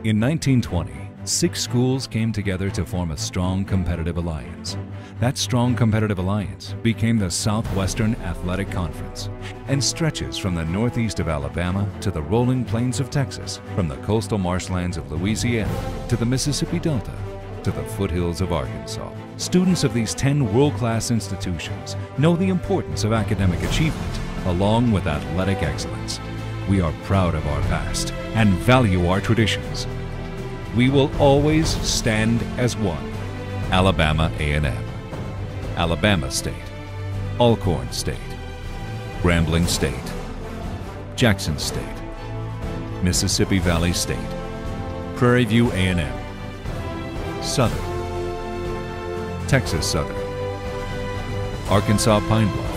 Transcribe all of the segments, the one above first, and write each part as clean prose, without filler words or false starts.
In 1920, 6 schools came together to form a strong competitive alliance. That strong competitive alliance became the Southwestern Athletic Conference and stretches from the northeast of Alabama to the rolling plains of Texas, from the coastal marshlands of Louisiana to the Mississippi Delta to the foothills of Arkansas. Students of these 10 world-class institutions know the importance of academic achievement along with athletic excellence. We are proud of our past and value our traditions. We will always stand as one. Alabama A&M, Alabama State, Alcorn State, Grambling State, Jackson State, Mississippi Valley State, Prairie View A&M, Southern, Texas Southern, Arkansas Pine Bluff.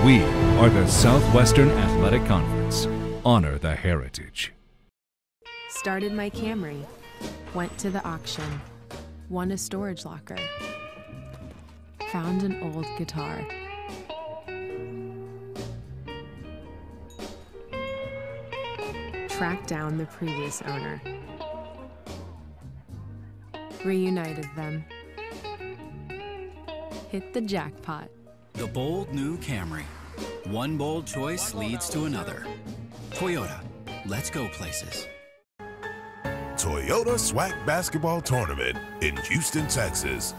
We are the Southwestern Athletic Conference. Honor the heritage. Started my Camry, went to the auction, won a storage locker, found an old guitar. Tracked down the previous owner. Reunited them. Hit the jackpot. The bold new Camry. One bold choice leads to another. Toyota, let's go places. Toyota SWAC Basketball Tournament in Houston, Texas.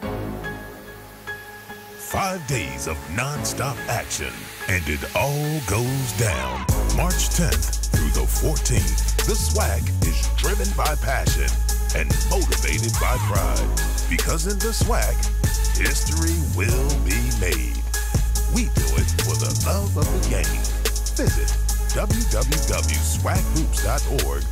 5 days of non-stop action, and it all goes down March 10th through the 14th. The SWAC is driven by passion and motivated by pride, because in the SWAC, history will be made. We do it for the love of the game. Visit www.swacgroups.org.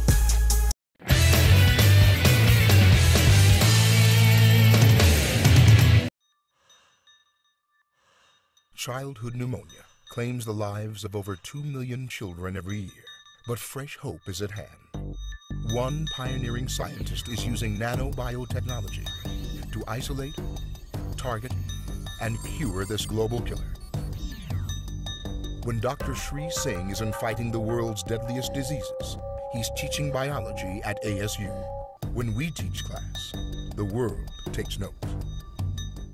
Childhood pneumonia claims the lives of over 2 million children every year, but fresh hope is at hand. One pioneering scientist is using nanobiotechnology to isolate, target, and cure this global killer. When Dr. Sri Singh isn't fighting the world's deadliest diseases, he's teaching biology at ASU. When we teach class, the world takes note.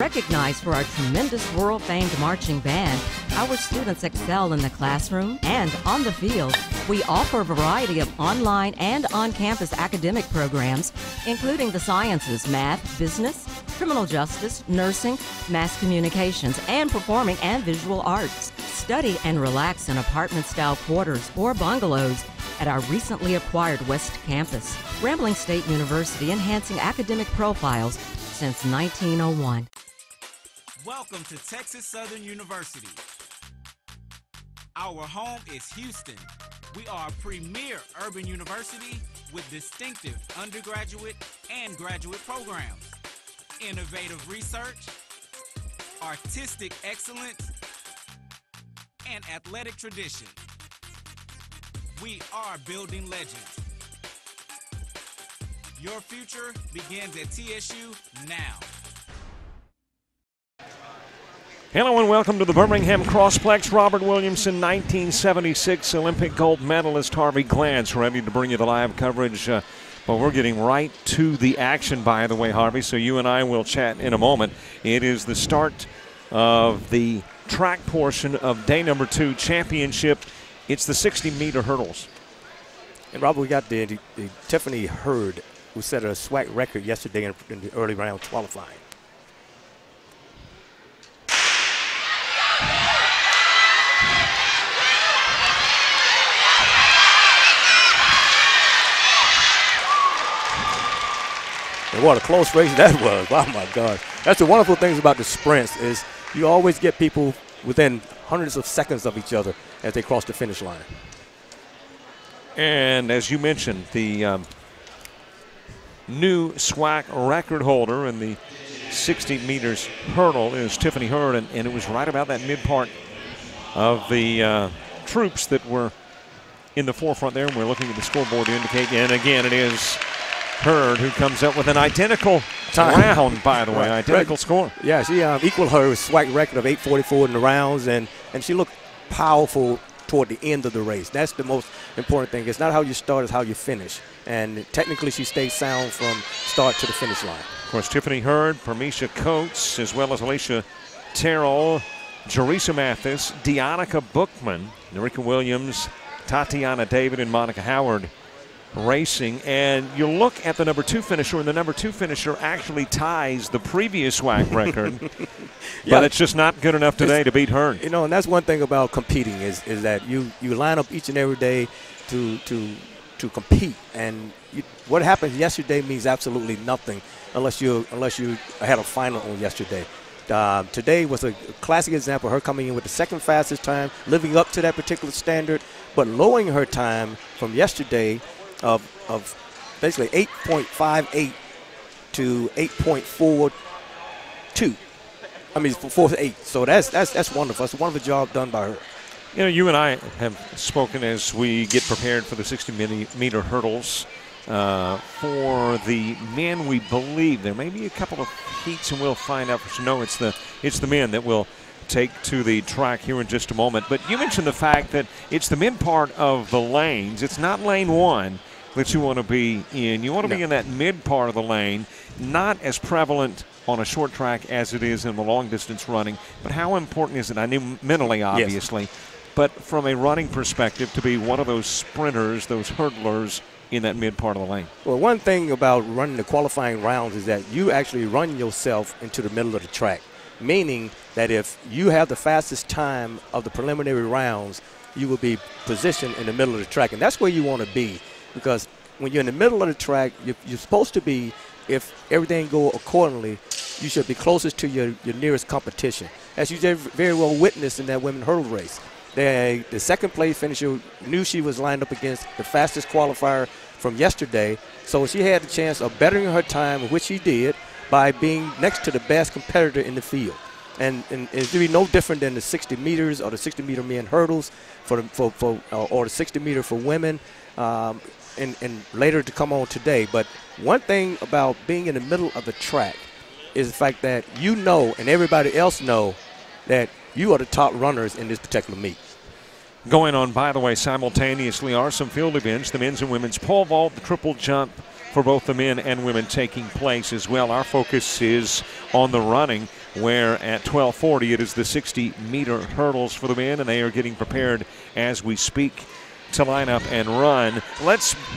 Recognized for our tremendous world-famed marching band, our students excel in the classroom and on the field. We offer a variety of online and on-campus academic programs, including the sciences, math, business, criminal justice, nursing, mass communications, and performing and visual arts. Study and relax in apartment-style quarters or bungalows at our recently acquired West Campus. Grambling State University, enhancing academic profiles since 1901. Welcome to Texas Southern University. Our home is Houston. We are a premier urban university with distinctive undergraduate and graduate programs, innovative research, artistic excellence, and athletic tradition. We are building legends. Your future begins at TSU now. Hello and welcome to the Birmingham Crossplex. Robert Williamson, 1976 Olympic gold medalist Harvey Glance, ready to bring you the live coverage. But we're getting right to the action, by the way, Harvey, so you and I will chat in a moment. It is the start of the track portion of day number 2 championship. It's the 60-meter hurdles. And Robert, we got the Tiffany Hurd, who set a SWAC record yesterday in the early round qualifying. And what a close race that was. Oh, my God. That's the wonderful things about the sprints is you always get people within hundreds of seconds of each other as they cross the finish line. And as you mentioned, the new SWAC record holder in the 60 meters hurdle is Tiffany Hurd, and it was right about that mid part of the troops that were in the forefront there. And we're looking at the scoreboard to indicate, and again, it is Hurd who comes up with an identical round, by the way, identical score. Yeah, she equaled her SWAC record of 8:44 in the rounds, and she looked powerful toward the end of the race. That's the most important thing. It's not how you start, it's how you finish. And technically, she stayed sound from start to the finish line. Of course, Tiffany Hurd, Parmesia Coates, as well as Alicia Terrell, Jerisa Mathis, Deonica Bookman, Norika Williams, Tatiana David, and Monica Howard racing. And you look at the number 2 finisher, and the number 2 finisher actually ties the previous SWAC record. But it's just not good enough today to beat Hurd. You know, and that's one thing about competing is that you line up each and every day to compete. And what happened yesterday means absolutely nothing unless you had a final on yesterday. Today was a classic example of her coming in with the second fastest time, living up to that particular standard, but lowering her time from yesterday of basically 8.58 to 8.42. I mean, 4.8. So that's wonderful. That's a wonderful job done by her. You know, you and I have spoken as we get prepared for the 60-meter hurdles. For the men, we believe there may be a couple of heats, and we'll find out for sure. No, it's the men that will take to the track here in just a moment. But you mentioned the fact that it's the mid part of the lanes. It's not lane 1 that you want to be in. You want to be in that mid part of the lane, not as prevalent on a short track as it is in the long distance running. But how important is it? I knew mentally, obviously, yes, but from a running perspective, to be one of those sprinters, those hurdlers in that mid part of the lane? Well, one thing about running the qualifying rounds is that you actually run yourself into the middle of the track, meaning that if you have the fastest time of the preliminary rounds, you will be positioned in the middle of the track. And that's where you want to be, because when you're in the middle of the track, you're supposed to be, if everything go accordingly, you should be closest to your nearest competition, as you very well witnessed in that women's hurdle race. The second place finisher knew she was lined up against the fastest qualifier from yesterday, so she had the chance of bettering her time, which she did, by being next to the best competitor in the field. And it's really no different than the 60 meters or the 60-meter men hurdles or the 60 meter for women, and later to come on today. But one thing about being in the middle of the track is the fact that you know, and everybody else know, that you are the top runners in this particular meet. Going on, by the way, simultaneously are some field events, the men's and women's pole vault, the triple jump for both the men and women taking place as well. Our focus is on the running, where at 12:40 it is the 60-meter hurdles for the men, and they are getting prepared as we speak to line up and run.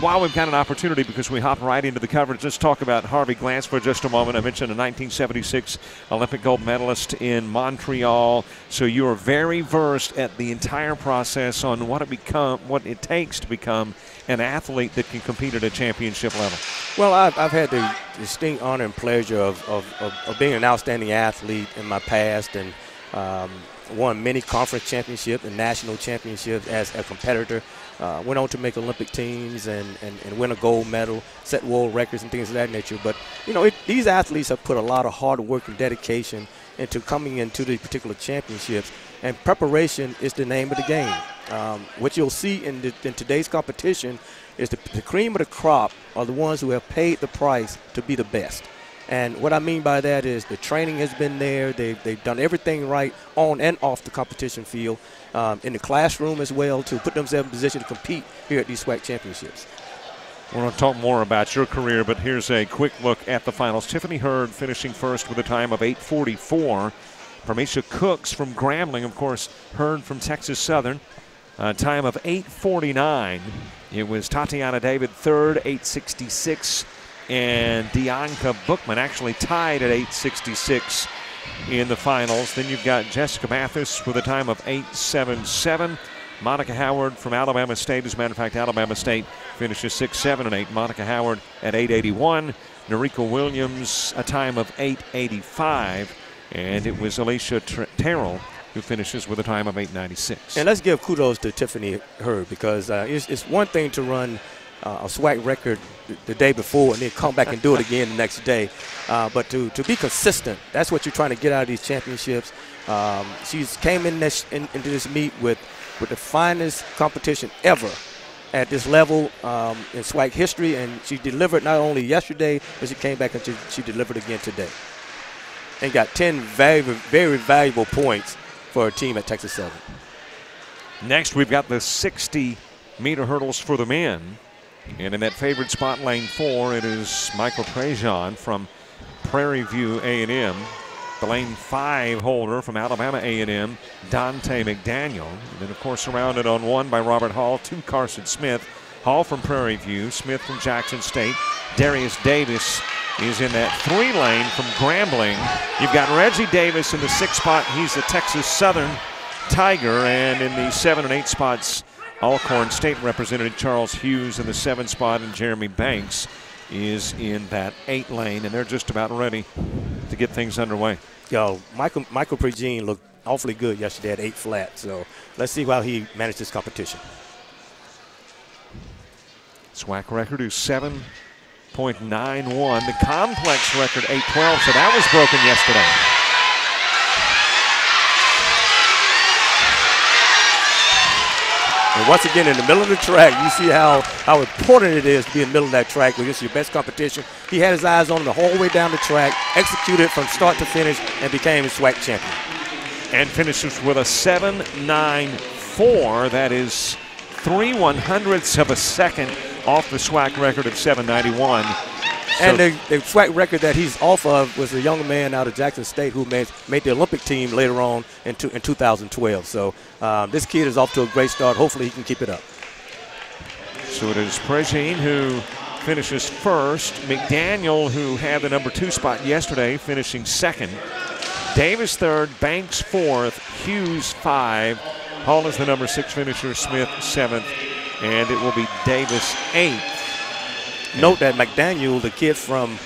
While we've got an opportunity, because we hop right into the coverage, let's talk about Harvey Glance for just a moment. I mentioned a 1976 Olympic gold medalist in Montreal, so you are very versed at the entire process on what it takes to become an athlete that can compete at a championship level. Well, I've had the distinct honor and pleasure of being an outstanding athlete in my past, and won many conference championships and national championships as a competitor. Went on to make Olympic teams and win a gold medal, set world records and things of that nature. But, you know, these athletes have put a lot of hard work and dedication into coming into these particular championships, and preparation is the name of the game. What you'll see in today's competition is the cream of the crop are the ones who have paid the price to be the best. And what I mean by that is the training has been there. They've done everything right on and off the competition field, in the classroom as well, to put themselves in position to compete here at these SWAC championships. We're going to talk more about your career, but here's a quick look at the finals. Tiffany Hurd finishing first with a time of 8:44. Parmesia Cooks from Grambling, of course, Hurd from Texas Southern, a time of 8:49. It was Tatiana David third, 8:66. And Deonica Bookman actually tied at 8:66 in the finals. Then you've got Jessica Mathis with a time of 8:77. Monica Howard from Alabama State. As a matter of fact, Alabama State finishes 6, 7, and 8. Monica Howard at 8:81. Norika Williams a time of 8:85. And it was Alicia Terrell who finishes with a time of 8:96. And let's give kudos to Tiffany Hurd, because it's one thing to run a SWAC record the day before and then come back and do it again the next day. But to be consistent, that's what you're trying to get out of these championships. She's came into this meet with the finest competition ever at this level in SWAC history, and she delivered not only yesterday, but she came back and she delivered again today. And got 10 very, very valuable points for her team at Texas Southern. Next, we've got the 60-meter hurdles for the men. And in that favored spot, lane 4, it is Michael Prejean from Prairie View A&M. The lane 5 holder from Alabama A&M, Dante McDaniel. And then, of course, surrounded on 1 by Robert Hall, 2 Carson Smith. Hall from Prairie View, Smith from Jackson State. Darius Davis is in that 3 lane from Grambling. You've got Reggie Davis in the 6 spot. He's the Texas Southern Tiger. And in the 7 and 8 spots, Alcorn State Representative Charles Hughes in the 7 spot, and Jeremy Banks is in that 8 lane, and they're just about ready to get things underway. Yo, Michael Prejean looked awfully good yesterday at 8 flat, so let's see how he managed this competition. SWAC record is 7.91. The complex record 8.12, so that was broken yesterday. And once again, in the middle of the track, you see how important it is to be in the middle of that track where it's your best competition. He had his eyes on him the whole way down the track, executed from start to finish, and became a SWAC champion. And finishes with a 7.94. That is 3/100ths of a second off the SWAC record of 7.91. And the SWAC record that he's off of was a young man out of Jackson State who made the Olympic team later on in 2012. So this kid is off to a great start. Hopefully he can keep it up. So it is Prejean who finishes first. McDaniel, who had the number 2 spot yesterday, finishing second. Davis third, Banks fourth, Hughes 5. Hall is the number 6 finisher, Smith 7th, and it will be Davis 8th. Note that McDaniel, the kid from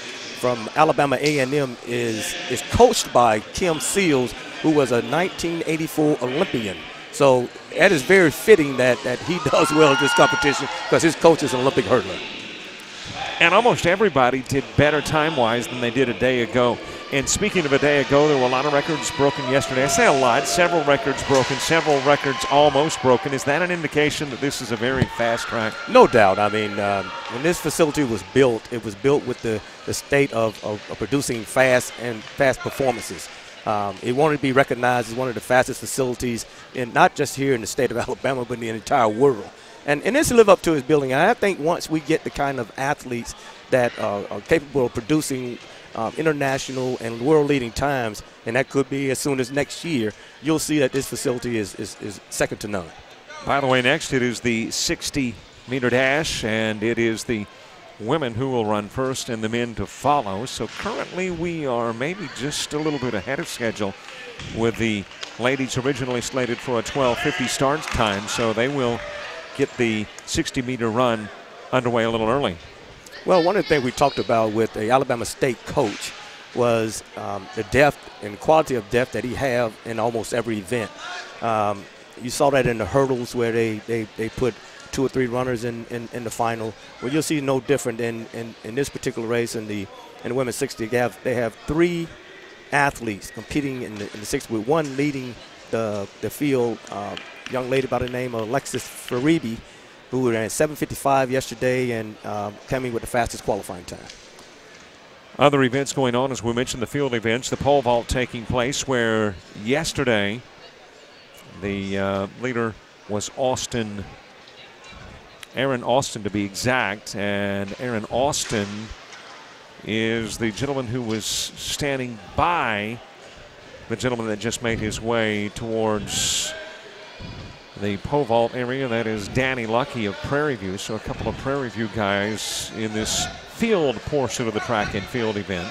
Alabama A&M, is coached by Kim Seals, who was a 1984 Olympian. So that is very fitting that he does well at this competition because his coach is an Olympic hurdler. And almost everybody did better time-wise than they did a day ago. And speaking of a day ago, there were a lot of records broken yesterday. I say a lot, several records broken, several records almost broken. Is that an indication that this is a very fast track? No doubt. I mean, when this facility was built, it was built with the state of producing fast performances. It wanted to be recognized as one of the fastest facilities, not just here in the state of Alabama, but in the entire world. And this live up to its billing. And I think once we get the kind of athletes that are capable of producing international and world-leading times, and that could be as soon as next year, you'll see that this facility is second to none. By the way, next it is the 60-meter dash, and it is the women who will run first and the men to follow. So currently we are maybe just a little bit ahead of schedule with the ladies originally slated for a 12:50 start time, so they will get the 60-meter run underway a little early. Well, one of the things we talked about with the Alabama State coach was the depth and quality of depth that he have in almost every event. You saw that in the hurdles where they put 2 or 3 runners in the final. Well, you'll see no different in this particular race in the women's 60. They have 3 athletes competing in the 60, with one leading the field, young lady by the name of Alexis Faribi, who ran 7:55 yesterday and coming with the fastest qualifying time. Other events going on, as we mentioned, the field events, the pole vault taking place, where yesterday the leader was Aaron Austin to be exact, and Aaron Austin is the gentleman who was standing by the gentleman that just made his way towards the pole vault area. That is Danny Lucky of Prairie View. So a couple of Prairie View guys in this field portion of the track and field event.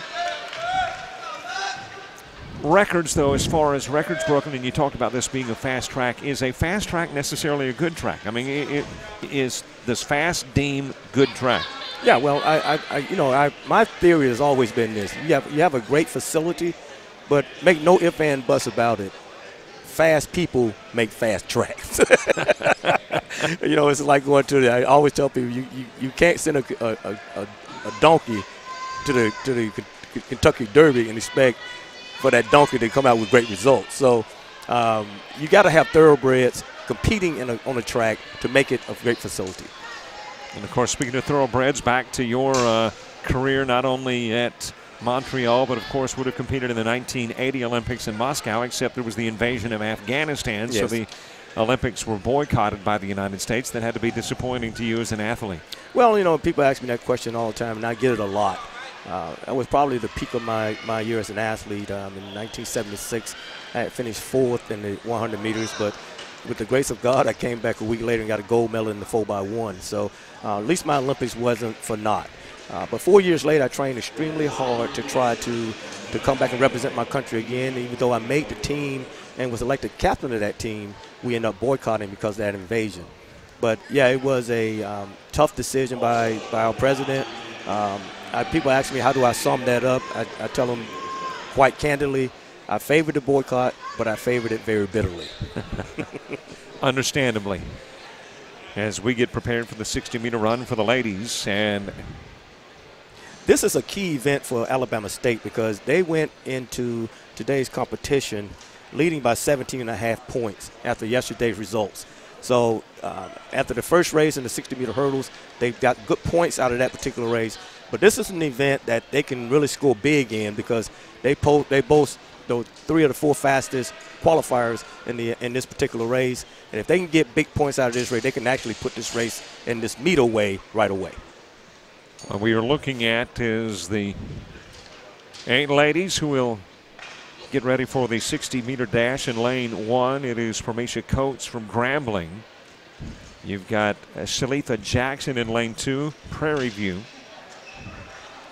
Records, though, as far as records broken, and you talked about this being a fast track, is a fast track necessarily a good track? I mean, does fast deem good track? Yeah, well, my theory has always been this: you have a great facility, but make no ifs and buts about it. Fast people make fast tracks. It's like going to I always tell people you can't send a donkey to the Kentucky Derby and expect for that donkey to come out with great results. So you got to have thoroughbreds competing on a track to make it a great facility. And of course, speaking of thoroughbreds, back to your career not only at Montreal, but of course would have competed in the 1980 Olympics in Moscow, except there was the invasion of Afghanistan. Yes. So the Olympics were boycotted by the United States that had to be disappointing to you as an athlete? Well, you know, people ask me that question all the time, and I get it a lot. That was probably the peak of my year as an athlete. In 1976, I had finished 4th in the 100 meters, but with the grace of God, I came back a week later and got a gold medal in the 4x1. So at least my Olympics wasn't for naught. But 4 years later, I trained extremely hard to try to come back and represent my country again. Even though I made the team and was elected captain of that team, we ended up boycotting because of that invasion. But, yeah, it was a tough decision by our president. People ask me, how do I sum that up? I tell them quite candidly, I favored the boycott, but I favored it very bitterly. Understandably. As we get prepared for the 60-meter run for the ladies, and this is a key event for Alabama State because they went into today's competition leading by 17.5 points after yesterday's results. So after the first race in the 60-meter hurdles, they got good points out of that particular race. But this is an event that they can really score big in because they boast those 3 of the 4 fastest qualifiers in this particular race. And if they can get big points out of this race, they can actually put this race in this meet away right away. What we are looking at is the 8 ladies who will get ready for the 60-meter dash in lane 1. It is Promisha Coates from Grambling. You've got Shalitha Jackson in lane 2, Prairie View.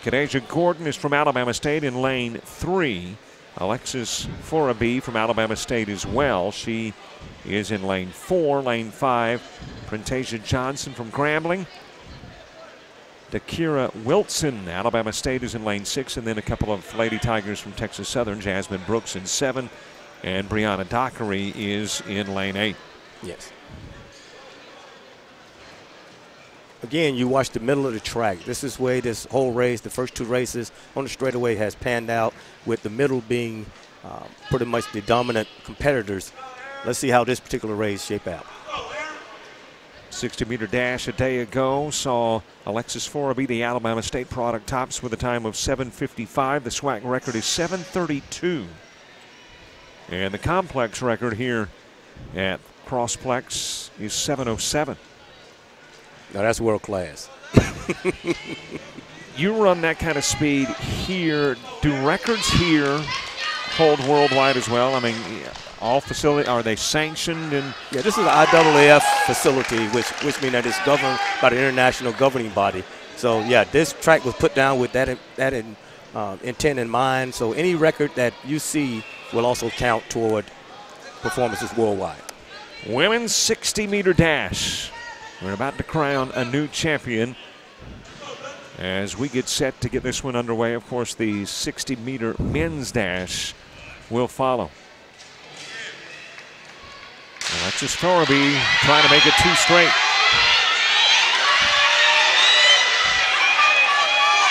Kadeja Gordon is from Alabama State in lane 3. Alexis Foraby from Alabama State as well. She is in lane 4. Lane 5, Printasia Johnson from Grambling. Dakira Wilson, Alabama State, is in lane 6. And then a couple of Lady Tigers from Texas Southern, Jasmine Brooks in 7. And Brianna Dockery is in lane 8. Yes. Again, you watch the middle of the track. This is where this whole race, the first 2 races on the straightaway, has panned out, with the middle being pretty much the dominant competitors. Let's see how this particular race shape out. 60-meter dash a day ago saw Alexis Foraby, the Alabama State product, tops with a time of 7:55. The SWAC record is 7:32. And the complex record here at Crossplex is 7:07. Now that's world class. You run that kind of speed here. Do records here hold worldwide as well? I mean, all facility, are they sanctioned? And yeah, this is an IAAF facility, which means that it's governed by the international governing body. So yeah, this track was put down with that intent in mind. So any record that you see will also count toward performances worldwide. Women's 60-meter dash. We're about to crown a new champion as we get set to get this one underway. Of course, the 60-meter men's dash will follow. Alexis Foraby trying to make it 2 straight.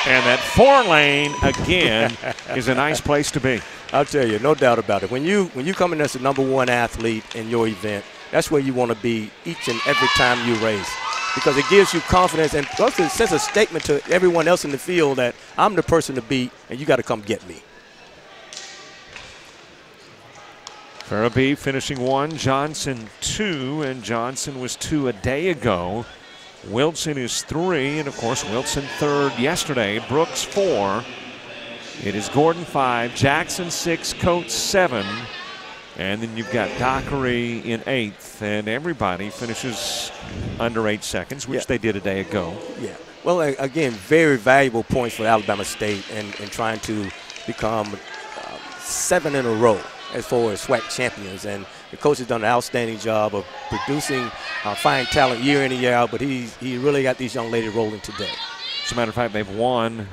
And that 4 lane, again, is a nice place to be. I'll tell you, no doubt about it. When you come in as the #1 athlete in your event, that's where you want to be each and every time you race, because it gives you confidence and also it sends a statement to everyone else in the field that I'm the person to beat and you got to come get me. Farabee finishing 1, Johnson 2, and Johnson was 2 a day ago. Wilson is 3, and of course Wilson 3rd yesterday. Brooks 4. It is Gordon 5, Jackson 6, Coates 7. And then you've got Dockery in 8th, and everybody finishes under 8 seconds, which they did a day ago. Yeah. Well, again, very valuable points for Alabama State in trying to become 7 in a row as far as SWAC champions. And the coach has done an outstanding job of producing fine talent year in and year out, but he really got these young ladies rolling today. As a matter of fact, they've won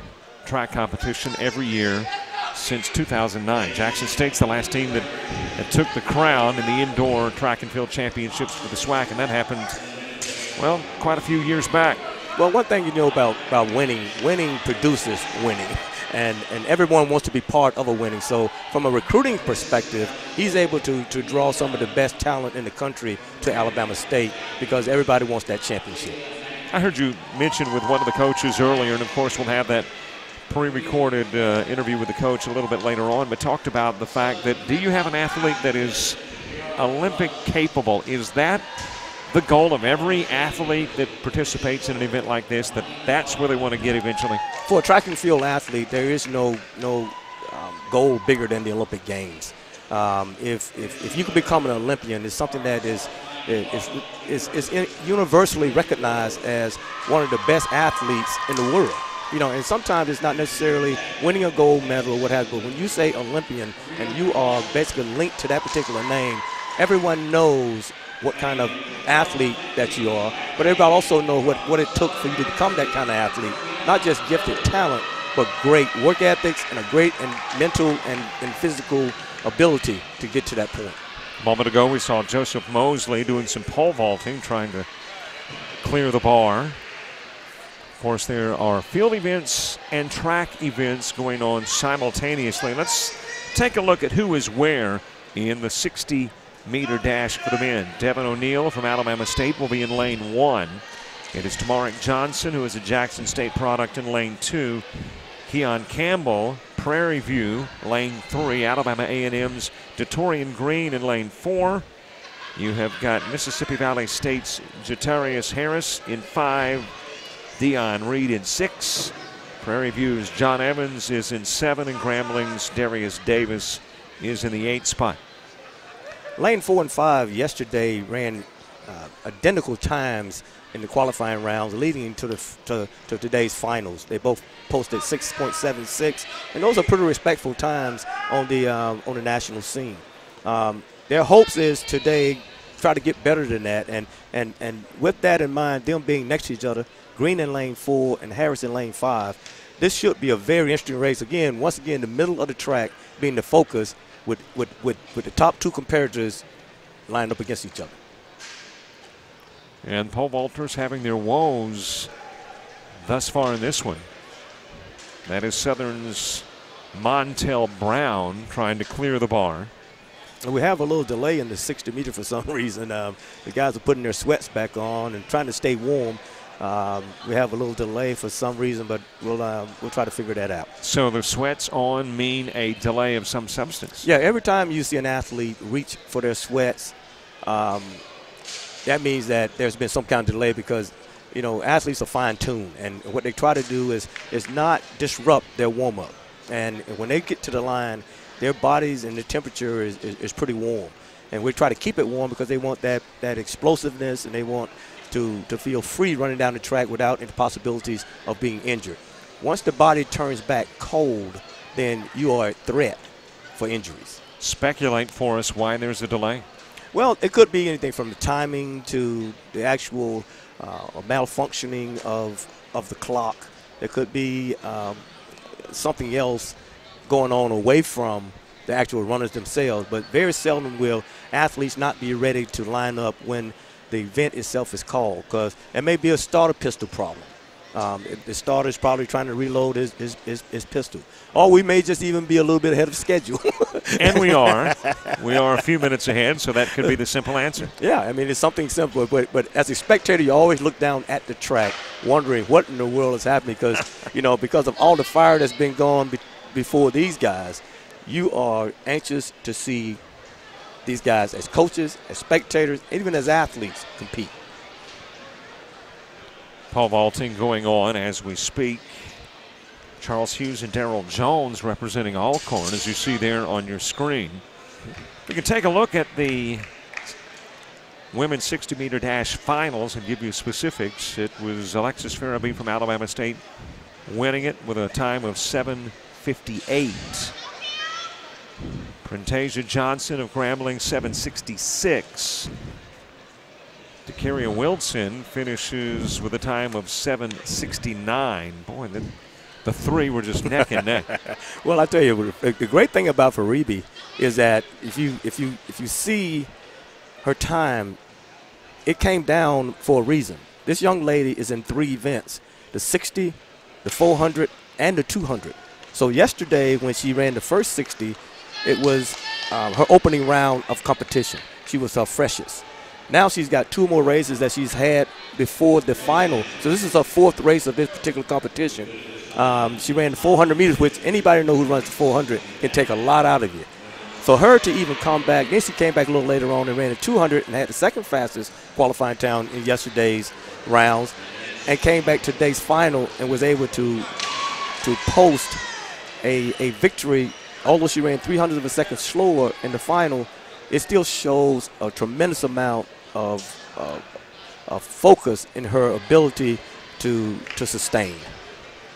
track competition every year since 2009. Jackson State's the last team that took the crown in the indoor track and field championships for the SWAC, and that happened, well, quite a few years back. Well, one thing you know about winning produces winning, and everyone wants to be part of a winning. So from a recruiting perspective, he's able to draw some of the best talent in the country to Alabama State because everybody wants that championship. I heard you mention with one of the coaches earlier, and of course we'll have that pre-recorded interview with the coach a little bit later on, but talked about the fact that, do you have an athlete that is Olympic capable. Is that the goal of every athlete that participates in an event like this, that's where they want to get eventually? For a track and field athlete, there is no goal bigger than the Olympic Games. If you can become an Olympian, it's something that is universally recognized as one of the best athletes in the world. You know, and sometimes it's not necessarily winning a gold medal or what have you, but when you say Olympian and you are basically linked to that particular name, everyone knows what kind of athlete that you are, but everybody also knows what it took for you to become that kind of athlete. Not just gifted talent, but great work ethics and a great mental and physical ability to get to that point. A moment ago, we saw Joseph Mosley doing some pole vaulting, trying to clear the bar. Of course, there are field events and track events going on simultaneously. Let's take a look at who is where in the 60-meter dash for the men. Devin O'Neill from Alabama State will be in lane 1. It is Tamarick Johnson, who is a Jackson State product, in lane 2. Keon Campbell, Prairie View, lane 3. Alabama A&M's Detorian Green in lane 4. You have got Mississippi Valley State's Jatarius Harris in 5. Dion Reed in 6. Prairie View's John Evans is in 7, and Grambling's Darius Davis is in the 8th spot. Lane 4 and 5 yesterday ran identical times in the qualifying rounds leading to today's finals. They both posted 6.76, and those are pretty respectful times on the national scene. Their hopes is today try to get better than that, and with that in mind, them being next to each other, Green in lane 4 and Harris in lane 5, this should be a very interesting race. Again, once again, the middle of the track being the focus with the top 2 competitors lined up against each other. And pole vaulters having their woes thus far in this one. That is Southern's Montel Brown trying to clear the bar. And we have a little delay in the 60 meter for some reason. The guys are putting their sweats back on and trying to stay warm. We have a little delay for some reason, but we'll try to figure that out. So the sweats on mean a delay of some substance? Yeah, every time you see an athlete reach for their sweats, that means that there's been some kind of delay because, you know, athletes are fine-tuned, and what they try to do is not disrupt their warm-up. And when they get to the line, their bodies and the temperature is pretty warm. And we try to keep it warm because they want that explosiveness, and they want to feel free running down the track without any possibilities of being injured. Once the body turns back cold, then you are a threat for injuries. Speculate for us why there's a delay. Well, it could be anything from the timing to the actual malfunctioning of the clock. There could be something else going on away from the actual runners themselves, but very seldom will athletes not be ready to line up when the event itself is called, because it may be a starter pistol problem. The starter is probably trying to reload his pistol. Or we may just even be a little bit ahead of schedule. And we are. We are a few minutes ahead, so that could be the simple answer. Yeah, I mean, it's something simple. But as a spectator, you always look down at the track wondering what in the world is happening because, you know, because of all the fire that's been going before these guys, you are anxious to see these guys as coaches, as spectators, and even as athletes compete. Pole vaulting going on as we speak. Charles Hughes and Darrell Jones representing Alcorn, as you see there on your screen. We can take a look at the women's 60-meter dash finals and give you specifics. It was Alexis Farabee from Alabama State winning it with a time of 7:58. Printasia Johnson of Grambling 7:66. DeCaria Wilson finishes with a time of 7:69. Boy, the three were just neck and neck. Well, I tell you, the great thing about Farabee is that if you see her time, it came down for a reason. This young lady is in 3 events: the 60, the 400, and the 200. So yesterday, when she ran the first 60, it was her opening round of competition. She was her freshest. Now she's got 2 more races that she's had before the final. So this is her 4th race of this particular competition. She ran the 400 meters, which anybody who knows who runs the 400 can take a lot out of you. for her to even come back, then she came back a little later on and ran a 200 and had the second fastest qualifying time in yesterday's rounds, and came back to today's final and was able to post a victory. Although she ran 300 of a second slower in the final, it still shows a tremendous amount of focus in her ability to sustain.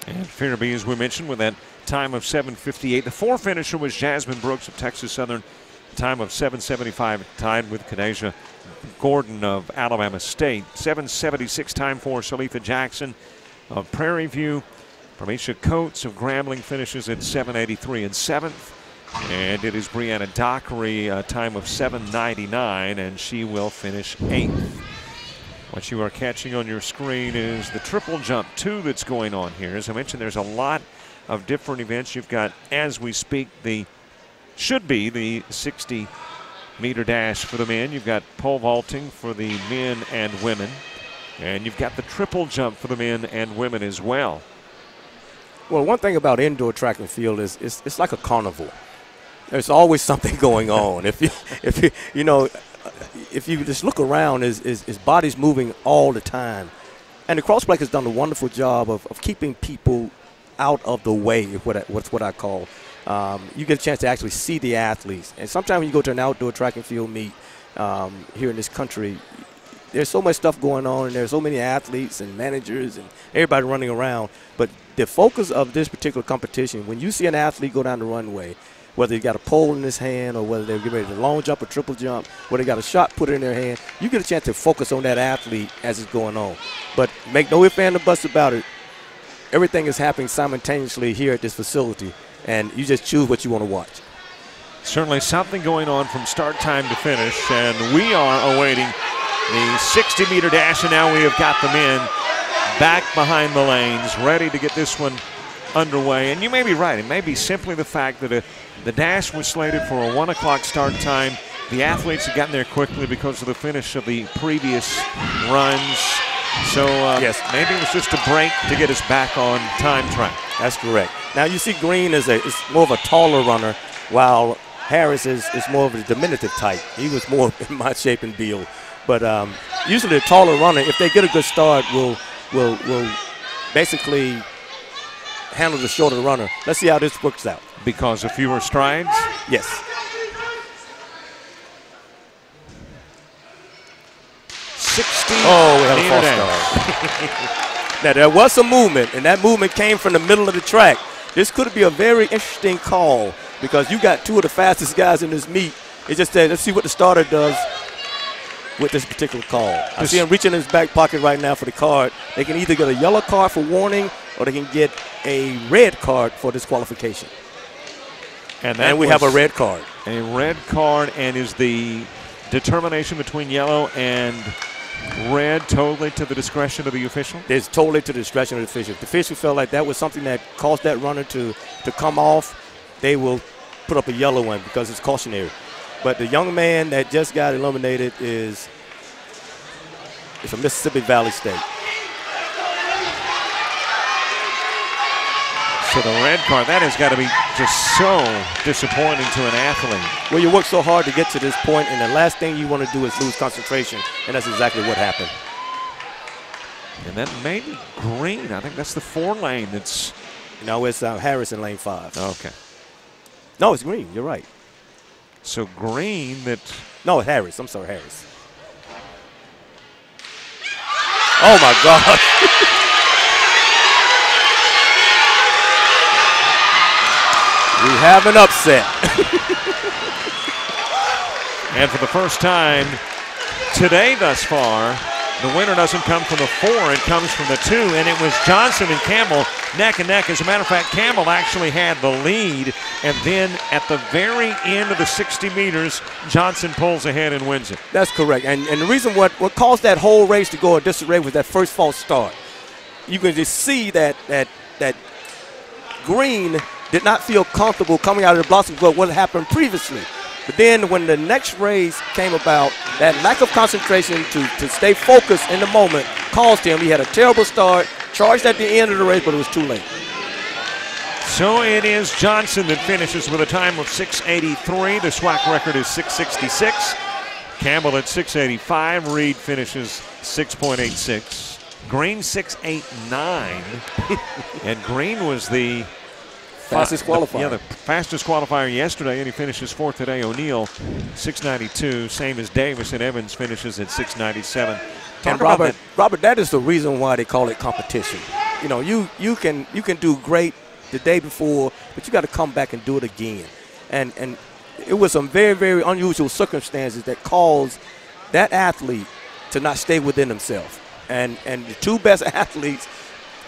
And Fearby, as we mentioned, with that time of 7:58. The four finisher was Jasmine Brooks of Texas Southern, time of 7:75, tied with Kanasia Gordon of Alabama State. 7:76 time for Salifa Jackson of Prairie View. Parmeisha Coates of Grambling finishes at 7:83 in seventh. And it is Brianna Dockery, a time of 7:99, and she will finish eighth. What you are catching on your screen is the triple jump 2 that's going on here. As I mentioned, there's a lot of different events. You've got, as we speak, should be the 60-meter dash for the men. You've got pole vaulting for the men and women. And you've got the triple jump for the men and women as well. Well, one thing about indoor track and field is it's like a carnival. There's always something going on. If you just look around, his body's moving all the time. And the Crossplex has done a wonderful job of keeping people out of the way, what's what I call. You get a chance to actually see the athletes. And sometimes when you go to an outdoor track and field meet here in this country, there's so much stuff going on, and there's so many athletes and managers and everybody running around. But the focus of this particular competition, when you see an athlete go down the runway, whether he got a pole in his hand or whether they're getting ready to long jump or triple jump, whether they got a shot put in their hand, you get a chance to focus on that athlete as it's going on. But make no ifs, ands, or buts about it. Everything is happening simultaneously here at this facility, and you just choose what you want to watch. Certainly something going on from start time to finish, and we are awaiting the 60-meter dash, and now we have got the men back behind the lanes, ready to get this one underway. And you may be right. It may be simply the fact that the dash was slated for a 1 o'clock start time. The athletes had gotten there quickly because of the finish of the previous runs. So yes, maybe it was just a break to get us back on time track. That's correct. Now you see Green is more of a taller runner, while Harris is more of a diminutive type. He was more in my shape and build. But usually a taller runner, if they get a good start, will basically handle the shorter runner. Let's see how this works out. Because of fewer strides? Yes. Oh, we had a false start. Now, there was some movement, and that movement came from the middle of the track. This could be a very interesting call because you got two of the fastest guys in this meet. It's just that let's see what the starter does with this particular call. I see him reaching in his back pocket right now for the card. They can either get a yellow card for warning or they can get a red card for disqualification. And we have a red card. A red card, and is the determination between yellow and red totally to the discretion of the official? It's totally to the discretion of the official. If the official felt like that was something that caused that runner to come off, they will put up a yellow one because it's cautionary. But the young man that just got eliminated is from Mississippi Valley State. So the red card, that has got to be just so disappointing to an athlete. Well, you work so hard to get to this point, and the last thing you want to do is lose concentration, and that's exactly what happened. And that may be Green. I think that's the 4 lane that's... No, it's Harris in lane 5. Okay. No, it's Green. You're right. So Green that... No, it's Harris. I'm sorry, Harris. Oh, my God. We have an upset. And for the first time today thus far, the winner doesn't come from the 4, it comes from the 2, and it was Johnson and Campbell neck and neck. As a matter of fact, Campbell actually had the lead, and then at the very end of the 60 meters, Johnson pulls ahead and wins it. That's correct. And the reason what caused that whole race to go in disarray was that first false start. You can just see that Green did not feel comfortable coming out of the blocks of what happened previously. But then when the next race came about, that lack of concentration to stay focused in the moment caused him. He had a terrible start, charged at the end of the race, but it was too late. So it is Johnson that finishes with a time of 6:83. The SWAC record is 6:66. Campbell at 6:85. Reed finishes 6.86. Green 6.89. And Green was the fastest qualifier. The fastest qualifier yesterday, and he finishes fourth today. O'Neill 6.92. Same as Davis, and Evans finishes at 6.97. And Robert, that is the reason why they call it competition. You know, you can do great the day before, but you got to come back and do it again. And it was some very, very unusual circumstances that caused that athlete to not stay within himself. And the two best athletes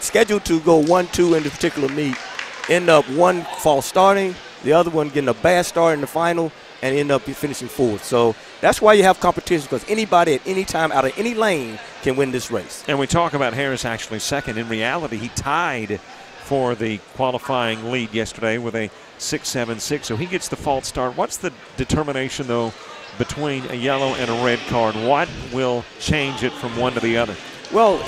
scheduled to go 1-2 in the particular meet end up one false starting, the other one getting a bad start in the final, and end up finishing fourth. So that's why you have competition, because anybody at any time out of any lane can win this race. And we talk about Harris actually second. In reality, he tied for the qualifying lead yesterday with a 6.76, so he gets the false start. What's the determination, though, between a yellow and a red card? What will change it from one to the other? Well,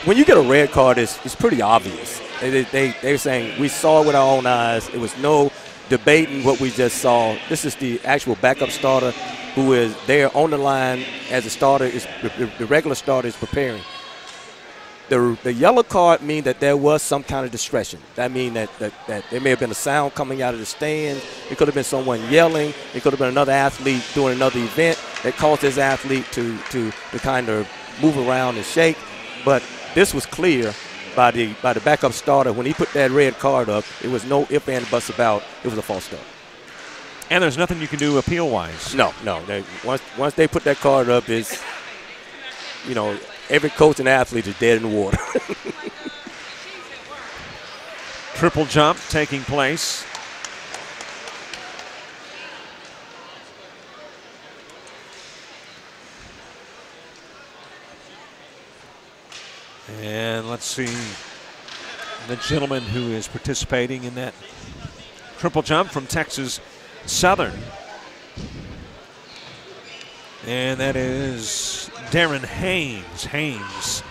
when you get a red card, it's pretty obvious. They're saying we saw it with our own eyes. It was no debating what we just saw. This is the actual backup starter who is there on the line as the starter the regular starter is preparing. The yellow card means that there was some kind of discretion. That means that there may have been a sound coming out of the stand. It could have been someone yelling. It could have been another athlete doing another event that caused this athlete to kind of move around and shake. But this was clear by the backup starter. When he put that red card up, it was no ifs, ands, buts about. It was a false start. And there's nothing you can do appeal-wise. No. Once they put that card up, it's, every coach and athlete is dead in the water. Triple jump taking place. And let's see the gentleman who is participating in that triple jump from Texas Southern. And that is Darren Haynes.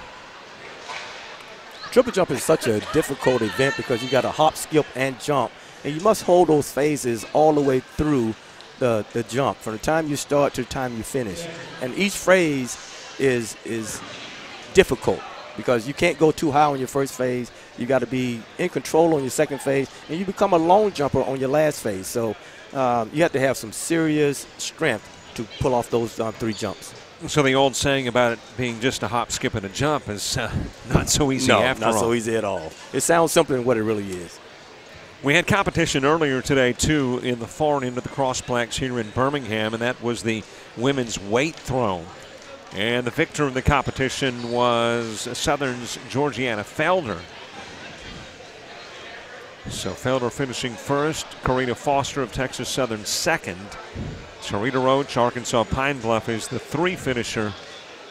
Triple jump is such a difficult event because you got to hop, skip, and jump. And you must hold those phases all the way through the jump, from the time you start to the time you finish. And each phase is difficult because you can't go too high on your first phase. You got to be in control on your second phase, and you become a lone jumper on your last phase. So you have to have some serious strength to pull off those three jumps. So the old saying about it being just a hop, skip, and a jump is not so easy after all. No, not so easy at all. It sounds simpler than what it really is. We had competition earlier today, too, in the far end of the crossplex here in Birmingham, and that was the women's weight throw. And the victor of the competition was Southern's Georgiana Felder. So Felder finishing first, Karina Foster of Texas Southern second. Sharita Roach, Arkansas Pine Bluff, is the 3 finisher.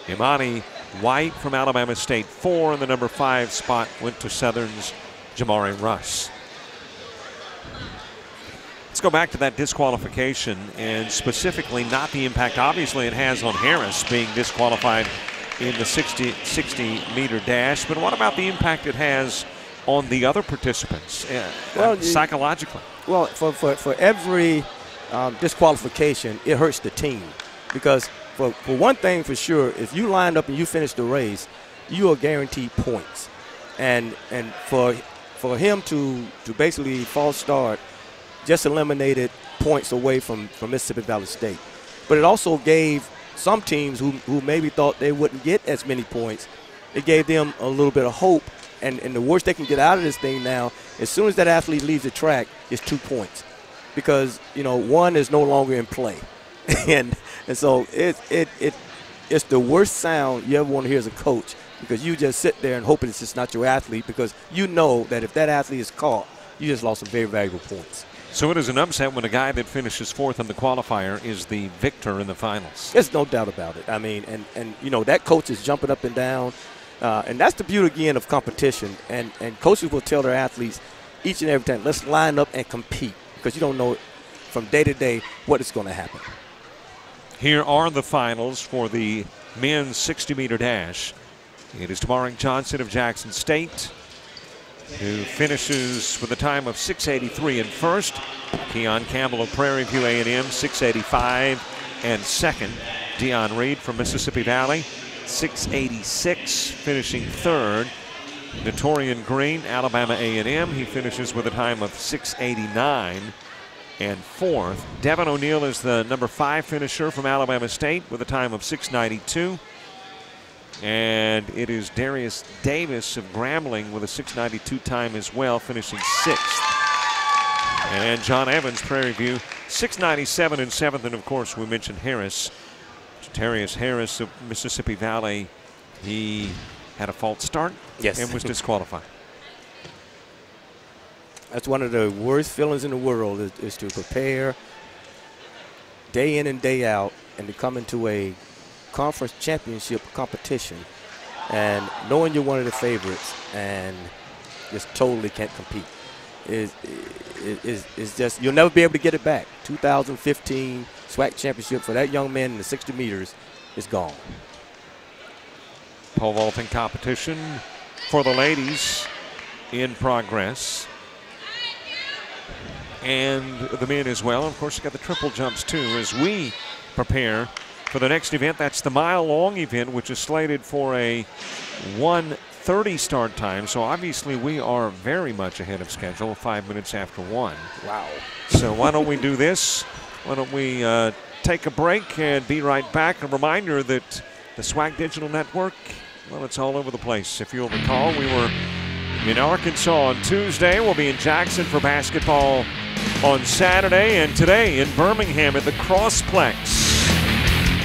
Imani White from Alabama State 4, and the number 5 spot went to Southern's Jamari Russ. Let's go back to that disqualification, and specifically not the impact obviously it has on Harris being disqualified in the 60-meter dash, but what about the impact it has on the other participants psychologically? Well, for every disqualification, it hurts the team, because for one thing for sure, if you line up and you finish the race, you are guaranteed points, and for him to basically false start just eliminated points away from Mississippi Valley State. But it also gave some teams who maybe thought they wouldn't get as many points, it gave them a little bit of hope. And the worst they can get out of this thing now, as soon as that athlete leaves the track, is 2 points, because one is no longer in play, and so it's the worst sound you ever want to hear as a coach, because you just sit there and hope it's just not your athlete, because you know that if that athlete is caught, you just lost some very valuable points. So it is an upset when a guy that finishes fourth in the qualifier is the victor in the finals. There's no doubt about it. I mean, and that coach is jumping up and down. And that's the beauty, again, of competition. And coaches will tell their athletes each and every time, let's line up and compete, because you don't know from day to day what is going to happen. Here are the finals for the men's 60-meter dash. It is Tamarick Johnson of Jackson State who finishes with a time of 6:83 in first. Keon Campbell of Prairie View A&M, 6:85 and second. Dion Reed from Mississippi Valley, 6:86, finishing third. Notorian Green, Alabama A&M, he finishes with a time of 6:89 and fourth. Devin O'Neill is the number 5 finisher from Alabama State with a time of 6:92. And it is Darius Davis of Grambling with a 6:92 time as well, finishing 6th. And John Evans, Prairie View, 6:97 in 7th. And of course, we mentioned Harris. Jatarius Harris of Mississippi Valley, he had a false start and was disqualified. That's one of the worst feelings in the world is to prepare day in and day out and to come into a conference championship competition and knowing you're one of the favorites and just totally can't compete. It's just, you'll never be able to get it back. 2015 SWAC championship for that young man in the 60 meters is gone. Pole vaulting competition for the ladies in progress. And the men as well. Of course, you got the triple jumps too as we prepare for the next event. That's the mile-long event, which is slated for a 1:30 start time. So obviously we are very much ahead of schedule, 5 minutes after 1. Wow. So why don't we do this? Why don't we take a break and be right back? A reminder that the SWAC Digital Network, well, it's all over the place. If you'll recall, we were in Arkansas on Tuesday. We'll be in Jackson for basketball on Saturday, and today in Birmingham at the Crossplex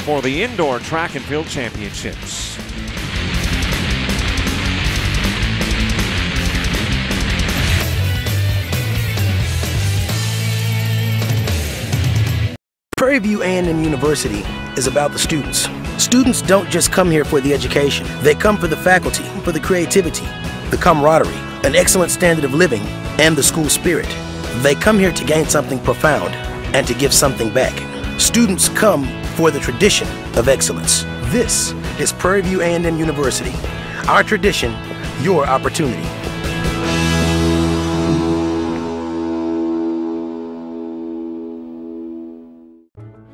for the Indoor Track and Field Championships. Prairie View A&M University is about the students. Students don't just come here for the education. They come for the faculty, for the creativity, the camaraderie, an excellent standard of living, and the school spirit. They come here to gain something profound and to give something back. Students come for the tradition of excellence. This is Prairie View A&M University. Our tradition, your opportunity.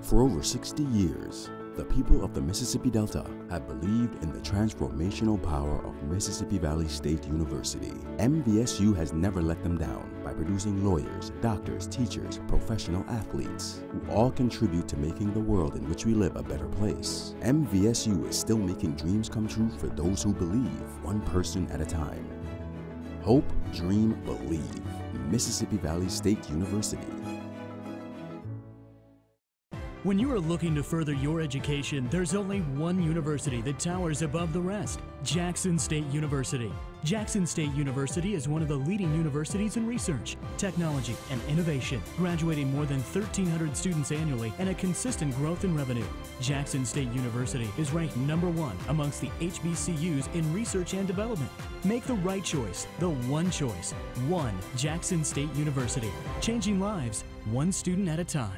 For over 60 years, the people of the Mississippi Delta have believed in the transformational power of Mississippi Valley State University. MVSU has never let them down by producing lawyers, doctors, teachers, professional athletes, who all contribute to making the world in which we live a better place. MVSU is still making dreams come true for those who believe, one person at a time. Hope, dream, believe. Mississippi Valley State University. When you are looking to further your education, there's only one university that towers above the rest: Jackson State University. Jackson State University is one of the leading universities in research, technology, and innovation, graduating more than 1,300 students annually and a consistent growth in revenue. Jackson State University is ranked #1 amongst the HBCUs in research and development. Make the right choice, the one choice. One Jackson State University, changing lives one student at a time.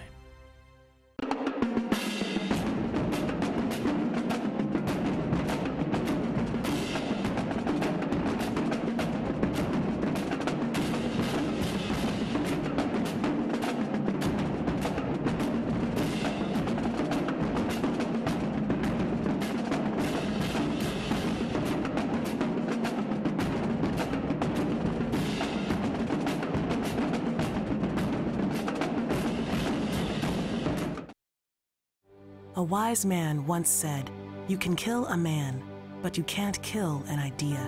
A wise man once said, "You can kill a man, but you can't kill an idea."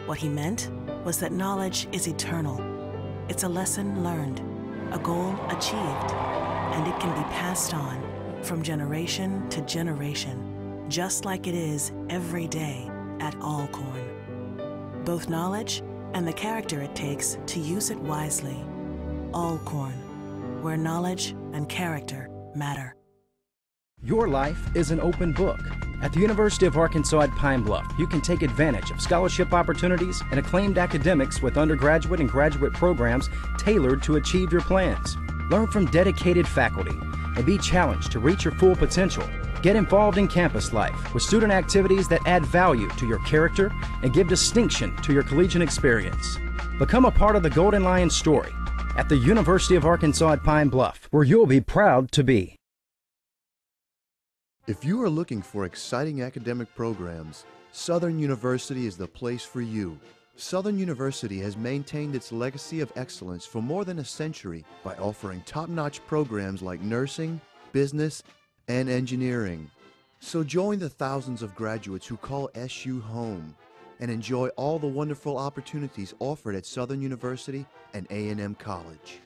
What he meant was that knowledge is eternal. It's a lesson learned, a goal achieved, and it can be passed on from generation to generation, just like it is every day at Alcorn. Both knowledge and the character it takes to use it wisely. Alcorn, where knowledge and character matter. Your life is an open book. At the University of Arkansas at Pine Bluff, you can take advantage of scholarship opportunities and acclaimed academics with undergraduate and graduate programs tailored to achieve your plans. Learn from dedicated faculty and be challenged to reach your full potential. Get involved in campus life with student activities that add value to your character and give distinction to your collegiate experience. Become a part of the Golden Lion story at the University of Arkansas at Pine Bluff, where you'll be proud to be. If you are looking for exciting academic programs, Southern University is the place for you. Southern University has maintained its legacy of excellence for more than a century by offering top-notch programs like nursing, business, and engineering. So join the thousands of graduates who call SU home and enjoy all the wonderful opportunities offered at Southern University and A&M College.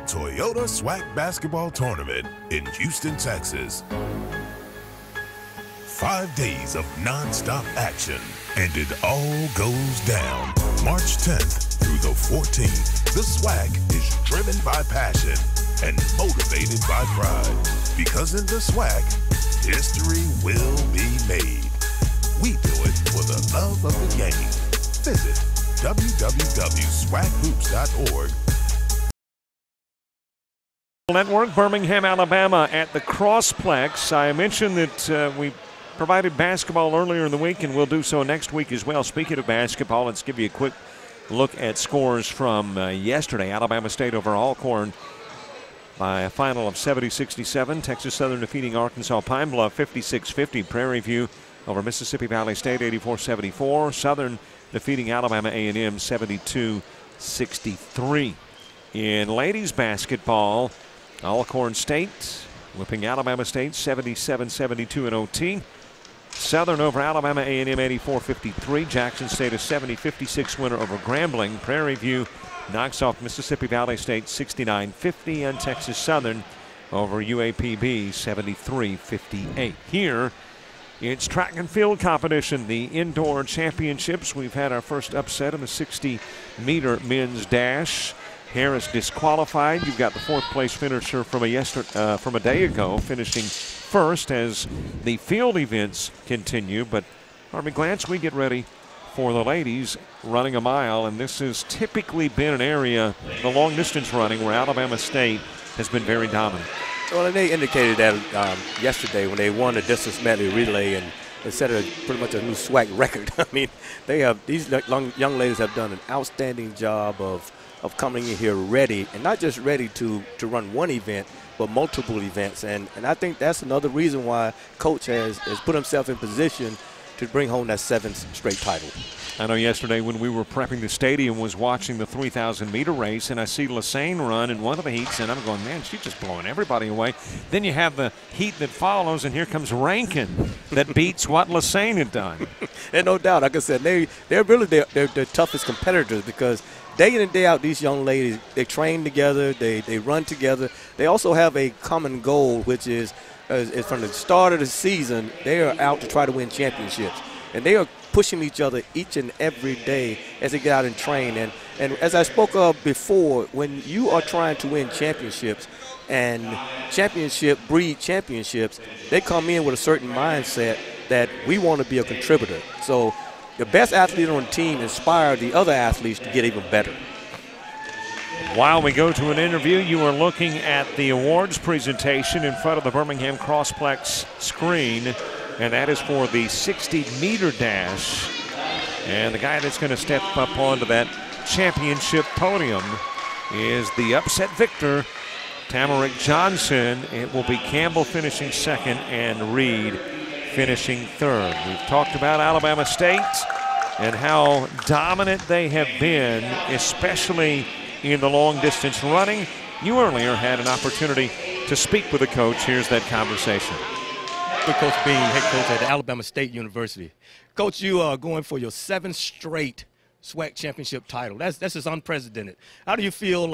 Toyota SWAC Basketball Tournament in Houston, Texas. 5 days of non-stop action, and it all goes down March 10th through the 14th. The SWAC is driven by passion and motivated by pride, because in the SWAC, history will be made. We do it for the love of the game. Visit www.swackhoops.org. Network, Birmingham, Alabama at the Crossplex. I mentioned that we provided basketball earlier in the week, and we'll do so next week as well. Speaking of basketball, let's give you a quick look at scores from yesterday. Alabama State over Alcorn by a final of 70-67. Texas Southern defeating Arkansas Pine Bluff 56-50. Prairie View over Mississippi Valley State 84-74. Southern defeating Alabama A&M 72-63. In ladies basketball, Alcorn State whipping Alabama State 77-72 in OT. Southern over Alabama A&M 84-53. Jackson State a 70-56 winner over Grambling. Prairie View knocks off Mississippi Valley State 69-50, and Texas Southern over UAPB 73-58. Here, it's track and field competition, the indoor championships. We've had our first upset in the 60-meter men's dash. Harris disqualified. You've got the fourth place finisher from a day ago finishing first as the field events continue. But Harvey Glance, we get ready for the ladies running a mile, and this has typically been an area, the long distance running, where Alabama State has been very dominant. Well, and they indicated that yesterday when they won the distance medley relay and they set pretty much a new SWAC record. I mean, these young ladies have done an outstanding job of coming in here ready, and not just ready to run one event, but multiple events. And I think that's another reason why Coach has put himself in position to bring home that 7th straight title. I know yesterday when we were prepping the stadium was watching the 3,000-meter race, and I see Lassane run in one of the heats, and I'm going, man, she's just blowing everybody away. Then you have the heat that follows, and here comes Rankin that beats what Lassane had done. And no doubt, like I said, they're really their toughest competitors, because day in and day out, these young ladies, they train together, they run together. They also have a common goal, which is from the start of the season, they are out to try to win championships. And they are pushing each other each and every day as they get out and train. And as I spoke of before, when you are trying to win championships and championship breed championships, they come in with a certain mindset that we want to be a contributor. So the best athlete on the team inspire the other athletes to get even better. While we go to an interview, you are looking at the awards presentation in front of the Birmingham Crossplex screen, and that is for the 60-meter dash. And the guy that's going to step up onto that championship podium is the upset victor, Tamarick Johnson. It will be Campbell finishing second and Reed finishing third. We've talked about Alabama State and how dominant they have been, especially in the long distance running. You earlier had an opportunity to speak with the coach. Here's that conversation. With Coach Bean, head coach at Alabama State University. Coach, you are going for your 7th straight SWAC championship title. That's just unprecedented. How do you feel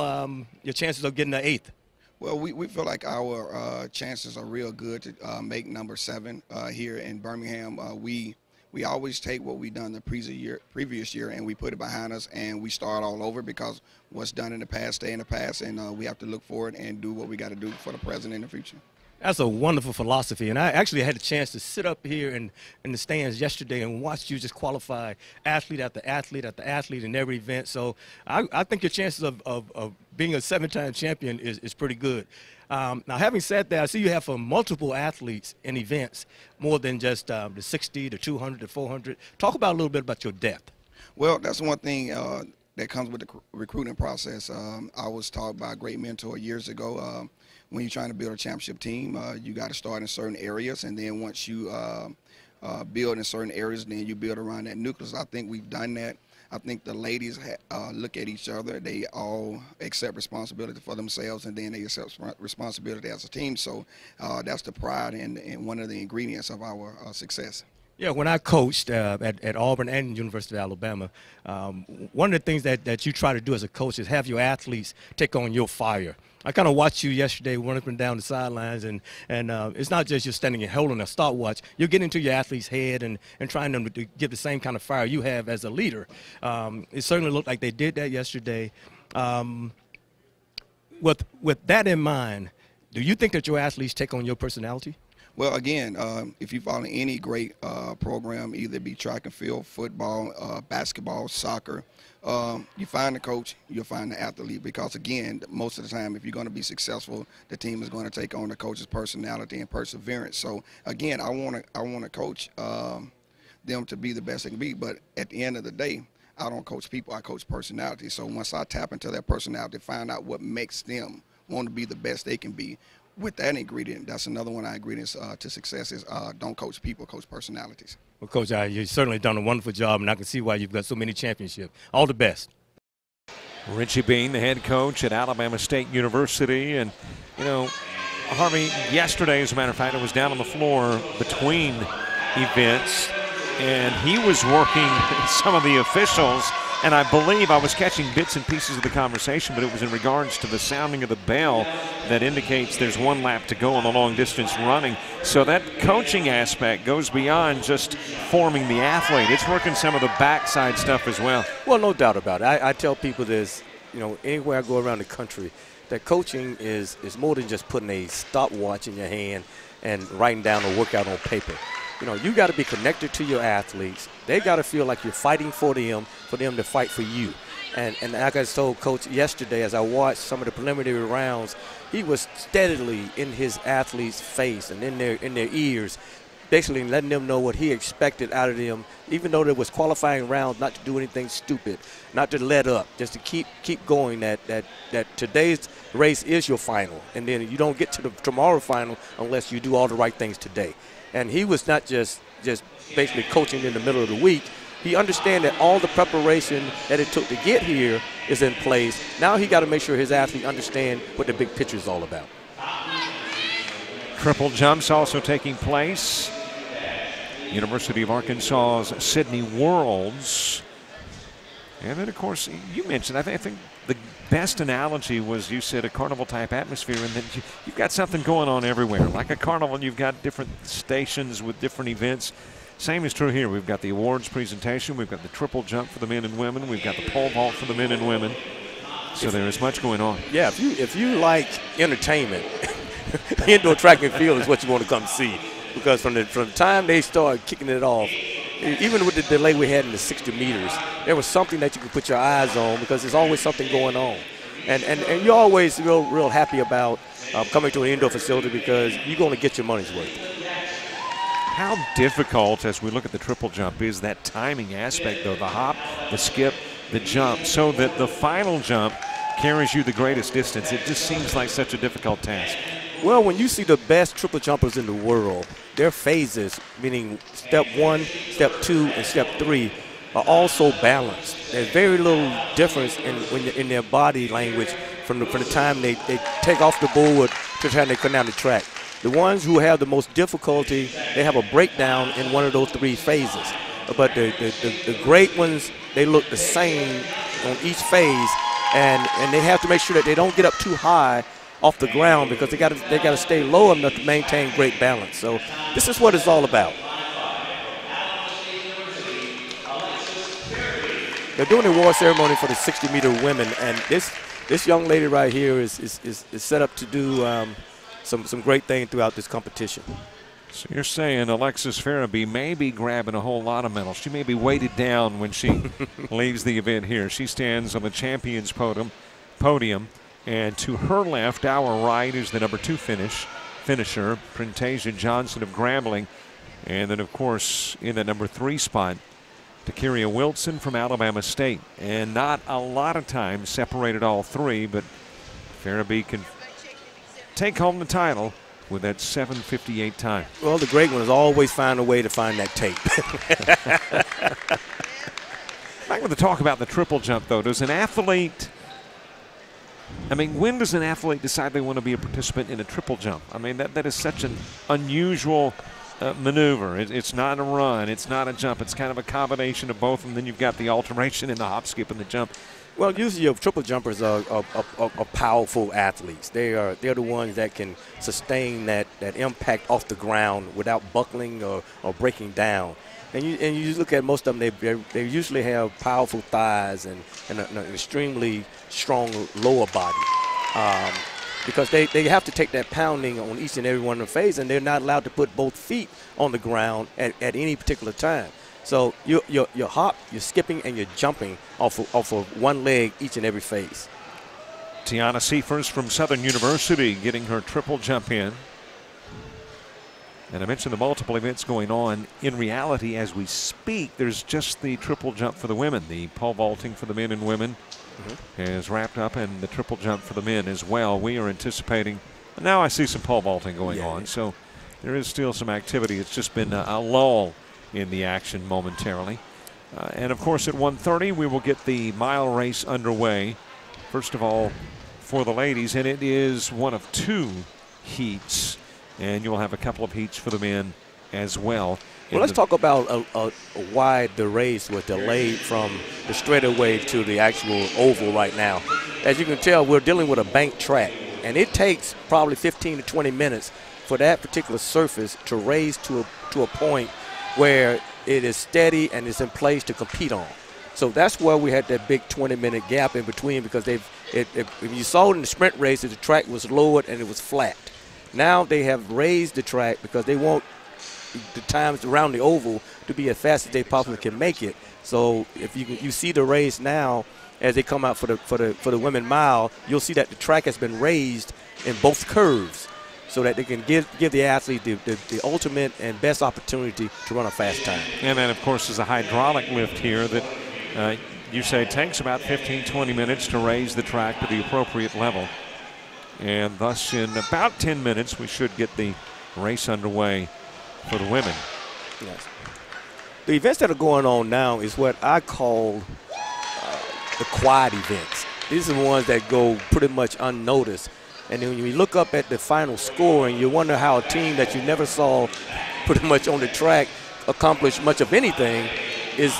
your chances of getting the 8th? Well, we feel like our chances are real good to make number 7 here in Birmingham. We always take what we've done the previous year and we put it behind us and we start all over, because what's done in the past stay in the past, and we have to look forward and do what we got to do for the present and the future. That's a wonderful philosophy, and I actually had a chance to sit up here in the stands yesterday and watch you just qualify athlete after athlete after athlete in every event. So I think your chances of being a 7-time champion is pretty good. Now, having said that, I see you have multiple athletes in events, more than just the 60, the 200, the 400. Talk about a little bit about your depth. Well, that's one thing that comes with the recruiting process. I was taught by a great mentor years ago. When you're trying to build a championship team, you got to start in certain areas, and then once you build in certain areas, then you build around that nucleus. I think we've done that. I think the ladies look at each other. They all accept responsibility for themselves, and then they accept responsibility as a team. So that's the pride and one of the ingredients of our success. Yeah, when I coached at Auburn and University of Alabama, one of the things that you try to do as a coach is have your athletes take on your fire. I kind of watched you yesterday run up and down the sidelines, and it's not just you're standing and holding a stopwatch. You're getting into your athlete's head and trying them to give the same kind of fire you have as a leader. It certainly looked like they did that yesterday. With that in mind, do you think that your athletes take on your personality? Well, again, if you follow any great program, either be track and field, football, basketball, soccer, you find the coach, you'll find the athlete, because, again, most of the time, if you're going to be successful, the team is going to take on the coach's personality and perseverance. So, again, I want to coach them to be the best they can be, but at the end of the day, I don't coach people, I coach personality. So once I tap into their personality, find out what makes them want to be the best they can be, with that ingredient, that's another one of our ingredients to success is don't coach people, coach personalities. Well, Coach, you've certainly done a wonderful job, and I can see why you've got so many championships. All the best. Richie Bean, the head coach at Alabama State University. And, you know, Harvey, yesterday, as a matter of fact, I was down on the floor between events, and he was working some of the officials. And I believe I was catching bits and pieces of the conversation, but it was in regards to the sounding of the bell that indicates there's one lap to go on the long-distance running. So that coaching aspect goes beyond just forming the athlete. It's working some of the backside stuff as well. Well, no doubt about it. I tell people this, you know, anywhere I go around the country, that coaching is more than just putting a stopwatch in your hand and writing down a workout on paper. You know, you got to be connected to your athletes. They got to feel like you're fighting for them to fight for you. And like I told Coach yesterday, as I watched some of the preliminary rounds, he was steadily in his athletes' face and in their ears, basically letting them know what he expected out of them, even though there was qualifying rounds, not to do anything stupid, not to let up, just to keep going, that today's race is your final. And then you don't get to the tomorrow final unless you do all the right things today. And he was not just basically coaching in the middle of the week. He understands that all the preparation that it took to get here is in place. Now he got to make sure his athletes understand what the big picture is all about. Triple jumps also taking place. University of Arkansas's Sydney Worlds. And then, of course, you mentioned, I think the best analogy was, you said, a carnival-type atmosphere, and then you've got something going on everywhere. Like a carnival, you've got different stations with different events. Same is true here. We've got the awards presentation. We've got the triple jump for the men and women. We've got the pole vault for the men and women. So there is much going on. Yeah, if you like entertainment, indoor track and field is what you want to come see. Because from the time they start kicking it off, even with the delay we had in the 60 meters, there was something that you could put your eyes on, because there's always something going on. And you're always real happy about coming to an indoor facility, because you're going to get your money's worth. How difficult, as we look at the triple jump, is that timing aspect, though? The hop, the skip, the jump, so that the final jump carries you the greatest distance. It just seems like such a difficult task. Well, when you see the best triple jumpers in the world, their phases, meaning step 1, step 2, and step 3, are all so balanced. There's very little difference in their body language from the time they take off the board to the time they come down the track. The ones who have the most difficulty, they have a breakdown in one of those 3 phases. But the great ones, they look the same on each phase, and they have to make sure that they don't get up too high off the ground, because they got to stay low enough to maintain great balance. So this is what it's all about. They're doing the award ceremony for the 60-meter women, and this young lady right here is set up to do some great things throughout this competition. So you're saying Alexis Farabee may be grabbing a whole lot of medals. She may be weighted down when she leaves the event here. She stands on the champions podium, and to her left, our right, is the number 2 finisher, Printasia Johnson of Grambling. And then, of course, in the number 3 spot, Takeria Wilson from Alabama State. And not a lot of time separated all three, but Farabee can take home the title with that 7:58 time. Well, the great ones always find a way to find that tape. I'm going to talk about the triple jump, though. Does an athlete, when does an athlete decide they want to be a participant in a triple jump? That is such an unusual maneuver. It's not a run. It's not a jump. It's kind of a combination of both, and then you've got the alteration in the hop, skip, and the jump. Well, usually your triple jumpers are powerful athletes. They're the ones that can sustain that impact off the ground without buckling or breaking down. And you look at most of them, they usually have powerful thighs and an extremely strong lower body. Because they have to take that pounding on each and every one of the phases, and they're not allowed to put both feet on the ground at any particular time. So you're hop, you're skipping, and you're jumping off of one leg each and every phase. Tiana Seifers from Southern University getting her triple jump in. And I mentioned the multiple events going on. In reality, as we speak, there's just the triple jump for the women. The pole vaulting for the men and women is wrapped up, and the triple jump for the men as well. We are anticipating. Now I see some pole vaulting going on, so there is still some activity. It's just been a lull in the action momentarily. And of course at 1:30 we will get the mile race underway. First of all for the ladies, and it is one of 2 heats, and you'll have a couple of heats for the men as well. Well, let's talk about why the race was delayed from the straightaway to the actual oval right now. As you can tell, we're dealing with a bank track, and it takes probably 15 to 20 minutes for that particular surface to raise to a point where it is steady and is in place to compete on. So that's where we had that big 20-minute gap in between, because if you saw in the sprint races, the track was lowered and it was flat. Now they have raised the track because they want the times around the oval to be as fast as they possibly can make it. So if you see the race now as they come out for the women mile, you'll see that the track has been raised in both curves, so that they can give the athlete the ultimate and best opportunity to run a fast time. And then, of course, there's a hydraulic lift here that you say takes about 15-20 minutes to raise the track to the appropriate level. And thus, in about 10 minutes, we should get the race underway for the women. Yes. The events that are going on now is what I call the quiet events. These are the ones that go pretty much unnoticed. And then when you look up at the final score and you wonder how a team that you never saw pretty much on the track accomplish much of anything is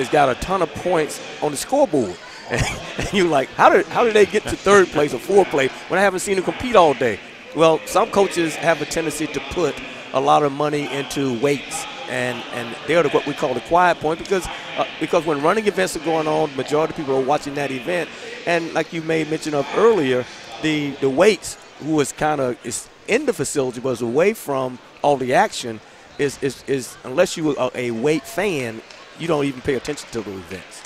got a ton of points on the scoreboard. And you're like, how did they get to 3rd place or 4th place when I haven't seen them compete all day? Well, some coaches have a tendency to put a lot of money into weights, and they're what we call the quiet point, because when running events are going on, the majority of people are watching that event. And like you made mention of earlier, the weights, who is is in the facility but is away from all the action, is unless you are a weight fan, you don't even pay attention to the events.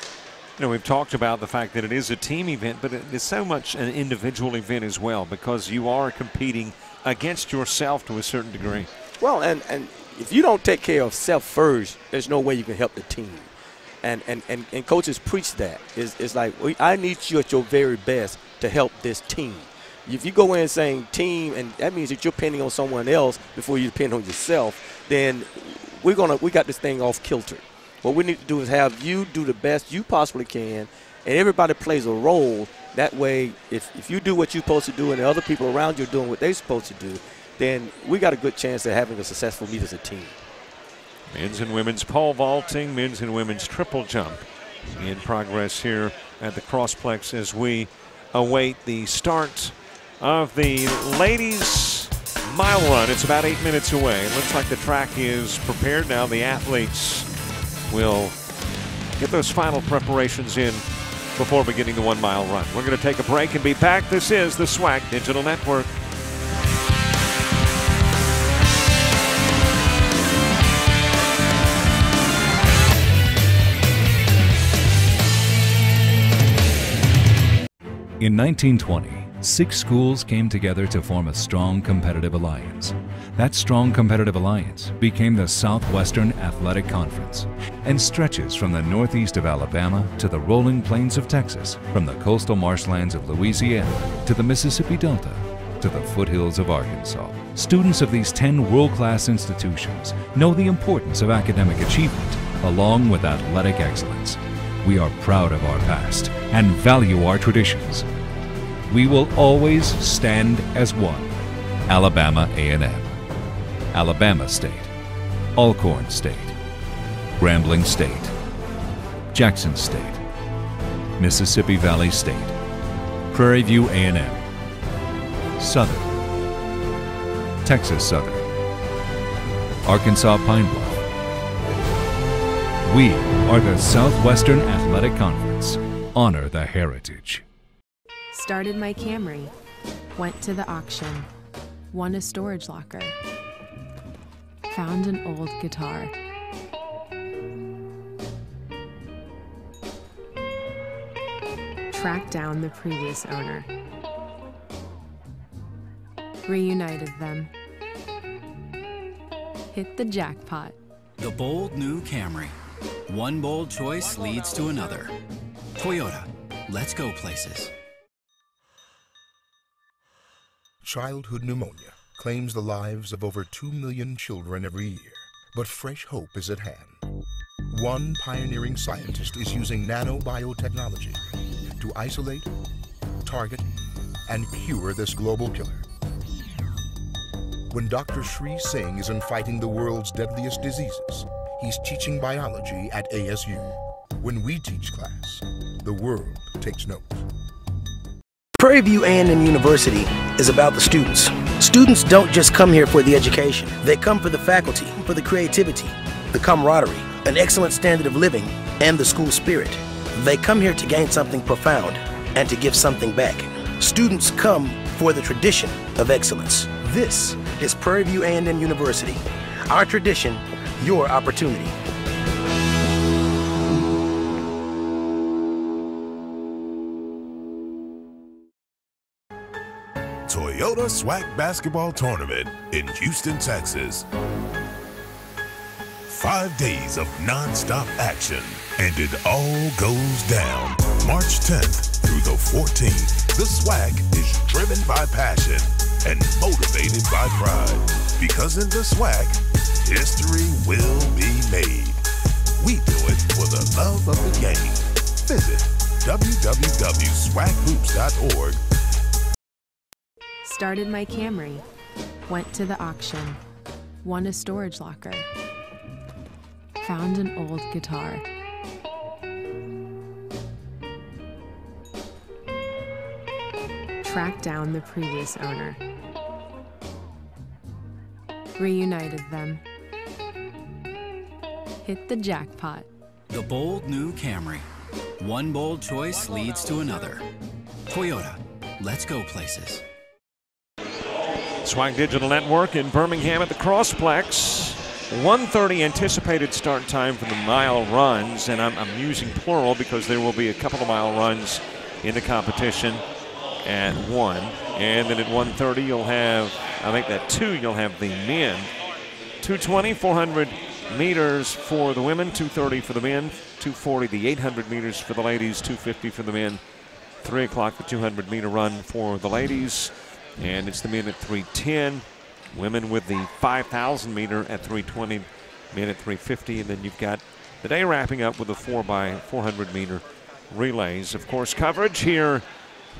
We've talked about the fact that it is a team event, but it is so much an individual event as well, because you are competing against yourself to a certain degree. Well, and if you don't take care of self first, there's no way you can help the team. And coaches preach that. It's like, I need you at your very best to help this team. If you go in saying team, and that means that you're depending on someone else before you depend on yourself, then we got this thing off kilter. What we need to do is have you do the best you possibly can, and everybody plays a role. That way, if you do what you're supposed to do and the other people around you are doing what they're supposed to do, then we got a good chance of having a successful meet as a team. Men's and women's pole vaulting, men's and women's triple jump in progress here at the Crossplex as we await the start of the ladies' mile run. It's about 8 minutes away. It looks like the track is prepared now. The athletes will get those final preparations in before beginning the 1 mile run. We're going to take a break and be back. This is the SWAC Digital Network. In 1920, 6 schools came together to form a strong competitive alliance. That strong competitive alliance became the Southwestern Athletic Conference and stretches from the northeast of Alabama to the rolling plains of Texas, from the coastal marshlands of Louisiana to the Mississippi Delta to the foothills of Arkansas. Students of these 10 world-class institutions know the importance of academic achievement along with athletic excellence. We are proud of our past and value our traditions. We will always stand as one. Alabama A&M, Alabama State, Alcorn State, Grambling State, Jackson State, Mississippi Valley State, Prairie View A&M, Southern, Texas Southern, Arkansas Pine Bluff. We are the Southwestern Athletic Conference. Honor the heritage. Started my Camry, went to the auction, won a storage locker, found an old guitar. Tracked down the previous owner. Reunited them. Hit the jackpot. The bold new Camry. One bold choice leads to another. Toyota, let's go places. Childhood pneumonia claims the lives of over 2 million children every year, but fresh hope is at hand. One pioneering scientist is using nanobiotechnology to isolate, target, and cure this global killer. When Dr. Sri Singh isn't fighting the world's deadliest diseases, he's teaching biology at ASU. When we teach class, the world takes note. Prairie View A&M University is about the students. Students don't just come here for the education. They come for the faculty, for the creativity, the camaraderie, an excellent standard of living, and the school spirit. They come here to gain something profound and to give something back. Students come for the tradition of excellence. This is Prairie View A&M University. Our tradition, your opportunity. Toyota SWAC Basketball Tournament in Houston, Texas. 5 days of non-stop action, and it all goes down. March 10th through the 14th, the SWAC is driven by passion and motivated by pride. Because in the SWAC, history will be made. We do it for the love of the game. Visit www.swackhoops.org. Started my Camry, went to the auction, won a storage locker, found an old guitar. Tracked down the previous owner. Reunited them. Hit the jackpot. The bold new Camry. One bold choice leads to another. Toyota, let's go places. SWAC Digital Network in Birmingham at the Crossplex. 1:30 anticipated start time for the mile runs, and I'm using plural because there will be a couple of mile runs in the competition at 1. And then at 1:30 you'll have, I think at 2 you'll have the men. 2:20, 400 meters for the women, 2:30 for the men, 2:40 the 800 meters for the ladies, 2:50 for the men, 3 o'clock the 200-meter run for the ladies. And it's the men at 3:10, women with the 5,000 meter at 3:20, men at 3:50, and then you've got the day wrapping up with the 4x400 meter relays. Of course, coverage here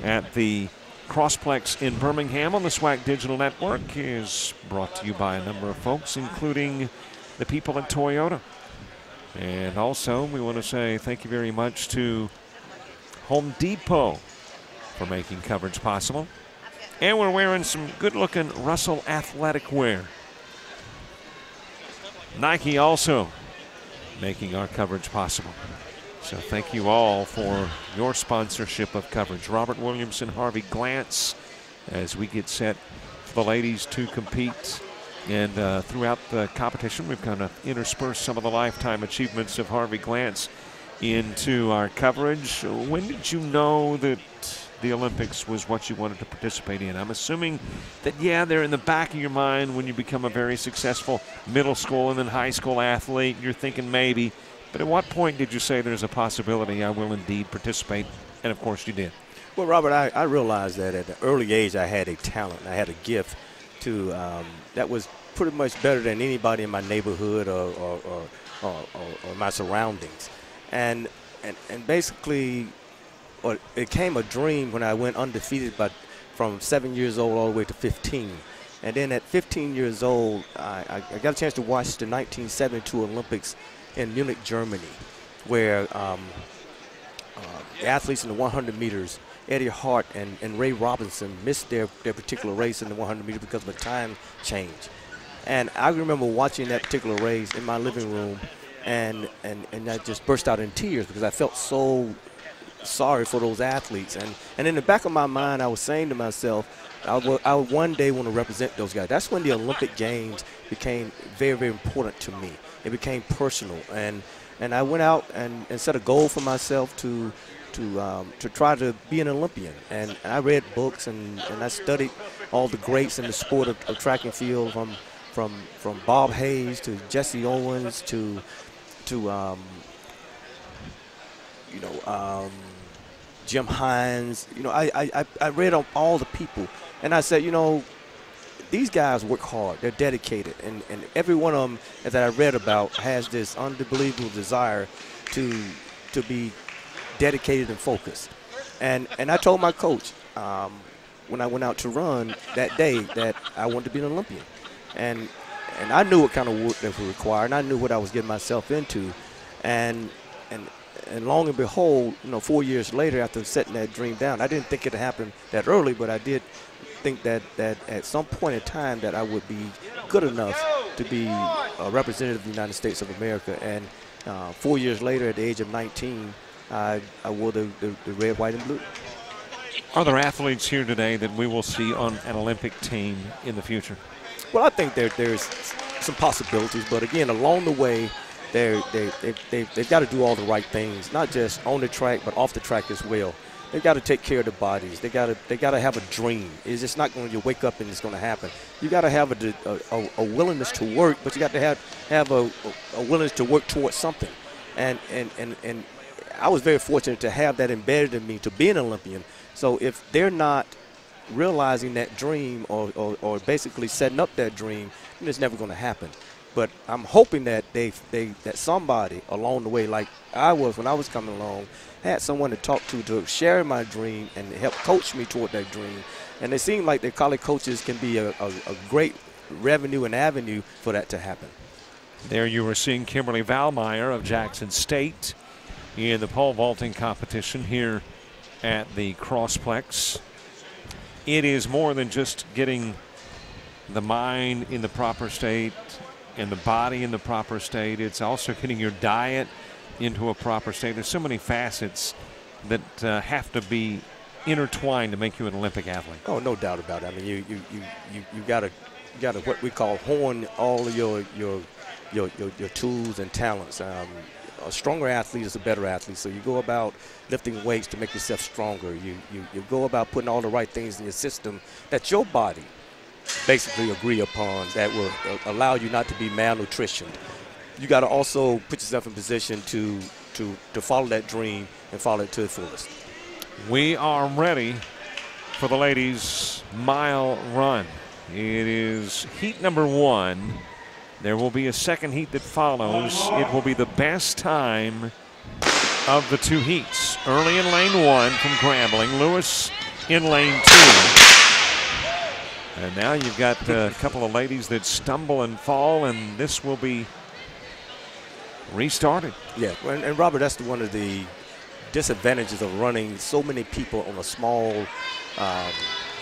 at the Crossplex in Birmingham on the SWAC Digital Network is brought to you by a number of folks, including the people at Toyota. And also, we want to say thank you very much to Home Depot for making coverage possible. And we're wearing some good-looking Russell athletic wear. Nike also making our coverage possible. So thank you all for your sponsorship of coverage. Robert Williamson, Harvey Glance, as we get set for the ladies to compete. And throughout the competition, we've kind of interspersed some of the lifetime achievements of Harvey Glance into our coverage. When did you know that the Olympics was what you wanted to participate in? I'm assuming that, yeah, they're in the back of your mind when you become a very successful middle school and then high school athlete. You're thinking maybe. But at what point did you say there's a possibility I will indeed participate? And, of course, you did. Well, Robert, I realized that at an early age I had a talent. I had a gift to that was pretty much better than anybody in my neighborhood or my surroundings. And basically, it became a dream when I went undefeated from 7 years old all the way to 15. And then at 15 years old, I got a chance to watch the 1972 Olympics in Munich, Germany, where the athletes in the 100 meters, Eddie Hart and Ray Robinson, missed their particular race in the 100 meters because of a time change. And I remember watching that particular race in my living room, and I just burst out in tears because I felt so sorry for those athletes. And in the back of my mind, I was saying to myself, I would one day want to represent those guys. That's when the Olympic Games became very, very important to me. It became personal, and I went out and set a goal for myself to try to be an Olympian. And I read books and I studied all the greats in the sport of track and field, from Bob Hayes to Jesse Owens to Jim Hines. I read on all the people, and I said, these guys work hard. They're dedicated, and every one of them that I read about has this unbelievable desire to be dedicated and focused. And I told my coach when I went out to run that day that I wanted to be an Olympian, and I knew what kind of work that would require, and I knew what I was getting myself into, and long and behold, 4 years later, after setting that dream down, I didn't think it would happen that early, but I did think that at some point in time that I would be good enough to be a representative of the United States of America. And 4 years later, at the age of 19, I wore the red, white, and blue. Are there athletes here today that we will see on an Olympic team in the future? Well, I think there's some possibilities, but again, along the way, they've got to do all the right things, not just on the track, but off the track as well. They've got to take care of their bodies. They got to have a dream. It's just not going to wake up and it's going to happen. You got to have a willingness to work, but you got to have a willingness to work towards something. And I was very fortunate to have that embedded in me to be an Olympian. So if they're not realizing that dream or basically setting up that dream, then it's never going to happen. But I'm hoping that that somebody along the way, like I was when I was coming along, had someone to talk to share my dream and help coach me toward that dream. And it seemed like the college coaches can be a great revenue and avenue for that to happen. There you were seeing Kimberly Valmeyer of Jackson State in the pole vaulting competition here at the Crossplex. It is more than just getting the mind in the proper state and the body in the proper state. It's also getting your diet into a proper state. There's so many facets that have to be intertwined to make you an Olympic athlete. Oh, no doubt about it. I mean, you got to what we call hone all of your tools and talents. A stronger athlete is a better athlete. So you go about lifting weights to make yourself stronger. You go about putting all the right things in your system that your body basically agree upon that will allow you not to be malnutritioned. You got to also put yourself in position to follow that dream and follow it to the fullest. We are ready for the ladies' mile run. It is heat number 1. There will be a second heat that follows. It will be the best time of the 2 heats. Early in lane 1 from Grambling, Lewis in lane 2. And now you've got a couple of ladies that stumble and fall, and this will be restarted. Yeah, and Robert, that's one of the disadvantages of running so many people on a small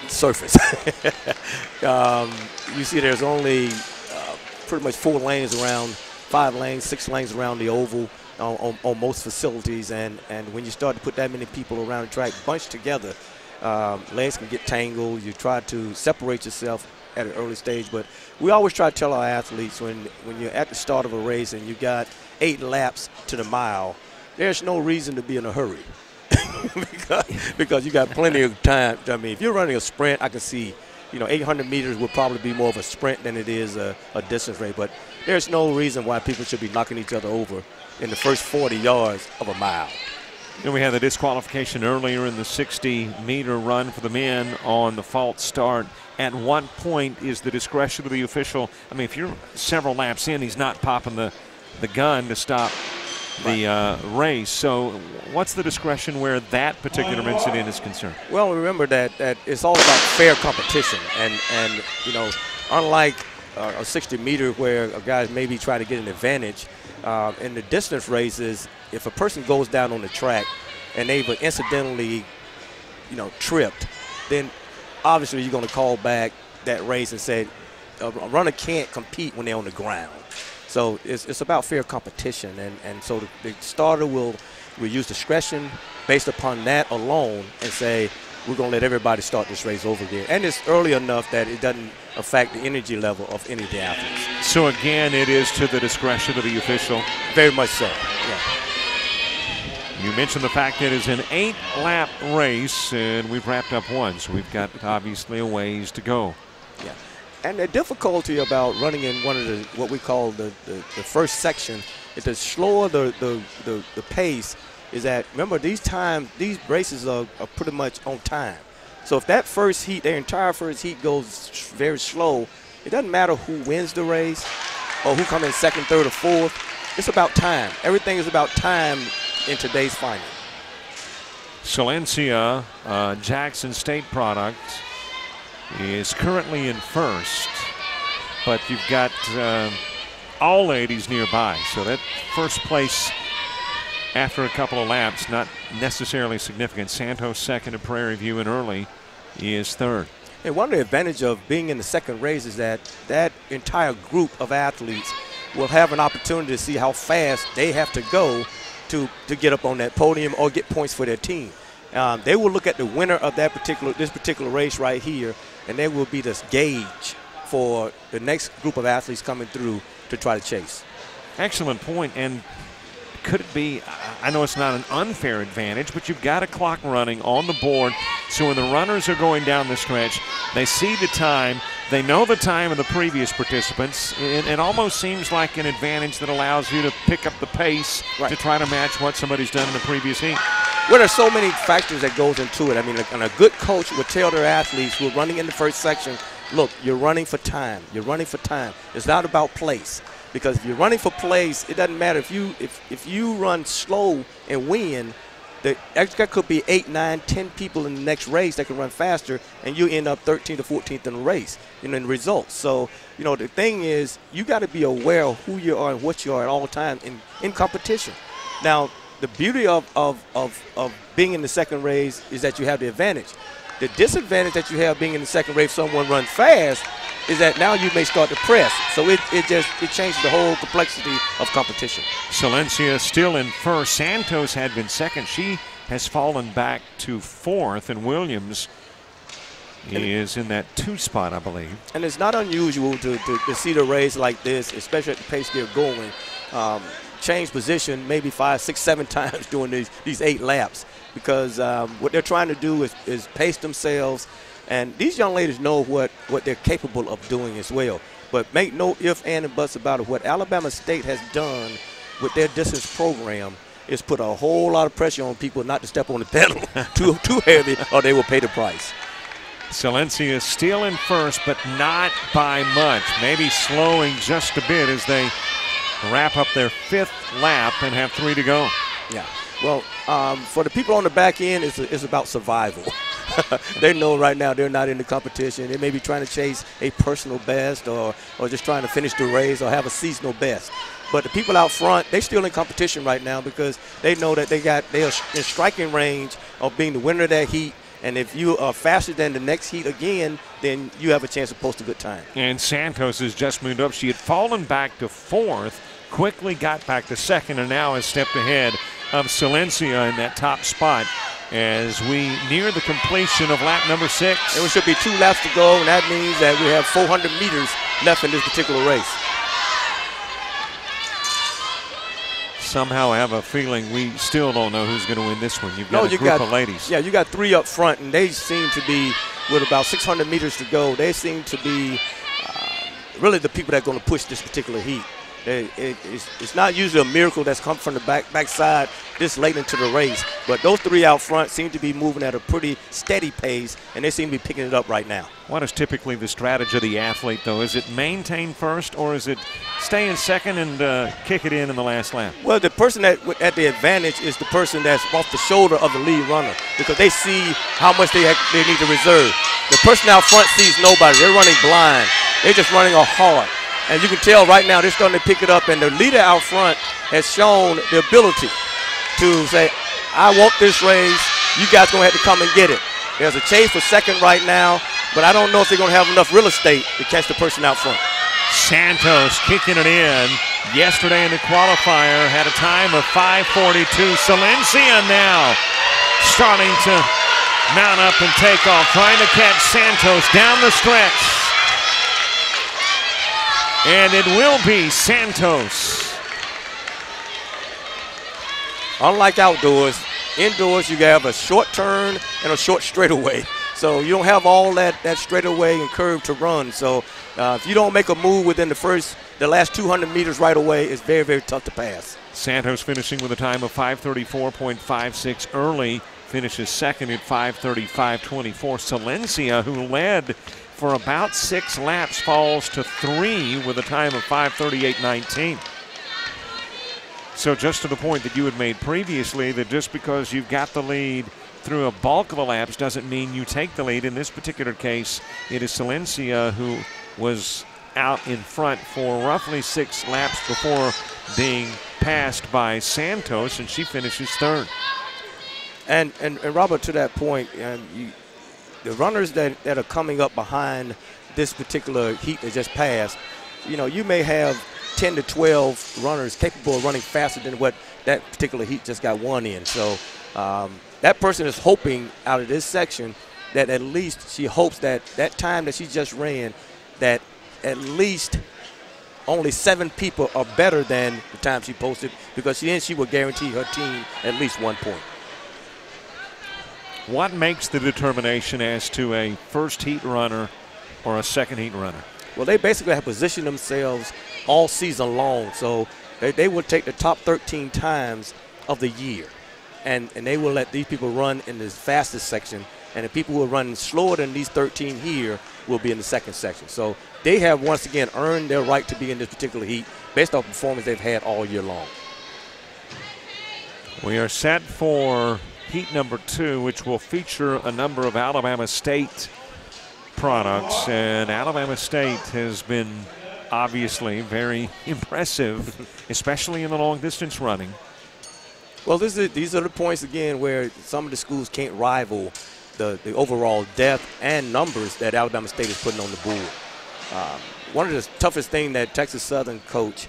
surface. You see there's only pretty much 4 lanes around, 5 lanes, 6 lanes around the oval. on most facilities, and when you start to put that many people around the track bunched together, legs can get tangled. You try to separate yourself at an early stage, but we always try to tell our athletes when you're at the start of a race and you got 8 laps to the mile, there's no reason to be in a hurry because you got plenty of time. I mean, if you're running a sprint, I can see, 800 meters would probably be more of a sprint than it is a distance race, but there's no reason why people should be knocking each other over in the first 40 yards of a mile. We had the disqualification earlier in the 60-meter run for the men on the false start. At what point is the discretion of the official? I mean, if you're several laps in, he's not popping the gun to stop the race. So what's the discretion where that particular incident is concerned? Well, remember that it's all about fair competition. And unlike a 60-meter where a guy maybe try to get an advantage, in the distance races, if a person goes down on the track and they've incidentally, tripped, then obviously you're going to call back that race and say a runner can't compete when they're on the ground. So it's about fair competition, and so the starter will use discretion based upon that alone and say we're going to let everybody start this race over again. And it's early enough that it doesn't affect the energy level of any of the athletes. So again, it is to the discretion of the official? Very much so, yeah. You mentioned the fact that it's an 8-lap race, and we've wrapped up one, so we've got obviously a ways to go. Yeah, and the difficulty about running in one of the what we call the first section is the slower the pace is that. Remember, these races are pretty much on time. So if that first heat, their entire first heat goes very slow, it doesn't matter who wins the race or who comes in second, third, or fourth. It's about time. Everything is about time in today's final. Silencia, Jackson State product, is currently in first, but you've got all ladies nearby. So that first place after a couple of laps, not necessarily significant. Santos second and Prairie View and Early is third. And one of the advantages of being in the second race is that that entire group of athletes will have an opportunity to see how fast they have to go to get up on that podium or get points for their team. They will look at the winner of this particular race right here, and they will be this gauge for the next group of athletes coming through to try to chase. Excellent point. And could it be, I know it's not an unfair advantage, but you've got a clock running on the board, so when the runners are going down the stretch, they see the time, they know the time of the previous participants. It almost seems like an advantage that allows you to pick up the pace to try to match what somebody's done in the previous heat. Well, there's so many factors that goes into it. I mean, and a good coach would tell their athletes who are running in the first section, look, you're running for time. You're running for time. It's not about place. Because if you're running for place, it doesn't matter if you run slow and win. There could be 8, 9, 10 people in the next race that can run faster, and you end up 13th or 14th in the race, in the results. So, the thing is, you got to be aware of who you are and what you are at all times in competition. Now, the beauty of being in the second race is that you have the advantage. The disadvantage that you have being in the second race, if someone runs fast, is that now you may start to press. So it changes the whole complexity of competition. Silencia still in first. Santos had been second. She has fallen back to fourth, and Williams is in that 2 spot, I believe. And it's not unusual to see the race like this, especially at the pace they're going, change position maybe 5, 6, 7 times during these 8 laps, because what they're trying to do is pace themselves. And these young ladies know what they're capable of doing as well. But make no ifs, ands, and buts about it. What Alabama State has done with their distance program is put a whole lot of pressure on people not to step on the pedal too heavy, or they will pay the price. Silencia is still in first, but not by much. Maybe slowing just a bit as they wrap up their 5th lap and have 3 to go. Yeah. Well, for the people on the back end, it's about survival. They know right now they're not in the competition. They may be trying to chase a personal best or just trying to finish the race or have a seasonal best. But the people out front, they're still in competition right now because they know that they are in striking range of being the winner of that heat. And if you are faster than the next heat again, then you have a chance to post a good time. And Santos has just moved up. She had fallen back to 4th quickly got back to second and now has stepped ahead of Silencia in that top spot as we near the completion of lap number 6. There should be 2 laps to go, and that means that we have 400 meters left in this particular race. Somehow I have a feeling we still don't know who's going to win this one. You've got a group of ladies. Yeah, you got 3 up front, and they seem to be, with about 600 meters to go, they seem to be really the people that are going to push this particular heat. It's not usually a miracle that's come from the backside this late into the race, but those 3 out front seem to be moving at a pretty steady pace, and they seem to be picking it up right now. What is typically the strategy of the athlete, though? Is it maintain first, or is it stay in second and kick it in the last lap? Well, the person at the advantage is the person that's off the shoulder of the lead runner, because they see how much they need to reserve. The person out front sees nobody. They're running blind. They're just running hard. And you can tell right now they're starting to pick it up, and the leader out front has shown the ability to say, I want this race. You guys going to have to come and get it. There's a chase for second right now, but I don't know if they're going to have enough real estate to catch the person out front. Santos kicking it in. Yesterday in the qualifier had a time of 5:42. Silencia now starting to mount up and take off, trying to catch Santos down the stretch. And it will be Santos. Unlike outdoors, indoors you have a short turn and a short straightaway. So you don't have all that straightaway and curve to run. So if you don't make a move within the last 200 meters right away, it's very, very tough to pass. Santos finishing with a time of 5:34.56 early, finishes second at 5:35.24. Silencia, who led for about 6 laps, falls to 3 with a time of 5:38.19. So just to the point that you had made previously, that just because you've got the lead through a bulk of the laps doesn't mean you take the lead. In this particular case, it is Silencia who was out in front for roughly 6 laps before being passed by Santos, and she finishes 3rd. And Robert, to that point, the runners that are coming up behind this particular heat that just passed, you may have 10 to 12 runners capable of running faster than what that particular heat just got won in. So that person is hoping out of this section that at least she hopes that that time that she just ran, that at least only 7 people are better than the time she posted, because then she will guarantee her team at least 1 point. What makes the determination as to a first heat runner or a second heat runner? Well, they basically have positioned themselves all season long. So they will take the top 13 times of the year, and they will let these people run in the fastest section, and the people who are running slower than these 13 here will be in the second section. So they have once again earned their right to be in this particular heat based on performance they've had all year long. We are set for heat number 2, which will feature a number of Alabama State products, and Alabama State has been obviously very impressive, especially in the long distance running. Well, these are the points again where some of the schools can't rival the overall depth and numbers that Alabama State is putting on the board. One of the toughest things that Texas Southern coach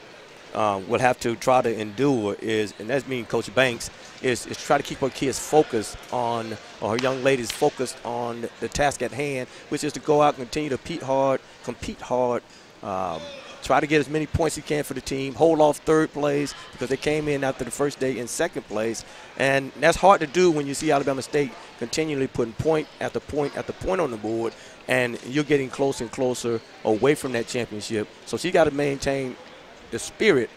will have to try to endure is, and that's mean Coach Banks, is try to keep her kids focused on, or her young ladies focused on the task at hand, which is to go out and continue to compete hard, try to get as many points you can for the team, hold off third place because they came in after the first day in second place. And that's hard to do when you see Alabama State continually putting point after point after point on the board, and you're getting closer and closer away from that championship. So she got to maintain the spirit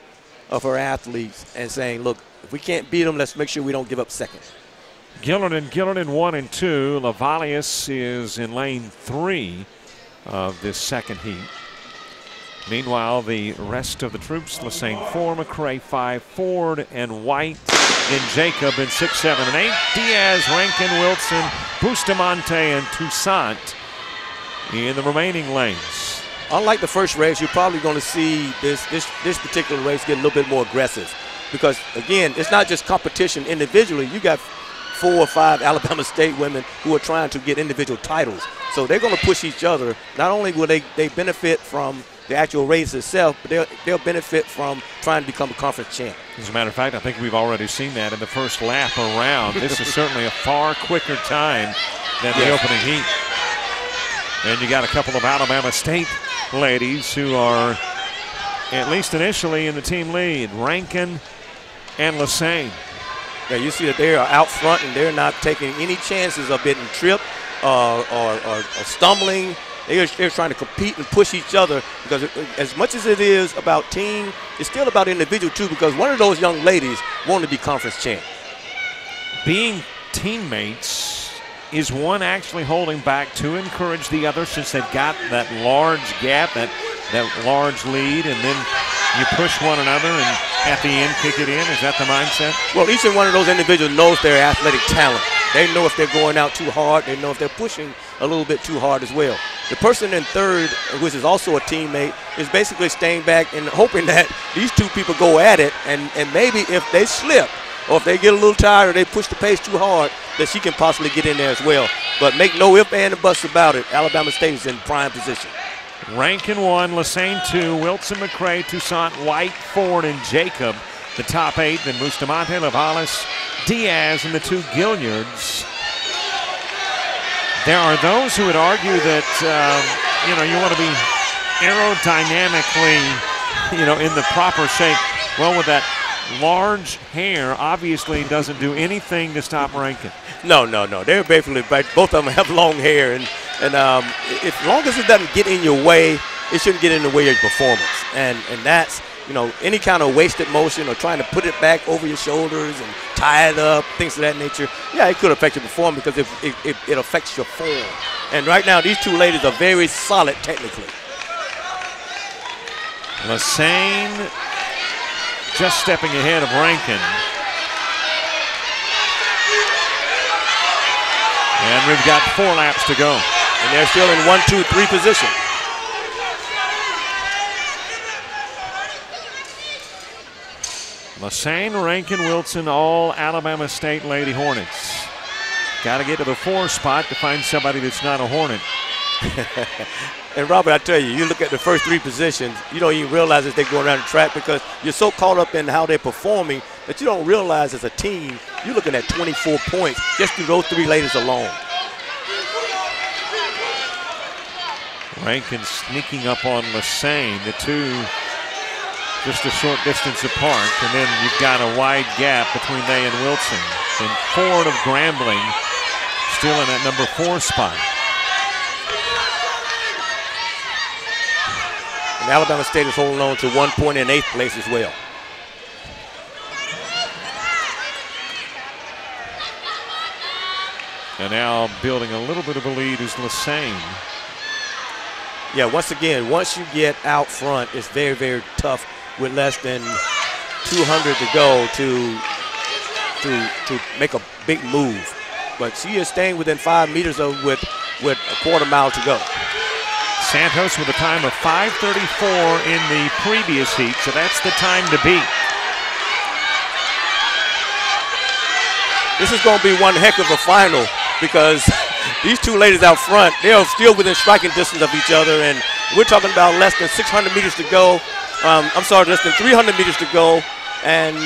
of her athletes and saying, look, if we can't beat them, let's make sure we don't give up second. Gilliland 1 and 2. Lavalius is in lane 3 of this second heat. Meanwhile, the rest of the troops, Lassane 4, McCray 5, Ford and White, and Jacob in 6, 7, and 8. Diaz, Rankin, Wilson, Bustamante, and Toussaint in the remaining lanes. Unlike the first race, you're probably going to see this particular race get a little bit more aggressive, because again, it's not just competition individually. You got 4 or 5 Alabama State women who are trying to get individual titles. So they're going to push each other. Not only will they benefit from the actual race itself, but they'll benefit from trying to become a conference champ. As a matter of fact, I think we've already seen that in the first lap around. This is certainly a far quicker time than the opening heat. And you got a couple of Alabama State ladies who are, at least initially, in the team lead. Rankin and Lassane. Yeah, you see that they are out front and they're not taking any chances of getting tripped or stumbling. They're trying to compete and push each other, because as much as it is about team, it's still about individual too, because one of those young ladies wanted to be conference champ. Being teammates, is one actually holding back to encourage the other, since they've got that large gap, that large lead, and then you push one another and at the end kick it in? Is that the mindset? Well, each one of those individuals knows their athletic talent. They know if they're going out too hard. They know if they're pushing a little bit too hard as well. The person in third, which is also a teammate, is basically staying back and hoping that these two people go at it, and maybe if they slip or if they get a little tired or they push the pace too hard, that she can possibly get in there as well. But make no ifs, ands, or buts about it, Alabama State is in prime position. Rankin 1, Lassane 2, Wilson, McCray, Toussaint, White, Ford, and Jacob, the top 8. Then Bustamante, Lavales, Diaz, and the 2 Gilliards. There are those who would argue that, you want to be aerodynamically, in the proper shape. Well, with that large hair, obviously doesn't do anything to stop Rankin. No. They're basically, both of them have long hair, and as long as it doesn't get in your way, it shouldn't get in the way of your performance. And that's, any kind of wasted motion or trying to put it back over your shoulders and tie it up, things of that nature, yeah, it could affect your performance because it affects your form. And right now, these two ladies are very solid technically. Lassane just stepping ahead of Rankin. And we've got 4 laps to go. And they're still in 1, 2, 3 position. Lassane, Rankin, Wilson, all Alabama State Lady Hornets. Got to get to the 4 spot to find somebody that's not a Hornet. And Robert, I tell you, you look at the first 3 positions, you don't even realize as they go around the track, because you're so caught up in how they're performing that you don't realize as a team, you're looking at 24 points just through those 3 ladies alone. Rankin sneaking up on Lassane, the 2 just a short distance apart, and then you've got a wide gap between they and Wilson. And Ford of Grambling still in that number 4 spot. And Alabama State is holding on to 1 point in 8th place as well. And now building a little bit of a lead is Lassane. Yeah, once again, once you get out front, it's very, very tough with less than 200 to go to make a big move. But she is staying within 5 meters of with a quarter mile to go. Santos with a time of 5:34 in the previous heat, so that's the time to beat. This is going to be one heck of a final, because these 2 ladies out front, they're still within striking distance of each other, and we're talking about less than 600 meters to go. Less than 300 meters to go, and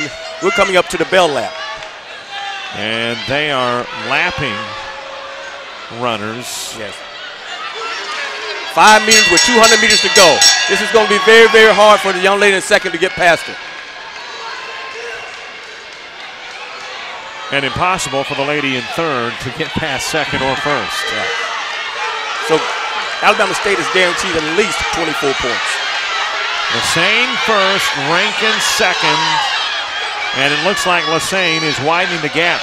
we're coming up to the bell lap. And they are lapping runners. Yes. 5 meters with 200 meters to go. This is going to be very, very hard for the young lady in second to get past her. And impossible for the lady in third to get past second or first. Right. So Alabama State is guaranteed at least 24 points. Lassane first, Rankin second, and it looks like Lassane is widening the gap.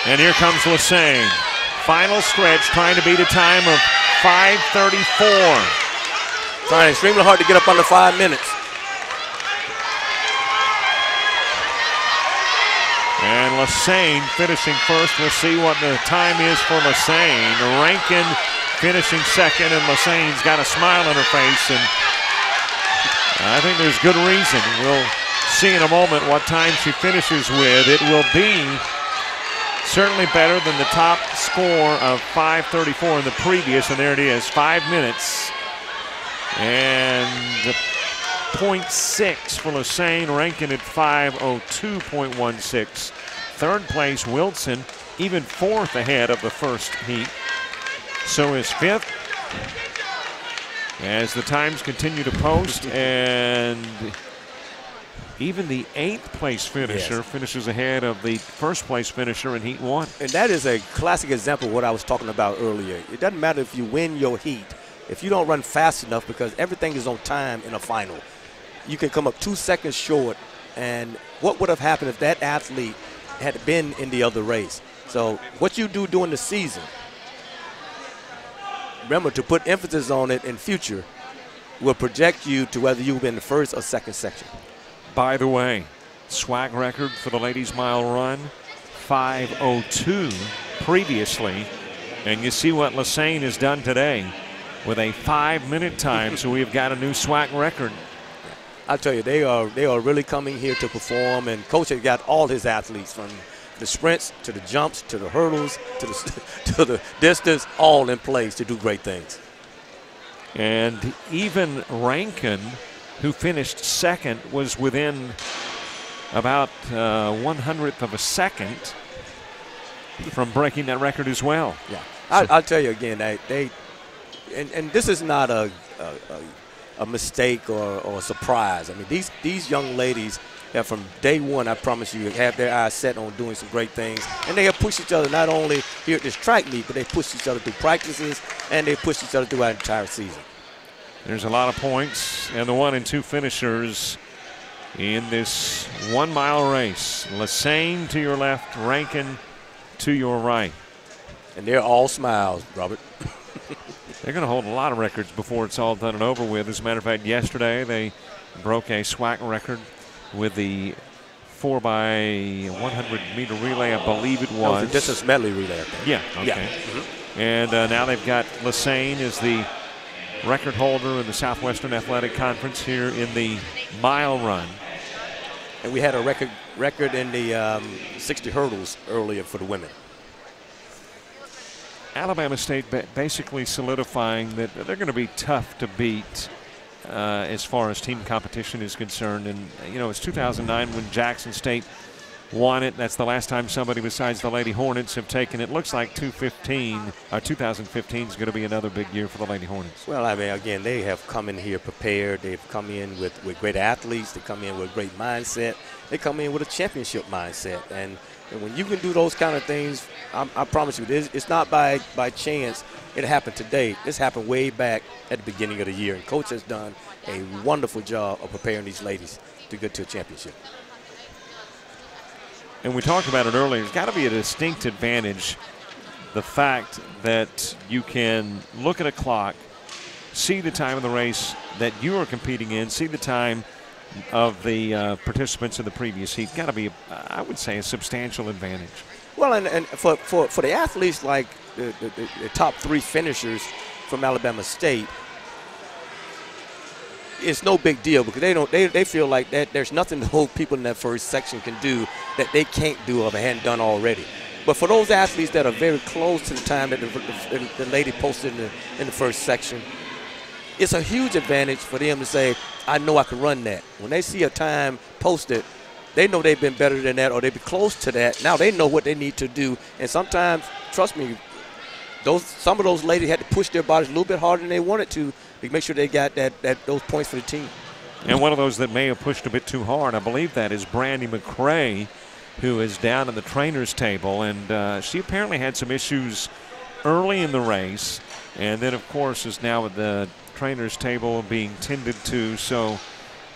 And here comes Lassane. Final stretch, trying to beat a time of 5:34. Trying extremely hard to get up under 5 minutes. And Lassane finishing first. We'll see what the time is for Lassane. Rankin finishing second, and Lassane's got a smile on her face, and I think there's good reason. We'll see in a moment what time she finishes with. It will be certainly better than the top score of 5:34 in the previous, and there it is, 5 minutes. And 0.6 for Lassane, ranking at 5:02.16. Third place, Wilson, even fourth ahead of the first heat. So is fifth. As the times continue to post, and even the 8th place finisher finishes ahead of the first place finisher in heat 1. And that is a classic example of what I was talking about earlier. It doesn't matter if you win your heat. If you don't run fast enough, because everything is on time in a final, you can come up 2 seconds short. And what would have happened if that athlete had been in the other race? So what you do during the season, remember to put emphasis on it in future, will project you to whether you've been the first or second section. By the way, SWAC record for the ladies' mile run, 5:02 previously. And you see what Lassane has done today with a 5-minute time. So we've got a new SWAC record. I'll tell you, they are really coming here to perform, and Coach has got all his athletes from the sprints to the jumps to the hurdles to the distance, all in place to do great things. And even Rankin, who finished second, was within about 1/100th of a second from breaking that record as well. Yeah, I'll tell you again, and this is not a mistake or a surprise. I mean, these young ladies have from day one, I promise you, have their eyes set on doing some great things. And they have pushed each other not only here at this track meet, but they push each other through practices, and they push each other throughout the entire season. There's a lot of points, and the 1 and 2 finishers in this 1 mile race. Lassane to your left, Rankin to your right. And they're all smiles, Robert. They're going to hold a lot of records before it's all done and over with. As a matter of fact, yesterday they broke a SWAC record with the 4x100 meter relay, I believe it was. That was a distance medley relay, I think. Yeah, okay. Yeah. And now they've got Lassane as the record holder in the Southwestern Athletic Conference here in the mile run. And we had a record in the 60 hurdles earlier for the women. Alabama State basically solidifying that they're going to be tough to beat as far as team competition is concerned. And, you know, it's 2009 when Jackson State won it. That's the last time somebody besides the Lady Hornets have taken it. Looks like 2015 is going to be another big year for the Lady Hornets. Well, I mean, again, they have come in here prepared. They've come in with great athletes. They come in with a great mindset. They come in with a championship mindset. And when you can do those kind of things, I promise you, it's not by chance it happened today. This happened way back at the beginning of the year. And Coach has done a wonderful job of preparing these ladies to get to a championship. And we talked about it earlier. It's got to be a distinct advantage, the fact that you can look at a clock, see the time of the race that you are competing in, see the time of the participants in the previous heat. Got to be, I would say, a substantial advantage. Well, and for the athletes like the top 3 finishers from Alabama State, it's no big deal because they feel like that there's nothing those people in that first section can do that they can't do or they hadn't done already. But for those athletes that are very close to the time that the lady posted in the first section, it's a huge advantage for them to say, I know I can run that. When they see a time posted, they know they've been better than that or they've been close to that. Now they know what they need to do. And sometimes, trust me, some of those ladies had to push their bodies a little bit harder than they wanted to make sure they got those points for the team. And one of those that may have pushed a bit too hard, I believe that is Brandy McCray, who is down in the trainer's table. And she apparently had some issues early in the race. And then, of course, is now at the trainer's table being tended to. So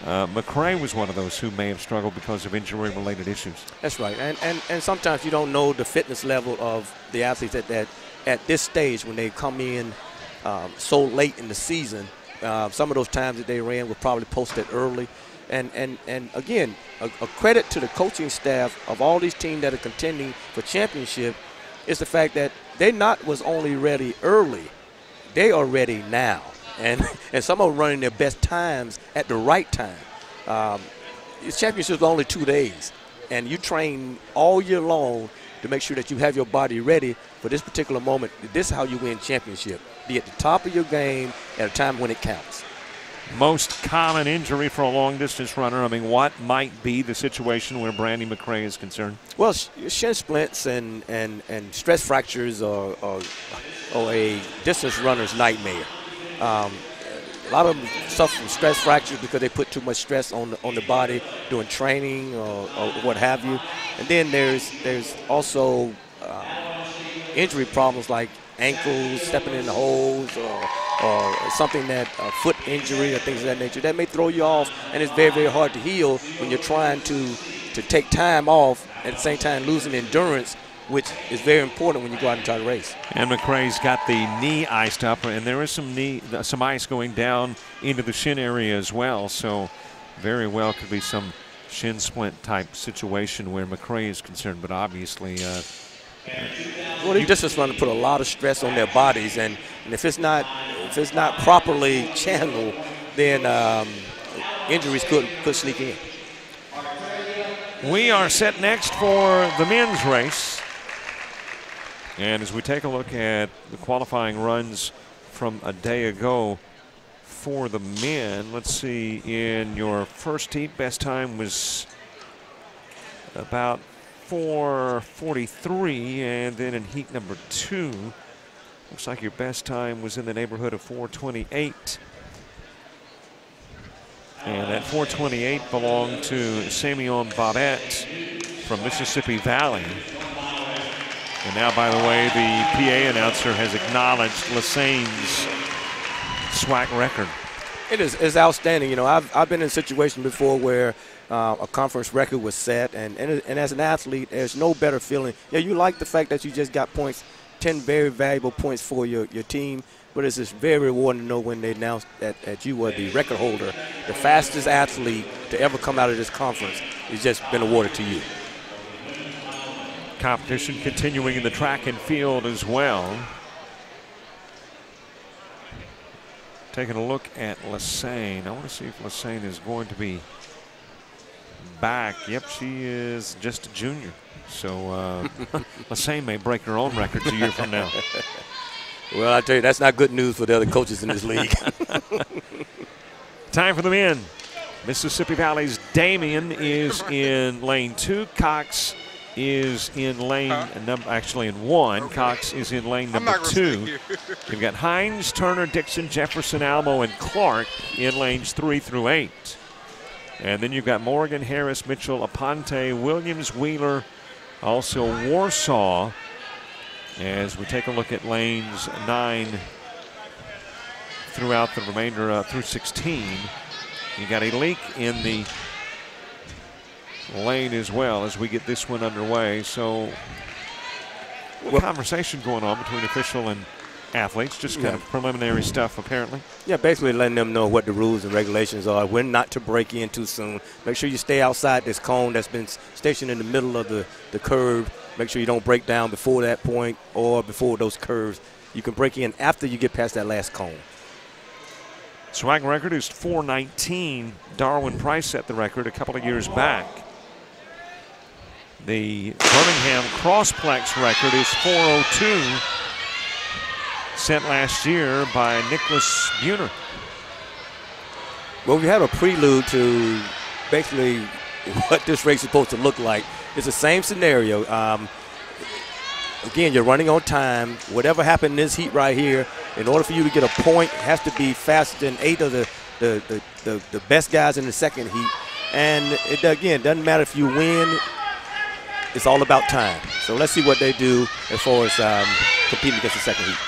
McCray was one of those who may have struggled because of injury-related issues. That's right. And sometimes you don't know the fitness level of the athletes at this stage when they come in so late in the season. Some of those times that they ran were probably posted early. And again, a credit to the coaching staff of all these teams that are contending for championship is the fact that they not was only ready early, they are ready now. And some of them running their best times at the right time. championships are only 2 days, and you train all year long to make sure that you have your body ready for this particular moment. This is how you win championship. Be at the top of your game at a time when it counts. Most common injury for a long-distance runner, I mean, what might be the situation where Brandy McRae is concerned? Well, shin splints and stress fractures are a distance runner's nightmare. A lot of them suffer from stress fractures because they put too much stress on the body doing training or what have you. And then there's also injury problems like ankles, stepping in the holes, or something that foot injury or things of that nature that may throw you off, and it's very, very hard to heal when you're trying to take time off at the same time losing endurance, which is very important when you go out and try to race. And McRae's got the knee iced up, and there is some ice going down into the shin area as well, so very well could be some shin splint type situation where McRae is concerned, but obviously well, they just want to put a lot of stress on their bodies, and if it's not properly channeled, then injuries could sneak in. We are set next for the men's race, and as we take a look at the qualifying runs from a day ago for the men, let's see, in your first heat, best time was about 4:43, and then in heat number 2, looks like your best time was in the neighborhood of 4:28. And that 4:28 belonged to Simeon Bobette from Mississippi Valley. And now, by the way, the PA announcer has acknowledged Lassane's SWAC record. It's outstanding. You know, I've been in a situation before where a conference record was set, and as an athlete, there's no better feeling. Yeah, you like the fact that you just got points, 10 very valuable points for your team, but it's just very rewarding to know when they announced that you were the record holder, the fastest athlete to ever come out of this conference. It's just been awarded to you. Competition continuing in the track and field as well. Taking a look at Lassane. I want to see if Lassane is going to be back. Yep, she is just a junior. So Lassane may break her own records a year from now. Well, I tell you, that's not good news for the other coaches in this league. Time for the men. Mississippi Valley's Damien is in lane 2. Cox is in lane actually in 1. Cox is in lane number 2. You've got Hines, Turner, Dixon, Jefferson, Almo, and Clark in lanes 3 through 8. And then you've got Morgan, Harris, Mitchell, Aponte, Williams, Wheeler, also Warsaw. As we take a look at lanes 9 throughout the remainder through 16. You got a leak in the lane as well as we get this one underway. So conversation going on between official and athletes, just kind of preliminary stuff apparently. Yeah, basically letting them know what the rules and regulations are, when not to break in too soon. Make sure you stay outside this cone that's been stationed in the middle of the curve. Make sure you don't break down before that point or before those curves. You can break in after you get past that last cone. SWAC record is 4:19. Darwin Price set the record a couple of years back. The Birmingham Crossplex record is 4:02, set last year by Nicholas Buhner. Well, we had a prelude to basically what this race is supposed to look like. It's the same scenario. Again, you're running on time. Whatever happened in this heat right here, in order for you to get a point, it has to be faster than 8 of the best guys in the second heat. And it, again, doesn't matter if you win. It's all about time. So let's see what they do as far as competing against the second heat.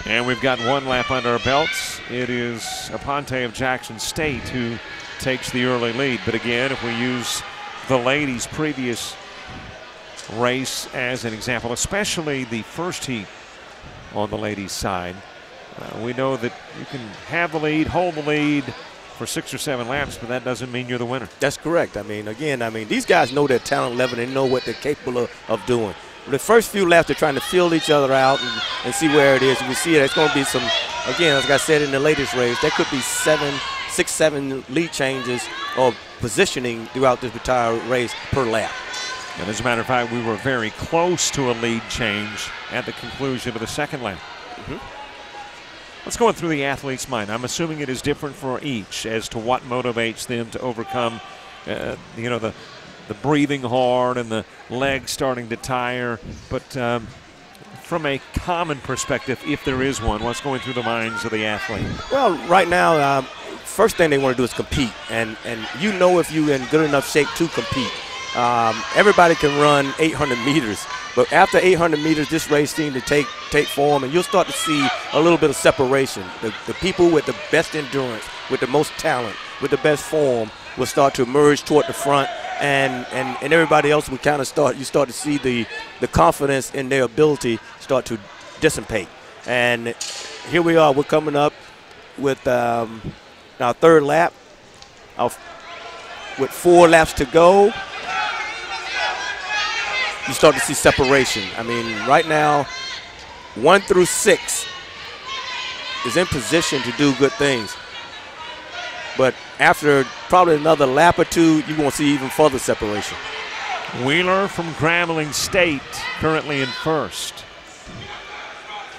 And we've got one lap under our belts. It is Aponte of Jackson State who takes the early lead. But again, if we use the ladies' previous race as an example, especially the first heat on the ladies' side, we know that you can have the lead, hold the lead for 6 or 7 laps, but that doesn't mean you're the winner. That's correct. I mean, again, these guys know their talent level. They know what they're capable of doing. The first few laps, they're trying to feel each other out and see where it is. You can see it. It's going to be some, again, as I said in the latest race, there could be 7 6, 7 lead changes or positioning throughout this entire race per lap. And as a matter of fact, we were very close to a lead change at the conclusion of the second lap. Let's go through the athlete's mind. I'm assuming it is different for each as to what motivates them to overcome, you know, the breathing hard and the legs starting to tire. But from a common perspective, if there is one, what's going through the minds of the athlete? Well, right now, first thing they want to do is compete. And you know if you're in good enough shape to compete. Everybody can run 800 meters. But after 800 meters, this race seems to take form, and you'll start to see a little bit of separation. The people with the best endurance, with the most talent, with the best form will start to emerge toward the front, and everybody else will kind of start to see the confidence in their ability start to dissipate. And here we are. We're coming up with our third lap with 4 laps to go. You start to see separation. I mean, right now, 1 through 6 is in position to do good things. But after probably another lap or two, you're going to see even further separation. Wheeler from Grambling State currently in first.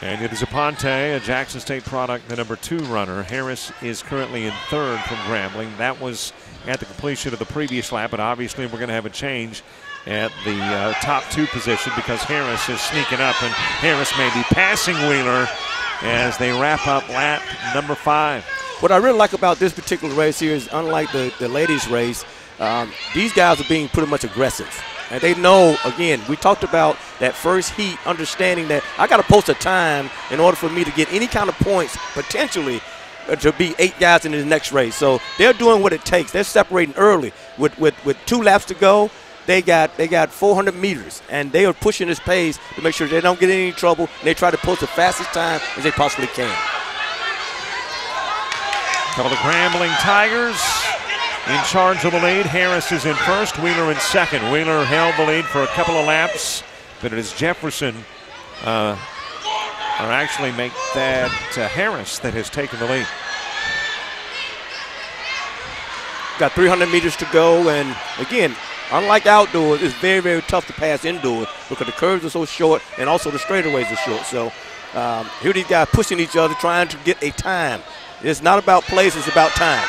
And it is Aponte, a Jackson State product, the number 2 runner. Harris is currently in third from Grambling. That was at the completion of the previous lap, but obviously we're going to have a change at the top 2 position because Harris is sneaking up, and Harris may be passing Wheeler as they wrap up lap number 5. What I really like about this particular race here is, unlike the ladies' race, these guys are being pretty much aggressive. And they know, again, we talked about that first heat, understanding that I got to post a time in order for me to get any kind of points, potentially, to be 8 guys in the next race. So they're doing what it takes. They're separating early. With 2 laps to go, they got 400 meters, and they are pushing this pace to make sure they don't get in any trouble, and they try to post the fastest time as they possibly can. Couple of Grambling Tigers in charge of the lead. Harris is in first, Wheeler in second. Wheeler held the lead for a couple of laps, but it is Jefferson, or actually make that Harris that has taken the lead. Got 300 meters to go, and again, unlike outdoors, it's very, very tough to pass indoors because the curves are so short and also the straightaways are short. So here these guys pushing each other, trying to get a time. It's not about place, it's about time.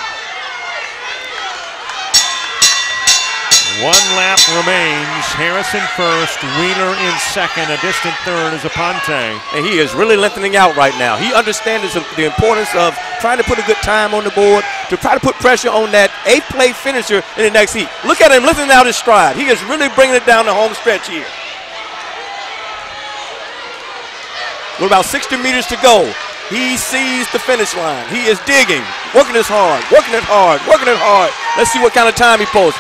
1 lap remains. Harris in first, Wheeler in second. A distant third is Aponte. And he is really lengthening out right now. He understands the importance of trying to put a good time on the board, to try to put pressure on that 8th-place finisher in the next heat. Look at him lengthening out his stride. He is really bringing it down the home stretch here. With about 60 meters to go, he sees the finish line. He is digging, working it hard, working it hard, working it hard. Let's see what kind of time he posts.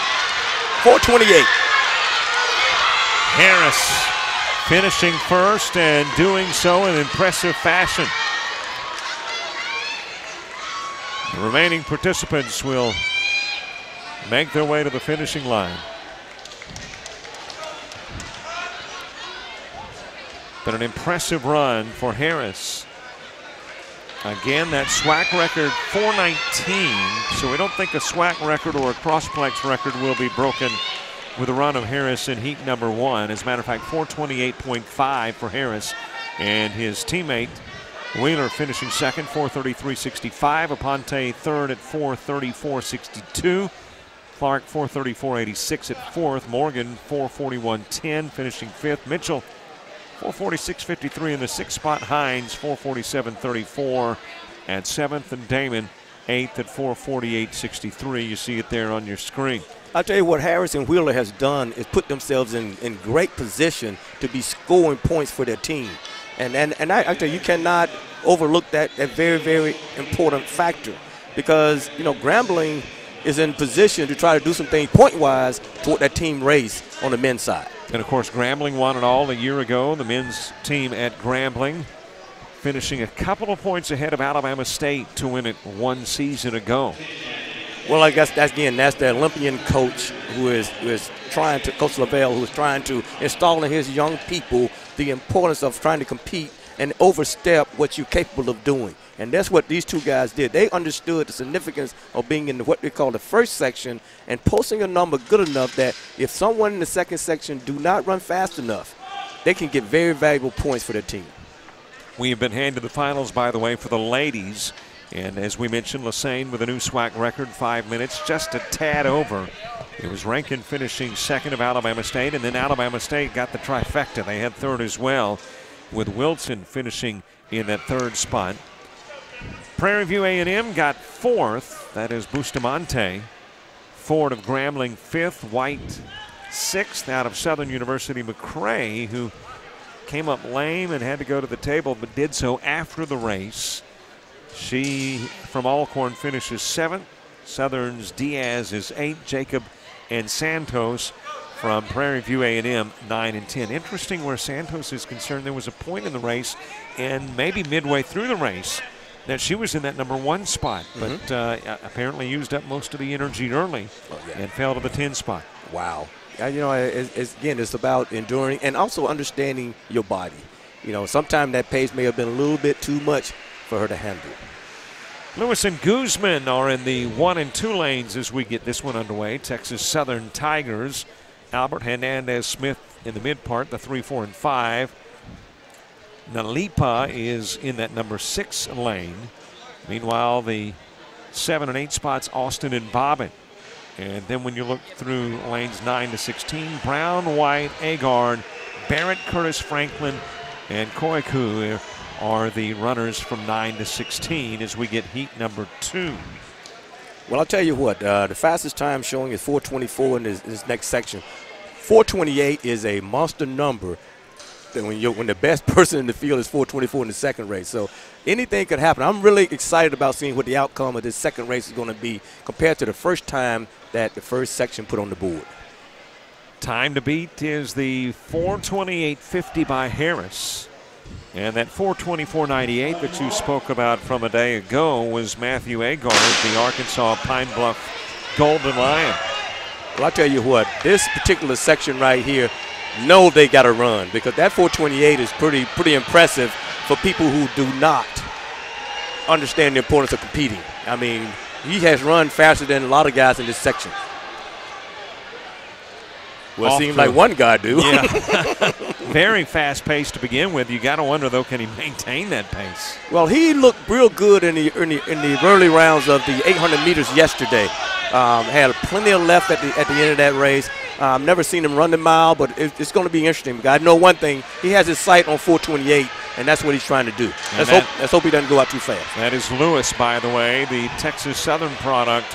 4:28. Harris finishing first and doing so in impressive fashion. The remaining participants will make their way to the finishing line. But an impressive run for Harris. Again, that SWAC record, 4:19. So we don't think a SWAC record or a crossplex record will be broken with a run of Harris in heat number 1. As a matter of fact, 4:28.5 for Harris. And his teammate, Wheeler, finishing second, 4:33.65. Aponte third at 4:34.62. Clark, 4:34.86 at fourth. Morgan, 4:41.10, finishing fifth. Mitchell, 4:46.53 in the 6th spot. Hines, 4:47.34 at 7th. And Damon, 8th at 4:48.63. You see it there on your screen. I'll tell you what Harris and Wheeler has done is put themselves in great position to be scoring points for their team. And I tell you, you cannot overlook that very, very important factor because, you know, Grambling is in position to try to do some things point-wise toward that team race on the men's side. And, of course, Grambling won it all a year ago. The men's team at Grambling finishing a couple of points ahead of Alabama State to win it 1 season ago. Well, I guess that's the Olympian coach who is trying to, Coach LaVelle, who is trying to install in his young people the importance of trying to compete and overstep what you're capable of doing. And that's what these two guys did. They understood the significance of being in what they call the first section and posting a number good enough that if someone in the second section do not run fast enough, they can get very valuable points for their team. We have been handed the finals, by the way, for the ladies. And as we mentioned, Lassane with a new SWAC record, 5 minutes, just a tad over. It was Rankin finishing second of Alabama State, and then Alabama State got the trifecta. They had third as well, with Wilson finishing in that third spot. Prairie View A&M got fourth. That is Bustamante. Ford of Grambling fifth. White sixth out of Southern University. McCray, who came up lame and had to go to the table, but did so after the race. She, from Alcorn, finishes seventh. Southern's Diaz is eighth. Jacob and Santos from Prairie View A&M, 9 and 10. Interesting where Santos is concerned. There was a point in the race, and maybe midway through the race, that she was in that number 1 spot, but apparently used up most of the energy early and fell to the 10 spot. Wow. You know, it's about enduring and also understanding your body. You know, sometimes that pace may have been a little bit too much for her to handle. Lewis and Guzman are in the 1 and 2 lanes as we get this one underway. Texas Southern Tigers. Albert Hernandez Smith in the mid part, the 3, 4, and 5. Nalipa is in that number 6 lane. Meanwhile, the 7 and 8 spots, Austin and Bobbin. And then when you look through lanes 9 to 16, Brown, White, Agard, Barrett, Curtis, Franklin, and Koiku are the runners from 9 to 16 as we get heat number 2. Well, I'll tell you what, the fastest time showing is 4:24 in this next section. 4:28 is a monster number when the best person in the field is 4:24 in the second race. So anything could happen. I'm really excited about seeing what the outcome of this second race is going to be compared to the first time that the first section put on the board. Time to beat is the 4:28.50 by Harris. And that 4:24.98 that you spoke about from a day ago was Matthew Agard, the Arkansas Pine Bluff Golden Lion. Well, I'll tell you what, this particular section right here, know they got to run because that 4:28 is pretty impressive for people who do not understand the importance of competing. I mean, he has run faster than a lot of guys in this section. Well, it seems like one guy do. Yeah. Very fast pace to begin with. You got to wonder, though, can he maintain that pace? Well, he looked real good in the early rounds of the 800 meters yesterday. Had plenty of left at the end of that race. Never seen him run the mile, but it's going to be interesting. I know one thing: he has his sight on 4:28, and that's what he's trying to do. Let's hope he doesn't go out too fast. That is Lewis, by the way, the Texas Southern product,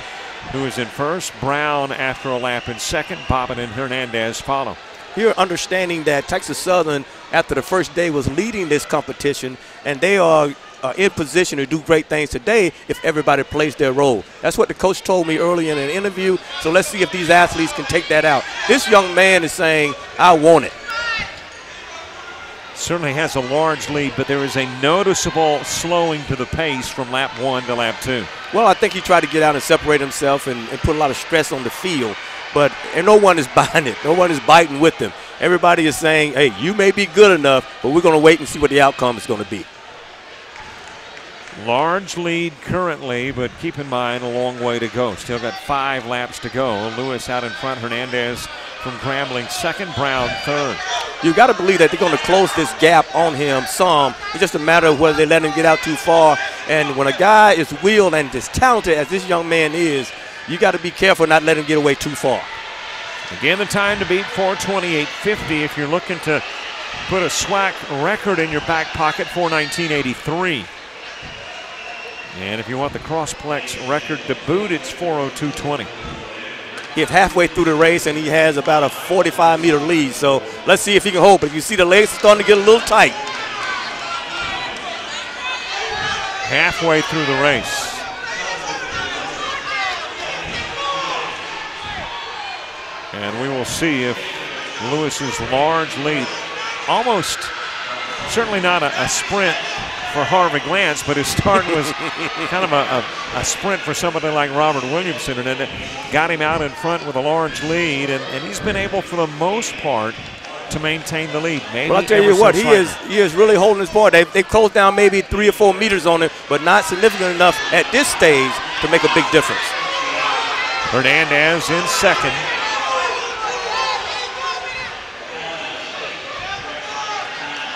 who is in first. Brown after a lap in second. Bobbin and Hernandez follow. Here, understanding that Texas Southern, after the first day, was leading this competition, and they are in position to do great things today if everybody plays their role. That's what the coach told me early in an interview, so let's see if these athletes can take that out. This young man is saying, I want it. Certainly has a large lead, but there is a noticeable slowing to the pace from lap 1 to lap 2. Well, I think he tried to get out and separate himself and put a lot of stress on the field, but no one is buying it. No one is biting with him. Everybody is saying, hey, you may be good enough, but we're going to wait and see what the outcome is going to be. Large lead currently, but keep in mind a long way to go. Still got 5 laps to go. Lewis out in front, Hernandez from Grambling second, Brown third. You got to believe that they're going to close this gap on him some. It's just a matter of whether they let him get out too far. And when a guy is wheeled and as talented as this young man is, you got to be careful not let him get away too far. Again, the time to beat 4:28.50 if you're looking to put a SWAC record in your back pocket, 4:19.83. And if you want the Crossplex record to boot, it's 4:02.20. He's halfway through the race, and he has about a 45-meter lead. So let's see if he can hold. But you see the legs starting to get a little tight. Halfway through the race. And we will see if Lewis's large lead, almost, certainly not a sprint for Harvey Glance, but his start was kind of a sprint for somebody like Robert Williamson, and then got him out in front with a large lead, and he's been able for the most part to maintain the lead. Maybe well, I'll tell you what, he is really holding his point. They closed down maybe 3 or 4 meters on him, but not significant enough at this stage to make a big difference. Hernandez in second.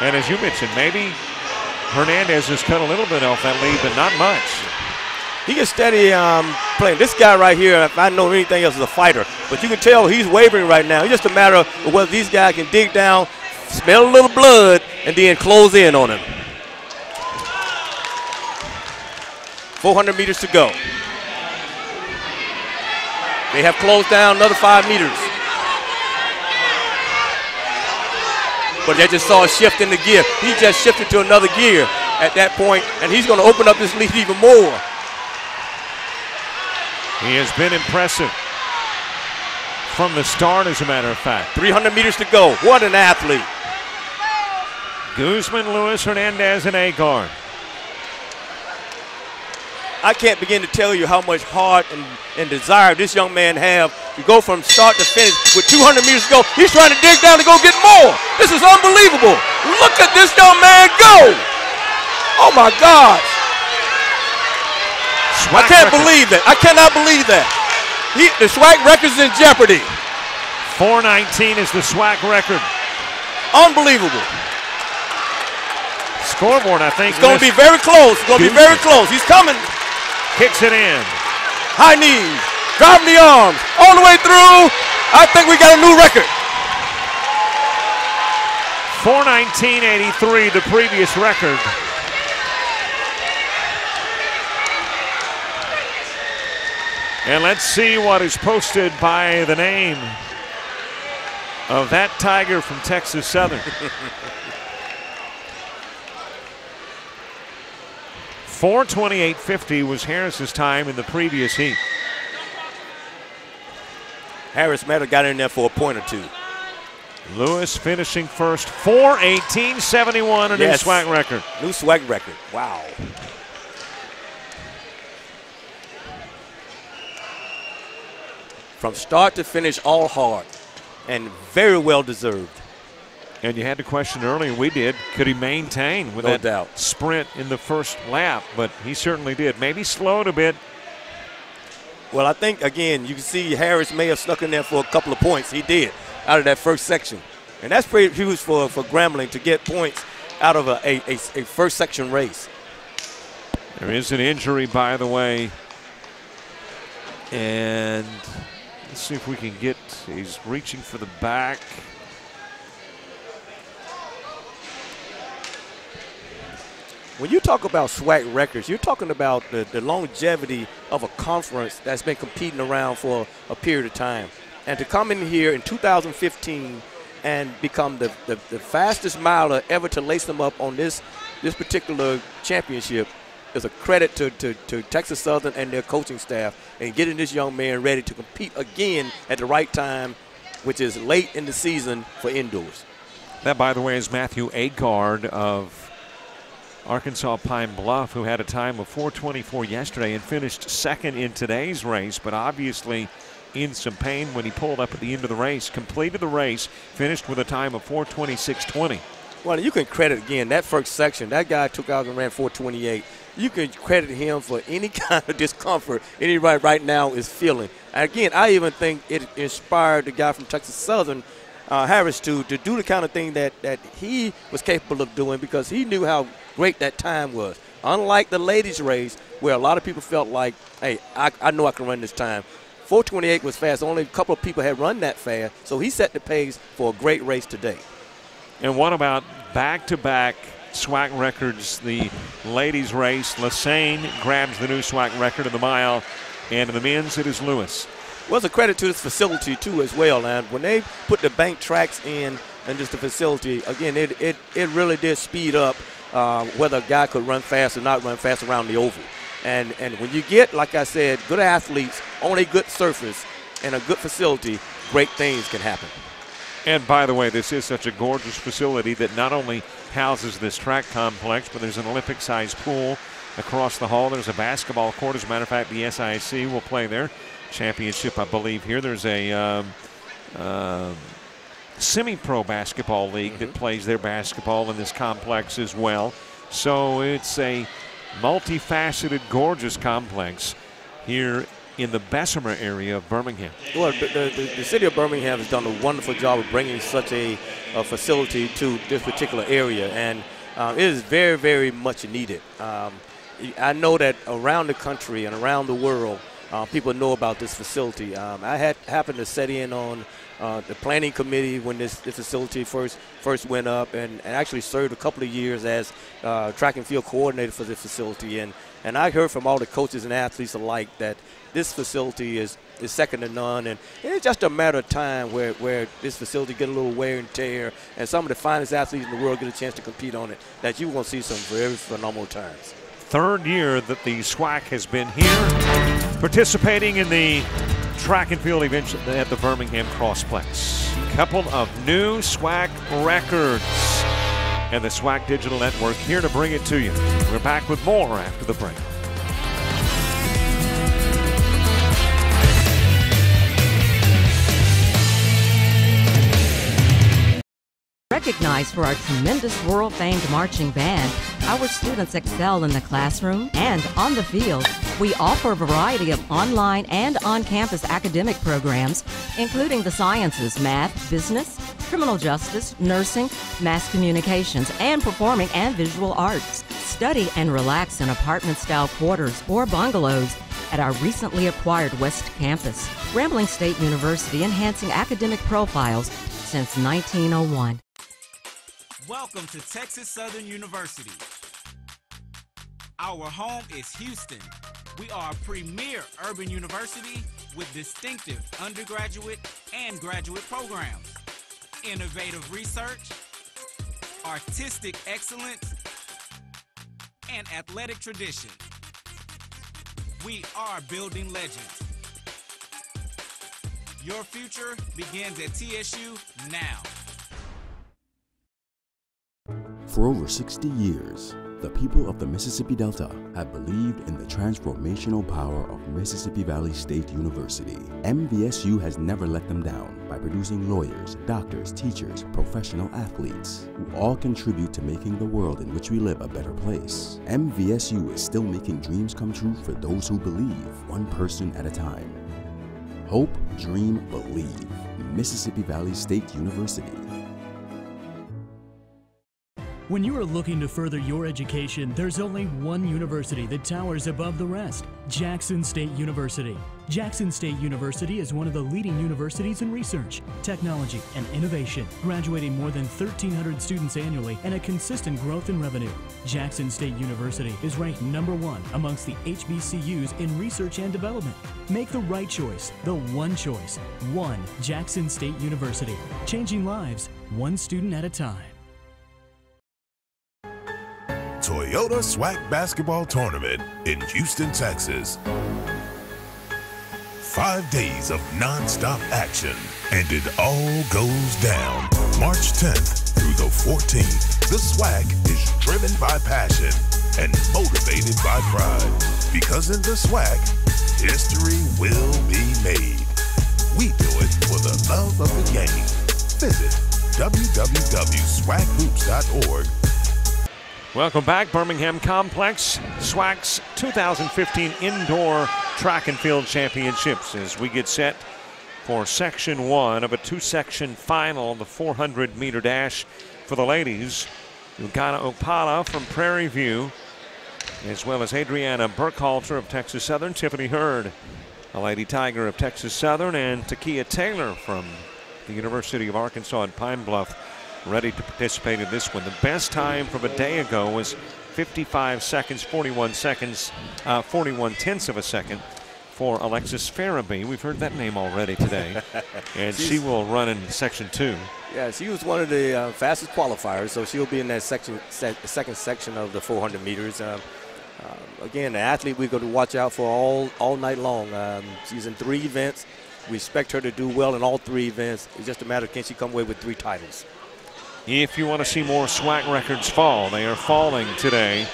And as you mentioned, maybe Hernandez has cut a little bit off that lead, but not much. He gets steady playing. This guy right here, if I know anything else, is a fighter. But you can tell he's wavering right now. It's just a matter of whether these guys can dig down, smell a little blood, and then close in on him. 400 meters to go. They have closed down another 5 meters. But they just saw a shift in the gear. He just shifted to another gear at that point, and he's going to open up this lead even more. He has been impressive from the start, as a matter of fact. 300 meters to go. What an athlete. Guzman, Lewis, Hernandez, and Agard. I can't begin to tell you how much heart and desire this young man have to go from start to finish with 200 meters to go. He's trying to dig down to go get more. This is unbelievable. Look at this young man go. Oh, my gosh. I can't believe that. I cannot believe that. The SWAC record's in jeopardy. 4:19 is the SWAC record. Unbelievable. Scoreboard, I think. It's going to be very close. It's going to be very close. He's coming. Kicks it in. High knees. Driving the arms. All the way through. I think we got a new record. 4:19.83, the previous record. And let's see what is posted by the name of that Tiger from Texas Southern. 4:28.50 was Harris's time in the previous heat. Harris might have got in there for a point or two. Lewis finishing first, 4:18.71, a new SWAC record. New SWAC record, wow. From start to finish, all hard, and very well deserved. And you had to question earlier, we did, could he maintain with that sprint in the first lap? But he certainly did. Maybe slowed a bit. Well, I think, again, you can see Harris may have snuck in there for a couple of points. He did, out of that first section. And that's pretty huge for Grambling to get points out of a first section race. There is an injury, by the way. And let's see if we can get, he's reaching for the back. When you talk about SWAC records, you're talking about the longevity of a conference that's been competing around for a period of time. And to come in here in 2015 and become the fastest miler ever to lace them up on this particular championship is a credit to Texas Southern and their coaching staff and getting this young man ready to compete again at the right time, which is late in the season for indoors. That, by the way, is Matthew Agard of Arkansas Pine Bluff, who had a time of 4:24 yesterday and finished second in today's race, but obviously in some pain when he pulled up at the end of the race, completed the race, finished with a time of 4:26.20. Well, you can credit, again, that first section. That guy took out and ran 4:28. You can credit him for any kind of discomfort anybody right now is feeling. And again, I even think it inspired the guy from Texas Southern, Harris, to do the kind of thing that he was capable of doing, because he knew how great that time was. Unlike the ladies' race, where a lot of people felt like, hey, I know I can run this time. 4:28 was fast. Only a couple of people had run that fast, so he set the pace for a great race today. And what about back-to-back SWAC records? The ladies' race, Lassane grabs the new SWAC record in the mile, and in the men's, it is Lewis. Well, it's a credit to this facility, too, as well. And when they put the bank tracks in and just the facility, again, it really did speed up whether a guy could run fast or not run fast around the oval. And when you get, like I said, good athletes on a good surface and a good facility, great things can happen. And by the way, this is such a gorgeous facility that not only houses this track complex, but there's an Olympic-sized pool across the hall. There's a basketball court. As a matter of fact, the SIC will play their championship, I believe, here. There's a semi-pro basketball league that plays their basketball in this complex as well. So it's a multifaceted, gorgeous complex here in the Bessemer area of Birmingham. Well, the city of Birmingham has done a wonderful job of bringing such a facility to this particular area, and it is very, very much needed. I know that around the country and around the world, people know about this facility. I happened to sit in on the planning committee when this facility first went up, and actually served a couple of years as track and field coordinator for this facility. And I heard from all the coaches and athletes alike that this facility is second to none, and it's just a matter of time where this facility get a little wear and tear, and some of the finest athletes in the world get a chance to compete on it, that you're going to see some very phenomenal times. Third year that the SWAC has been here, participating in the track and field events at the Birmingham Crossplex. Couple of new SWAC records, and the SWAC Digital Network here to bring it to you. We're back with more after the break. Recognized for our tremendous world-famed marching band, our students excel in the classroom and on the field. We offer a variety of online and on-campus academic programs, including the sciences, math, business, criminal justice, nursing, mass communications, and performing and visual arts. Study and relax in apartment-style quarters or bungalows at our recently acquired West Campus. Grambling State University, enhancing academic profiles since 1901. Welcome to Texas Southern University. Our home is Houston. We are a premier urban university with distinctive undergraduate and graduate programs, innovative research, artistic excellence, and athletic tradition. We are building legends. Your future begins at TSU now. For over 60 years, the people of the Mississippi Delta have believed in the transformational power of Mississippi Valley State University. MVSU has never let them down by producing lawyers, doctors, teachers, professional athletes, who all contribute to making the world in which we live a better place. MVSU is still making dreams come true for those who believe, one person at a time. Hope, dream, believe. Mississippi Valley State University. When you are looking to further your education, there's only one university that towers above the rest: Jackson State University. Jackson State University is one of the leading universities in research, technology, and innovation, graduating more than 1,300 students annually and a consistent growth in revenue. Jackson State University is ranked #1 amongst the HBCUs in research and development. Make the right choice, the one choice. One Jackson State University, changing lives one student at a time. Toyota SWAC Basketball Tournament in Houston, Texas. 5 days of non-stop action, and it all goes down March 10th through the 14th. The SWAC is driven by passion and motivated by pride, because in the SWAC, history will be made. We do it for the love of the game. Visit www.swackhoops.org. Welcome back, Birmingham Complex. SWAC's 2015 Indoor Track and Field Championships as we get set for Section 1 of a 2-section final, the 400-meter dash for the ladies. Ugana Opala from Prairie View, as well as Adriana Burkhalter of Texas Southern, Tiffany Hurd, a Lady Tiger of Texas Southern, and Takia Taylor from the University of Arkansas at Pine Bluff, ready to participate in this one. The best time from a day ago was 55 seconds, 41 tenths of a second for Alexis Farabee. We've heard that name already today. And she will run in Section 2. Yeah, she was one of the fastest qualifiers, so she'll be in that second section of the 400 meters. Again, the athlete we're going to watch out for all night long. She's in 3 events. We expect her to do well in all 3 events. It's just a matter of can she come away with 3 titles. If you want to see more SWAC records fall, they are falling today.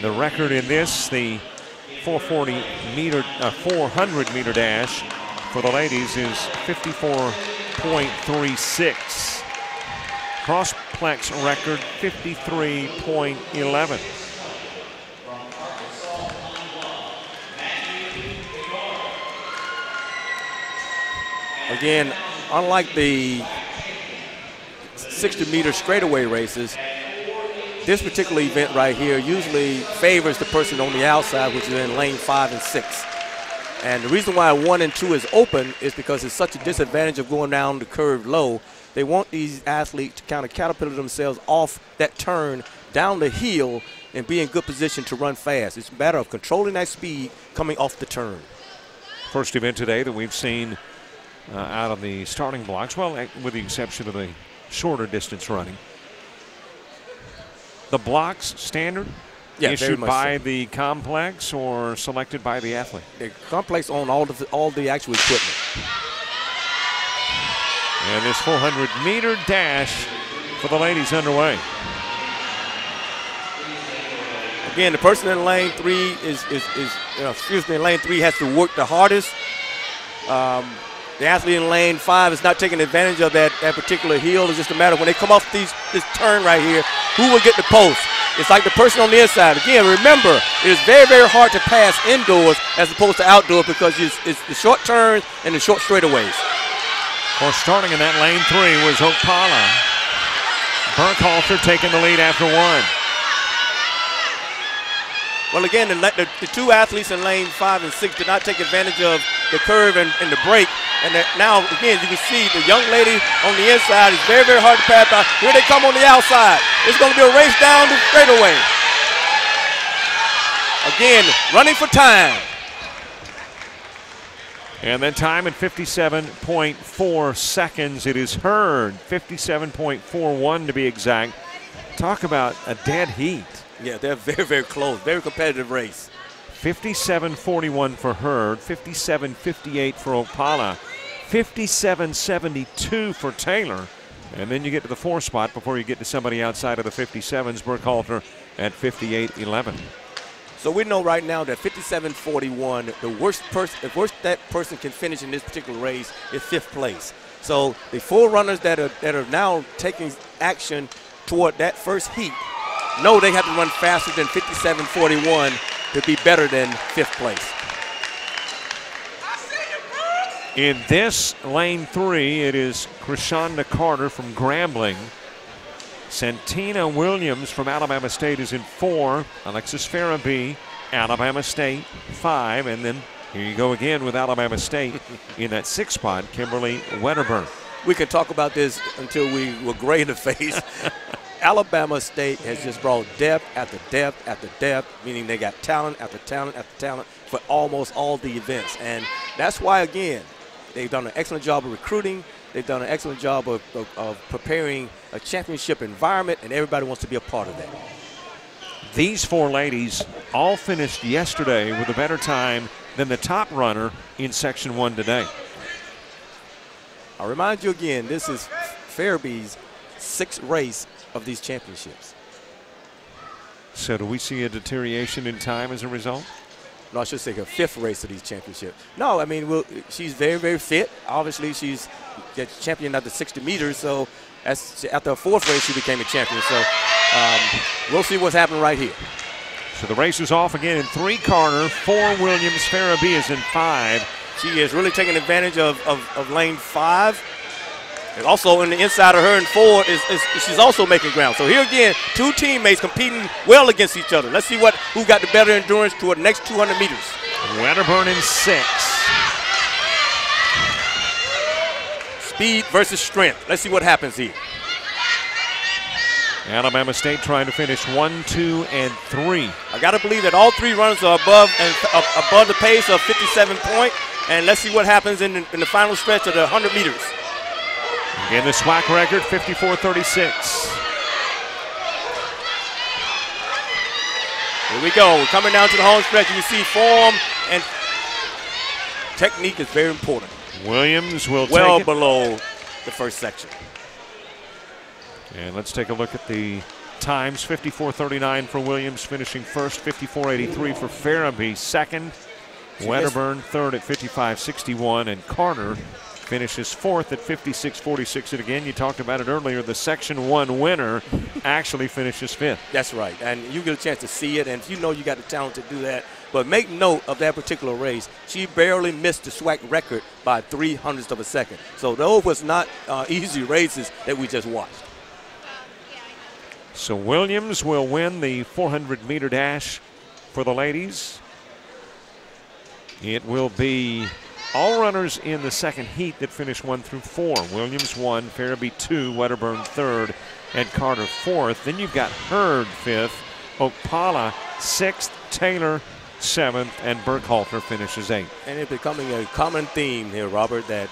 The record in this, the 400-meter dash for the ladies, is 54.36. crossplex record 53.11. Again, unlike the 60-meter straightaway races, this particular event right here usually favors the person on the outside, which is in lane 5 and 6. And the reason why 1 and 2 is open is because it's such a disadvantage of going down the curve low. They want these athletes to kind of catapult themselves off that turn down the hill and be in good position to run fast. It's a matter of controlling that speed coming off the turn. First event today that we've seen out of the starting blocks, well, with the exception of the shorter distance running. The blocks standard? Yeah, issued by so. the complex or selected by the athlete? The complex own all the actual equipment. And this 400-meter dash for the ladies underway. Again, the person in lane 3 in lane 3 has to work the hardest. The athlete in lane 5 is not taking advantage of that particular hill. It's just a matter of when they come off this turn right here, who will get the post? It's like the person on the inside. Again, remember, it is very, very hard to pass indoors as opposed to outdoors because it's the short turns and the short straightaways. Of course, starting in that lane 3 was Opala. Burkhalter taking the lead after 1. Well, again, the two athletes in lane 5 and 6 did not take advantage of the curve and the break. And now, again, you can see the young lady on the inside is very, very hard to pass by. Here they come on the outside. It's going to be a race down the straightaway. Again, running for time. And then time at 57.4 seconds. It is Hurd, 57.41 to be exact. Talk about a dead heat. Yeah, they're very, very close. Very competitive race. 57.41 for Hurd, 57.58 for Opala, 57.72 for Taylor. And then you get to the 4 spot before you get to somebody outside of the 57s, Burkhalter at 58.11. So we know right now that 57.41, the worst that person can finish in this particular race is 5th place. So the 4 runners that are now taking action toward that first heat know they have to run faster than 57.41 to be better than 5th place. In this lane 3, it is Krishanda Carter from Grambling. Santina Williams from Alabama State is in 4. Alexis Farabee, Alabama State, 5. And then here you go again with Alabama State in that 6th spot, Kimberly Wedderburn. We could talk about this until we were gray in the face. Alabama State has just brought depth after depth after depth, meaning they got talent after talent after talent for almost all the events. And that's why, again, they've done an excellent job of recruiting. They've done an excellent job of preparing a championship environment, and everybody wants to be a part of that. These 4 ladies all finished yesterday with a better time than the top runner in Section 1 today. I'll remind you again, this is Farabee's 6th race of these championships. So do we see a deterioration in time as a result? No, I should say her 5th race of these championships. No, I mean, she's very, very fit. Obviously, she's champion at the 60 meters, so after her 4th race, she became a champion. So we'll see what's happening right here. So the race is off again in 3 Carter, 4 Williams, Farabee is in 5. She is really taking advantage of lane 5. And also in the inside of her in 4 she's also making ground. So here again, 2 teammates competing well against each other. Let's see who got the better endurance toward the next 200 meters. Wedderburn in 6. Speed versus strength. Let's see what happens here. Alabama State trying to finish 1, 2, and 3. I got to believe that all 3 runners are above the pace of 57 point. And let's see what happens in the final stretch of the 100 meters. Again, the SWAC record, 54.36. Here we go. We're coming down to the home stretch. You see form and technique is very important. Williams will well take it below the first section. And let's take a look at the times. 54.39 for Williams, finishing first. 54.83 for Farabee, second. Wedderburn third at 55.61, and Carter finishes fourth at 56.46. And again, you talked about it earlier, the Section 1 winner actually finishes fifth. That's right, and you get a chance to see it, and if you know you got the talent to do that. But make note of that particular race. She barely missed the SWAC record by 0.03 of a second. So those was not easy races that we just watched. So Williams will win the 400-meter dash for the ladies. It will be all runners in the second heat that finish 1 through 4. Williams 1, Farabee 2, Wedderburn 3rd, and Carter 4th. Then you've got Hurd 5th, Okpala 6th, Taylor 7th, and Burkhalter finishes 8th. And it's becoming a common theme here, Robert, that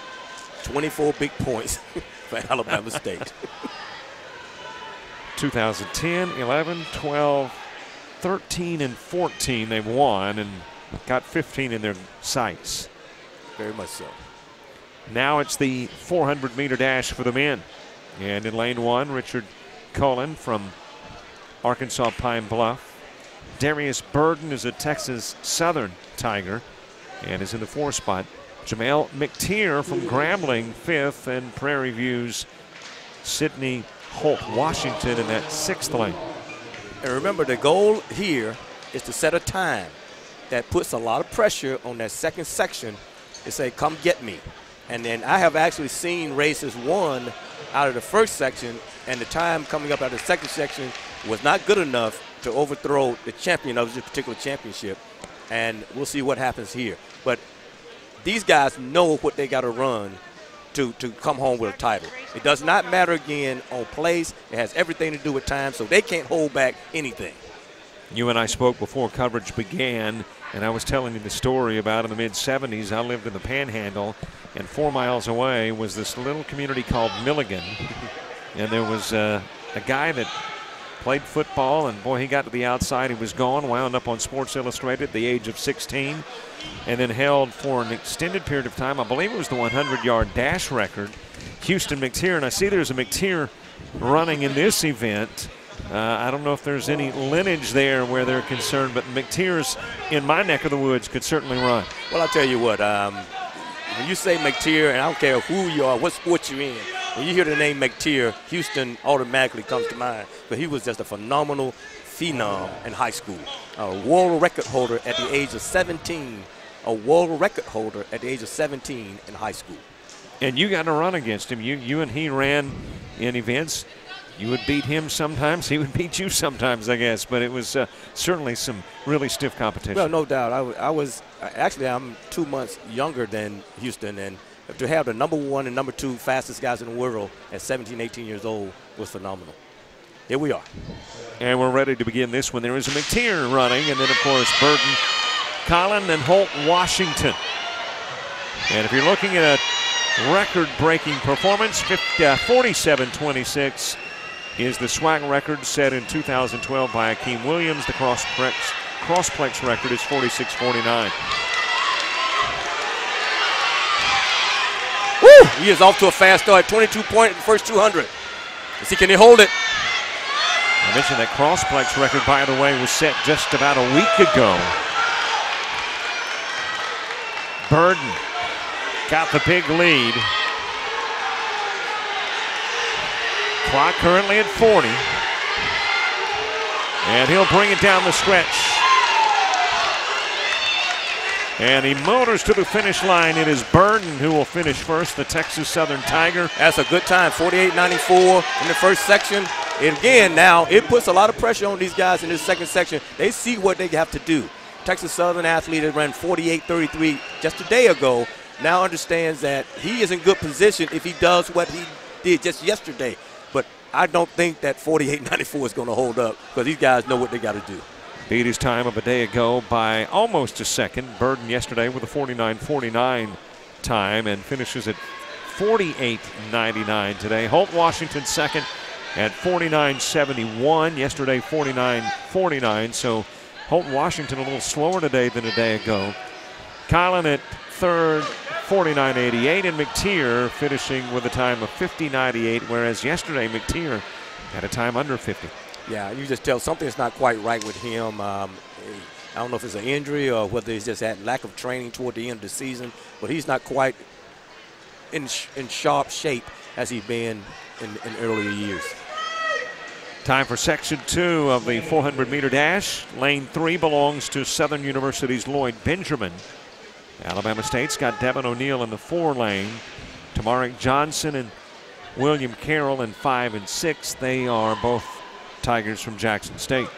24 big points for Alabama State. 2010, 11, 12, 13, and 14 they've won and got 15 in their sights. Very much so. Now it's the 400-meter dash for the men. And in lane 1, Richard Cullen from Arkansas Pine Bluff. Darius Burden is a Texas Southern Tiger and is in the 4th spot. Jamel McTeer from Grambling 5th, and Prairie View's Sydney Holt Washington in that 6th lane. And remember, the goal here is to set a time that puts a lot of pressure on that second section to say, come get me. And then I have actually seen races won out of the first section, and the time coming up out of the second section was not good enough to overthrow the champion of this particular championship. And we'll see what happens here. But these guys know what they got to run to come home with a title. It does not matter again on place. It has everything to do with time, so they can't hold back anything. You and I spoke before coverage began, and I was telling you the story about in the mid-'70s. I lived in the Panhandle, and 4 miles away was this little community called Milligan. And there was a guy that played football, and boy, he got to the outside. He was gone, wound up on Sports Illustrated at the age of 16, and then held for an extended period of time. I believe it was the 100-yard dash record. Houston McTeer, and I see there's a McTeer running in this event. I don't know if there's any lineage there where they're concerned, but McTeer's in my neck of the woods could certainly run. Well, I'll tell you what, when you say McTeer, and I don't care who you are, what sport you're in, when you hear the name McTeer, Houston automatically comes to mind. But he was just a phenomenal phenom in high school. A world record holder at the age of 17. A world record holder at the age of 17 in high school. And you got to run against him. You and he ran in events. You would beat him sometimes. He would beat you sometimes, I guess. But it was certainly some really stiff competition. Well, no doubt. I was actually, I'm 2 months younger than Houston, and to have the #1 and #2 fastest guys in the world at 17, 18 years old was phenomenal. Here we are. And we're ready to begin this one. There is a McTeer running, and then, of course, Burton, Collin, and Holt Washington. And if you're looking at a record-breaking performance, 47.26 is the SWAC record set in 2012 by Akeem Williams. The crossplex record is 46.49. Woo! He is off to a fast start, 22 points in the first 200. Let's see, can he hold it? I mentioned that crossplex record, by the way, was set just about a week ago. Burden got the big lead. Clock currently at 40. And he'll bring it down the stretch. And he motors to the finish line. It is Burden who will finish first, the Texas Southern Tiger. That's a good time, 48.94 in the first section. And again, now it puts a lot of pressure on these guys in this second section. They see what they have to do. Texas Southern athlete that ran 48.33 just a day ago now understands that he is in good position if he does what he did just yesterday. But I don't think that 48.94 is going to hold up because these guys know what they got to do. Beat his time of a day ago by almost a second. Burden yesterday with a 49.49 time and finishes at 48.99 today. Holt Washington second at 49.71. Yesterday 49.49. So Holt Washington a little slower today than a day ago. Collin at third, 49.88, and McTeer finishing with a time of 50.98, whereas yesterday McTeer had a time under 50. Yeah, you just tell something's not quite right with him. I don't know if it's an injury or whether he's just had lack of training toward the end of the season, but he's not quite in sharp shape as he's been in earlier years. Time for section 2 of the 400-meter dash. Lane 3 belongs to Southern University's Lloyd Benjamin. Alabama State's got Devin O'Neill in the 4 lane. Tamarick Johnson and William Carroll in 5 and 6. They are both Tigers from Jackson State.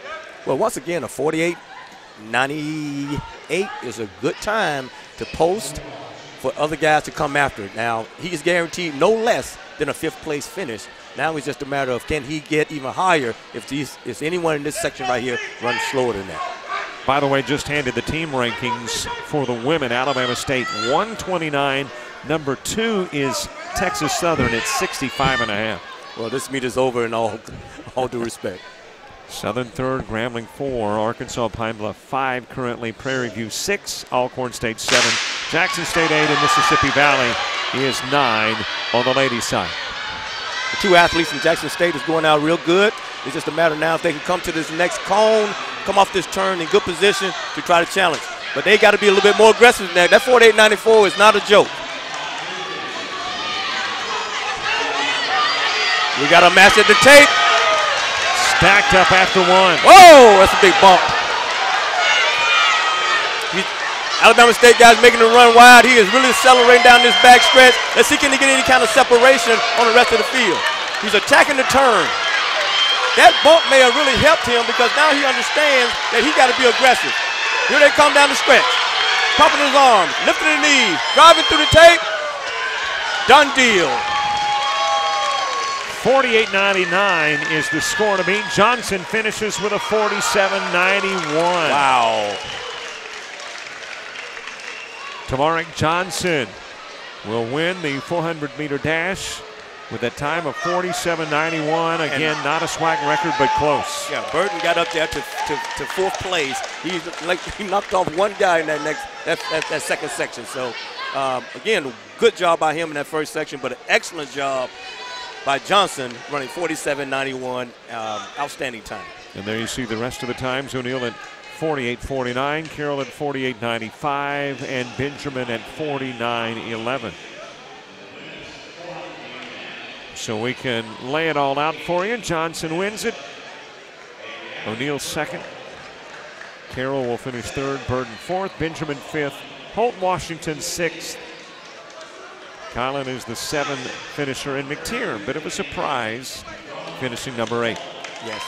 Well, once again, a 48.98 is a good time to post for other guys to come after it. Now, he is guaranteed no less than a 5th place finish. Now it's just a matter of can he get even higher if anyone in this section right here runs slower than that. By the way, just handed the team rankings for the women. Alabama State 129. Number 2 is Texas Southern at 65.5. Well, this meet is over in all due respect. Southern 3rd, Grambling 4, Arkansas Pine Bluff 5, currently Prairie View 6, Alcorn State 7, Jackson State 8, and Mississippi Valley is 9 on the ladies' side. The 2 athletes from Jackson State is going out real good. It's just a matter now if they can come to this next cone, come off this turn in good position to try to challenge. But they got to be a little bit more aggressive than that. That 48.94 is not a joke. We got a match at the tape. Stacked up after 1. Whoa, that's a big bump. Alabama State guys making the run wide. He is really accelerating down this back stretch. Let's see can he get any kind of separation on the rest of the field. He's attacking the turn. That bump may have really helped him because now he understands that he got to be aggressive. Here they come down the stretch. Pumping his arms, lifting the knees, driving through the tape. Done deal. 48.99 is the score to beat. Johnson finishes with a 47.91. Wow. Tamarick Johnson will win the 400-meter dash with a time of 47.91. Again, not a SWAC record, but close. Yeah, Burton got up there to 4th place. He knocked off one guy in that second section. So, again, good job by him in that first section, but an excellent job by Johnson running 47.91. Outstanding time. And there you see the rest of the times. O'Neill at 48.49, Carroll at 48.95, and Benjamin at 49.11. So we can lay it all out for you. Johnson wins it. O'Neill 2nd. Carroll will finish 3rd, Burton 4th, Benjamin 5th, Holt Washington 6th. Collin is the 7th finisher, and McTier, a bit of a surprise, finishing number 8. Yes.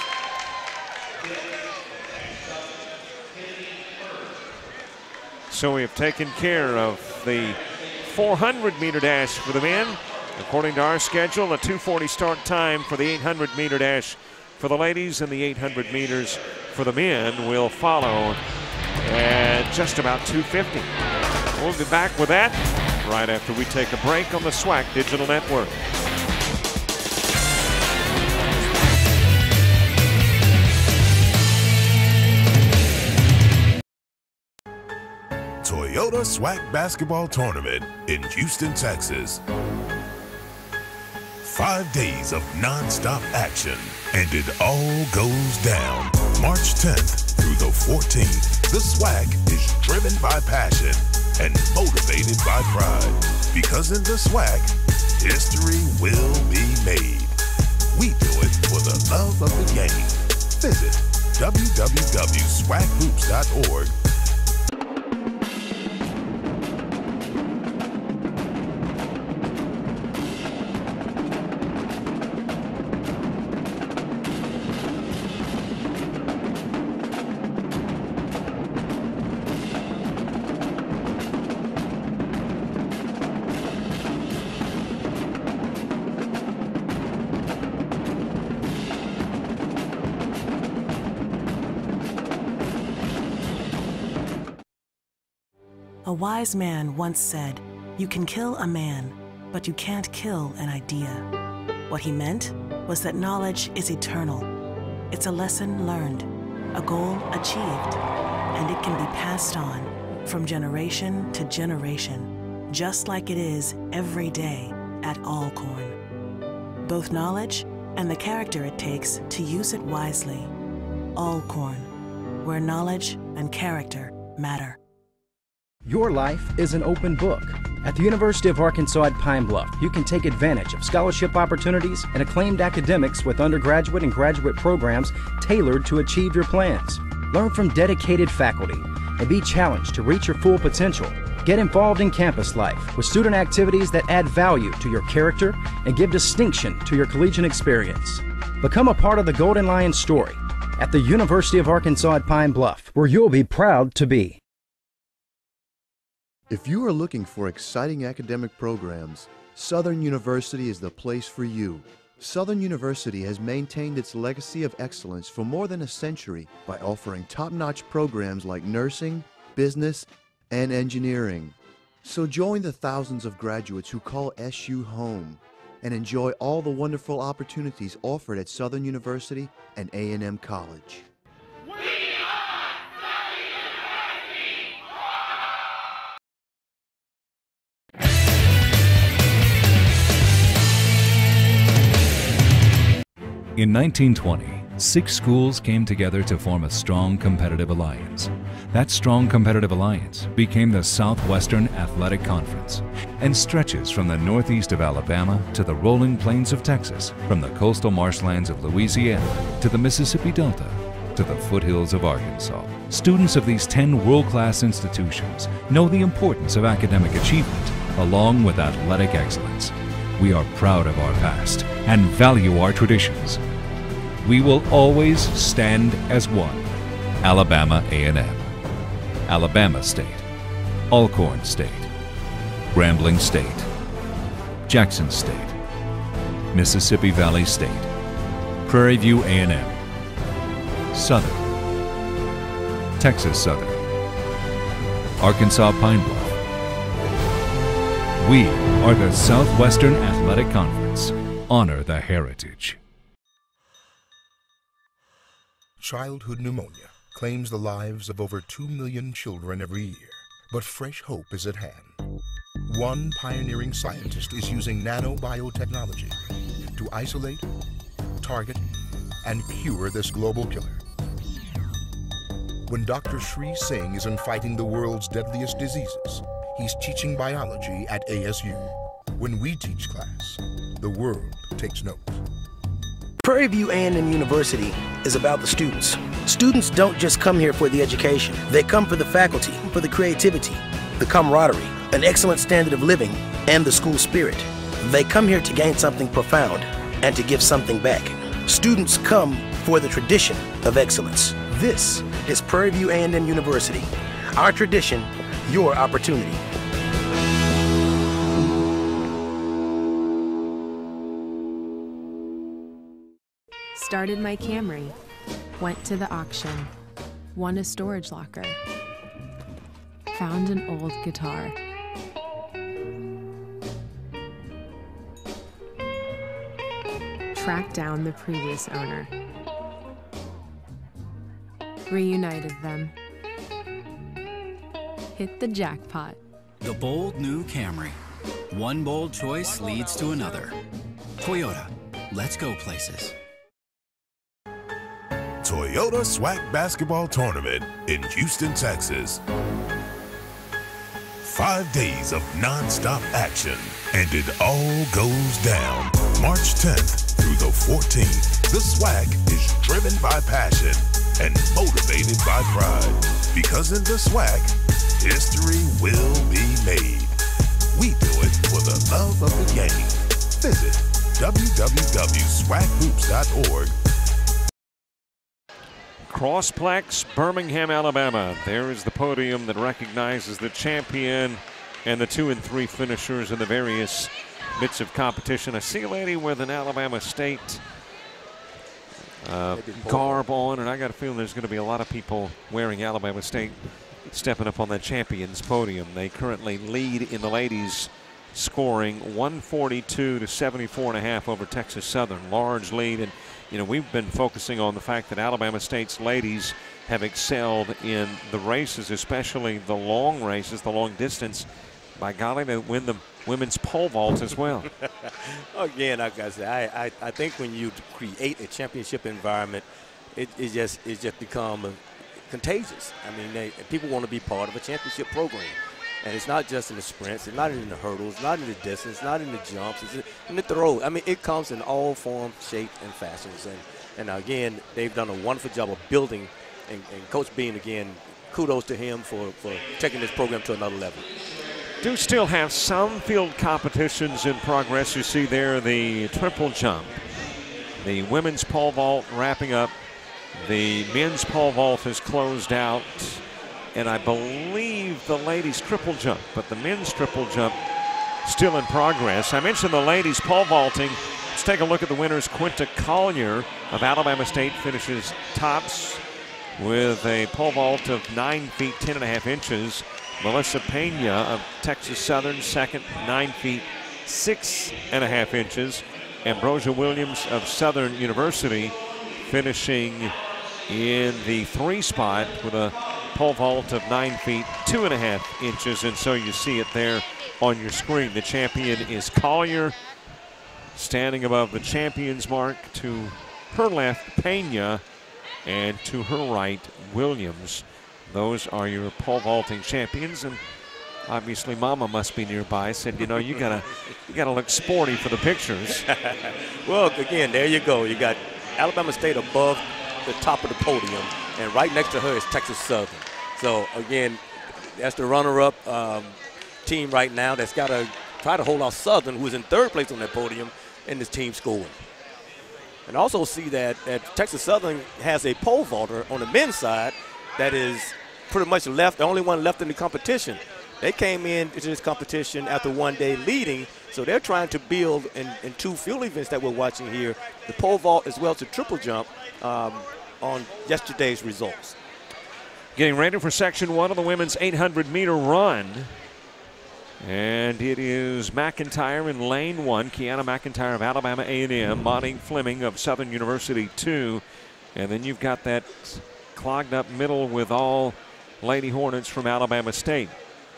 So we have taken care of the 400-meter dash for the men. According to our schedule, a 2:40 start time for the 800-meter dash for the ladies, and the 800 meters for the men will follow at just about 2:50. We'll be back with that right after we take a break on the SWAC Digital Network. Toyota SWAC Basketball Tournament in Houston, Texas. 5 days of non-stop action, and it all goes down March 10th through the 14th. The SWAC is driven by passion and motivated by pride, because in the SWAC, history will be made. We do it for the love of the game. Visit www.swackhoops.org. A wise man once said, "You can kill a man, but you can't kill an idea." What he meant was that knowledge is eternal. It's a lesson learned, a goal achieved, and it can be passed on from generation to generation, just like it is every day at Alcorn. Both knowledge and the character it takes to use it wisely. Alcorn, where knowledge and character matter. Your life is an open book. At the University of Arkansas at Pine Bluff, you can take advantage of scholarship opportunities and acclaimed academics with undergraduate and graduate programs tailored to achieve your plans. Learn from dedicated faculty and be challenged to reach your full potential. Get involved in campus life with student activities that add value to your character and give distinction to your collegiate experience. Become a part of the Golden Lion story at the University of Arkansas at Pine Bluff, where you'll be proud to be. If you are looking for exciting academic programs, Southern University is the place for you. Southern University has maintained its legacy of excellence for more than a century by offering top-notch programs like nursing, business, and engineering. So join the thousands of graduates who call SU home and enjoy all the wonderful opportunities offered at Southern University and A&M College. In 1920, 6 schools came together to form a strong competitive alliance. That strong competitive alliance became the Southwestern Athletic Conference and stretches from the northeast of Alabama to the rolling plains of Texas, from the coastal marshlands of Louisiana to the Mississippi Delta to the foothills of Arkansas. Students of these 10 world-class institutions know the importance of academic achievement along with athletic excellence. We are proud of our past and value our traditions. We will always stand as one. Alabama A&M, Alabama State, Alcorn State, Grambling State, Jackson State, Mississippi Valley State, Prairie View A&M, Southern, Texas Southern, Arkansas Pine Bluff. We are the Southwestern Athletic Conference. Honor the heritage. Childhood pneumonia claims the lives of over 2 million children every year, but fresh hope is at hand. One pioneering scientist is using nanobiotechnology to isolate, target, and cure this global killer. When Dr. Sri Singh isn't fighting the world's deadliest diseases, he's teaching biology at ASU. When we teach class, the world takes note. Prairie View A&M University is about the students. Students don't just come here for the education. They come for the faculty, for the creativity, the camaraderie, an excellent standard of living, and the school spirit. They come here to gain something profound and to give something back. Students come for the tradition of excellence. This is Prairie View A&M University. Our tradition, your opportunity. Started my Camry, went to the auction, won a storage locker, found an old guitar. Tracked down the previous owner. Reunited them. Hit the jackpot. The bold new Camry. One bold choice leads to another. Toyota, let's go places. Toyota SWAC Basketball Tournament in Houston, Texas. 5 days of non-stop action, and it all goes down March 10th through the 14th. The SWAC is driven by passion and motivated by pride, because in the SWAC, history will be made. We do it for the love of the game. Visit www.swackhoops.org. Crossplex, Birmingham, Alabama. There is the podium that recognizes the champion and the 2 and 3 finishers in the various bits of competition. I see a lady with an Alabama State garb on, and I got a feeling there's going to be a lot of people wearing Alabama State stepping up on that champion's podium. They currently lead in the ladies, scoring 142 to 74.5 over Texas Southern. Large lead, and you know, we've been focusing on the fact that Alabama State's ladies have excelled in the races, especially the long races, the long distance. By golly, they win the women's pole vault as well. Again, like I said, I think when you create a championship environment, it just become contagious. I mean, people want to be part of a championship program. And it's not just in the sprints, it's not in the hurdles, not in the distance, not in the jumps, it's in the throw. I mean, it comes in all forms, shapes, and fashions. And again, they've done a wonderful job of building, and Coach Bean, again, kudos to him for taking this program to another level. Do still have some field competitions in progress. You see there the triple jump, the women's pole vault wrapping up, the men's pole vault is closed out, and I believe the ladies triple jump, but the men's triple jump still in progress. I mentioned the ladies pole vaulting. Let's take a look at the winners. Quinta Collier of Alabama State finishes tops with a pole vault of 9 feet 10.5 inches. Melissa Pena of Texas Southern second, 9 feet 6.5 inches. Ambrosia Williams of Southern University finishing in the 3 spot with a pole vault of 9 feet 2.5 inches, and so you see it there on your screen. The champion is Collier, standing above the champion's mark. To her left, Pena, and to her right, Williams. Those are your pole vaulting champions, and obviously Mama must be nearby. Said, you know, you gotta look sporty for the pictures. Well, again, there you go. You got Alabama State above the top of the podium, and right next to her is Texas Southern. So again, that's the runner-up team right now that's got to try to hold off Southern, who is in 3rd place on that podium, in this team scoring. And also see that Texas Southern has a pole vaulter on the men's side that is pretty much the only one left in the competition. They came into this competition after 1 day leading, so they're trying to build in 2 field events that we're watching here, the pole vault as well as the triple jump on yesterday's results. Getting ready for section 1 of the women's 800-meter run. And it is McIntyre in lane 1. Kiana McIntyre of Alabama A&M, Monty Fleming of Southern University 2. And then you've got that clogged up middle with all Lady Hornets from Alabama State.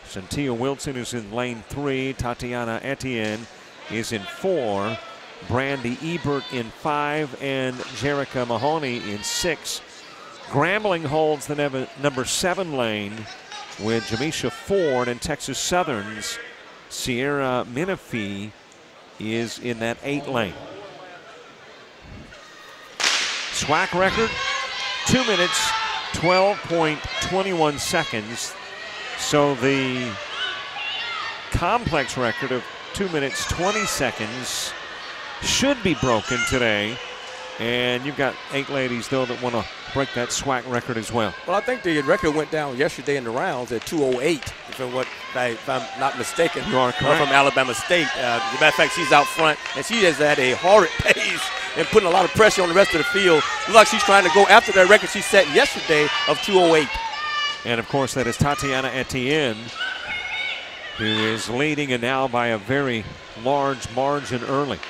Shantia Wilson is in lane 3. Tatiana Etienne is in 4. Brandy Ebert in 5. And Jerica Mahoney in 6. Grambling holds the number 7 lane with Jamisha Ford, and Texas Southern's Sierra Menifee is in that 8 lane. SWAC record, 2 minutes, 12.21 seconds. So the complex record of 2 minutes, 20 seconds should be broken today. And you've got 8 ladies, though, that want to break that SWAC record as well. Well, I think the record went down yesterday in the rounds at 2:08, if I'm not mistaken. You are correct. From Alabama State. As a matter of fact, she's out front, and she is at a horrid pace and putting a lot of pressure on the rest of the field. Looks like she's trying to go after that record she set yesterday of 2:08. And, of course, that is Tatiana Etienne, who is leading, and now by a very large margin early.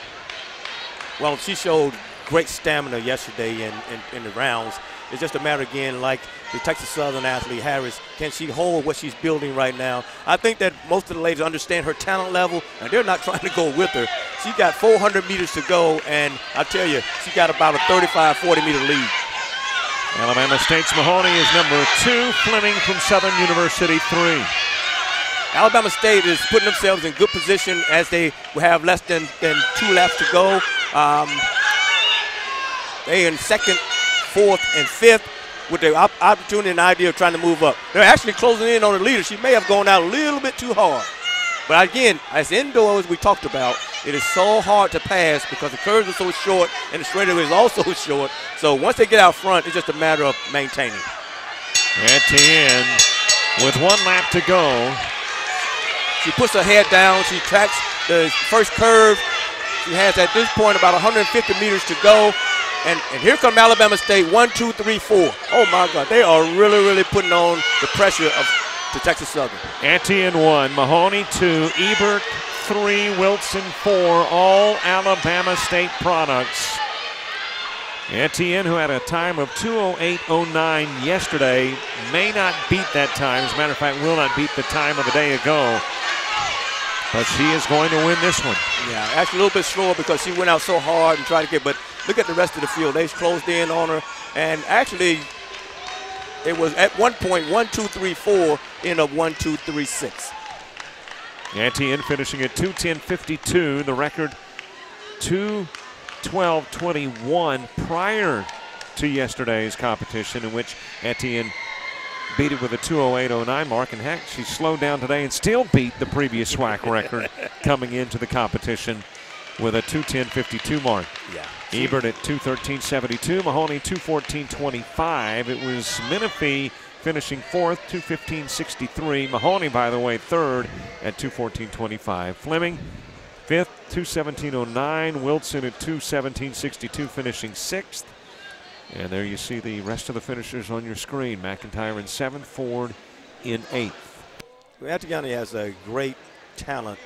Well, she showed great stamina yesterday in the rounds. It's just a matter, again, like the Texas Southern athlete, Harris, can she hold what she's building right now? I think that most of the ladies understand her talent level, and they're not trying to go with her. She got 400 meters to go, and I tell you, she got about a 35, 40-meter lead. Alabama State's Mahoney is number 2, Fleming from Southern University 3. Alabama State is putting themselves in good position as they have less than 2 laps to go. They in 2nd, 4th, and 5th with the opportunity and idea of trying to move up. They're actually closing in on the leader. She may have gone out a little bit too hard. But again, as indoors we talked about, it is so hard to pass because the curves are so short and the straightaway is also short. So once they get out front, it's just a matter of maintaining. Etienne with 1 lap to go. She puts her head down. She tracks the first curve. She has at this point about 150 meters to go. And here come Alabama State, 1, 2, 3, 4. Oh, my God. They are really, really putting on the pressure to Texas Southern. Etienne 1, Mahoney 2, Ebert 3, Wilson 4, all Alabama State products. Etienne, who had a time of 2:08.09 yesterday, may not beat that time. As a matter of fact, will not beat the time of a day ago. But she is going to win this one. Yeah, actually a little bit slower because she went out so hard and tried to get, but look at the rest of the field. They closed in on her. And actually, It was at one point 1-2-3-4, end up 1-2-3-6. Etienne finishing at 2:10.52. The record 2:12.21 prior to yesterday's competition, in which Etienne beat it with a 2:08.09 mark. And heck, she slowed down today and still beat the previous SWAC record coming into the competition with a 2:10.52 mark. Yeah. Ebert at 2:13.72, Mahoney 2:14.25. It was Menifee finishing fourth, 2:15.63. Mahoney, by the way, third at 2:14.25. Fleming fifth, 2:17.09. Wilson at 2:17.62, finishing sixth. And there you see the rest of the finishers on your screen. McIntyre in seventh, Ford in eighth. Etienne has a great talent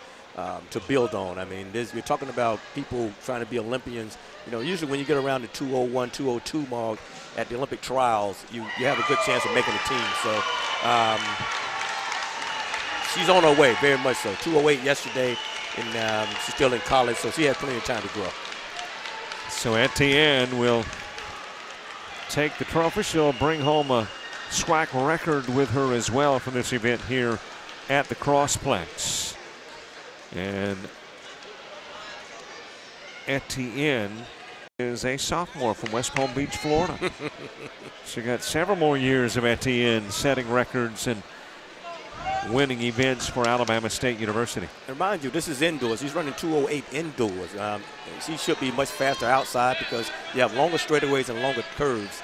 to build on. I mean, you're talking about people trying to be Olympians. You know, usually when you get around the 2:01, 2:02 mark at the Olympic trials, you have a good chance of making a team. So she's on her way, very much so. 2:08 yesterday, and she's still in college, so she has plenty of time to grow. So Etienne will take the trophy. She'll bring home a SWAC record with her as well from this event here at the Crossplex. And Etienne is a sophomore from West Palm Beach, Florida. She got several more years of Etienne setting records and winning events for Alabama State University. And mind you, this is indoors. She's running 2:08 indoors. She should be much faster outside because you have longer straightaways and longer curves.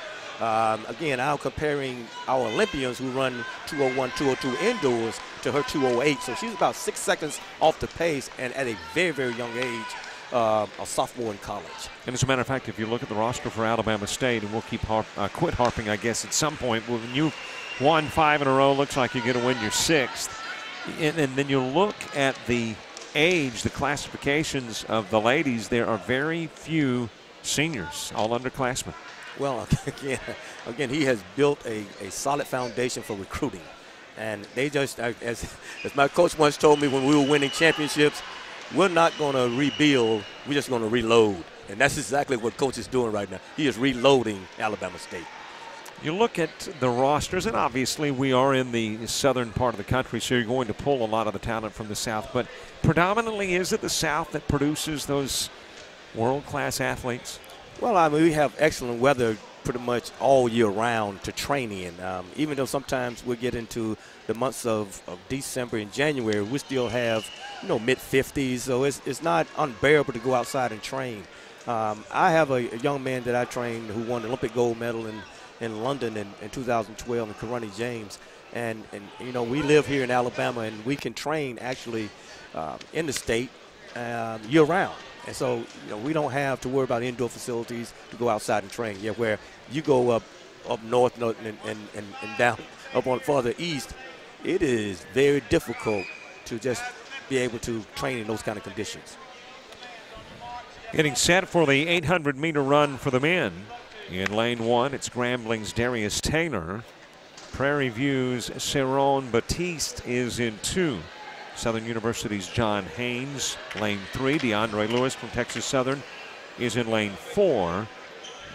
Again, I'm comparing our Olympians who run 2:01, 2:02 indoors to her 2:08. So she's about 6 seconds off the pace, and at a very, very young age, a sophomore in college. And as a matter of fact, if you look at the roster for Alabama State, and we'll keep quit harping, I guess, at some point, when you won 5 in a row, looks like you're going to win your 6th. And then you look at the age, the classifications of the ladies, there are very few seniors, all underclassmen. Well, again, he has built a solid foundation for recruiting. And they just, as my coach once told me when we were winning championships, we're not going to rebuild, we're just going to reload. And that's exactly what Coach is doing right now. He is reloading Alabama State. You look at the rosters, and obviously we are in the southern part of the country, so you're going to pull a lot of the talent from the South. But predominantly, is it the South that produces those world-class athletes? Well, I mean, we have excellent weather pretty much all year round to train in. Even though sometimes we get into the months of December and January, we still have, mid-50s. So it's not unbearable to go outside and train. I have a young man that I trained who won the Olympic gold medal in London in 2012, and Karani James. And we live here in Alabama, and we can train actually in the state year-round. And so, we don't have to worry about indoor facilities to go outside and train. Yeah, where you go up north and down up on farther east, it is very difficult to just be able to train in those kind of conditions. Getting set for the 800-meter run for the men. In lane 1, it's Grambling's Darius Taylor. Prairie View's Cerrone Batiste is in 2. Southern University's John Haynes, lane 3. DeAndre Lewis from Texas Southern is in lane 4.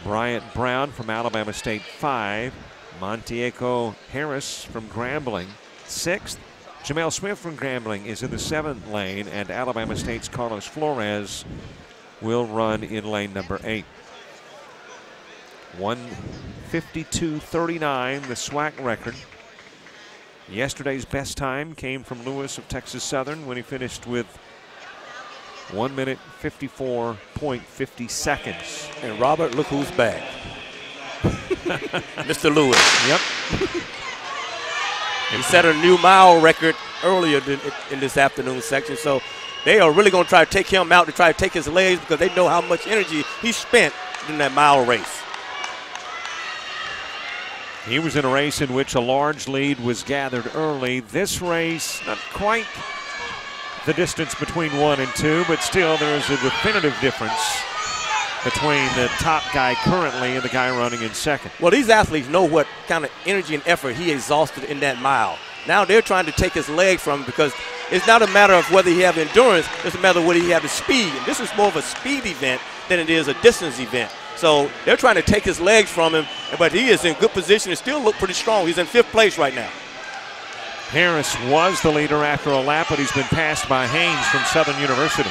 Bryant Brown from Alabama State, 5. Montieco Harris from Grambling, 6th. Jamel Smith from Grambling is in the 7th lane, and Alabama State's Carlos Flores will run in lane number 8. 1:52.39, the SWAC record. Yesterday's best time came from Lewis of Texas Southern when he finished with 1 minute 54.50 seconds. And Robert, look who's back. Mr. Lewis. Yep. He set a new mile record earlier in this afternoon section, so they are really going to try to take him out to try to take his legs because they know how much energy he spent in that mile race. He was in a race in which a large lead was gathered early. This race, not quite the distance between 1 and 2, but still there is a definitive difference between the top guy currently and the guy running in second. Well, these athletes know what kind of energy and effort he exhausted in that mile. Now they're trying to take his leg from him because it's not a matter of whether he have endurance, it's a matter of whether he have the speed. And this is more of a speed event than it is a distance event. So they're trying to take his legs from him, but he is in good position and still look pretty strong. He's in 5th place right now. Harris was the leader after a lap, but he's been passed by Haynes from Southern University.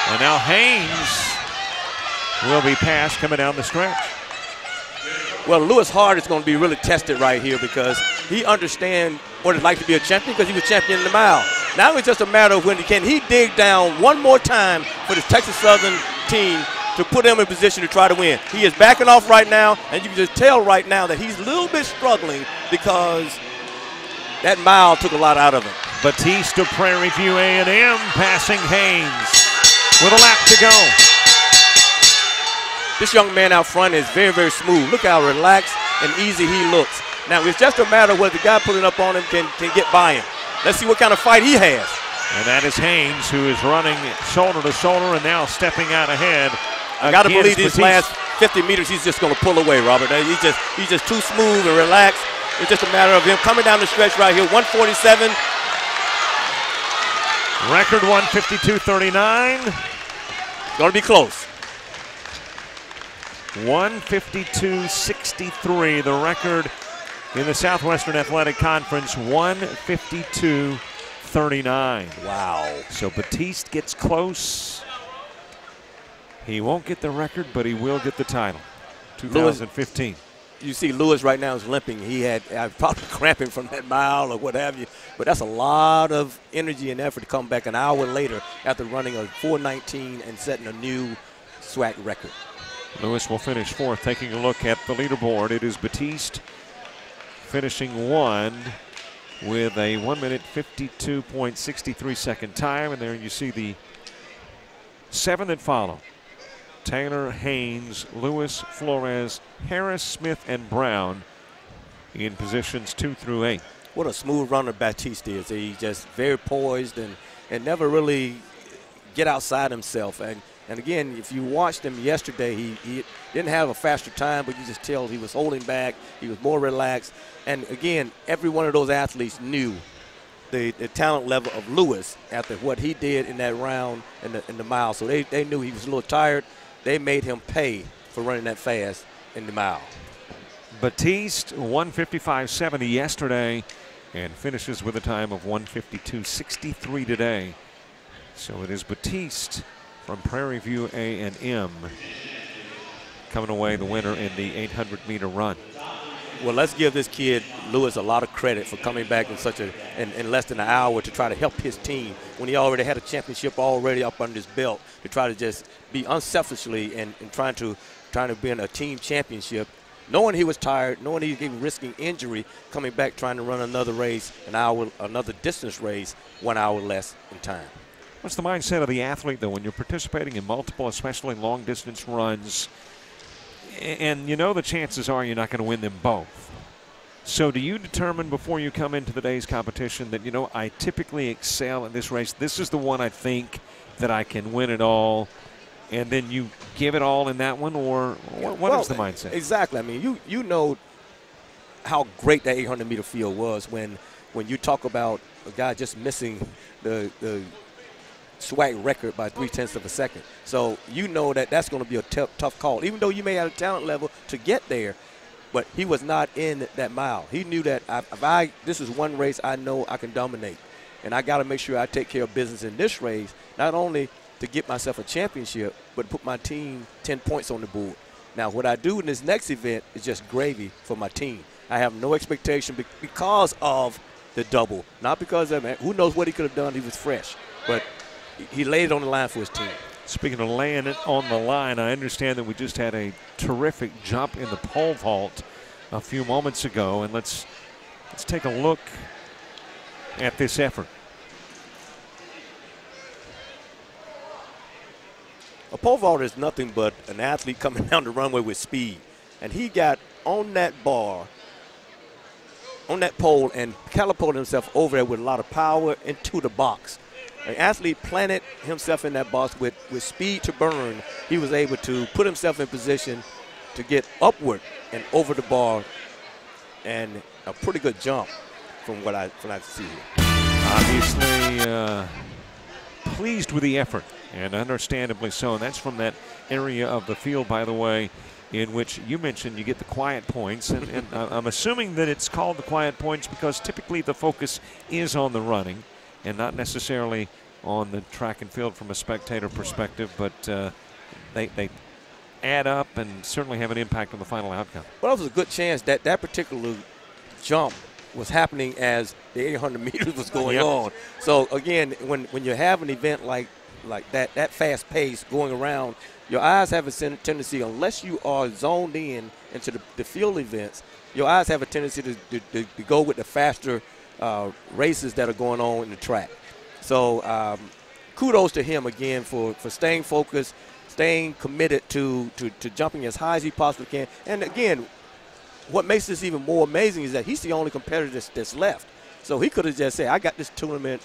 And now Haynes will be passed coming down the stretch. Well, Lewis Hart is going to be really tested right here because he understands what it's like to be a champion because he was champion in the mile. Now it's just a matter of when can he dig down one more time for the Texas Southern team to put him in position to try to win. He is backing off right now, and you can just tell right now that he's a little bit struggling because that mile took a lot out of him. Batista, Prairie View A&M passing Haynes with a lap to go. This young man out front is very, very smooth. Look how relaxed and easy he looks. Now, it's just a matter of whether the guy pulling up on him can get by him. Let's see what kind of fight he has. And that is Haynes, who is running shoulder to shoulder and now stepping out ahead. I got to believe these last 50 meters he's just going to pull away, Robert. He's just too smooth and relaxed. It's just a matter of him coming down the stretch right here. 147. Record 152.39. Going to be close. 152.63, the record in the Southwestern Athletic Conference, 152.39. Wow. So Batiste gets close. He won't get the record, but he will get the title. 2015. You see Lewis right now is limping. He had probably cramping from that mile or what have you. But that's a lot of energy and effort to come back an hour later after running a 4:19 and setting a new SWAC record. Lewis will finish 4th. Taking a look at the leaderboard, it is Batiste finishing 1 with a 1-minute 52.63 second time. And there you see the 7 that follow. Taylor, Haynes, Lewis, Flores, Harris, Smith, and Brown in positions 2 through 8. What a smooth runner Batiste is. He's just very poised and never really get outside himself. And again, if you watched him yesterday, he didn't have a faster time, but you just tell he was holding back. He was more relaxed. And again, every one of those athletes knew the talent level of Lewis after what he did in that round in the mile. So they knew he was a little tired. They made him pay for running that fast in the mile. Batiste, 155.70 yesterday, and finishes with a time of 152.63 today. So it is Batiste from Prairie View A&M coming away the winner in the 800-meter run. Well, let's give this kid Lewis a lot of credit for coming back in in less than an hour to try to help his team when he already had a championship already up under his belt, to try to just be unselfishly and trying to be in a team championship, knowing he was tired, knowing he was risking injury, coming back trying to run another race, another distance race, 1 hour less in time. What's the mindset of the athlete, though, when you're participating in multiple, especially long-distance runs, and you know the chances are you're not going to win them both? So do you determine before you come into the day's competition that, I typically excel in this race, this is the one I think that I can win it all, and then you give it all in that one, or what is the mindset? Exactly. I mean, you know how great that 800-meter field was when you talk about a guy just missing the SWAC record by 0.3 of a second. So you know that's going to be a tough call, even though you may have a talent level to get there, but he was not in that mile. He knew that this is one race I know I can dominate, and I got to make sure I take care of business in this race, not only to get myself a championship, but put my team 10 points on the board. Now, what I do in this next event is just gravy for my team. I have no expectation because of the double, not because of, who knows what he could have done. He was fresh, but he laid it on the line for his team. Speaking of laying it on the line, I understand that we just had a terrific jump in the pole vault a few moments ago, and let's take a look at this effort. A pole vault is nothing but an athlete coming down the runway with speed, and he got on that bar, on that pole, and catapulted himself over there with a lot of power into the box. An athlete planted himself in that box with speed to burn. He was able to put himself in position to get upward and over the bar, and a pretty good jump from what I see here. Obviously pleased with the effort And understandably so. And that's from that area of the field, by the way, in which you mentioned you get the quiet points. And I'm assuming that it's called the quiet points because typically the focus is on the running and not necessarily on the track and field from a spectator perspective. But they add up and certainly have an impact on the final outcome. Well, there was a good chance that that particular jump was happening as the 800 meters was going on. So, again, when you have an event like that fast pace going around, your eyes have a tendency, unless you are zoned in into the field events, your eyes have a tendency to go with the faster races that are going on in the track. So kudos to him again for staying focused, staying committed to jumping as high as he possibly can. And again, what makes this even more amazing is that he's the only competitor that's left. So he could have just said, I got this tournament,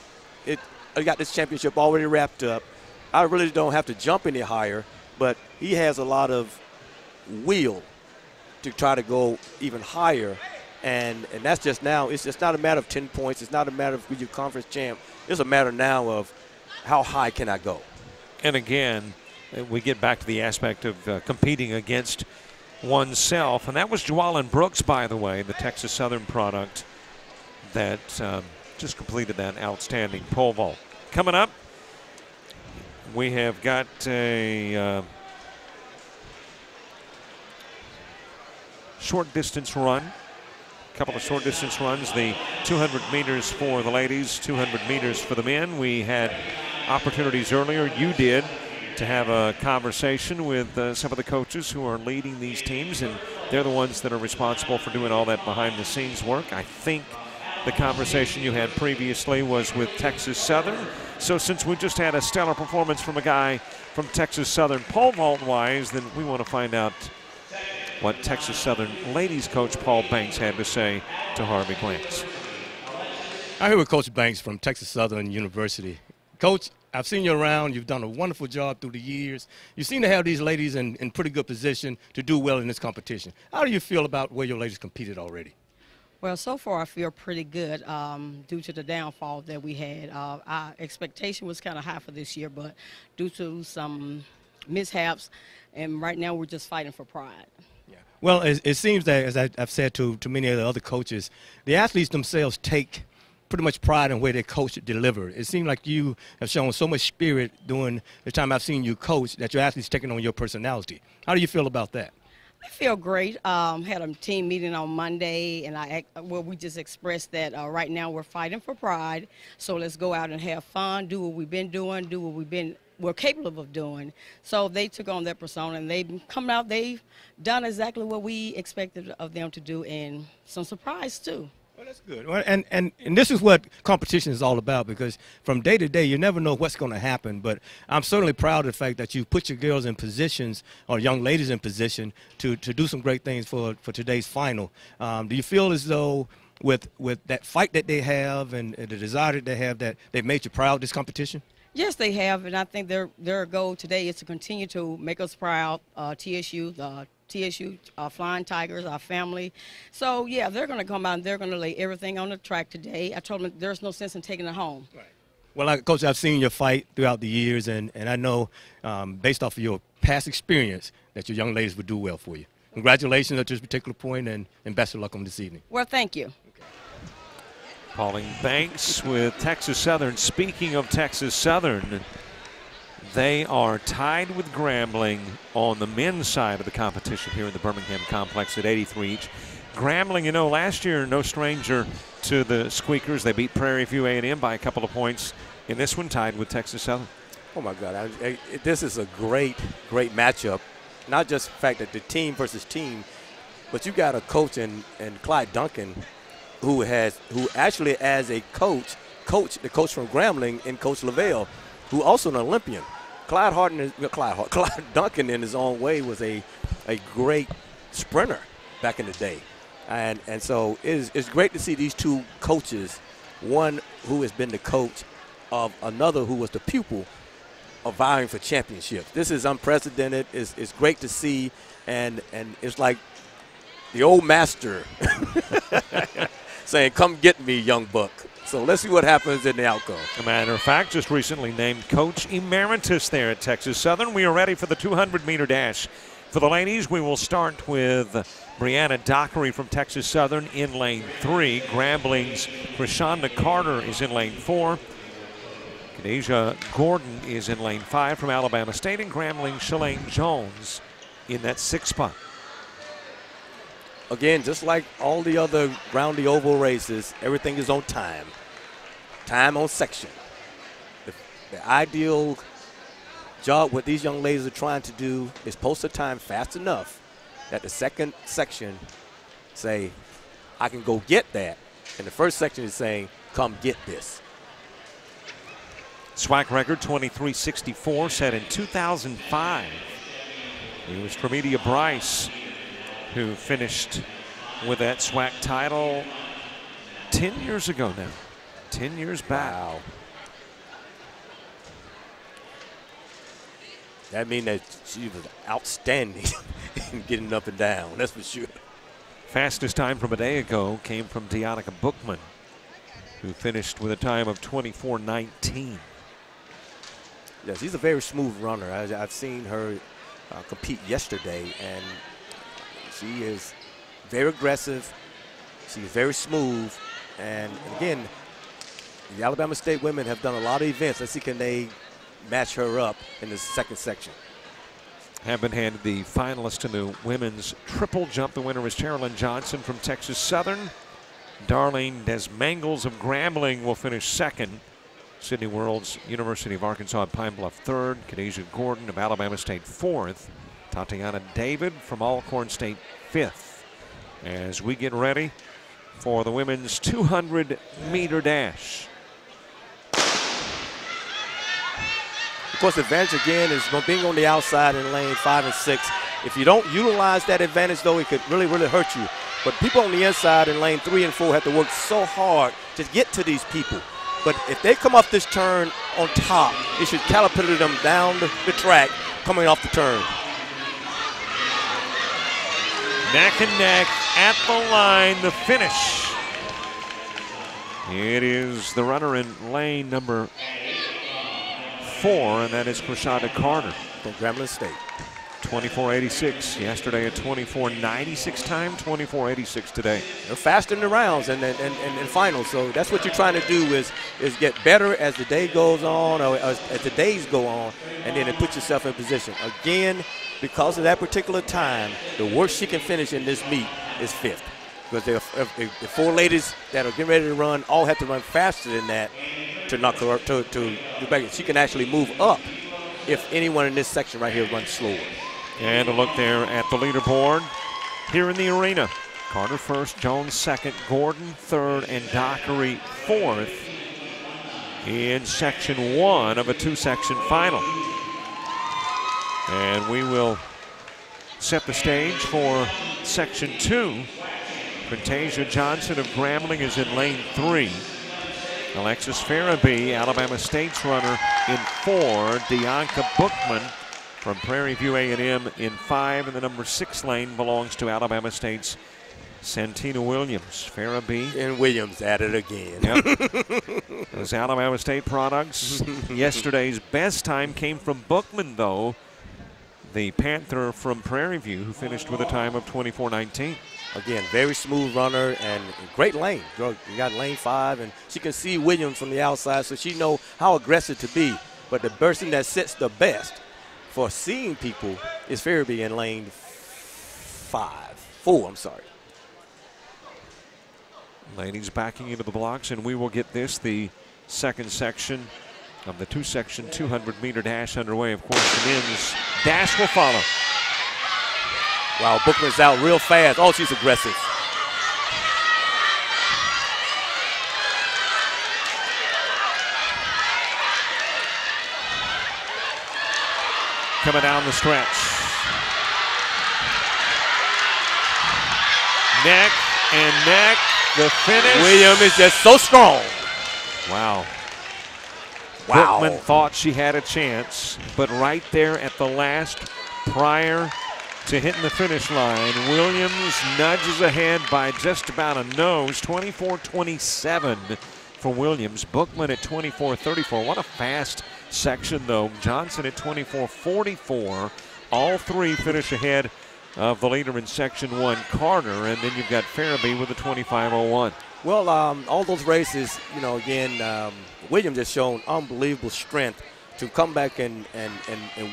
I got this championship already wrapped up. I really don't have to jump any higher, but he has a lot of will to try to go even higher. And that's just now, it's just not a matter of 10 points. It's not a matter of who's your conference champ. It's a matter now of how high can I go. And again, we get back to the aspect of competing against oneself. And that was Jwalyn Brooks, by the way, the Texas Southern product that just completed that outstanding pole vault. Coming up, we have got a short distance run. A couple of short distance runs, the 200 meters for the ladies, 200 meters for the men. We had opportunities earlier, you did, to have a conversation with some of the coaches who are leading these teams, and they're the ones that are responsible for doing all that behind the scenes work. I think the conversation you had previously was with Texas Southern. So since we just had a stellar performance from a guy from Texas Southern pole vault wise, then we want to find out what Texas Southern ladies coach Paul Banks had to say to Harvey Glance. I'm here with Coach Banks from Texas Southern University. Coach, I've seen you around. You've done a wonderful job through the years. You seem to have these ladies in pretty good position to do well in this competition. How do you feel about where your ladies competed already? Well, so far I feel pretty good due to the downfall that we had. Our expectation was kind of high for this year, but due to some mishaps, and right now we're just fighting for pride. Yeah. Well, it seems that, as I've said to many of the other coaches, the athletes themselves take pretty much pride in where they coach deliver. It seems like you have shown so much spirit during the time I've seen you coach that your athletes taking on your personality. How do you feel about that? I feel great. Had a team meeting on Monday, and we just expressed that right now we're fighting for pride. So let's go out and have fun, do what we've been doing, do what we're capable of doing. So they took on their persona, and they've come out. They've done exactly what we expected of them to do, and some surprise too. Well, that's good. Well, and this is what competition is all about, because from day to day, you never know what's going to happen. But I'm certainly proud of the fact that you put your girls in positions, or young ladies in position, to do some great things for today's final. Do you feel as though with that fight that they have and the desire that they have, that they've made you proud of this competition? Yes, they have, and I think their goal today is to continue to make us proud, TSU, Flying Tigers, our family. So, yeah, they're going to come out and they're going to lay everything on the track today. I told them there's no sense in taking it home. Right. Well, Coach, I've seen your fight throughout the years, and I know based off of your past experience that your young ladies would do well for you. Congratulations at this particular point, and best of luck on this evening. Well, thank you. Pauline Banks with Texas Southern. Speaking of Texas Southern, they are tied with Grambling on the men's side of the competition here in the Birmingham complex at 83 each. Grambling, you know, last year no stranger to the Squeakers. They beat Prairie View A&M by a couple of points. In this one, tied with Texas Southern. Oh, my God. This is a great matchup. Not just the fact that the team versus team, but you got a coach in Clyde Duncan who actually, as a coach the coach from Grambling and Coach Lavelle, who also an Olympian. Clyde Duncan in his own way was a great sprinter back in the day. And so it's great to see these two coaches, one who has been the coach of another who was the pupil, of vying for championships. This is unprecedented. It's great to see, and it's like the old master saying, "Come get me, young buck." So let's see what happens in the outcome. As a matter of fact, just recently named Coach Emeritus there at Texas Southern. We are ready for the 200-meter dash. For the ladies, we will start with Brianna Dockery from Texas Southern in lane 3. Grambling's Krishanda Carter is in lane 4. Kadeja Gordon is in lane 5 from Alabama State, and Grambling's Shalane Jones in that 6th spot. Again, just like all the other round the oval races, everything is on time. Time on section. The ideal job what these young ladies are trying to do is post a time fast enough that the second section say, I can go get that. And the first section is saying, come get this. SWAC record 23:64 set in 2005. It was Tremedia Bryce who finished with that SWAC title 10 years ago now. 10 years back. Wow. That means that she was outstanding in getting up and down, that's for sure. Fastest time from a day ago came from Deonica Bookman, who finished with a time of 24:19. Yeah, she's a very smooth runner. I've seen her compete yesterday, and she is very aggressive. She's very smooth. And again, the Alabama State women have done a lot of events. Let's see, can they match her up in the second section? Have been handed the finalist in the women's triple jump. The winner is Sherilyn Johnson from Texas Southern. Darlene Desmangles of Grambling will finish second. Sydney World's University of Arkansas at Pine Bluff third. Kadeja Gordon of Alabama State fourth. Tatiana David from Alcorn State fifth. As we get ready for the women's 200-meter dash. Of course, the advantage again is being on the outside in lane 5 and 6. If you don't utilize that advantage, though, it could really, really hurt you. But people on the inside in lane 3 and 4 have to work so hard to get to these people. But if they come off this turn on top, it should catapult them down the track coming off the turn. Neck and neck at the line, the finish. It is the runner in lane number 4, and that is Krishanda Carter from Grambling State. 24:86 yesterday, a 24:96 time, 24:86 today. They're faster in the rounds and finals, so that's what you're trying to do is get better as the day goes on, or as the days go on, and then it puts yourself in position. Again, because of that particular time, the worst she can finish in this meet is 5th. Because the 4 ladies that are getting ready to run all have to run faster than that to knock her to do better. She can actually move up if anyone in this section right here runs slower. And a look there at the leaderboard here in the arena. Carter first, Jones second, Gordon third, and Dockery fourth in section 1 of a 2-section final. And we will set the stage for section 2. Fantasia Johnson of Grambling is in lane 3. Alexis Farabee, Alabama State's runner, in 4. Deonka Bookman from Prairie View A&M in 5, and the number 6 lane belongs to Alabama State's Santina Williams. Farabee and Williams at it again. Yep. Those Alabama State products. Yesterday's best time came from Bookman, though, the Panther from Prairie View, who finished with a time of 24:19. Again, very smooth runner and great lane. You got lane 5, and she can see Williams from the outside, so she knows how aggressive to be. But the person that sits the best for seeing people is Farabee in lane 4, I'm sorry. Ladies backing into the blocks, and we will get this, the second section of the 2-section 200-meter dash underway. Of course, the men's dash will follow. Wow, Bookman's out real fast. Oh, she's aggressive. Coming down the stretch. Neck and neck, the finish. William is just so strong. Wow. Wow. Bookman thought she had a chance, but right there at the last, prior to hitting the finish line, Williams nudges ahead by just about a nose, 24:27 for Williams. Bookman at 24:34. What a fast section, though. Johnson at 24:44. All three finish ahead of the leader in Section 1, Carter, and then you've got Farabee with a 25:01. Well, all those races, you know, again, Williams has shown unbelievable strength to come back and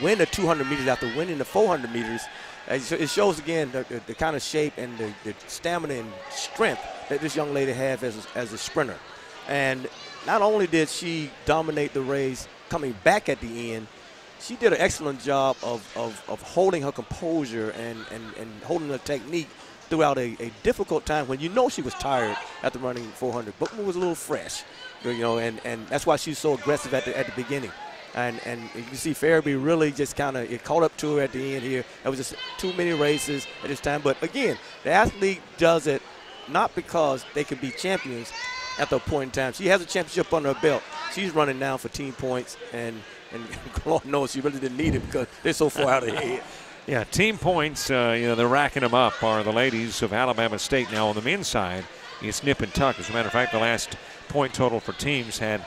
win the 200 meters after winning the 400 meters. It shows, again, the kind of shape and the stamina and strength that this young lady has as a sprinter. And not only did she dominate the race coming back at the end, she did an excellent job of holding her composure and holding her technique throughout a difficult time when you know she was tired after running 400. Bookman was a little fresh, you know, and that's why she's so aggressive at the beginning. And you can see Farabee really just kind of, it caught up to her at the end here. It was just too many races at this time. But again, the athlete does it not because they can be champions at the point in time. She has a championship under her belt. She's running now for team points, and Lord knows she really didn't need it because they're so far out ahead. Yeah, team points, you know, they're racking them up, are the ladies of Alabama State. Now on the men's side, it's nip and tuck. As a matter of fact, the last point total for teams had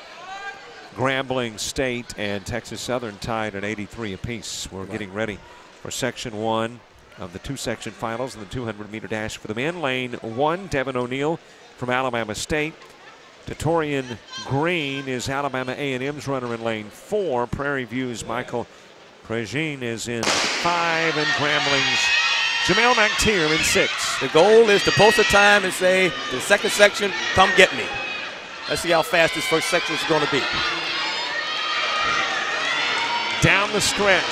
Grambling State and Texas Southern tied at 83 apiece. We're getting ready for Section 1 of the two-section finals and the 200-meter dash for the men. Lane 1, Devin O'Neill from Alabama State. Tatorian Green is Alabama A&M's runner in lane 4. Prairie View's Michael Prejin is in 5, and Grambling's Jamel McTeer in 6. The goal is to post a time and say, the second section, come get me. Let's see how fast this first section is going to be. Down the stretch.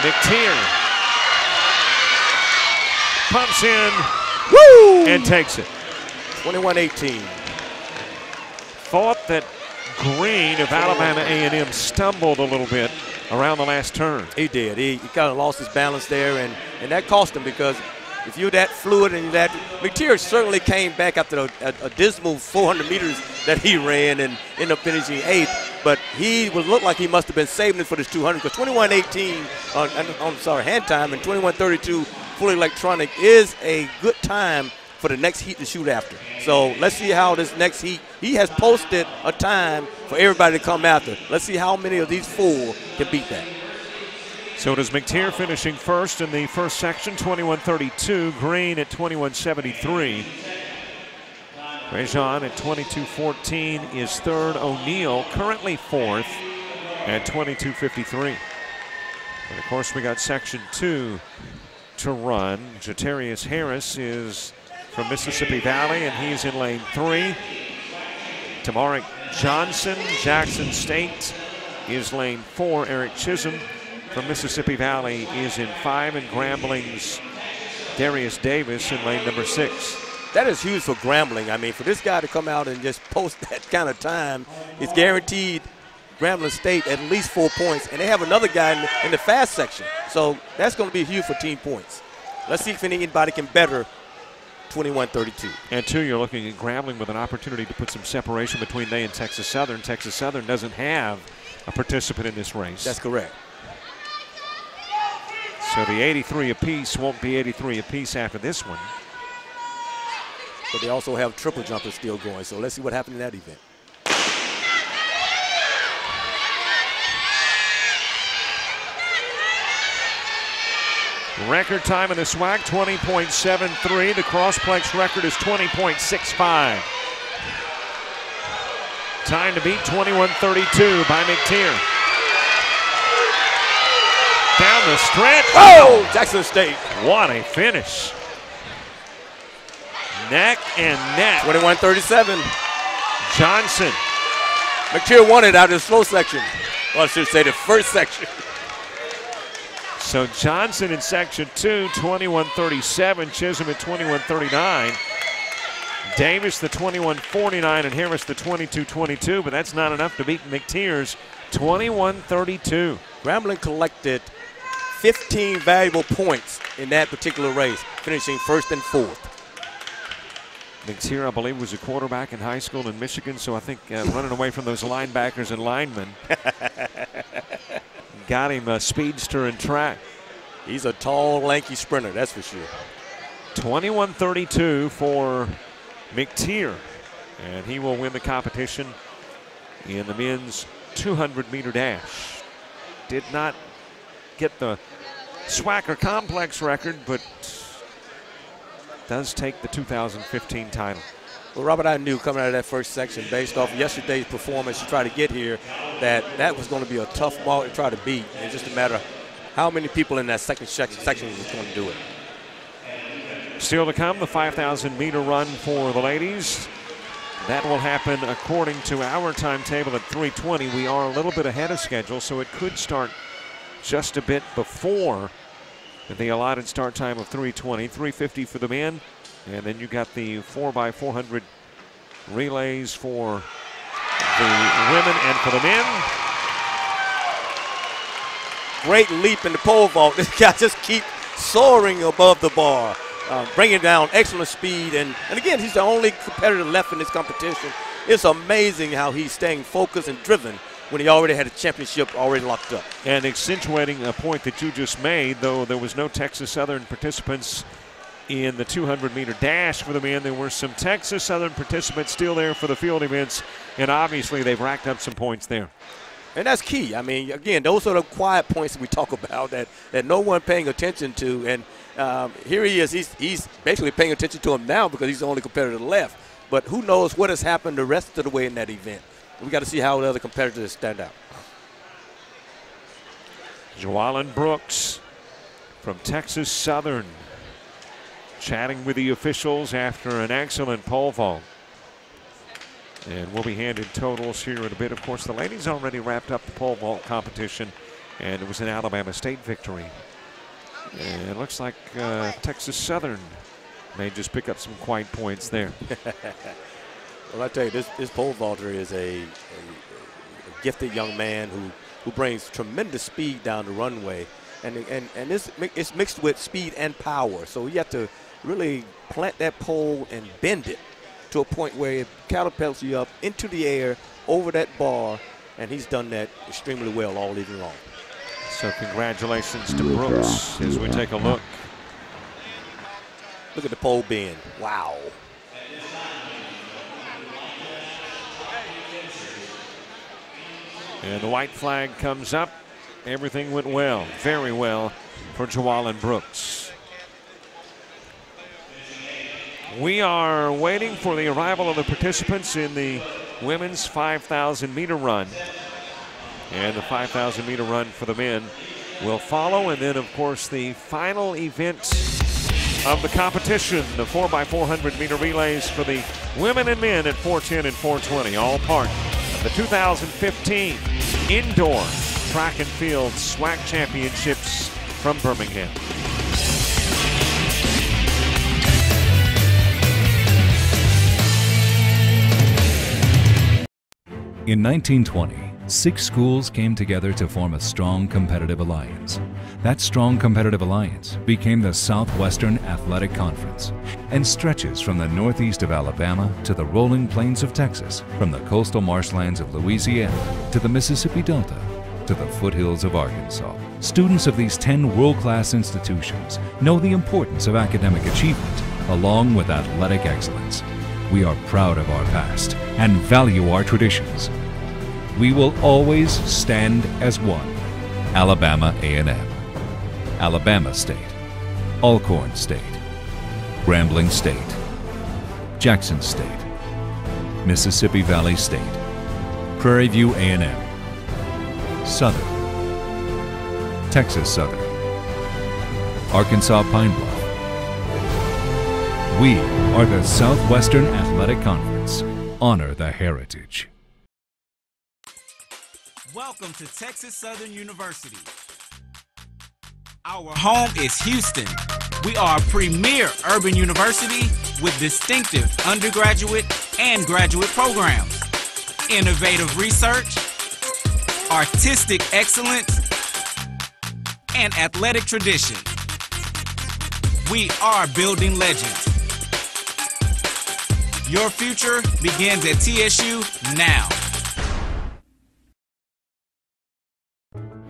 McTeer pumps in. Woo! And takes it. 21-18. Thought that Green of Alabama A&M stumbled a little bit around the last turn. He did. He kind of lost his balance there, and that cost him, because if you're that fluid and that, McTeer certainly came back after a dismal 400 meters that he ran and ended up finishing 8th, but he looked like he must have been saving it for this 200, because 21:18 hand time and 21:32 fully electronic is a good time for the next heat to shoot after. So let's see how this next heat, he has posted a time for everybody to come after. Let's see how many of these 4 can beat that. So it is McTeer finishing first in the first section, 21:32. Green at 21:73. Prejean at 22:14 is third. O'Neill currently 4th at 22:53. And of course we got section 2 to run. Jatarius Harris is from Mississippi Valley, and he's in lane 3. Tamarick Johnson, Jackson State, is lane 4. Eric Chisholm from Mississippi Valley is in 5, and Grambling's Darius Davis in lane number 6. That is huge for Grambling. I mean, for this guy to come out and just post that kind of time, it's guaranteed Grambling State at least 4 points, and they have another guy in the fast section. So that's going to be huge for team points. Let's see if anybody can better 21:32. And 2, you're looking at Grambling with an opportunity to put some separation between they and Texas Southern. Texas Southern doesn't have a participant in this race. That's correct. So the 83 apiece won't be 83 apiece after this one. But they also have triple jumpers still going, so let's see what happens in that event. Record time in the SWAC, 20.73. The Crossplex record is 20.65. Time to beat, 21:32 by McTeer. Down the stretch. Oh, Jackson State. What a finish. Neck and neck. 21:37. Johnson. McTeer won it out of the slow section. Well, I should say the first section. So Johnson in section 2, 21:37. Chisholm at 21:39. Davis the 21:49, and Harris the 22:22, but that's not enough to beat McTeer's 21:32. Grambling collected 15 valuable points in that particular race, finishing 1st and 4th. McTeer, I believe, was a quarterback in high school in Michigan, so I think running away from those linebackers and linemen got him a speedster in track. He's a tall, lanky sprinter, that's for sure. 21:32 for McTeer, and he will win the competition in the men's 200-meter dash. Did not get the SWAC or complex record, but does take the 2015 title. Well, Robert, I knew coming out of that first section, based off yesterday's performance to try to get here, that was going to be a tough ball to try to beat. It's just a matter of how many people in that second section was going to do it. Still to come, the 5,000-meter run for the ladies. That will happen according to our timetable at 3:20. We are a little bit ahead of schedule, so it could start just a bit before the allotted start time of 3:20. 3:50 for the men, and then you got the 4x400 relays for the women and for the men. Great leap in the pole vault. This guy just keeps soaring above the bar. Bringing down excellent speed, and again, he's the only competitor left in this competition. It's amazing how he's staying focused and driven when he already had a championship already locked up. And accentuating a point that you just made, though there was no Texas Southern participants in the 200-meter dash for the men, there were some Texas Southern participants still there for the field events, and obviously they've racked up some points there. And that's key. I mean, again, those are the quiet points that we talk about that no one paying attention to. And here he is. He's basically paying attention to him now because he's the only competitor left. But who knows what has happened the rest of the way in that event. We got to see how the other competitors stand out. Joellen Brooks from Texas Southern chatting with the officials after an excellent pole vault. And we'll be handed totals here in a bit. Of course, the ladies already wrapped up the pole vault competition, and it was an Alabama State victory. And it looks like Texas Southern may just pick up some quiet points there. Well, I tell you, this pole vaulter is a gifted young man who brings tremendous speed down the runway, and it's mixed with speed and power. So you have to really plant that pole and bend it to a point where it catapults you up into the air over that bar, and he's done that extremely well all evening long. So congratulations to Brooks as we take a look. Look at the pole bend. Wow. And the white flag comes up. Everything went well, very well for Joellen Brooks. We are waiting for the arrival of the participants in the women's 5,000-meter run. And the 5,000-meter run for the men will follow. And then, of course, the final event of the competition, the 4x400-meter relays for the women and men at 4:10 and 4:20, all part of the 2015 Indoor Track and Field SWAC Championships from Birmingham. In 1920, 6 schools came together to form a strong competitive alliance. That strong competitive alliance became the Southwestern Athletic Conference and stretches from the northeast of Alabama to the rolling plains of Texas, from the coastal marshlands of Louisiana to the Mississippi Delta to the foothills of Arkansas. Students of these 10 world-class institutions know the importance of academic achievement along with athletic excellence. We are proud of our past and value our traditions. We will always stand as one. Alabama A&M, Alabama State, Alcorn State, Grambling State, Jackson State, Mississippi Valley State, Prairie View A&M, Southern, Texas Southern, Arkansas Pine Bluff. We are the Southwestern Athletic Conference. Honor the heritage. Welcome to Texas Southern University. Our home is Houston. We are a premier urban university with distinctive undergraduate and graduate programs, innovative research, artistic excellence, and athletic tradition. We are building legends. Your future begins at TSU now.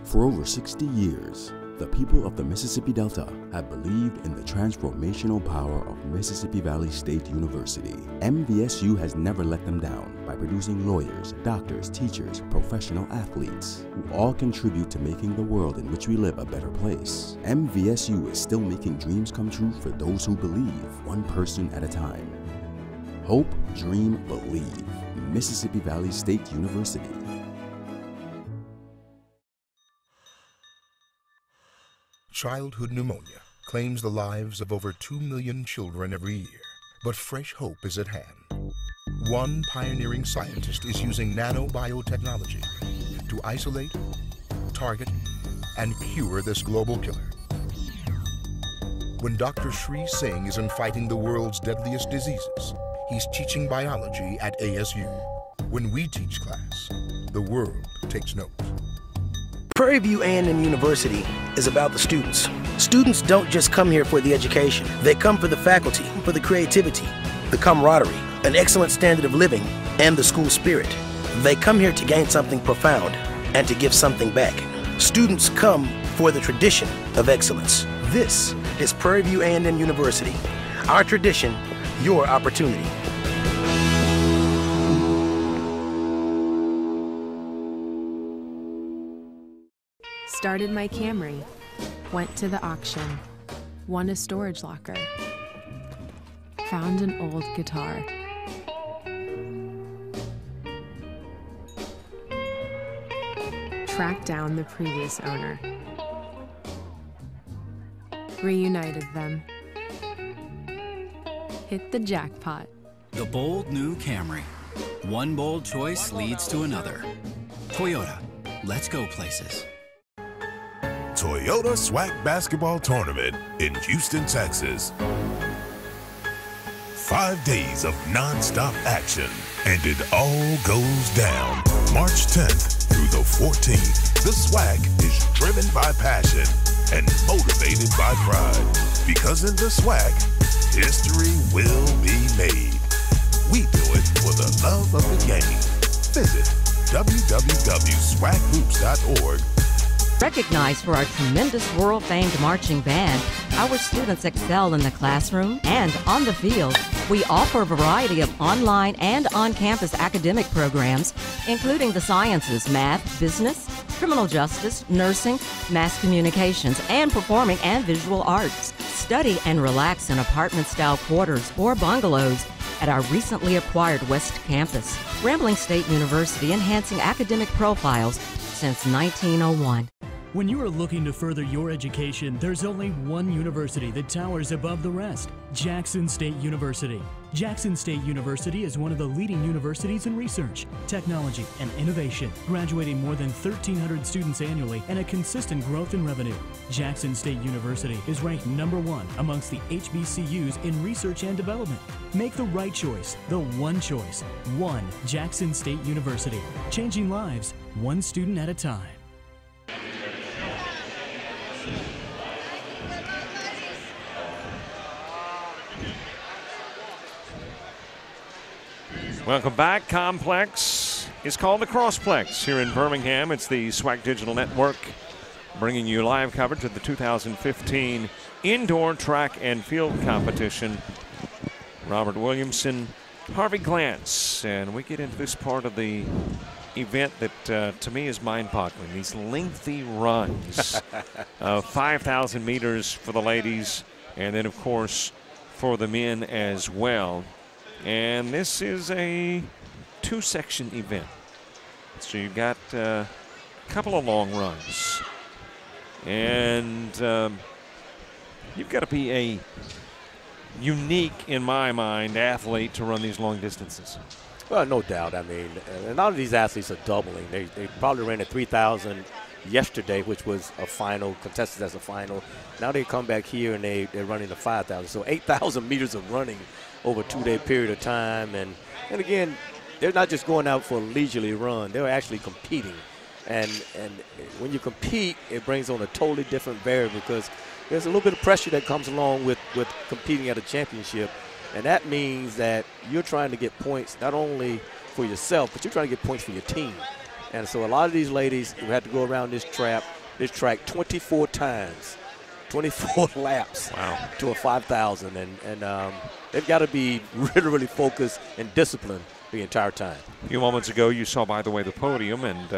For over 60 years, The people of the Mississippi Delta have believed in the transformational power of Mississippi Valley State University. MVSU has never let them down by producing lawyers, doctors, teachers, professional athletes, who all contribute to making the world in which we live a better place. MVSU is still making dreams come true for those who believe, one person at a time. Hope, dream, believe. Mississippi Valley State University. Childhood pneumonia claims the lives of over 2 million children every year, but fresh hope is at hand. One pioneering scientist is using nanobiotechnology to isolate, target, and cure this global killer. When Dr. Sri Singh isn't fighting the world's deadliest diseases, he's teaching biology at ASU. When we teach class, the world takes note. Prairie View A&M University is about the students. Students don't just come here for the education. They come for the faculty, for the creativity, the camaraderie, an excellent standard of living, and the school spirit. They come here to gain something profound and to give something back. Students come for the tradition of excellence. This is Prairie View A&M University. Our tradition, your opportunity. Started my Camry, went to the auction, won a storage locker, found an old guitar. Tracked down the previous owner. Reunited them. Hit the jackpot. The bold new Camry. One bold choice leads to another. Toyota, let's go places. Toyota SWAC Basketball Tournament in Houston, Texas. 5 days of non-stop action, and it all goes down March 10th through the 14th. The SWAC is driven by passion and motivated by pride, because in the SWAC, history will be made. We do it for the love of the game. Visit www.swacgroups.org. Recognized for our tremendous world-famed marching band, our students excel in the classroom and on the field. We offer a variety of online and on-campus academic programs, including the sciences, math, business, criminal justice, nursing, mass communications, and performing and visual arts. Study and relax in apartment-style quarters or bungalows at our recently acquired West Campus. Grambling State University, enhancing academic profiles since 1901. When you are looking to further your education, there's only one university that towers above the rest: Jackson State University. Jackson State University is one of the leading universities in research, technology, and innovation, graduating more than 1,300 students annually and a consistent growth in revenue. Jackson State University is ranked #1 amongst the HBCUs in research and development. Make the right choice, the one choice. One Jackson State University, changing lives, one student at a time. Welcome back. Complex is called the Crossplex here in Birmingham. It's the SWAC Digital Network bringing you live coverage of the 2015 Indoor Track and Field Competition. Robert Williamson, Harvey Glance, and we get into this part of the event that to me is mind-boggling. These lengthy runs of 5,000 meters for the ladies, and then of course for the men as well. And this is a two-section event. So you've got a couple of long runs. And you've got to be a unique, in my mind, athlete to run these long distances. Well, no doubt. I mean, a lot of these athletes are doubling. They probably ran at 3,000 yesterday, which was a final, contested as a final. Now they come back here and they're running the 5,000. So 8,000 meters of running over a 2-day period of time. And again, they're not just going out for a leisurely run. They're actually competing. And when you compete, it brings on a totally different variable, because there's a little bit of pressure that comes along with competing at a championship. And that means that you're trying to get points not only for yourself, but you're trying to get points for your team. And so a lot of these ladies who had to go around this trap, this track 24 times, 24 laps to a 5,000. And they've got to be really, really focused and disciplined the entire time. A few moments ago, you saw, by the way, the podium, and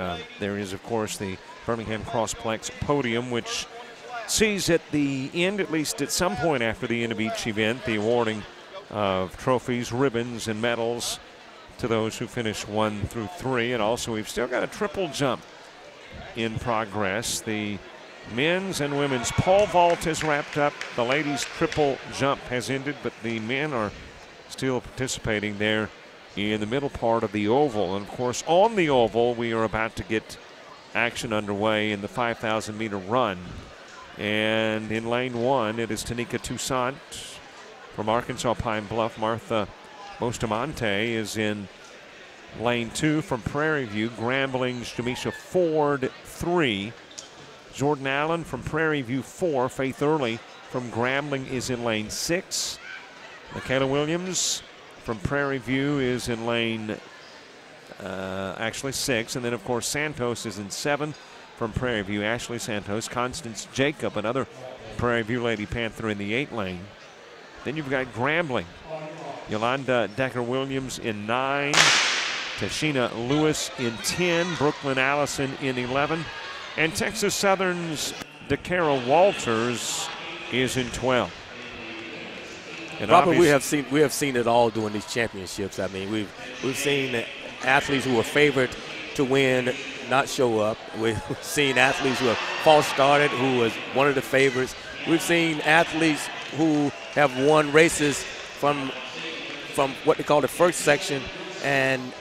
there is, of course, the Birmingham Crossplex podium, which sees at the end, at least at some point after the end of each event, the awarding of trophies, ribbons, and medals to those who finish 1 through 3. And also, we've still got a triple jump in progress. The men's and women's pole vault is wrapped up. The ladies' triple jump has ended, but the men are still participating there in the middle part of the oval. And, of course, on the oval, we are about to get action underway in the 5,000-meter run. And in lane 1, it is Tanika Toussaint from Arkansas Pine Bluff. Martha Bustamante is in lane 2 from Prairie View. Grambling's Jamisha Ford 3. Jordan Allen from Prairie View 4. Faith Early from Grambling is in lane 6. Michaela Williams from Prairie View is in lane actually 6. And then, of course, Santos is in 7 from Prairie View. Ashley Santos. Constance Jacob, another Prairie View Lady Panther, in the 8 lane. Then you've got Grambling. Yolanda Decker-Williams in 9. Tashina Lewis in 10. Brooklyn Allison in 11. And Texas Southern's DeCara Walters is in 12. And Robert, we have seen it all during these championships. I mean, we've seen athletes who were favored to win not show up. We've seen athletes who have false started, who was one of the favorites. We've seen athletes who have won races from what they call the first section, and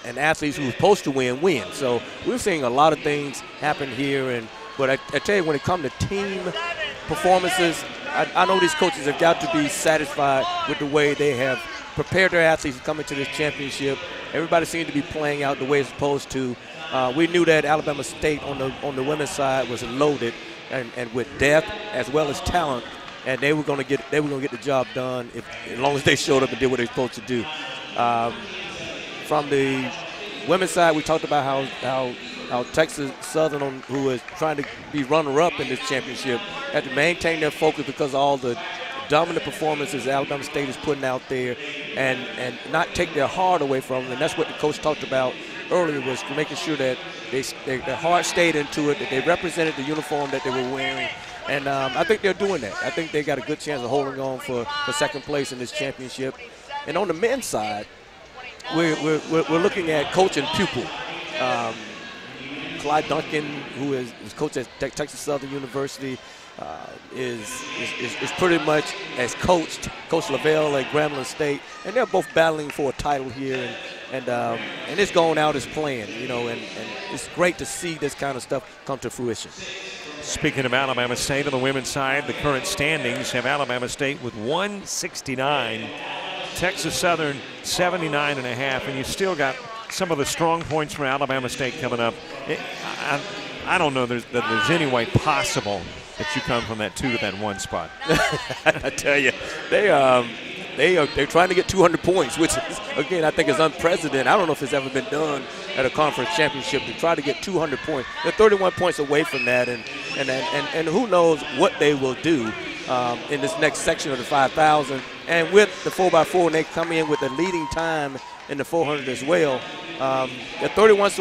athletes who were supposed to win. So we're seeing a lot of things happen here. But I tell you, when it comes to team performances, I know these coaches have got to be satisfied with the way they have prepared their athletes to come into this championship. Everybody seems to be playing out the way it's supposed to. We knew that Alabama State on the women's side was loaded and with depth as well as talent, and they were going to get the job done as long as they showed up and did what they're supposed to do. From the women's side, we talked about how Texas Southern, who is trying to be runner-up in this championship, had to maintain their focus because of all the dominant performances Alabama State is putting out there, and not take their heart away from them. And that's what the coach talked about earlier, was making sure that their heart stayed into it, that they represented the uniform that they were wearing. And I think they're doing that. I think they got a good chance of holding on for second place in this championship. And on the men's side, we're looking at coach and pupil. Clyde Duncan, who is coach at Texas Southern University, is pretty much as coached Coach Lavelle at Grambling State, and they're both battling for a title here, and it's going out as planned, and it's great to see this kind of stuff come to fruition. Speaking of Alabama State, on the women's side, the current standings have Alabama State with 169, Texas Southern 79.5, and you still got some of the strong points for Alabama State coming up. I don't know that there's any way possible that you come from that 2 to that 1 spot. I tell you, they're trying to get 200 points, which is, again, I think is unprecedented. I don't know if it's ever been done at a conference championship to try to get 200 points. They're 31 points away from that, and who knows what they will do in this next section of the 5,000. And with the 4x4, and they come in with a leading time in the 400 as well. They're 31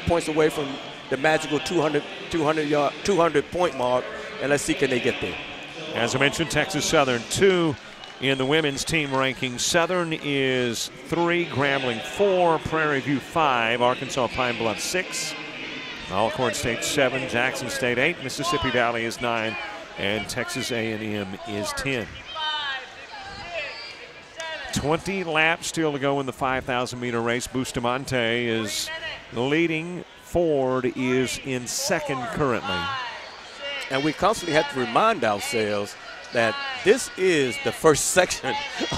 points away from the magical 200 point mark, and let's see, can they get there. As I mentioned, Texas Southern 2 in the women's team rankings. Southern is 3, Grambling 4, Prairie View 5, Arkansas Pine Bluff 6, Alcorn State 7, Jackson State 8, Mississippi Valley is 9, and Texas A&M is 10. 20 laps still to go in the 5,000-meter race. Bustamante is leading. Ford is in second currently. And we constantly have to remind ourselves that this is the first section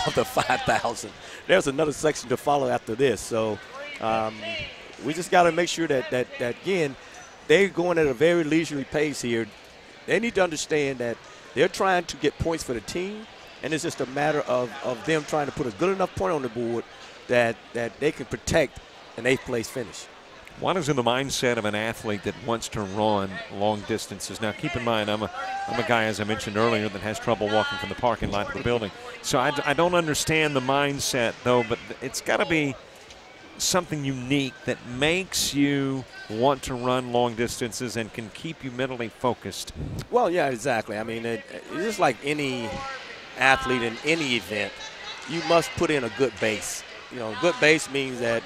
of the 5,000. There's another section to follow after this. So we just got to make sure that again, they're going at a very leisurely pace here. They need to understand that they're trying to get points for the team, and it's just a matter of them trying to put a good enough point on the board that they can protect an 8th place finish. What is in the mindset of an athlete that wants to run long distances? Now, keep in mind, I'm a guy, as I mentioned earlier, that has trouble walking from the parking lot to the building. So I don't understand the mindset, though, but it's got to be something unique that makes you want to run long distances and can keep you mentally focused. Well, yeah, exactly. I mean, it's just like any athlete in any event, you must put in a good base. You know, good base means that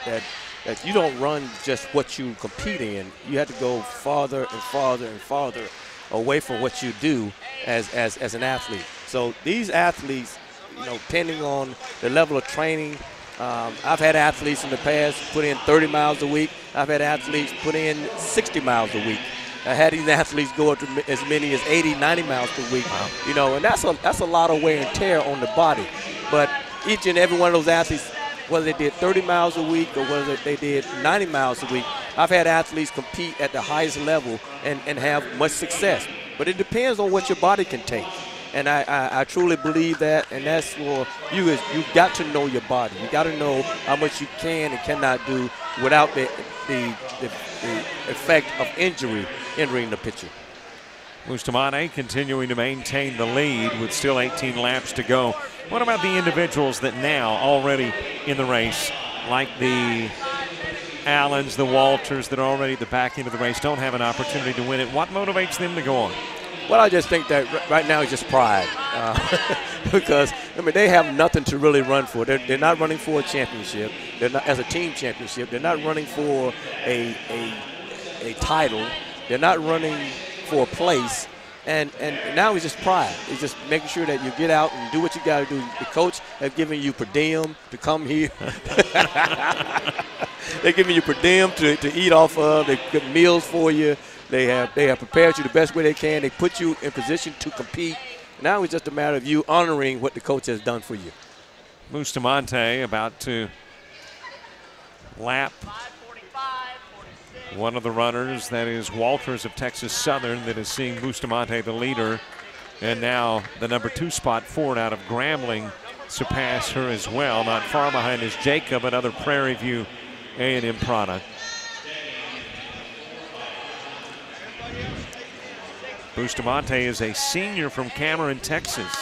you don't run just what you compete in. You have to go farther and farther and farther away from what you do as an athlete. So these athletes, you know, depending on the level of training, I've had athletes in the past put in 30 miles a week. I've had athletes put in 60 miles a week. I had these athletes go up to as many as 80, 90 miles per week. Wow. You know, and that's a lot of wear and tear on the body. But each and every one of those athletes, whether they did 30 miles a week or whether they did 90 miles a week, I've had athletes compete at the highest level and have much success. But it depends on what your body can take. And I truly believe that, and that's for you is you've got to know your body. You got to know how much you can and cannot do without the effect of entering the picture. Bustamante continuing to maintain the lead with still 18 laps to go. What about the individuals that now already in the race, like the Allens, the Walters, that are already at the back end of the race, don't have an opportunity to win it? What motivates them to go on? Well, I just think that right now it's just pride because, I mean, they have nothing to really run for. They're not running for a championship. They're not as a team championship. They're not running for a title. They're not running for a place. And now it's just pride. It's just making sure that you get out and do what you got to do. The coach has given you per diem to come here. They're giving you per diem to eat off of. They get meals for you. They have prepared you the best way they can. They put you in position to compete. Now it's just a matter of you honoring what the coach has done for you. Bustamante about to lap one of the runners, that is Walters of Texas Southern, that is seeing Bustamante the leader. And now the number 2 spot, Ford out of Grambling, surpass her as well. Not far behind is Jacob, another Prairie View A&M product. Bustamante is a senior from Cameron, Texas.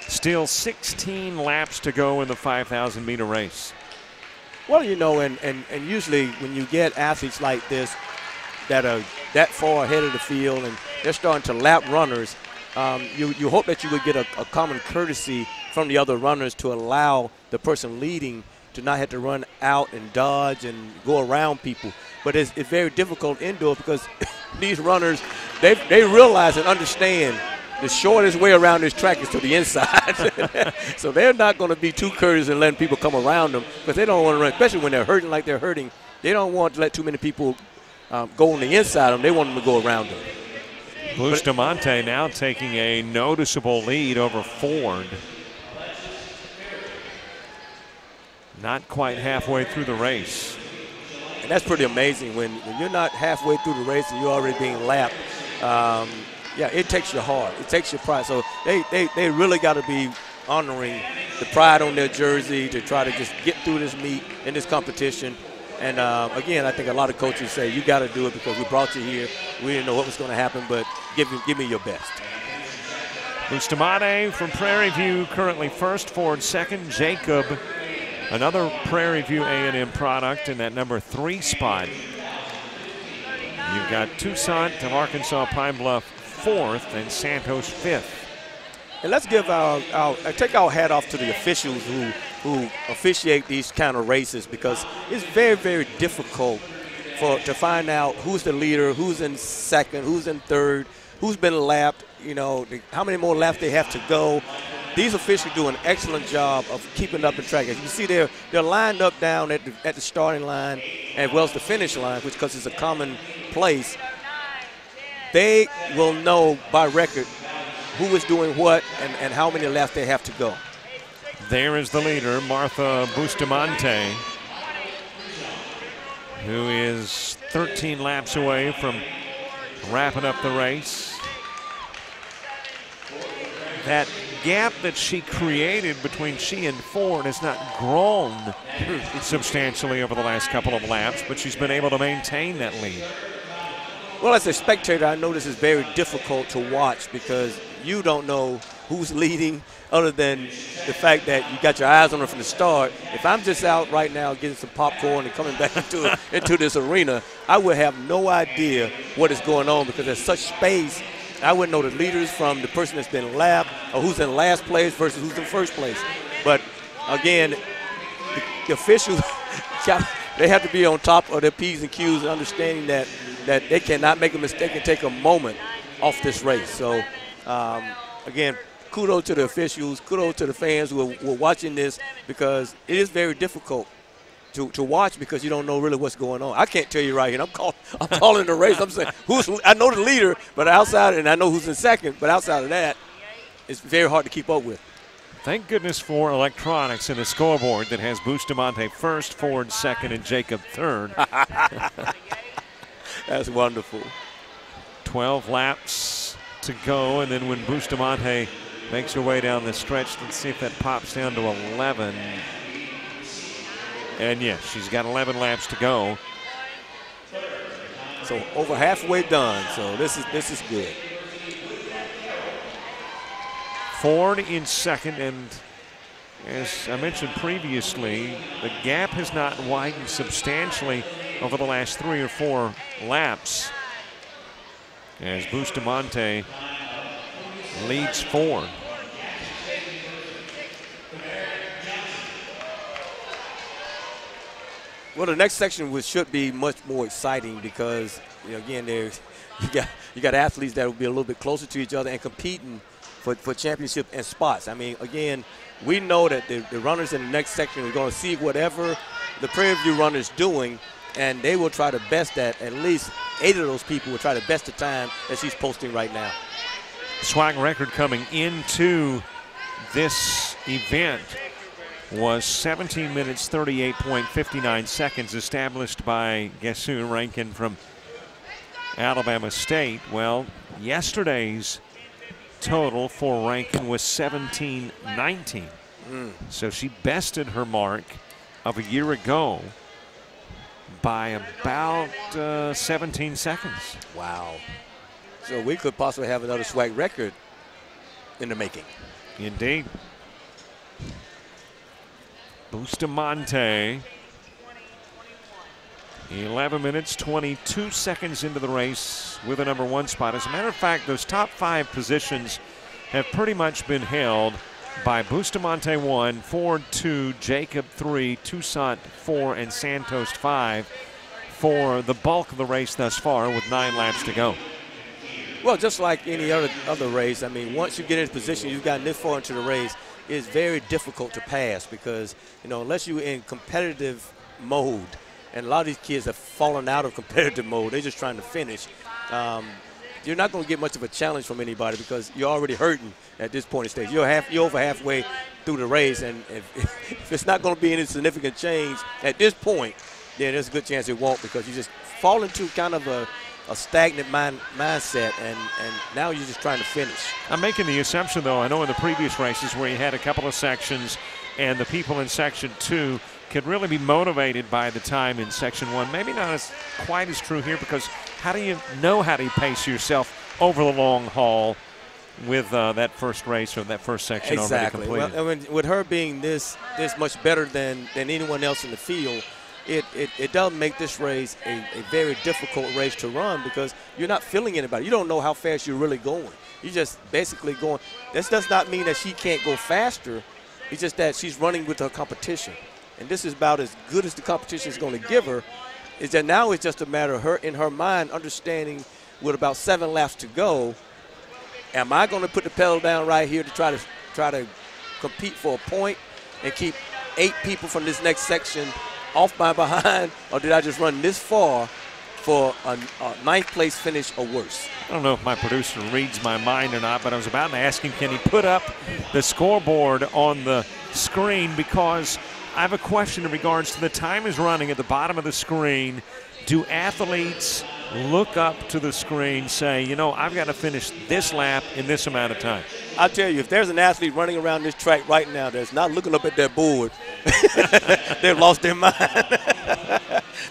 Still 16 laps to go in the 5,000-meter race. Well, you know, and usually when you get athletes like this that are that far ahead of the field and they're starting to lap runners, you hope that you would get a common courtesy from the other runners to allow the person leading to not have to run out and dodge and go around people. But it's very difficult indoors because these runners, they realize and understand the shortest way around this track is to the inside. So they're not going to be too courteous and letting people come around them because they don't want to run, especially when they're hurting like they're hurting. They don't want to let too many people go on the inside of them. They want them to go around them. Bustamante now taking a noticeable lead over Ford. Not quite halfway through the race. And that's pretty amazing when you're not halfway through the race and you're already being lapped. Yeah, it takes your heart. It takes your pride. So they really got to be honoring the pride on their jersey to try to just get through this meet in this competition. And, again, I think a lot of coaches say, you got to do it because we brought you here. We didn't know what was going to happen, but give me your best. Bustamante from Prairie View currently first, Ford second. Jacob, another Prairie View A&M product in that number 3 spot. You've got Toussaint of Arkansas Pine Bluff 4th and Santos 5th. And let's give take our hat off to the officials who officiate these kind of races because it's very, very difficult to find out who's the leader, who's in second, who's in third, who's been lapped, you know, how many more laps they have to go. These officials do an excellent job of keeping up the track. As you see, they're lined up down at the starting line as well as the finish line, which because it's a common place. They will know by record who is doing what and how many laps they have to go. There is the leader, Martha Bustamante, who is 13 laps away from wrapping up the race. that gap that she created between she and Ford has not grown substantially over the last couple of laps, but she's been able to maintain that lead. Well, as a spectator, I know this is very difficult to watch because you don't know who's leading other than the fact that you got your eyes on her from the start. If I'm just out right now getting some popcorn and coming back into this arena, I would have no idea what is going on because there's such space. I wouldn't know the leaders from the person that's been lapped or who's in last place versus who's in first place. But, again, the officials, they have to be on top of their P's and Q's and understanding that they cannot make a mistake and take a moment off this race. So, again, kudos to the officials, kudos to the fans who are watching this because it is very difficult to watch because you don't know really what's going on. I can't tell you right here. I'm calling the race. I'm saying I know the leader, but outside, and I know who's in second, but outside of that, it's very hard to keep up with. Thank goodness for electronics in the scoreboard that has Bustamante first, Ford second, and Jacob third. That's wonderful. 12 laps to go, and then when Bustamante makes her way down the stretch, let's see if that pops down to 11. And yes, she's got 11 laps to go. So over halfway done. So this is good. Ford in second, and as I mentioned previously, the gap has not widened substantially over the last 3 or 4 laps as Bustamante leads Ford. Well, the next section should be much more exciting because, again, you got athletes that will be a little bit closer to each other and competing for championship and spots. I mean, again, we know that the runners in the next section are going to see whatever the Prairie View runner is doing, and they will try to best that. At least 8 of those people will try to best the time that she's posting right now. SWAC record coming into this event was 17 minutes 38.59 seconds, established by guess who, Rankin from Alabama State. Well, yesterday's total for Rankin was 17:19. So she bested her mark of a year ago by about 17 seconds. Wow. So we could possibly have another SWAC record in the making. Indeed. Bustamante, 11 minutes, 22 seconds into the race with a number 1 spot. As a matter of fact, those top 5 positions have pretty much been held by Bustamante 1, Ford 2, Jacob 3, Toussaint 4, and Santos 5 for the bulk of the race thus far with 9 laps to go. Well, just like any other race, I mean, once you get into position, you've gotten this far into the race, it's very difficult to pass because, unless you're in competitive mode, and a lot of these kids have fallen out of competitive mode, they're just trying to finish. You're not going to get much of a challenge from anybody because you're already hurting at this point in stage. You're over halfway through the race, and if it's not going to be any significant change at this point, then there's a good chance it won't because you just fall into kind of a stagnant mindset, and now you're just trying to finish. I'm making the assumption, though, I know in the previous races where you had a couple of sections and the people in Section 2 could really be motivated by the time in Section 1. Maybe not quite as true here because how do you know how to pace yourself over the long haul with that first race or that first section already completed? Well, I mean, with her being this much better than anyone else in the field, it does make this race a very difficult race to run because you're not feeling anybody. You don't know how fast you're really going. You're just basically going. This does not mean that she can't go faster. It's just that she's running with her competition. And this is about as good as the competition is going to give her, is that now it's just a matter of her, in her mind, understanding with about 7 laps to go, am I going to put the pedal down right here to try to compete for a point and keep 8 people from this next section off my behind, or did I just run this far for a 9th place finish or worse? I don't know if my producer reads my mind or not, but I was about to ask him, can he put up the scoreboard on the screen, because I have a question in regards to the time is running at the bottom of the screen. Do athletes look up to the screen, say, I've got to finish this lap in this amount of time? I tell you, if there's an athlete running around this track right now that's not looking up at that board, they've lost their mind.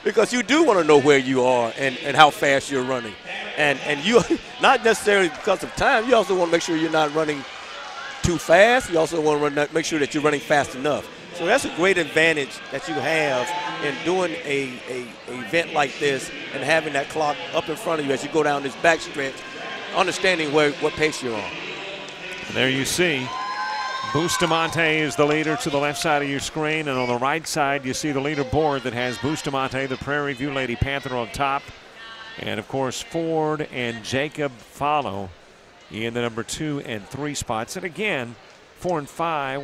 Because you do want to know where you are and how fast you're running. And you, not necessarily because of time, you also want to make sure you're not running too fast. You also want to make sure that you're running fast enough. So that's a great advantage that you have in doing a event like this and having that clock up in front of you as you go down this back stretch, understanding what pace you're on. And there you see Bustamante is the leader to the left side of your screen, and on the right side you see the leaderboard that has Bustamante, the Prairie View Lady Panther, on top. And of course Ford and Jacob follow in the number 2 and 3 spots. And again, 4 and 5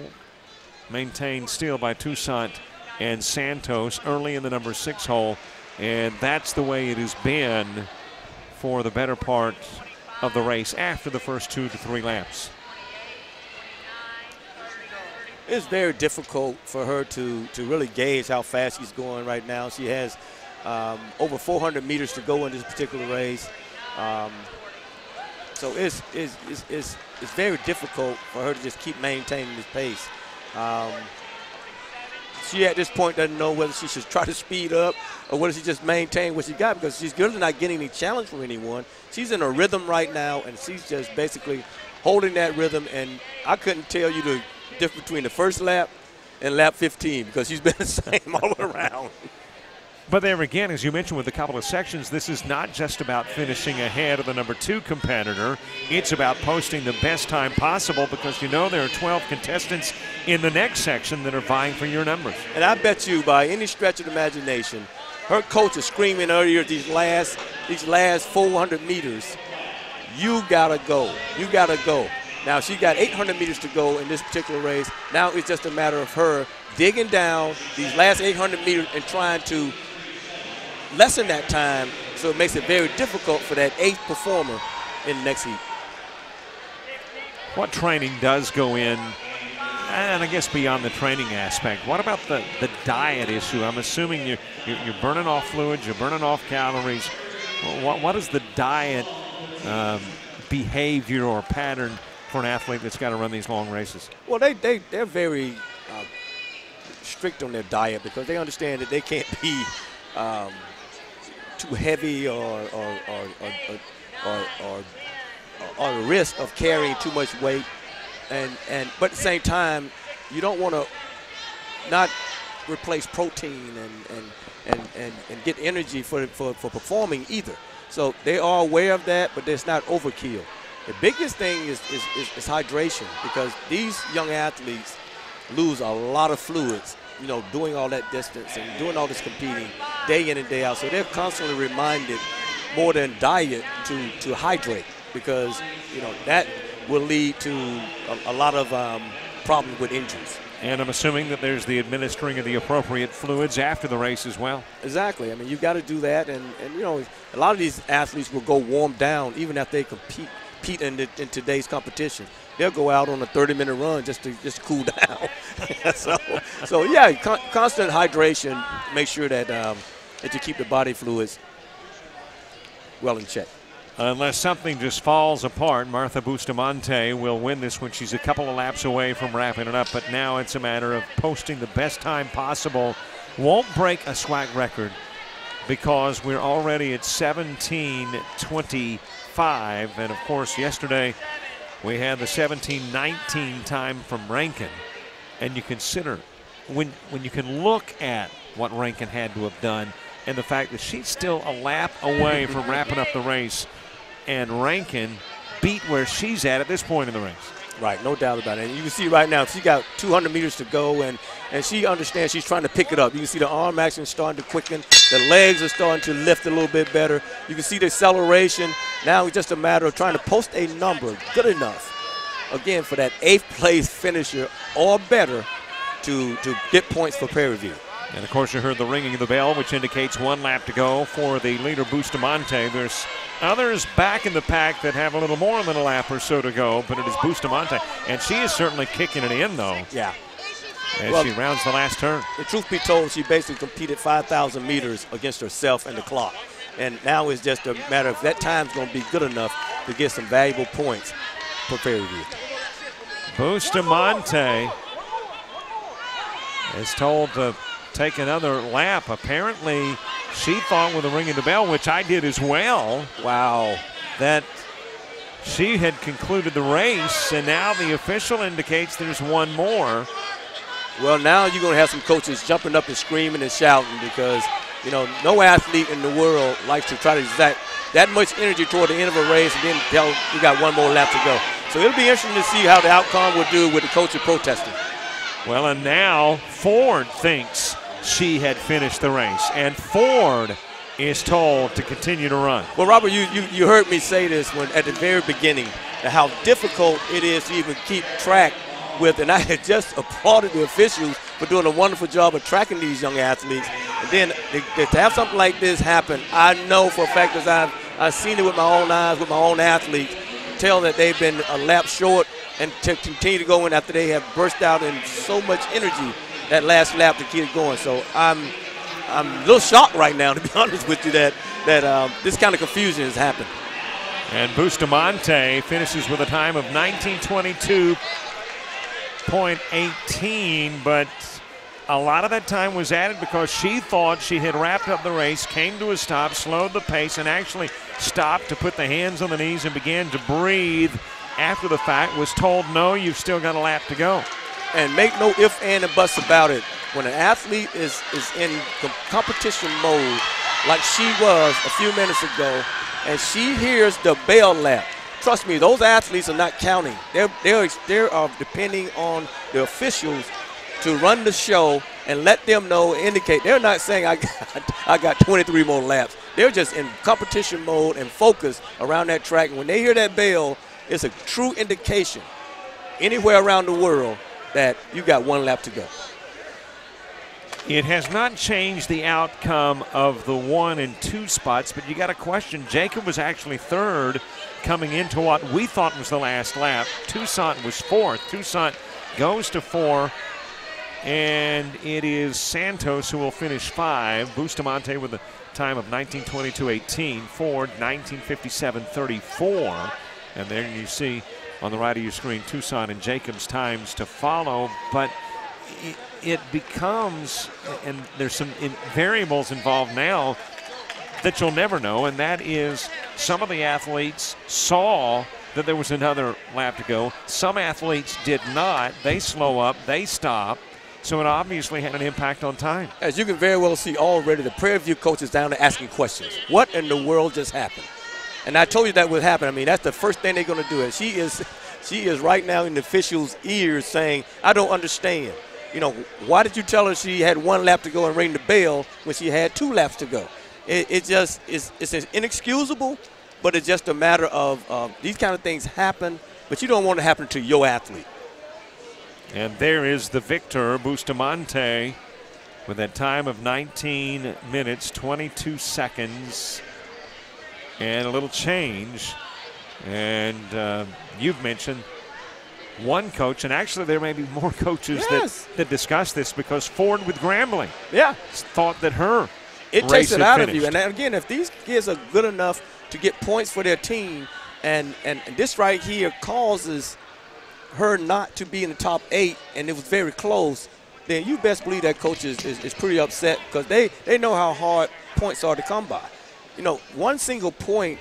maintained still by Toussaint and Santos early in the number 6 hole. And that's the way it has been for the better part of the race after the first 2 to 3 laps. It's very difficult for her to really gauge how fast she's going right now. She has over 400 meters to go in this particular race. So it's very difficult for her to just keep maintaining this pace. She at this point doesn't know whether she should try to speed up or whether she just maintain what she got, because she's really not getting any challenge from anyone. She's in a rhythm right now, and she's just basically holding that rhythm. And I couldn't tell you the difference between the first lap and lap 15 because she's been the same all around. But there again, as you mentioned with a couple of sections, this is not just about finishing ahead of the number 2 competitor. It's about posting the best time possible, because you know there are 12 contestants in the next section that are vying for your numbers. And I bet you by any stretch of the imagination, her coach is screaming earlier these last 400 meters, you gotta go, you gotta go. Now she got 800 meters to go in this particular race. Now it's just a matter of her digging down these last 800 meters and trying to lessen that time, so it makes it very difficult for that 8th performer in the next heat. What training does go in, and I guess beyond the training aspect, what about the diet issue? I'm assuming you're burning off fluids, you're burning off calories. What is the diet behavior or pattern for an athlete that's got to run these long races? Well, they're very strict on their diet, because they understand that they can't be too heavy or the risk of carrying too much weight, but at the same time you don't want to not replace protein and get energy for performing either. So they are aware of that, but it's not overkill. The biggest thing is hydration, because these young athletes lose a lot of fluids, you know, doing all that distance and doing all this competing day in and day out. So they're constantly reminded, more than diet, to hydrate, because, you know, that will lead to a lot of problems with injuries. And I'm assuming that there's the administering of the appropriate fluids after the race as well. Exactly. I mean, you've got to do that. And you know, a lot of these athletes will go warm down even after they compete in today's competition. They'll go out on a 30-minute run just to cool down. so yeah, constant hydration. Make sure that that you keep the body fluids well in check. Unless something just falls apart, Martha Bustamante will win this when she's a couple of laps away from wrapping it up. But now it's a matter of posting the best time possible. Won't break a SWAC record, because we're already at 17:25. And of course, yesterday we had the 17:19 time from Rankin. And you consider, when you can look at what Rankin had to have done, and the fact that she's still a lap away from wrapping up the race, and Rankin beat where she's at this point in the race. Right, no doubt about it. And you can see right now, she got 200 meters to go, and she understands she's trying to pick it up. You can see the arm action starting to quicken. The legs are starting to lift a little bit better. You can see the acceleration. Now it's just a matter of trying to post a number good enough, again, for that 8th place finisher or better to get points for Prairie View. And, of course, you heard the ringing of the bell, which indicates 1 lap to go for the leader, Bustamante. There's others back in the pack that have a little more than a lap or so to go, but it is Bustamante. And she is certainly kicking it in, though. Yeah. As she rounds the last turn. The truth be told, she basically competed 5,000 meters against herself and the clock. And now it's just a matter of that time's going to be good enough to get some valuable points for Prairie View. Bustamante is told to take another lap. Apparently, she thought with a ring of the bell, which I did as well. Wow. That she had concluded the race, and now the official indicates there's one more. Well, now you're going to have some coaches jumping up and screaming and shouting because, you know, no athlete in the world likes to try to exact that much energy toward the end of a race and then tell you got one more lap to go. So it'll be interesting to see how the outcome will do with the coaches protesting. Well, and now Ford thinks she had finished the race, and Ford is told to continue to run. Well, Robert, you heard me say this at the very beginning, how difficult it is to even keep track with, and I had just applauded the officials for doing a wonderful job of tracking these young athletes. And then to have something like this happen, I know for a fact, because I've seen it with my own eyes, with my own athletes, tell that they've been a lap short and to continue to go in after they have burst out in so much energy that last lap to keep it going. So I'm a little shocked right now, to be honest with you, that this kind of confusion has happened. And Bustamante finishes with a time of 19:22.18, but a lot of that time was added because she thought she had wrapped up the race, came to a stop, slowed the pace, and actually stopped to put the hands on the knees and began to breathe after the fact, was told, no, you've still got a lap to go. And make no ifs, ands, and buts about it. When an athlete is in competition mode, like she was a few minutes ago, and she hears the bell lap, trust me, those athletes are not counting. They're depending on the officials to run the show and let them know, indicate. They're not saying I got 23 more laps. They're just in competition mode and focus around that track. And when they hear that bell, it's a true indication anywhere around the world that you got one lap to go. It has not changed the outcome of the 1 and 2 spots, but you got a question. Jacob was actually third coming into what we thought was the last lap. Toussaint was fourth. Toussaint goes to 4, and it is Santos who will finish 5. Bustamante with a time of 19:22.18. Ford 19:57.34. And there you see on the right of your screen Toussaint and Jacob's times to follow, but it becomes, and there's some variables involved now that you'll never know, and that is some of the athletes saw that there was another lap to go. Some athletes did not. They slow up, they stop, so it obviously had an impact on time. As you can very well see already, the Prairie View coach is down to asking questions. What in the world just happened? And I told you that would happen. I mean, that's the first thing they're going to do. She is right now in the officials' ears saying, I don't understand. You know, why did you tell her she had one lap to go and ring the bell when she had 2 laps to go? It's inexcusable, but it's just a matter of these kind of things happen, but you don't want to happen to your athlete. And there is the victor, Bustamante, with a time of 19 minutes, 22 seconds, and a little change. And you've mentioned one coach, and actually there may be more coaches that discuss this, because Ford with Grambling thought that her it race takes it had out finished. of you. And again, if these kids are good enough to get points for their team, and this right here causes her not to be in the top 8, and it was very close, then you best believe that coach is pretty upset, because they know how hard points are to come by. You know, one single point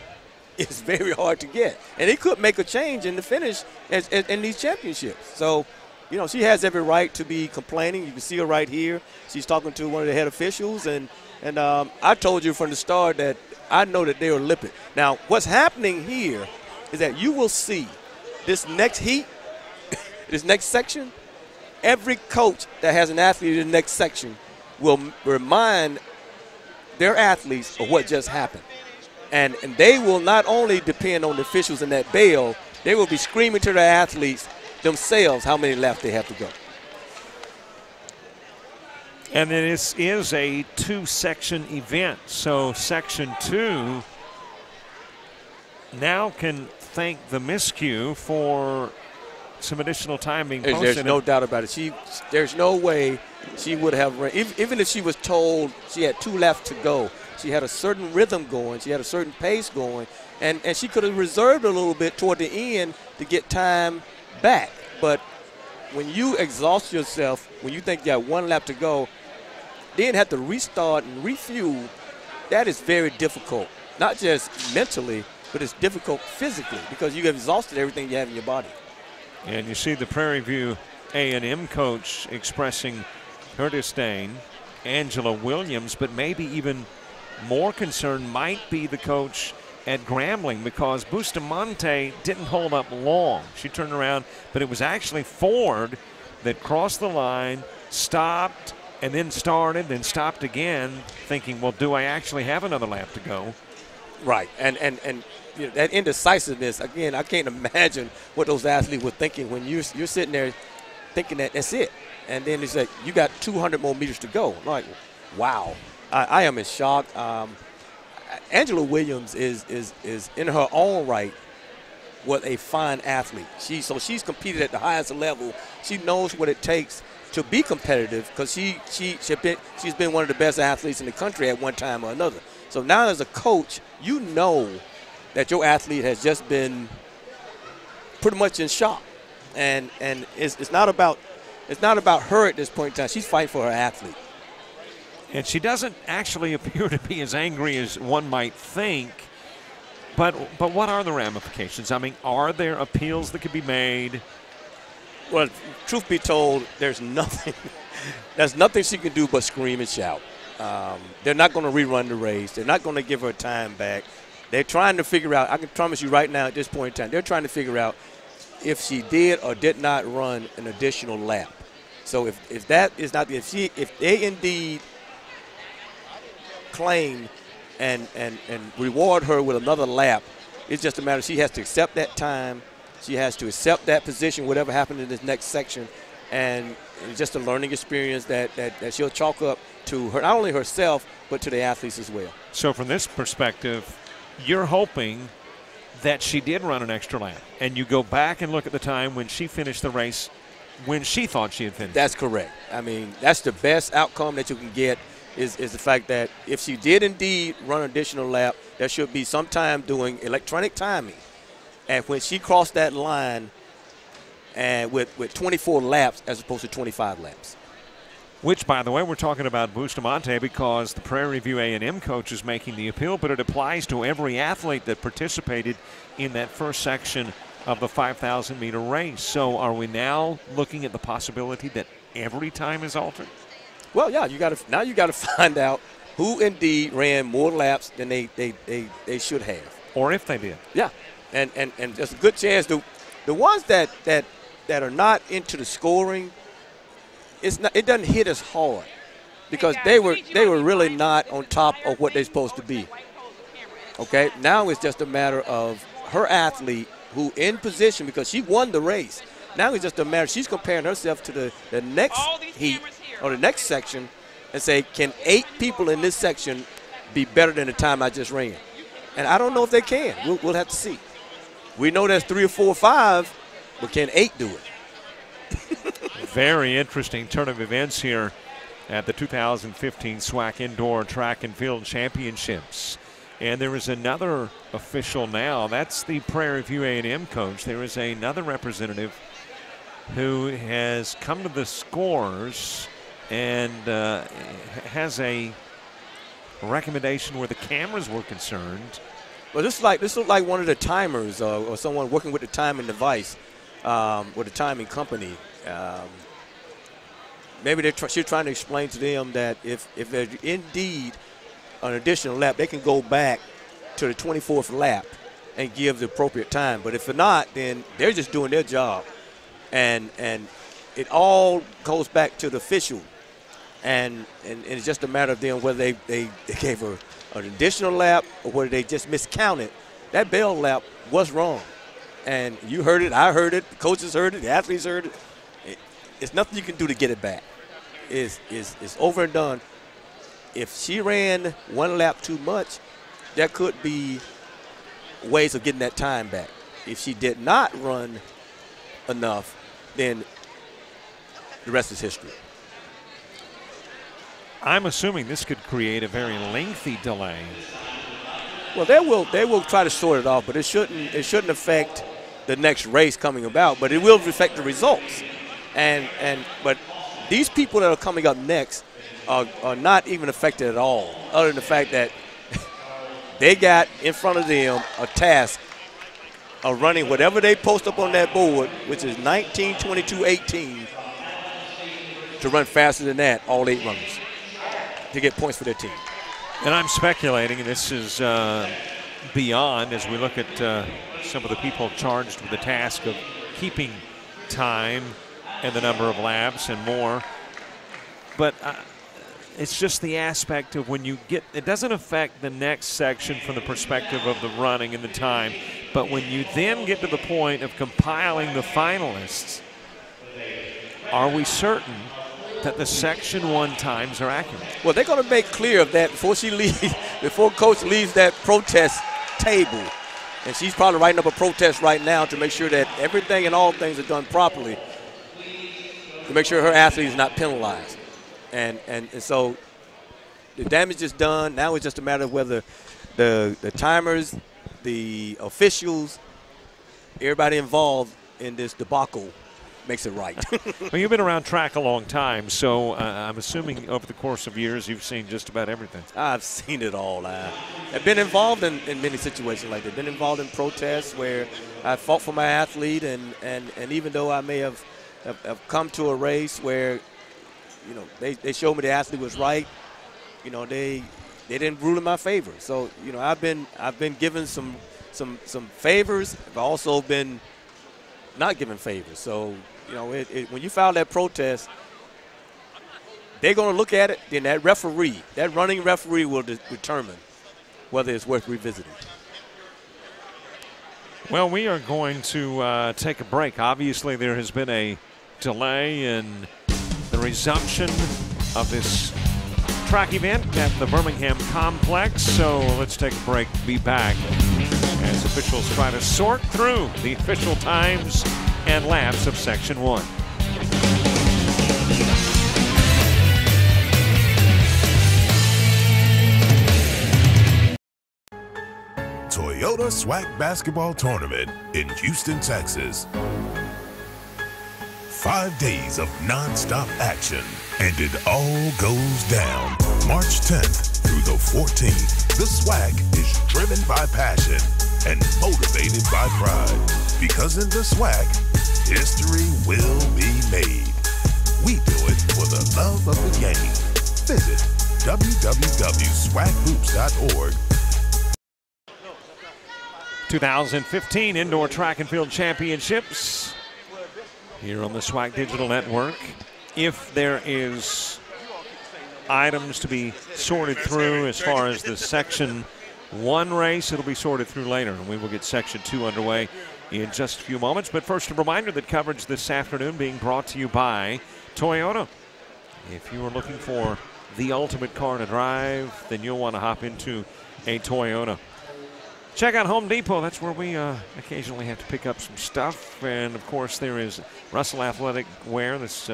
is very hard to get, and it could make a change in the finish in these championships. So, you know, she has every right to be complaining. You can see her right here. She's talking to one of the head officials, and I told you from the start that I know that they are limpid. Now, what's happening here is that you will see this next heat, this next section, every coach that has an athlete in the next section will remind their athletes of what just happened. And they will not only depend on the officials in that bell, they will be screaming to their athletes themselves how many laps they have to go. And this is a 2-section event, so Section 2 now can thank the miscue for some additional time being posted. There's no doubt about it. There's no way she would have run. Even if she was told she had 2 laps to go, she had a certain rhythm going, she had a certain pace going, and she could have reserved a little bit toward the end to get time back. But when you exhaust yourself, when you think you got 1 lap to go, then have to restart and refuel, that is very difficult. Not just mentally, but it's difficult physically because you have exhausted everything you have in your body. And you see the Prairie View A&M coach expressing her disdain, Angela Williams, but maybe even more concern might be the coach at Grambling because Bustamante didn't hold up long. She turned around, but it was actually Ford that crossed the line, stopped, and then started, then stopped again, thinking, well, do I actually have another lap to go? Right, and you know, that indecisiveness, again, I can't imagine what those athletes were thinking when you're sitting there thinking that that's it. And then it's like, you got 200 more meters to go. I'm like, wow. I am in shock. Angela Williams is in her own right was a fine athlete. She's competed at the highest level. She knows what it takes to be competitive because she's been one of the best athletes in the country at one time or another. So now as a coach, you know that your athlete has just been pretty much in shock, and it's not about her at this point in time. She's fighting for her athlete. And she doesn't actually appear to be as angry as one might think. But what are the ramifications? I mean, are there appeals that could be made? Well, truth be told, there's nothing she can do but scream and shout. They're not going to rerun the race. They're not going to give her time back. They're trying to figure out, I can promise you right now at this point in time, they're trying to figure out if she did or did not run an additional lap. So if that is not, if they indeed claim and reward her with another lap, it's just a matter, she has to accept that time. She has to accept that position, whatever happened in this next section, and it's just a learning experience that she'll chalk up to her, not only herself, but to the athletes as well. So from this perspective, you're hoping that she did run an extra lap, and you go back and look at the time when she finished the race when she thought she had finished. That's correct. I mean, that's the best outcome that you can get is the fact that if she did indeed run an additional lap, there should be some time doing electronic timing. And when she crossed that line and with 24 laps as opposed to 25 laps. Which, by the way, we're talking about Bustamante because the Prairie View A&M coach is making the appeal, but it applies to every athlete that participated in that first section of the 5,000-meter race. So are we now looking at the possibility that every time is altered? Well, yeah, you got to find out who indeed ran more laps than they should have, or if they did. Yeah, and there's a good chance the ones that are not into the scoring, it doesn't hit as hard because they were really not on top of what they're supposed to be. Okay, now it's just a matter of her athlete who in position because she won the race. Now it's just a matter, she's comparing herself to the next heat or the next section and say, can 8 people in this section be better than the time I just ran? And I don't know if they can. We'll have to see. We know there's 3 or 4 or 5, but can 8 do it? Very interesting turn of events here at the 2015 SWAC Indoor Track and Field Championships. And there is another official now. That's the Prairie View A&M coach. There is another representative who has come to the scores and has a recommendation where the cameras were concerned. Well, this looked like one of the timers or someone working with the timing device, with the timing company. Maybe she's trying to explain to them that if there's indeed an additional lap, they can go back to the 24th lap and give the appropriate time. But if they're not, then they're just doing their job. And it all goes back to the official. And it's just a matter of them whether they gave her an additional lap or whether they just miscounted. That bell lap was wrong. And you heard it, I heard it, the coaches heard it, the athletes heard it. It's nothing you can do to get it back. It's over and done. If she ran 1 lap too much, there could be ways of getting that time back. If she did not run enough, then the rest is history. I'm assuming this could create a very lengthy delay. Well, they will try to sort it off, but it shouldn't affect the next race coming about, but it will affect the results. But these people that are coming up next are not even affected at all, other than the fact that they got in front of them a task of running whatever they post up on that board, which is 19, 22, 18, to run faster than that, all 8 runners, to get points for their team. And I'm speculating, and this is beyond, as we look at some of the people charged with the task of keeping time and the number of laps and more. But it's just the aspect of when you get, it doesn't affect the next section from the perspective of the running and the time, but when you then get to the point of compiling the finalists, are we certain that the Section 1 times are accurate? Well, they're going to make clear of that before she leaves, before Coach leaves that protest table. And she's probably writing up a protest right now to make sure that everything and all things are done properly, to make sure her athlete is not penalized. And so the damage is done. Now it's just a matter of whether the timers, the officials, everybody involved in this debacle makes it right. Well, you've been around track a long time, so I'm assuming over the course of years you've seen just about everything. I've seen it all. I've been involved in many situations like that. Been involved in protests where I fought for my athlete, and even though I may have come to a race where, you know, they showed me the athlete was right, you know, they didn't rule in my favor. So, you know, I've been given some favors. I've also been not given favors. So, you know, when you file that protest, they're going to look at it, then that referee, that running referee will determine whether it's worth revisiting. Well, we are going to take a break. Obviously, there has been a delay in the resumption of this track event at the Birmingham Complex. So let's take a break, be back as officials try to sort through the official times and laps of Section 1. Toyota SWAC Basketball Tournament in Houston, Texas. 5 days of non-stop action, and it all goes down March 10th through the 14th. The SWAC is driven by passion and motivated by pride, because in the SWAC, history will be made. We do it for the love of the game. Visit www.swacboots.org. 2015 Indoor Track and Field Championships here on the SWAC Digital Network. If there is items to be sorted through as far as the Section 1 race, it'll be sorted through later, and we will get Section 2 underway in just a few moments. But first, a reminder that coverage this afternoon being brought to you by Toyota. If you are looking for the ultimate car to drive, then you'll want to hop into a Toyota. Check out Home Depot. That's where we occasionally have to pick up some stuff. And, of course, there is Russell Athletic Wear. This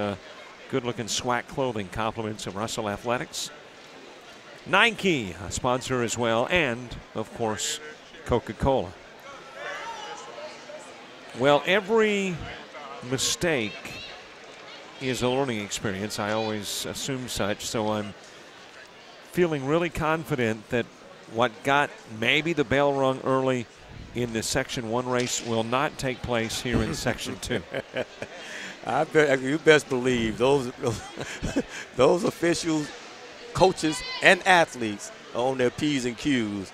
good-looking SWAC clothing, compliments of Russell Athletics. Nike, a sponsor as well. And, of course, Coca-Cola. Well, every mistake is a learning experience. I always assume such. So I'm feeling really confident that what got maybe the bell rung early in the Section 1 race will not take place here in Section 2. You best believe those officials, coaches, and athletes are on their P's and Q's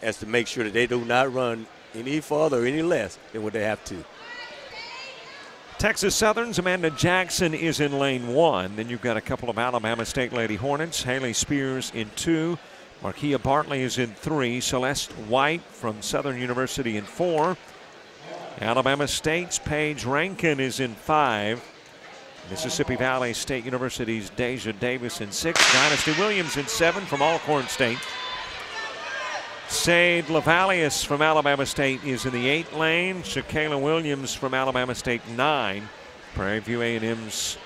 as to make sure that they do not run any further or any less than what they have to. Texas Southern's Amanda Jackson is in lane 1. Then you've got a couple of Alabama State Lady Hornets. Haley Spears in 2. Markia Bartley is in 3. Celeste White from Southern University in 4. Alabama State's Paige Rankin is in 5. Mississippi Valley State University's Deja Davis in 6. Dynasty Williams in 7 from Alcorn State. Sade Lavalius from Alabama State is in the 8 lane. Shakayla Williams from Alabama State 9. Prairie View A&M's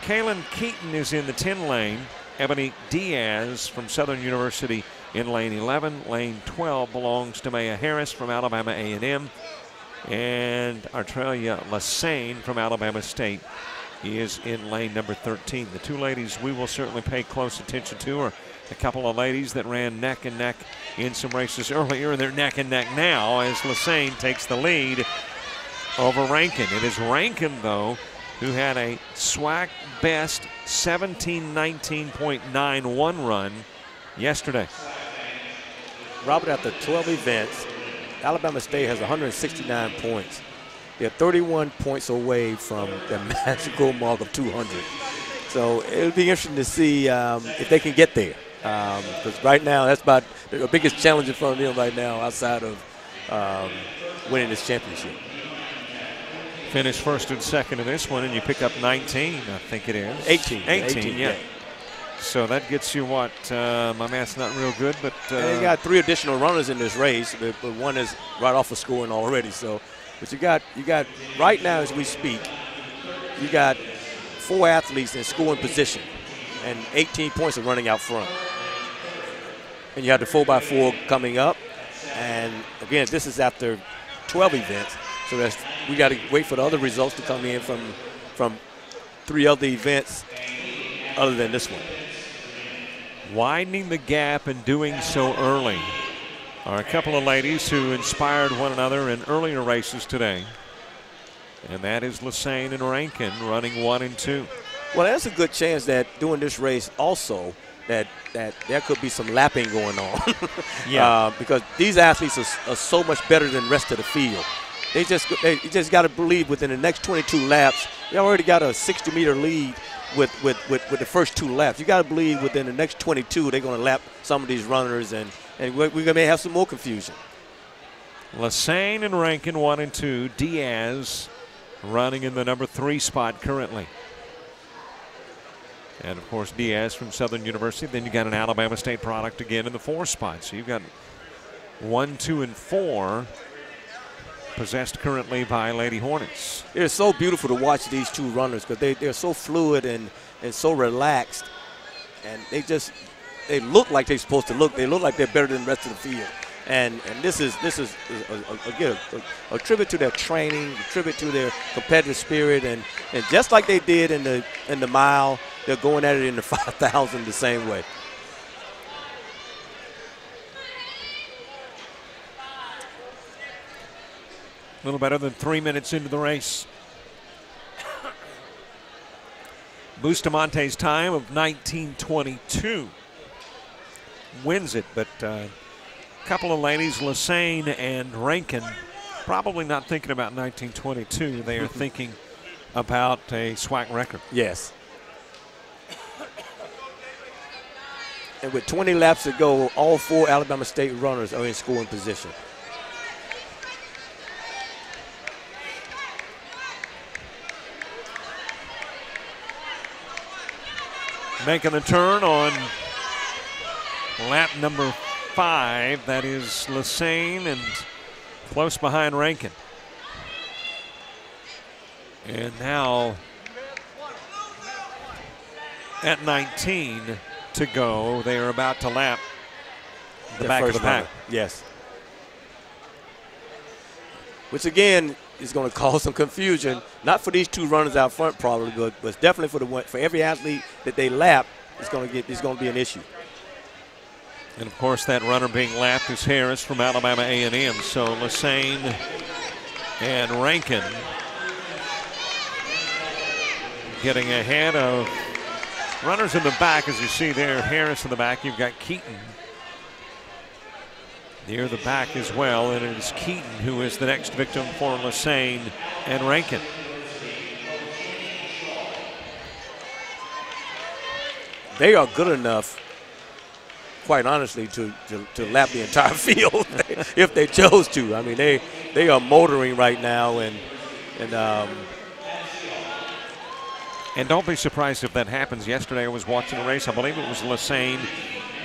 Kaylin Keaton is in the 10 lane. Ebony Diaz from Southern University in lane 11. Lane 12 belongs to Maya Harris from Alabama A&M. And Artrelia Lassane from Alabama State is in lane number 13. The two ladies we will certainly pay close attention to are a couple of ladies that ran neck and neck in some races earlier, and they're neck and neck now as Lassane takes the lead over Rankin. It is Rankin, though, who had a SWAC best 17:19.91 run yesterday. Robert, after 12 events, Alabama State has 169 points. They're 31 points away from the magical mark of 200. So it'll be interesting to see if they can get there. Because right now, that's about the biggest challenge in front of them right now outside of winning this championship. Finish first and second in this one, and you pick up 19, I think it is. 18, yeah. So that gets you what? My math's not real good, but they got 3 additional runners in this race, but one is right off of scoring already. So, but you got right now as we speak, you got 4 athletes in scoring position, and 18 points are running out front. And you have the 4x4 coming up, and again, this is after 12 events. So we got to wait for the other results to come in from 3 other events other than this one. Widening the gap and doing so early are a couple of ladies who inspired one another in earlier races today. And that is Lassane and Rankin running 1 and 2. Well, there's a good chance that doing this race also that there could be some lapping going on. Yeah. Because these athletes are so much better than the rest of the field. You just got to believe within the next 22 laps, they already got a 60-meter lead with the first 2 laps. You got to believe within the next 22 they're going to lap some of these runners, and we may have some more confusion. Lassane and Rankin 1 and 2. Diaz running in the number 3 spot currently. And, of course, Diaz from Southern University. Then you got an Alabama State product again in the 4 spot. So you've got 1, 2, and 4 possessed currently by Lady Hornets. It's so beautiful to watch these 2 runners because they're so fluid and so relaxed. And they look like they're supposed to look. They look like they're better than the rest of the field. And this is a tribute to their training, a tribute to their competitive spirit, and just like they did in the mile, they're going at it in the 5,000 the same way. A little better than 3 minutes into the race. Bustamante's time of 19:22 wins it, but couple of ladies, Lassane and Rankin, probably not thinking about 1922. They are thinking about a SWAC record. Yes. And with 20 laps to go, all 4 Alabama State runners are in scoring position. Making the turn on lap number 5, that is Lassane, and close behind Rankin. And now at 19 to go, they are about to lap the back of the pack. Yes. Which again is going to cause some confusion, not for these 2 runners out front probably, but definitely for every athlete that they lap, it's going to be an issue. And, of course, that runner being lapped is Harris from Alabama A&M. So Lassane and Rankin getting ahead of runners in the back, as you see there. Harris in the back. You've got Keaton near the back as well. And it is Keaton who is the next victim for Lassane and Rankin. They are good enough, quite honestly, to lap the entire field if they chose to. I mean, they are motoring right now, and don't be surprised if that happens. Yesterday I was watching a race. I believe it was Lassane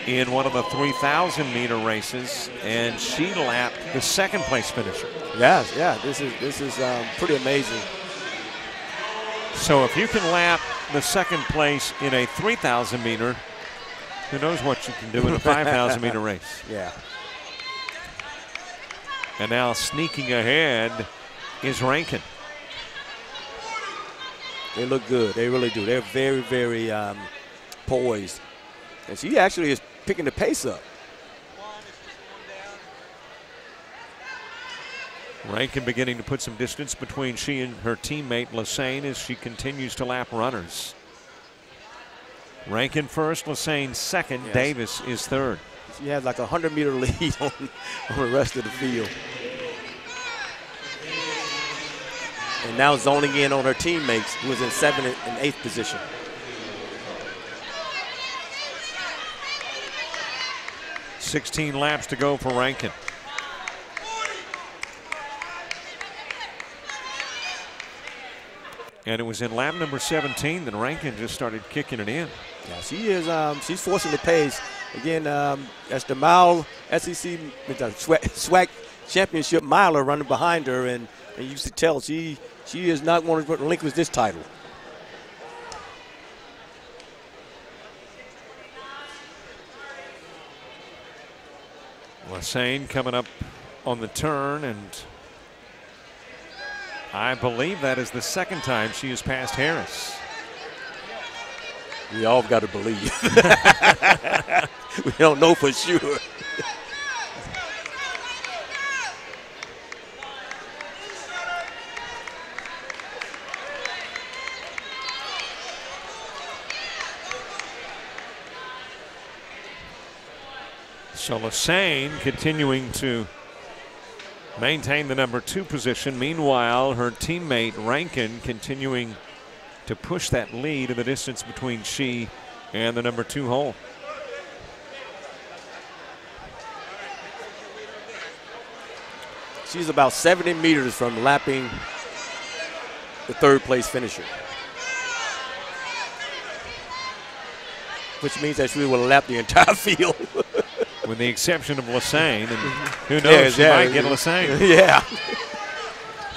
in one of the 3,000-meter races, and she lapped the second-place finisher. Yeah. This is pretty amazing. So if you can lap the second place in a 3,000-meter, who knows what you can do in a 5,000-meter race. Yeah. And now sneaking ahead is Rankin. They look good. They really do. They're very, very poised. And she actually is picking the pace up. Rankin beginning to put some distance between she and her teammate Lassane as she continues to lap runners. Rankin first, Lassane second, yes. Davis is third. She has like a 100-meter lead on the rest of the field. And now zoning in on her teammates, who was in 7th and 8th position. .16 laps to go for Rankin. And it was in lap number 17 that Rankin just started kicking it in. Yeah, she is. She's forcing the pace. Again, that's the mile SEC, the SWAC championship miler running behind her, and you can tell she is not going to relinquish this title. Lassane coming up on the turn, and I believe that is the second time she has passed Harris. We all got to believe. We don't know for sure. So Lassane continuing to maintain the number 2 position. Meanwhile, her teammate Rankin continuing to push that lead in the distance between she and the number 2 hole. She's about 70 meters from lapping the 3rd place finisher, which means that she will lap the entire field. With the exception of Lassane, and who knows, she might get Lassane. Yeah.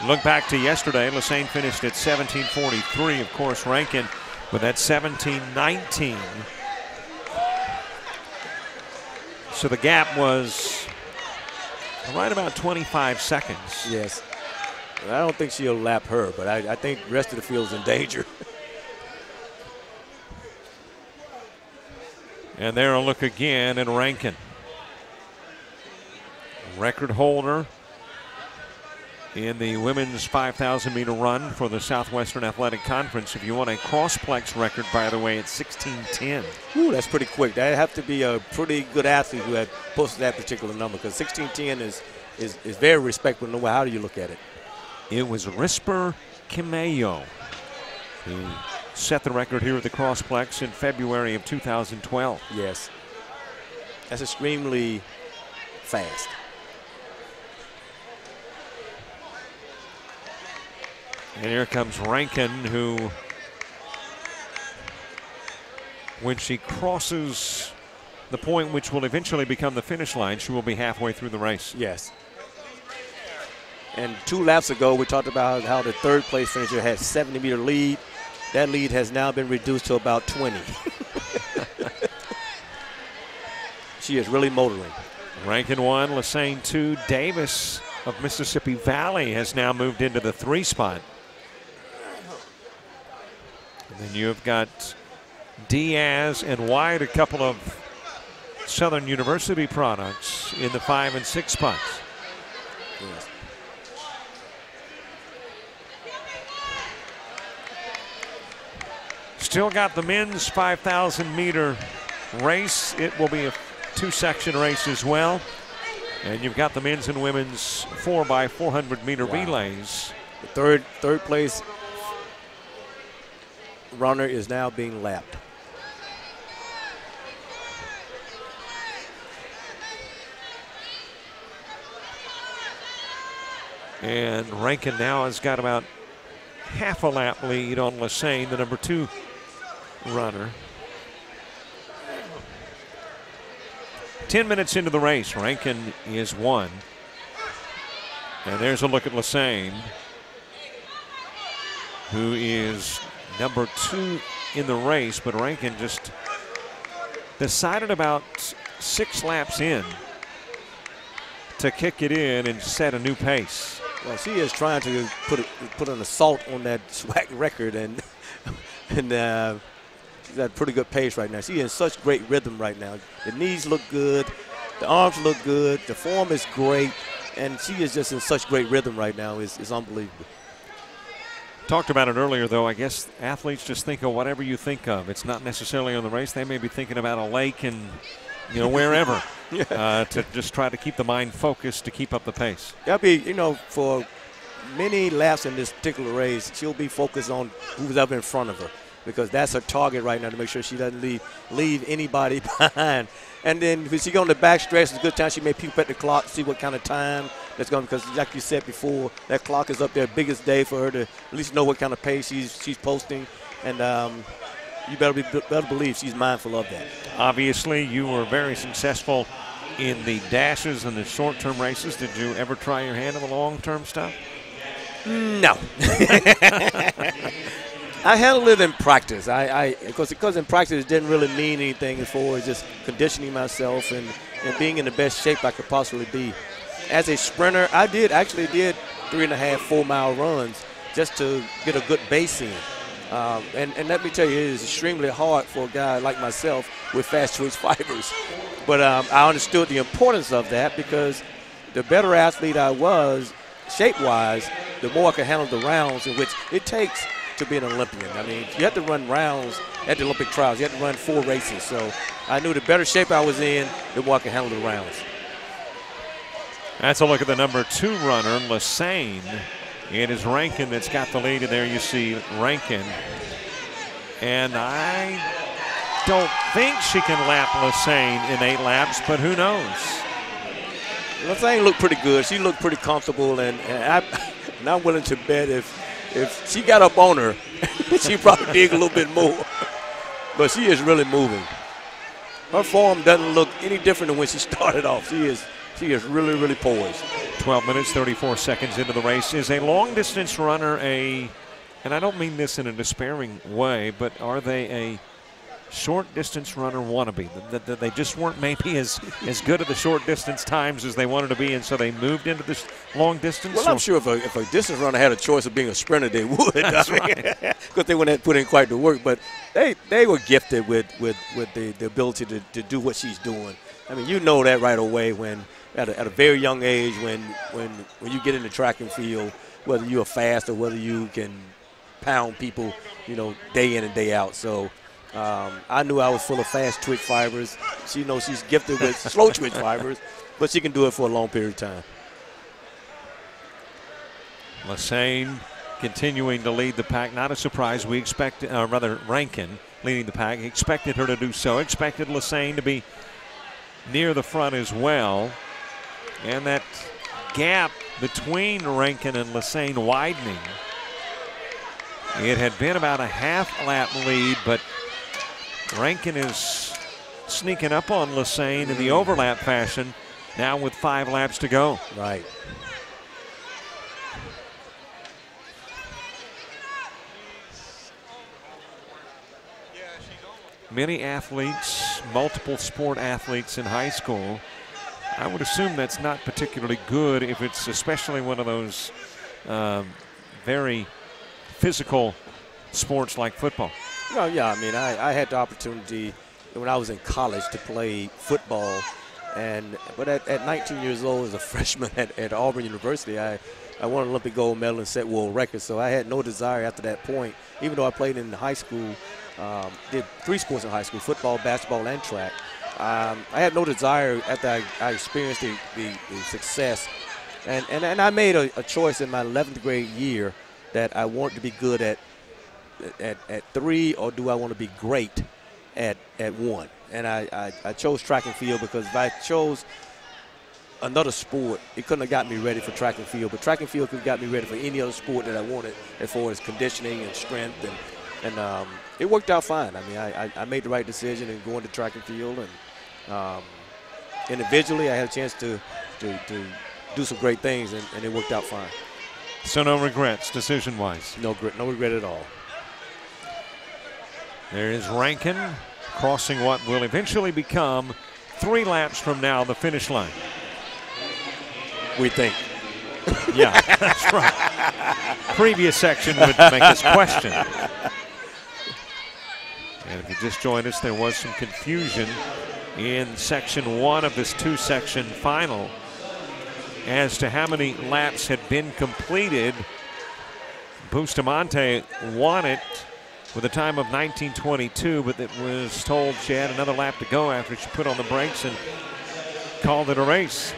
Look back to yesterday, Lassane finished at 17:43. Of course, Rankin with that 17:19. So the gap was right about 25 seconds. Yes. I don't think she'll lap her, but I think the rest of the field is in danger. And there a look again at Rankin. Record holder in the women's 5,000 meter run for the Southwestern Athletic Conference. If you want a crossplex record, by the way, it's 16:10. Ooh, that's pretty quick. That'd have to be a pretty good athlete who had posted that particular number, because 16:10 is very respectable no matter how you look at it. It was Risper Kimeyo who set the record here at the crossplex in February of 2012. Yes. That's extremely fast. And here comes Rankin, who, when she crosses the point which will eventually become the finish line, she will be halfway through the race. Yes. And 2 laps ago, we talked about how the 3rd place finisher had 70-meter lead. That lead has now been reduced to about 20. She is really motoring. Rankin 1, Lassane 2. Davis of Mississippi Valley has now moved into the 3 spot. And then you've got Diaz and White, a couple of Southern University products, in the 5 and 6 spots. Yes. Still got the men's 5,000 meter race. It will be a 2-section race as well. And you've got the men's and women's 4x400 meter relays. The third place runner is now being lapped. And Rankin now has got about half a lap lead on Lassane, the number 2 runner. 10 minutes into the race, Rankin is 1. And there's a look at Lassane, who is number 2 in the race, but Rankin just decided about 6 laps in to kick it in and set a new pace. Well, she is trying to put an assault on that SWAC record, and she's at a pretty good pace right now. She's in such great rhythm right now. The knees look good, the arms look good, the form is great, and she is just in such great rhythm right now. It's unbelievable. Talked about it earlier, though. I guess athletes just think of whatever you think of. It's not necessarily on the race. They may be thinking about a lake and, wherever to just try to keep the mind focused to keep up the pace. That'll be, for many laps in this particular race, she'll be focused on who's up in front of her, because that's her target right now, to make sure she doesn't leave anybody behind. And then if she go on the back stretch, it's a good time she may peep at the clock, see what kind of time that's going, because like you said before, that clock is up there, biggest day for her to at least know what kind of pace she's posting. And you better believe she's mindful of that. Obviously, you were very successful in the dashes and the short-term races. Did you ever try your hand at the long-term stuff? No. I handled it in practice. Because in practice it didn't really mean anything as far as just conditioning myself and being in the best shape I could possibly be. As a sprinter, I did 3.5, 4 mile runs just to get a good base in. And let me tell you, it is extremely hard for a guy like myself with fast twitch fibers. But I understood the importance of that, because the better athlete I was, shape-wise, the more I could handle the rounds in which it takes to be an Olympian. I mean, you have to run rounds at the Olympic trials. You have to run 4 races. So I knew the better shape I was in, the more I could handle the rounds. That's a look at the number 2 runner, Lassane. It is Rankin that's got the lead, and there you see Rankin. And I don't think she can lap Lassane in 8 laps, but who knows? Lassane looked pretty good. She looked pretty comfortable, and I'm willing to bet if she got up on her, she probably dig a little bit more. But she is really moving. Her form doesn't look any different than when she started off. She is really, really poised. 12 minutes, 34 seconds into the race. Is a long-distance runner and I don't mean this in a despairing way, but are they a short-distance runner wannabe? That they just weren't maybe as good at the short-distance times as they wanted to be, and so they moved into this long distance? Well, I'm sure if a distance runner had a choice of being a sprinter, they would. That's right. Because they wouldn't have put in quite the work. But they were gifted with the ability to do what she's doing. I mean, you know that right away when at a very young age when you get into track and field, whether you're fast or whether you can pound people, day in and day out. So I knew I was full of fast twitch fibers. She knows she's gifted with slow twitch fibers, but she can do it for a long period of time. Lassane continuing to lead the pack. Not a surprise. We expected, Rankin leading the pack. Expected her to do so. Expected Lassane to be near the front as well. And that gap between Rankin and Lassane widening. It had been about a half-lap lead, but Rankin is sneaking up on Lassane in the overlap fashion now with 5 laps to go. Right. Many athletes, multiple sport athletes in high school, I would assume that's not particularly good if it's especially one of those very physical sports like football. Well, yeah, I mean, I had the opportunity when I was in college to play football, but at 19 years old as a freshman at Auburn University, I won an Olympic gold medal and set world records, so I had no desire after that point, even though I played in high school, did 3 sports in high school, football, basketball, and track. I had no desire after I experienced the success. And I made a choice in my 11th grade year that I wanted to be good at 3, or do I want to be great at 1. And I chose track and field because if I chose another sport, it couldn't have got me ready for track and field. But track and field could have got me ready for any other sport that I wanted as far as conditioning and strength. And it worked out fine. I mean, I made the right decision in going to track and field. And individually, I had a chance to do some great things, and it worked out fine. So no regrets, decision-wise? No regret at all. There is Rankin crossing what will eventually become 3 laps from now the finish line. We think. Yeah, that's right. Previous section would make us question. And if you just joined us, there was some confusion in section 1 of this 2-section final as to how many laps had been completed. Bustamante won it with a time of 19:22, but it was told she had another lap to go after she put on the brakes and called it a race.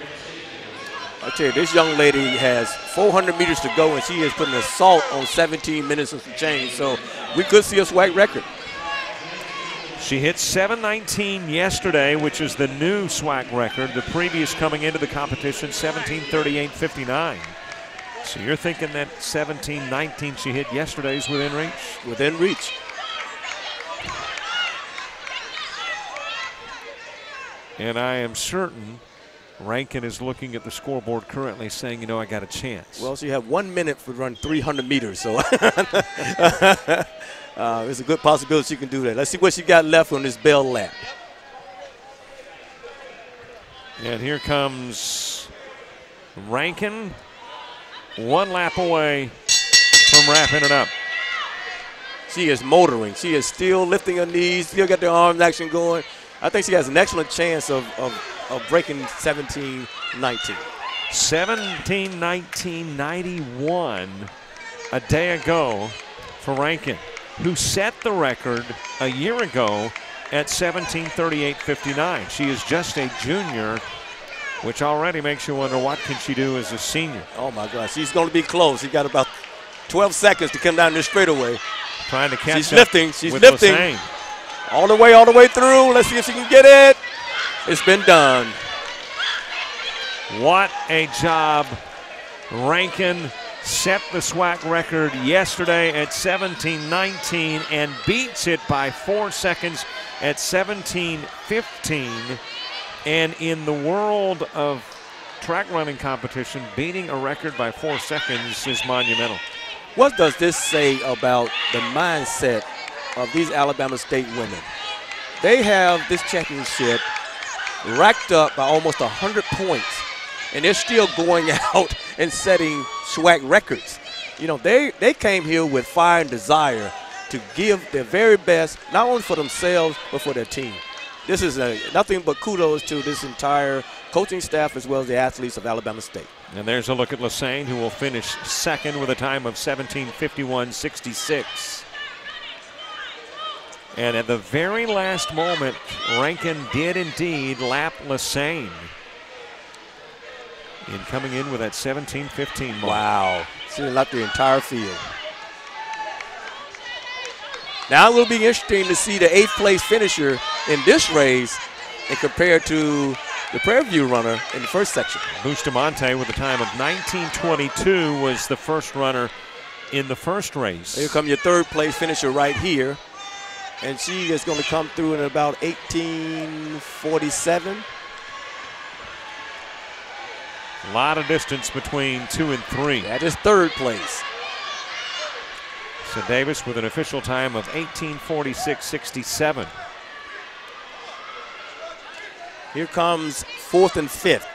I tell you, this young lady has 400 meters to go, and she is putting an assault on 17 minutes and some change. So we could see a SWAC record. She hit 7:19 yesterday, which is the new SWAC record. The previous coming into the competition, 17:38.59. So you're thinking that 17:19 she hit yesterday is within reach? Within reach. And I am certain Rankin is looking at the scoreboard currently saying, you know, I got a chance. Well, she had 1 minute for run 300 meters, so it's a good possibility she can do that. Let's see what she got left on this bell lap. And here comes Rankin, 1 lap away from wrapping it up. She is motoring. She is still lifting her knees, still got the arm action going. I think she has an excellent chance of breaking 17:19. 17:19.91 a day ago for Rankin, who set the record a year ago at 17:38.59. She is just a junior, which already makes you wonder what can she do as a senior. Oh my gosh, she's going to be close. She got about 12 seconds to come down this straightaway. Trying to catch She's up lifting. She's with lifting. Lassane. All the way through. Let's see if she can get it. It's been done. What a job. Rankin set the SWAC record yesterday at 17:19 and beats it by 4 seconds at 17:15. And in the world of track running competition, beating a record by 4 seconds is monumental. What does this say about the mindset of these Alabama State women? They have this championship racked up by almost 100 points, and they're still going out and setting SWAC records. You know, they came here with fire and desire to give their very best, not only for themselves, but for their team. This is nothing but kudos to this entire coaching staff as well as the athletes of Alabama State. And there's a look at Lassane, who will finish second with a time of 17:51.66. And at the very last moment, Rankin did indeed lap Lassane in coming in with that 17:15 mark. Wow. She lapped the entire field. Now it will be interesting to see the 8th place finisher in this race and compared to the Prairie View runner in the first section. Bustamante with a time of 19:22 was the first runner in the first race. Here come your 3rd place finisher right here. And she is going to come through in about 18:47. A lot of distance between 2 and 3. That is 3rd place. So Davis with an official time of 18:46.67. Here comes 4th and 5th.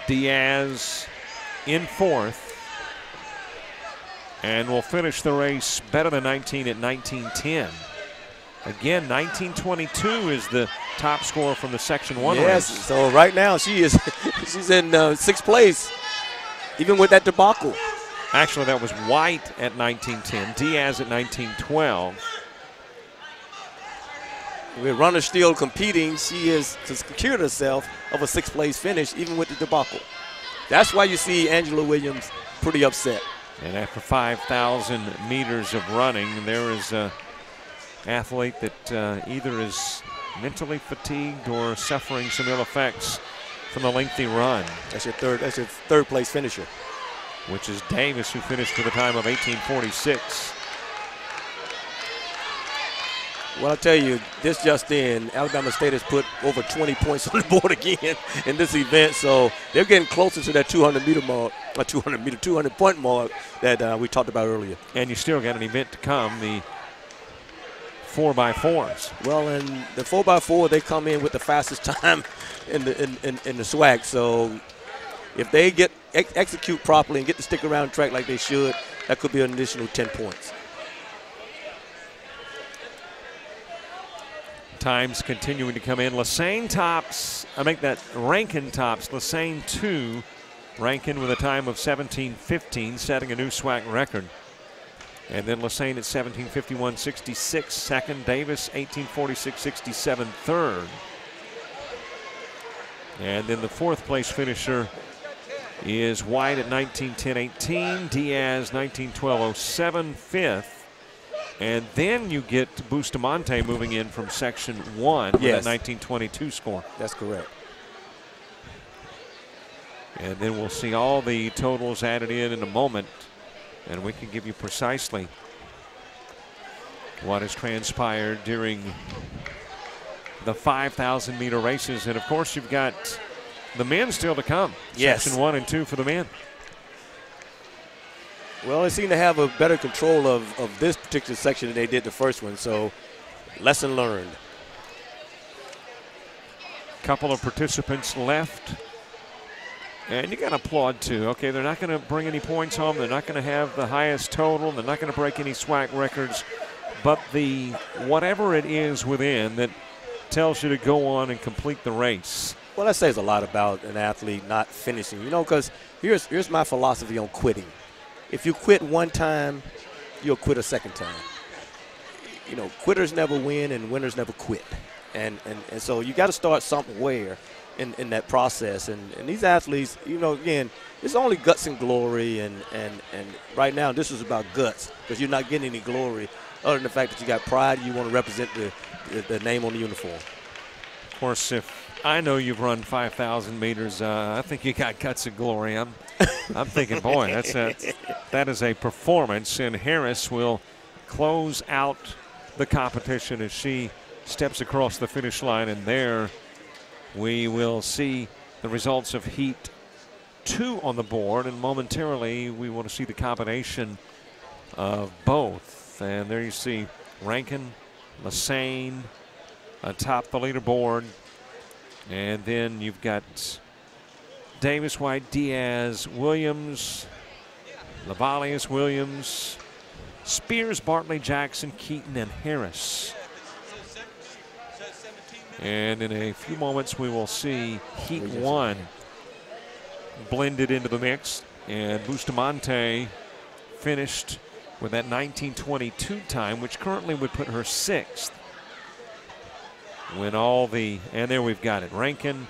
Diaz in 4th. And will finish the race better than 19 at 19:10. Again, 19:22 is the top score from the Section 1 race. Yes, so right now she's in 6th place, even with that debacle. Actually, that was White at 19:10, Diaz at 19:12. With runners still competing, she has secured herself of a 6th place finish, even with the debacle. That's why you see Angela Williams pretty upset. And after 5,000 meters of running, there is an athlete that either is mentally fatigued or suffering some ill effects from the lengthy run. That's your third place finisher. Which is Davis, who finished with a time of 18:46. Well, I'll tell you, this just in, Alabama State has put over 20 points on the board again in this event, so they're getting closer to that 200-meter mark, 200-point mark that we talked about earlier. And you still got an event to come, the 4x4s. Well, and the 4x4, they come in with the fastest time in the SWAC. So if they execute properly and get to stick around the track like they should, that could be an additional 10 points. Times continuing to come in. Rankin tops Lassane 2. Rankin with a time of 17:15, setting a new SWAC record. And then Lassane at 17:51.66 second. Davis 18:46.67 third. And then the fourth place finisher is White at 19:10.18. Diaz 19:12.07 fifth. And then you get Bustamante moving in from Section 1 with a 19:22 score. That's correct. And then we'll see all the totals added in a moment, and we can give you precisely what has transpired during the 5,000-meter races. And, of course, you've got the men still to come. Yes. Section 1 and 2 for the men. Well, they seem to have a better control of this particular section than they did the first one, so lesson learned. Couple of participants left. And you got to applaud, too. Okay, they're not going to bring any points home. They're not going to have the highest total. They're not going to break any SWAC records. But the whatever it is within that tells you to go on and complete the race. Well, that says a lot about an athlete not finishing. You know, because here's my philosophy on quitting. If you quit one time, you'll quit a second time. You know, quitters never win and winners never quit. And so you got to start somewhere in that process. And these athletes, you know, again, it's only guts and glory. And right now this is about guts because you're not getting any glory other than the fact that you got pride. You want to represent the name on the uniform. Of course, if I know you've run 5,000 meters, I think you got guts and glory. I'm thinking, boy, that is a performance. And Harris will close out the competition as she steps across the finish line. And there we will see the results of Heat 2 on the board. And momentarily we want to see the combination of both. And there you see Rankin, Lassane atop the leaderboard. And then you've got Davis, White, Diaz, Williams, Lavalius, Williams, Spears, Bartley, Jackson, Keaton, and Harris. And in a few moments we will see Heat 1 blended into the mix. And Bustamante finished with that 19:22 time, which currently would put her 6th. When all the, and there we've got it. Rankin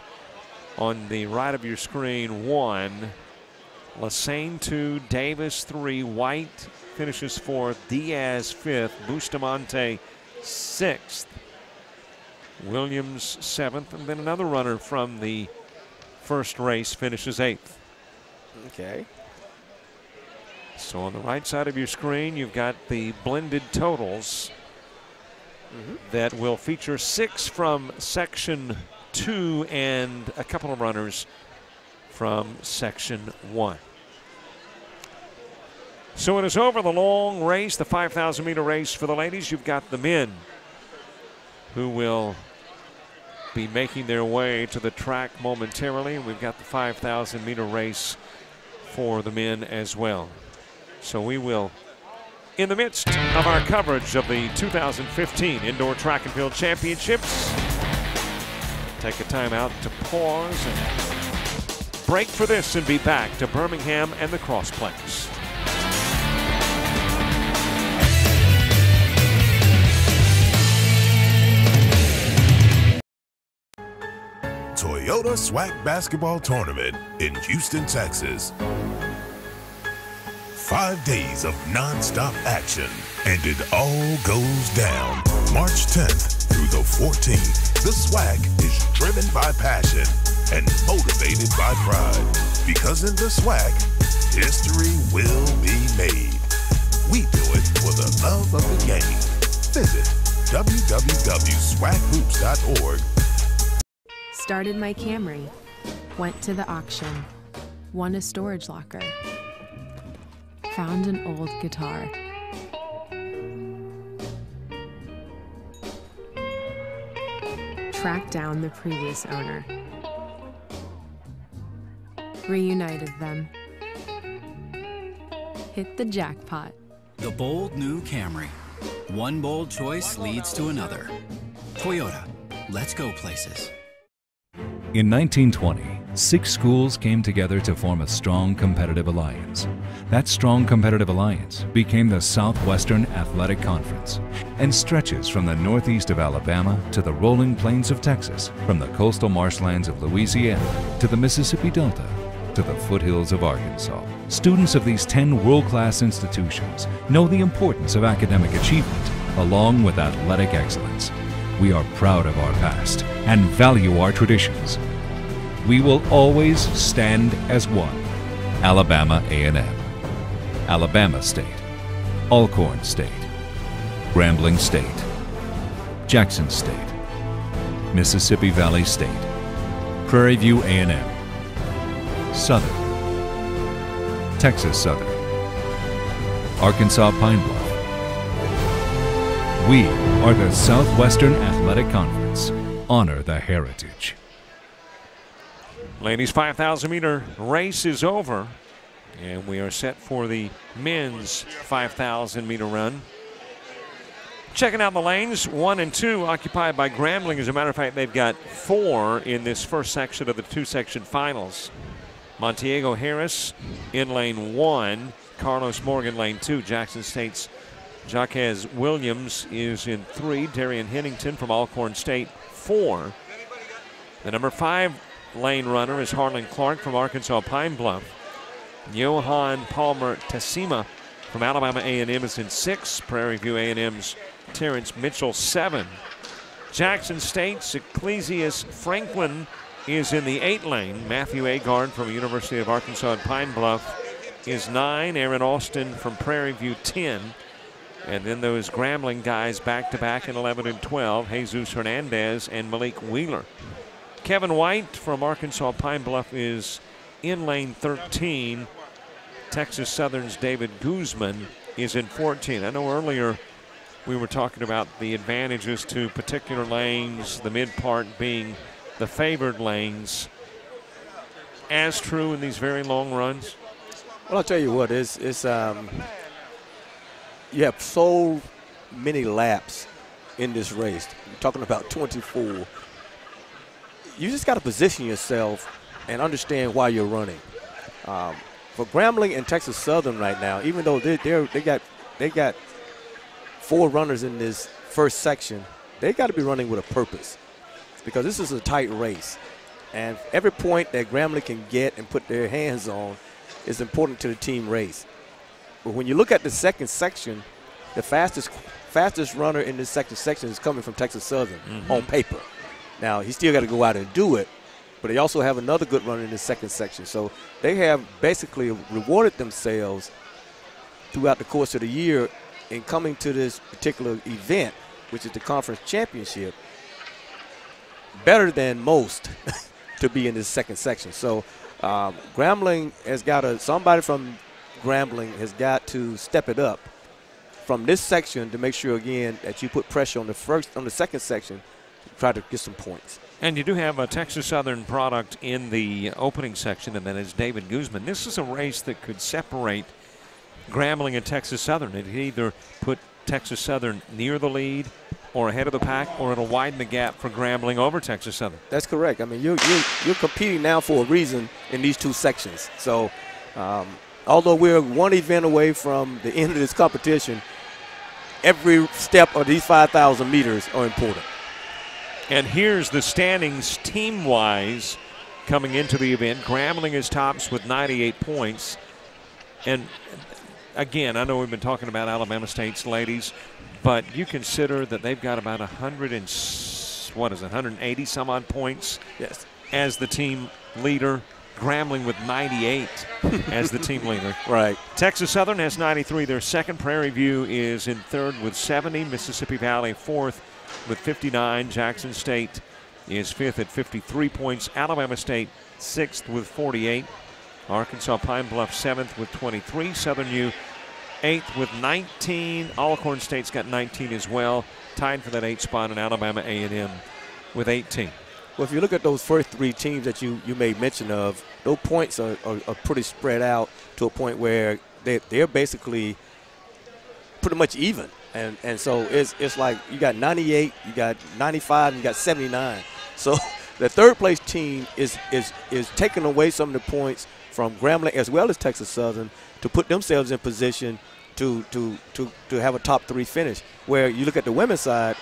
on the right of your screen, 1. Lassane 2, Davis 3, White finishes 4th, Diaz 5th, Bustamante 6th, Williams 7th, and then another runner from the first race finishes 8th. Okay. So on the right side of your screen, you've got the blended totals. That will feature 6 from Section 2 and a couple of runners from Section 1. So it is over, the long race, the 5,000-meter race for the ladies. You've got the men who will be making their way to the track momentarily. We've got the 5,000-meter race for the men as well. So we will, in the midst of our coverage of the 2015 Indoor Track and Field Championships, take a time out to pause and break for this and be back to Birmingham and the Crossplex. Toyota SWAC Basketball Tournament in Houston, Texas. 5 days of non-stop action, and it all goes down March 10th through the 14th. The SWAC is driven by passion and motivated by pride, because in the SWAC, history will be made. We do it for the love of the game. Visit www.swackhoops.org. Started my Camry, went to the auction, won a storage locker, found an old guitar. tracked down the previous owner, reunited them, hit the jackpot. The bold new Camry. One bold choice leads to another. Toyota, let's go places. In 1920, 6 schools came together to form a strong competitive alliance. That strong competitive alliance became the Southwestern Athletic Conference and stretches from the northeast of Alabama to the rolling plains of Texas, from the coastal marshlands of Louisiana to the Mississippi Delta to the foothills of Arkansas. Students of these 10 world-class institutions know the importance of academic achievement along with athletic excellence. We are proud of our past and value our traditions. We will always stand as one. Alabama A&M, Alabama State, Alcorn State, Grambling State, Jackson State, Mississippi Valley State, Prairie View A&M, Southern, Texas Southern, Arkansas Pine Bluff. We are the Southwestern Athletic Conference. Honor the heritage. Ladies' 5,000 meter race is over, and we are set for the men's 5,000 meter run. Checking out the lanes, 1 and 2 occupied by Grambling. As a matter of fact, they've got 4 in this first section of the 2-section finals. Montiago Harris in lane 1, Carlos Morgan lane 2. Jackson State's Jaquez Williams is in 3, Darian Hennington from Alcorn State 4. The number 5 lane runner is Harlan Clark from Arkansas Pine Bluff. Johan Palmer Tessima from Alabama A&M is in 6. Prairie View A&M's Terrence Mitchell 7. Jackson State's Ecclesias Franklin is in the 8 lane. Matthew Agard from University of Arkansas at Pine Bluff is 9. Aaron Austin from Prairie View 10. And then those Grambling guys back-to-back in 11 and 12, Jesus Hernandez and Malik Wheeler. Kevin White from Arkansas Pine Bluff is in lane 13. Texas Southern's David Guzman is in 14. I know earlier we were talking about the advantages to particular lanes, the mid part being the favored lanes. As true in these very long runs? Well, I'll tell you what, you have so many laps in this race. You're talking about 24. You just got to position yourself and understand why you're running. For Grambling and Texas Southern right now, even though they got 4 runners in this first section, they got to be running with a purpose, because this is a tight race, and every point that Grambling can get and put their hands on is important to the team race. But when you look at the second section, the fastest runner in this second section is coming from Texas Southern on paper. Now, he still got to go out and do it, but they also have another good runner in the second section. So they have basically rewarded themselves throughout the course of the year in coming to this particular event, which is the conference championship, better than most to be in this second section. So Grambling has got somebody from Grambling has got to step it up from this section to make sure, again, that you put pressure on the second section to try to get some points. And you do have a Texas Southern product in the opening section, and that is David Guzman. This is a race that could separate Grambling and Texas Southern. It either put Texas Southern near the lead or ahead of the pack, or it'll widen the gap for Grambling over Texas Southern. That's correct. I mean, you're competing now for a reason in these 2 sections. So although we're 1 event away from the end of this competition, every step of these 5,000 meters are important. And here's the standings team-wise coming into the event. Grambling is tops with 98 points. And again, I know we've been talking about Alabama State's ladies, but you consider that they've got about 180 some odd points as the team leader. Grambling with 98 as the team leader. Right. Texas Southern has 93. Their second. Prairie View is in 3rd with 70. Mississippi Valley 4th with 59. Jackson State is 5th at 53 points. Alabama State 6th with 48. Arkansas Pine Bluff 7th with 23. Southern U 8th with 19. Alcorn State's got 19 as well. Tied for that 8th spot in Alabama A&M with 18. Well, if you look at those first three teams that you made mention of, those points are pretty spread out to a point where they're basically pretty much even. And so it's like you got 98, you got 95, and you got 79. So the third place team is taking away some of the points from Grambling as well as Texas Southern to put themselves in position to have a top three finish. Where you look at the women's side,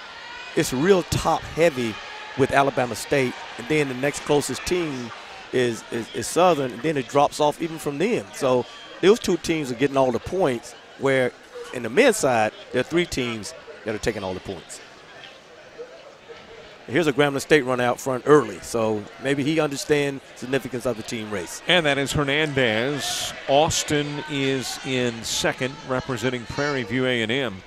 it's real top heavy with Alabama State, and then the next closest team is Southern, and then it drops off even from them. So those two teams are getting all the points, where in the men's side, there are three teams that are taking all the points. Here's a Grambling State run out front early, so maybe he understands the significance of the team race. And that is Hernandez. Austin is in second, representing Prairie View A&M.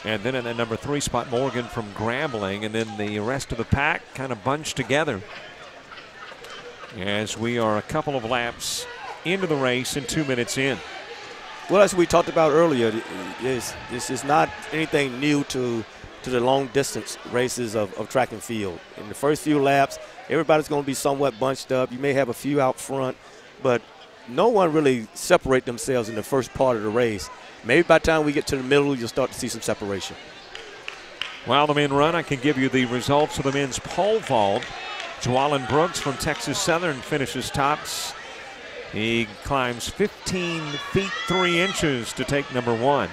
And then in the number 3 spot, Morgan from Grambling. And then the rest of the pack kind of bunched together as we are a couple of laps into the race and 2 minutes in. Well, as we talked about earlier, this is not anything new to the long distance races of track and field. In the first few laps, everybody's going to be somewhat bunched up. You may have a few out front, but no one really separate themselves in the first part of the race. Maybe by the time we get to the middle, you'll start to see some separation. While the men run, I can give you the results of the men's pole vault. Jwallen Brooks from Texas Southern finishes tops. He climbs 15 feet 3 inches to take number 1.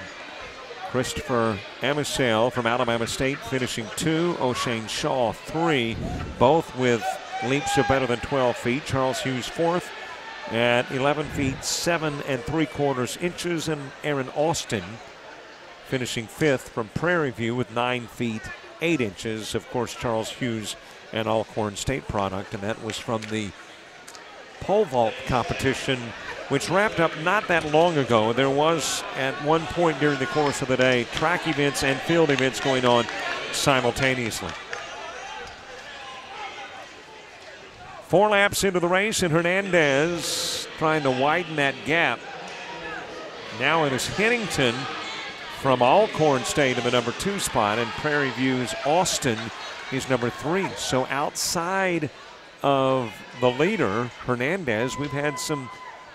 Christopher Amisell from Alabama State finishing 2. O'Shane Shaw 3, both with leaps of better than 12 feet. Charles Hughes 4th at 11 feet 7 3/4 inches, and Aaron Austin finishing 5th from Prairie View with 9 feet 8 inches. Of course, Charles Hughes, an Alcorn State product, and that was from the pole vault competition, which wrapped up not that long ago. There was, at one point during the course of the day, track events and field events going on simultaneously. 4 laps into the race, and Hernandez trying to widen that gap. Now it is Hennington from Alcorn State in the number 2 spot, and Prairie View's Austin is number 3. So outside of the leader, Hernandez, we've had some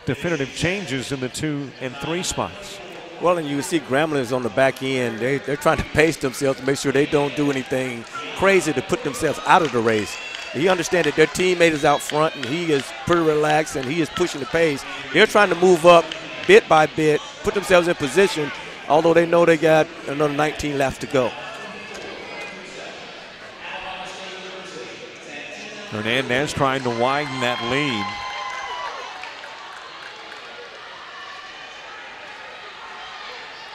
definitive changes in the 2 and 3 spots. Well, and you see Grambling on the back end. They're trying to pace themselves to make sure they don't do anything crazy to put themselves out of the race. He understands that their teammate is out front, and he is pretty relaxed, and he is pushing the pace. They're trying to move up bit by bit, put themselves in position, although they know they got another 19 laps to go. Hernandez trying to widen that lead.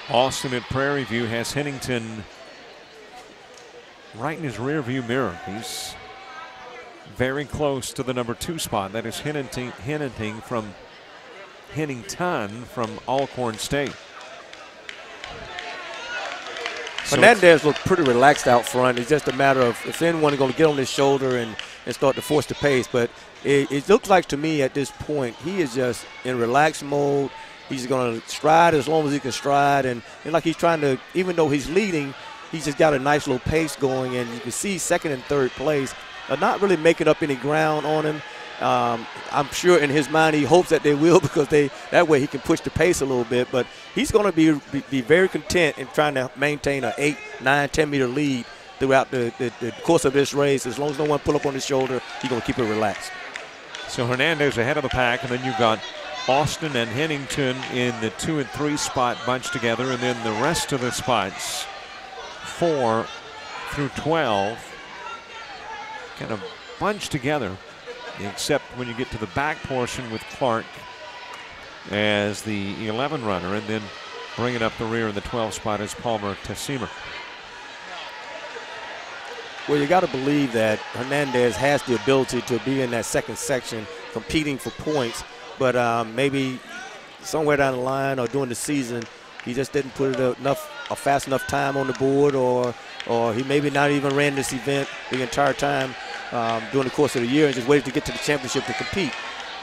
Austin at Prairie View has Hennington right in his rear view mirror. He's very close to the number 2 spot. That is Hennington from Alcorn State. So Hernandez looked pretty relaxed out front. It's just a matter of if anyone is going to get on his shoulder and start to force the pace. But it looks like to me at this point he is just in relaxed mode. He's going to stride as long as he can stride. And like he's trying to, even though he's leading, he's just got a nice little pace going. And you can see second and third place are not really making up any ground on him. I'm sure in his mind he hopes that they will, because that way he can push the pace a little bit. But he's going to be very content in trying to maintain an 8, 9, 10-meter lead throughout the course of this race. As long as no one pull up on his shoulder, he's going to keep it relaxed. So Hernandez ahead of the pack, and then you've got Austin and Hennington in the 2 and 3 spot bunched together, and then the rest of the spots 4 through 12 kind of bunched together, except when you get to the back portion with Clark as the 11 runner, and then bringing up the rear in the 12 spot is Palmer Tessimer. Well, you got to believe that Hernandez has the ability to be in that second section competing for points, but maybe somewhere down the line or during the season he just didn't put a fast enough time on the board, or he maybe not even ran this event the entire time during the course of the year and just waited to get to the championship to compete.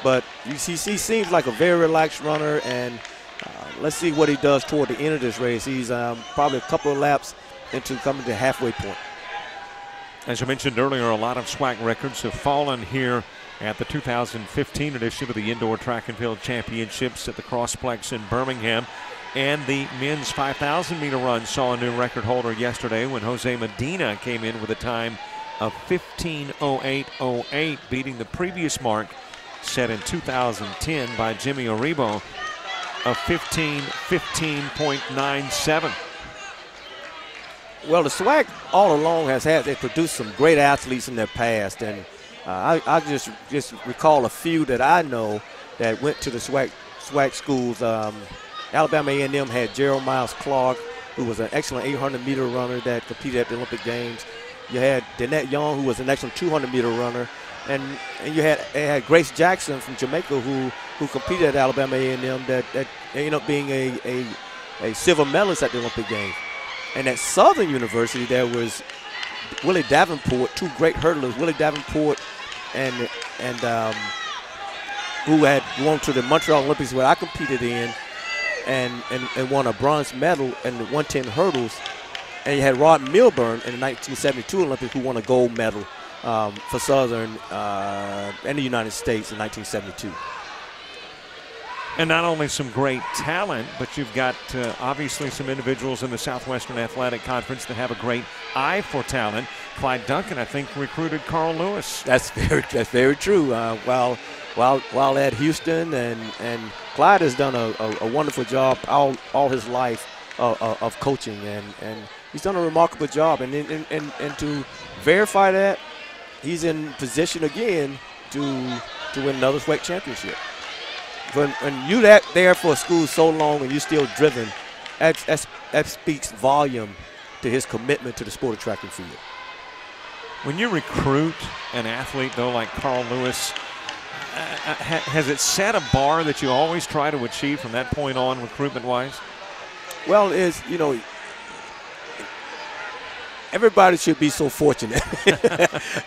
But he seems like a very relaxed runner, and let's see what he does toward the end of this race. He's probably a couple of laps into coming to the halfway point. As I mentioned earlier, a lot of SWAC records have fallen here at the 2015 edition of the Indoor Track and Field Championships at the Crossplex in Birmingham. And the men's 5,000-meter run saw a new record holder yesterday when Jose Medina came in with a time of 15:08:08, beating the previous mark set in 2010 by Jimmy Oribo of 15:15.97. Well, the SWAC all along they produced some great athletes in their past, and I just recall a few that I know that went to the SWAC schools. Alabama A&M had Gerald Miles Clark, who was an excellent 800-meter runner that competed at the Olympic Games. You had Danette Young, who was an excellent 200-meter runner, and you had Grace Jackson from Jamaica, who competed at Alabama A&M that ended up being a silver medalist at the Olympic Games. And at Southern University, there was Willie Davenport, two great hurdlers, Willie Davenport and who had gone to the Montreal Olympics where I competed in and won a bronze medal in the 110 hurdles. And you had Rod Milburn in the 1972 Olympics who won a gold medal for Southern and the United States in 1972. And not only some great talent, but you've got obviously some individuals in the Southwestern Athletic Conference that have a great eye for talent. Clyde Duncan, I think, recruited Carl Lewis. That's very true. While at Houston, and Clyde has done a wonderful job all his life of coaching, and he's done a remarkable job. And to verify that, he's in position again to win another SWAC championship. When you there for a school so long and you're still driven, that speaks volume to his commitment to the sport of track and field. When you recruit an athlete, though, like Carl Lewis, has it set a bar that you always try to achieve from that point on, recruitment-wise? Well, everybody should be so fortunate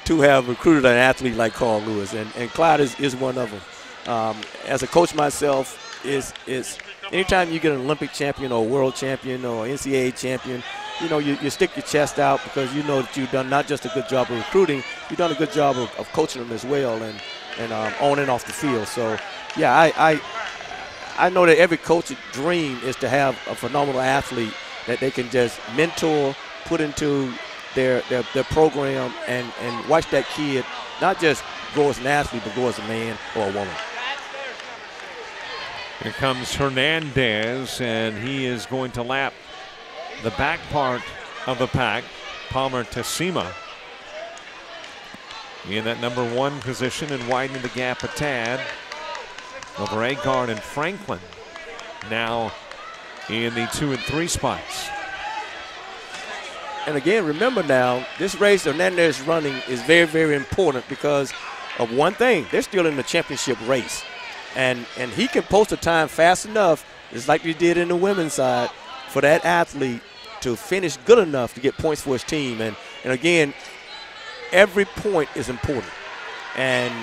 to have recruited an athlete like Carl Lewis, and Clyde is one of them. As a coach myself, is anytime you get an Olympic champion or a world champion or NCAA champion, you stick your chest out because you know that you've done not just a good job of recruiting, you've done a good job of coaching them as well and on and off the field. So, yeah, I know that every coach's dream is to have a phenomenal athlete that they can just mentor, put into their program, and watch that kid not just grow as an athlete, but grow as a man or a woman. Here comes Hernandez, and he is going to lap the back part of the pack. Palmer Tessima in that number 1 position and widening the gap a tad over Agard and Franklin now in the 2 and 3 spots. And again, remember now, this race Hernandez running is very, very important because of one thing. They're still in the championship race. And he can post a time fast enough, just like we did in the women's side, for that athlete to finish good enough to get points for his team. And again, every point is important. And,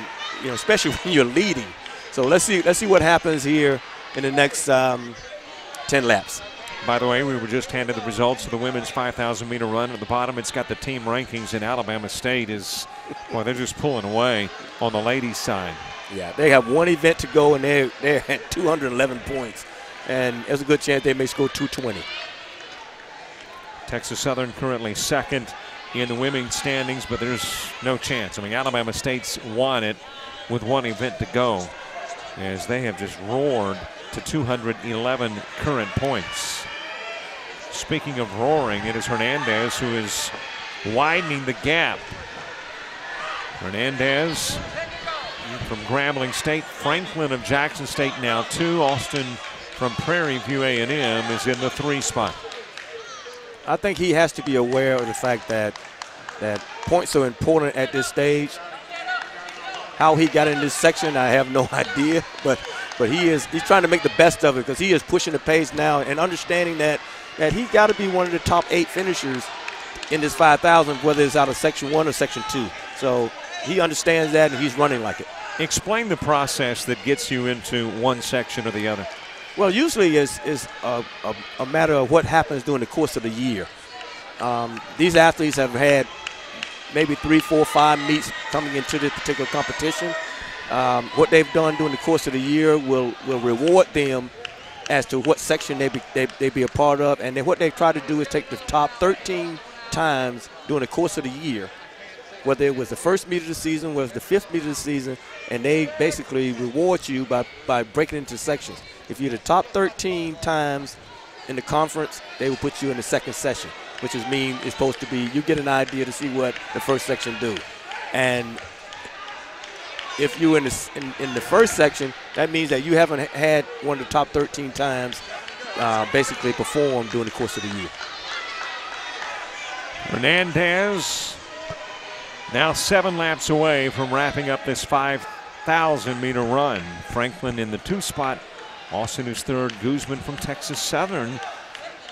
especially when you're leading. So let's see what happens here in the next 10 laps. By the way, we were just handed the results of the women's 5,000-meter run. At the bottom, it's got the team rankings, and Alabama State is, well, they're just pulling away on the ladies' side. Yeah, they have one event to go, and they're at 211 points. And there's a good chance they may score 220. Texas Southern currently second in the women's standings, but there's no chance. I mean, Alabama State's won it with one event to go, as they have just roared to 211 current points. Speaking of roaring, it is Hernandez who is widening the gap. Hernandez from Grambling State, Franklin of Jackson State now 2, Austin from Prairie View A&M is in the 3 spot. I think he has to be aware of the fact that points are important at this stage. How he got in this section, I have no idea, but he's trying to make the best of it because he is pushing the pace now and understanding that he's got to be one of the top 8 finishers in this 5,000, whether it's out of Section 1 or Section 2. So he understands that, and he's running like it. Explain the process that gets you into one section or the other. Well, usually it's a matter of what happens during the course of the year. These athletes have had maybe 3, 4, 5 meets coming into this particular competition. What they've done during the course of the year will reward them as to what section they be a part of. And then what they try to do is take the top 13 times during the course of the year, whether it was the first meet of the season, whether it was the 5th meet of the season, and they basically reward you by breaking into sections. If you're the top 13 times in the conference, they will put you in the second session, which is it's supposed to be you get an idea to see what the first section do. And if you're in the first section, that means that you haven't had one of the top 13 times basically perform during the course of the year. Hernandez now 7 laps away from wrapping up this 5,000-meter run. Franklin in the 2 spot. Austin is 3rd. Guzman from Texas Southern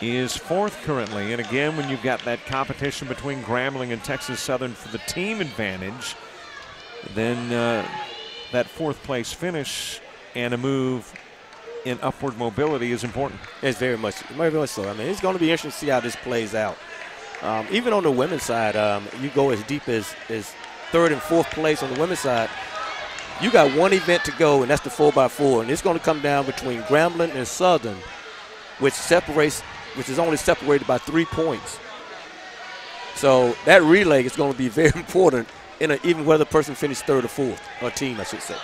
is 4th currently. And again, when you've got that competition between Grambling and Texas Southern for the team advantage, then that 4th place finish and a move in upward mobility is important. It's very much so. I mean, it's going to be interesting to see how this plays out. Even on the women's side, you go as deep as 3rd and 4th place on the women's side. You got one event to go, and that's the 4x4, and it's going to come down between Grambling and Southern, which is only separated by 3 points. So that relay is going to be very important, even whether the person finished 3rd or 4th, or team, I should say.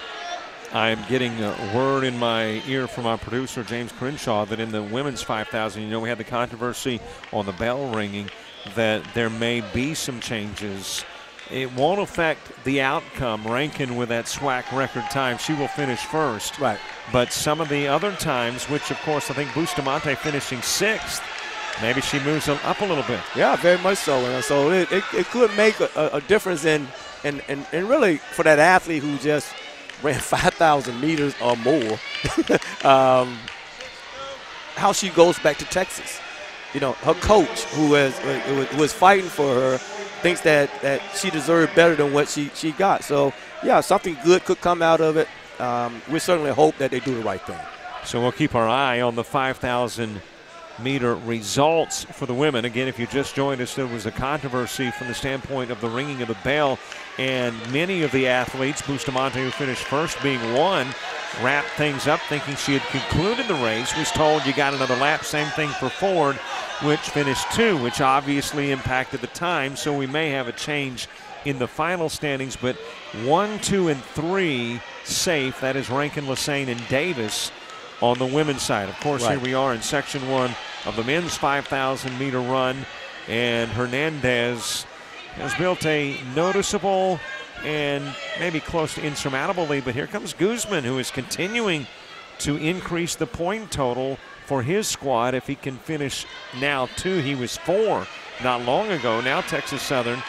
I'm getting a word in my ear from our producer, James Crenshaw, that in the women's 5,000, we had the controversy on the bell ringing, that there may be some changes. It won't affect the outcome. Rankin with that SWAC record time, she will finish 1st. Right. But some of the other times, which of course I think Bustamante finishing 6th, maybe she moves up a little bit. Yeah, very much so. And so it could make a difference in really for that athlete who just ran 5,000 meters or more, how she goes back to Texas. Her coach, who was fighting for her, thinks that she deserved better than what she got. So, yeah, something good could come out of it. We certainly hope that they do the right thing. So we'll keep our eye on the 5,000-meter results for the women. Again, if you just joined us, there was a controversy from the standpoint of the ringing of the bell, and many of the athletes, Bustamante, who finished 1st being one, wrapped things up thinking she had concluded the race, was told you got another lap. Same thing for Ford, which finished 2, which obviously impacted the time. So we may have a change in the final standings, but 1, 2, and 3 safe. That is Rankin, Lassane, and Davis on the women's side. Of course, Here we are in section 1 of the men's 5,000-meter run, and Hernandez has built a noticeable and maybe close to insurmountable lead, but here comes Guzman, who is continuing to increase the point total for his squad. If he can finish now 2, he was 4 not long ago. Now Texas Southern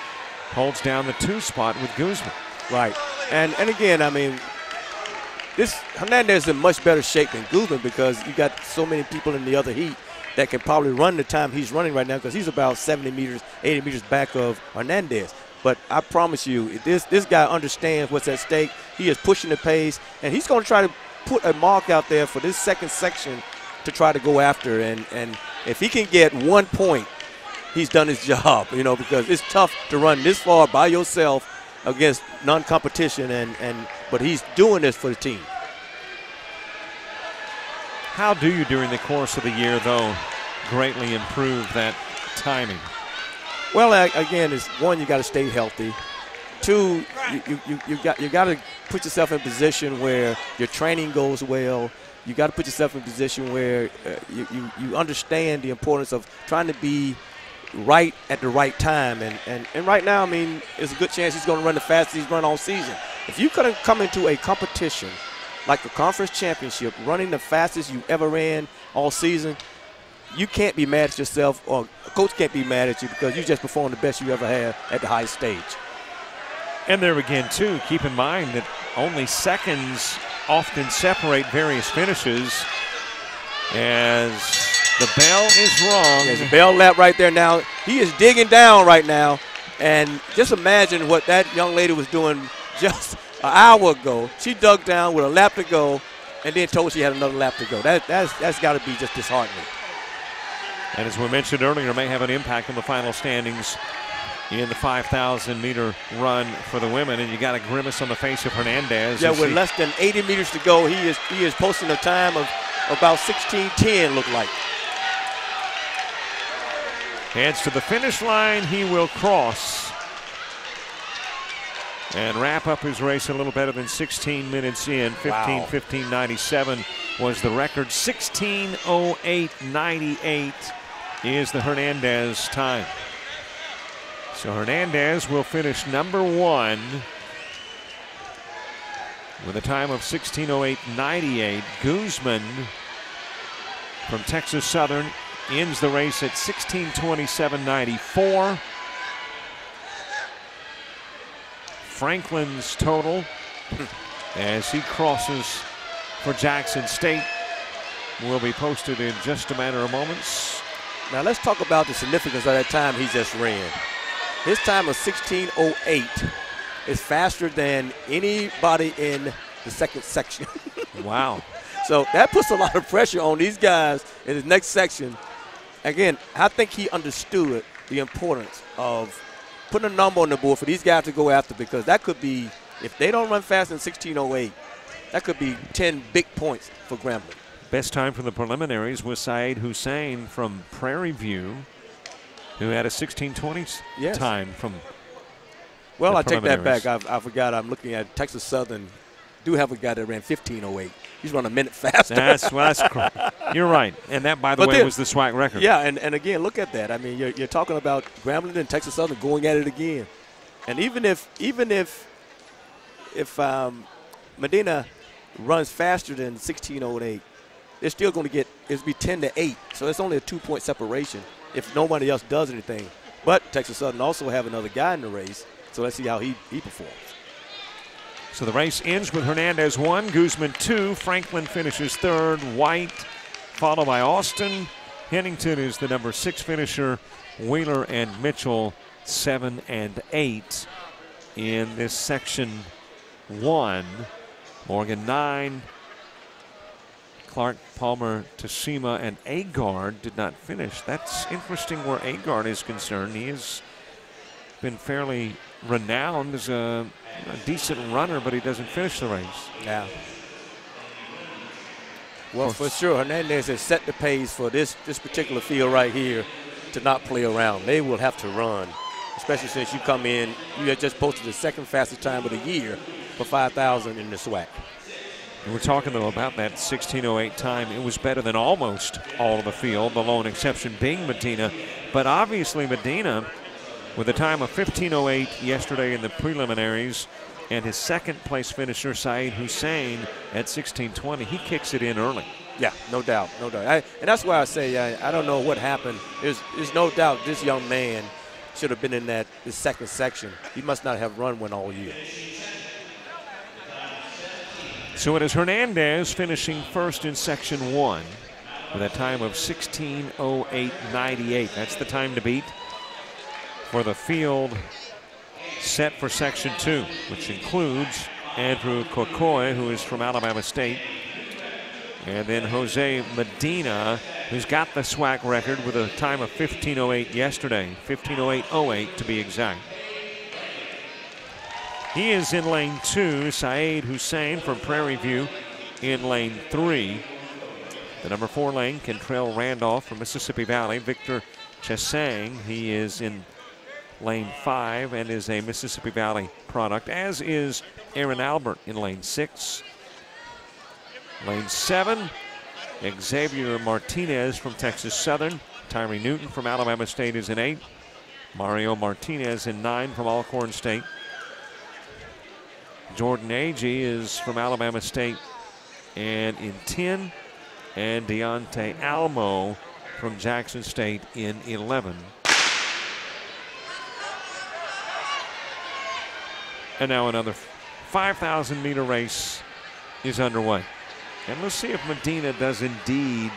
holds down the 2 spot with Guzman. Right, and again, I mean, this Hernandez is in much better shape than Guzman because you got so many people in the other heat that can probably run the time he's running right now because he's about 70 meters, 80 meters back of Hernandez. But I promise you, this guy understands what's at stake. He is pushing the pace, and he's going to try to put a mark out there for this second section to try to go after. And if he can get 1 point, he's done his job, because it's tough to run this far by yourself against non-competition, but he's doing this for the team. How do you, during the course of the year, though, greatly improve that timing? Well, again, it's one, you got to stay healthy. 2, you got to put yourself in a position where your training goes well. You got to put yourself in a position where you understand the importance of trying to be right at the right time. And right now, I mean, there's a good chance he's going to run the fastest he's run all season. If you could come into a competition like the conference championship, running the fastest you ever ran all season, you can't be mad at yourself, or a coach can't be mad at you because you just performed the best you ever had at the highest stage. And there again, too, keep in mind that only seconds often separate various finishes, as the bell is wrong. There's a bell lap right there now. He is digging down right now, and just imagine what that young lady was doing just an hour ago. She dug down with a lap to go and then told she had another lap to go. That's got to be just disheartening. And as we mentioned earlier, may have an impact on the final standings in the 5,000-meter run for the women, and you got a grimace on the face of Hernandez. Yeah, with less than 80 meters to go, he is posting a time of about 16:10, look like. Heads to the finish line. He will cross and wrap up his race a little better than 16 minutes in. 15:15.97 was the record. 16:08.98 is the Hernandez time. So Hernandez will finish number 1 with a time of 16:08.98. Guzman from Texas Southern ends the race at 16:27.94. Franklin's total as he crosses for Jackson State will be posted in just a matter of moments. Now let's talk about the significance of that time he just ran. His time of 16:08 is faster than anybody in the second section. Wow. So that puts a lot of pressure on these guys in the next section. Again, I think he understood the importance of putting a number on the board for these guys to go after, because that could be, if they don't run faster than 16:08, that could be 10 big points for Grambling. Best time for the preliminaries was Saeed Hussein from Prairie View, who had a 16:20 time from Well, I take that back. I forgot. I'm looking at Texas Southern. Do have a guy that ran 15:08. He's run a minute faster. That's correct. You're right. And that, by the way, was the SWAC record. Yeah, and again, look at that. I mean, you're talking about Grambling and Texas Southern going at it again. And even if Medina runs faster than 16:08, they're still going to get, it'll be 10-8. So it's only a 2-point separation if nobody else does anything. But Texas Southern also have another guy in the race. So let's see how he performs. So the race ends with Hernandez 1, Guzman 2, Franklin finishes 3rd, White followed by Austin. Hennington is the number 6 finisher, Wheeler and Mitchell 7 and 8 in this section 1. Morgan 9, Clark, Palmer, Tashima, and Agard did not finish. That's interesting where Agard is concerned. He has been fairly renowned as a decent runner, but he doesn't finish the race. Yeah. Well, for sure, Hernandez has set the pace for this particular field right here to not play around. They will have to run, especially since you come in, you had just posted the second fastest time of the year for 5,000 in the SWAC. And we're talking, though, about that 16:08 time. It was better than almost all of the field, the lone exception being Medina. But obviously Medina, with a time of 15:08 yesterday in the preliminaries, and his second-place finisher, Saeed Hussein, at 16:20, he kicks it in early. Yeah, no doubt, no doubt. And that's why I say I don't know what happened. There's no doubt this young man should have been in this second section. He must not have run one all year. So it is Hernandez finishing first in Section 1 with a time of 16:08.98. That's the time to beat for the field set for Section 2, which includes Andrew Kokoi, who is from Alabama State, and then Jose Medina, who's got the SWAC record with a time of 15:08 yesterday, 15:08.08 to be exact. He is in lane 2, Saeed Hussein from Prairie View in lane 3. The number 4 lane, Kentrell Randolph from Mississippi Valley. Victor Chesang, he is in lane 5 and is a Mississippi Valley product, as is Aaron Albert in lane 6. Lane 7, Xavier Martinez from Texas Southern. Tyree Newton from Alabama State is in 8. Mario Martinez in 9 from Alcorn State. Jordan Agee is from Alabama State and in 10. And Deontay Almo from Jackson State in 11. And now another 5,000-meter race is underway. And let's see if Medina does indeed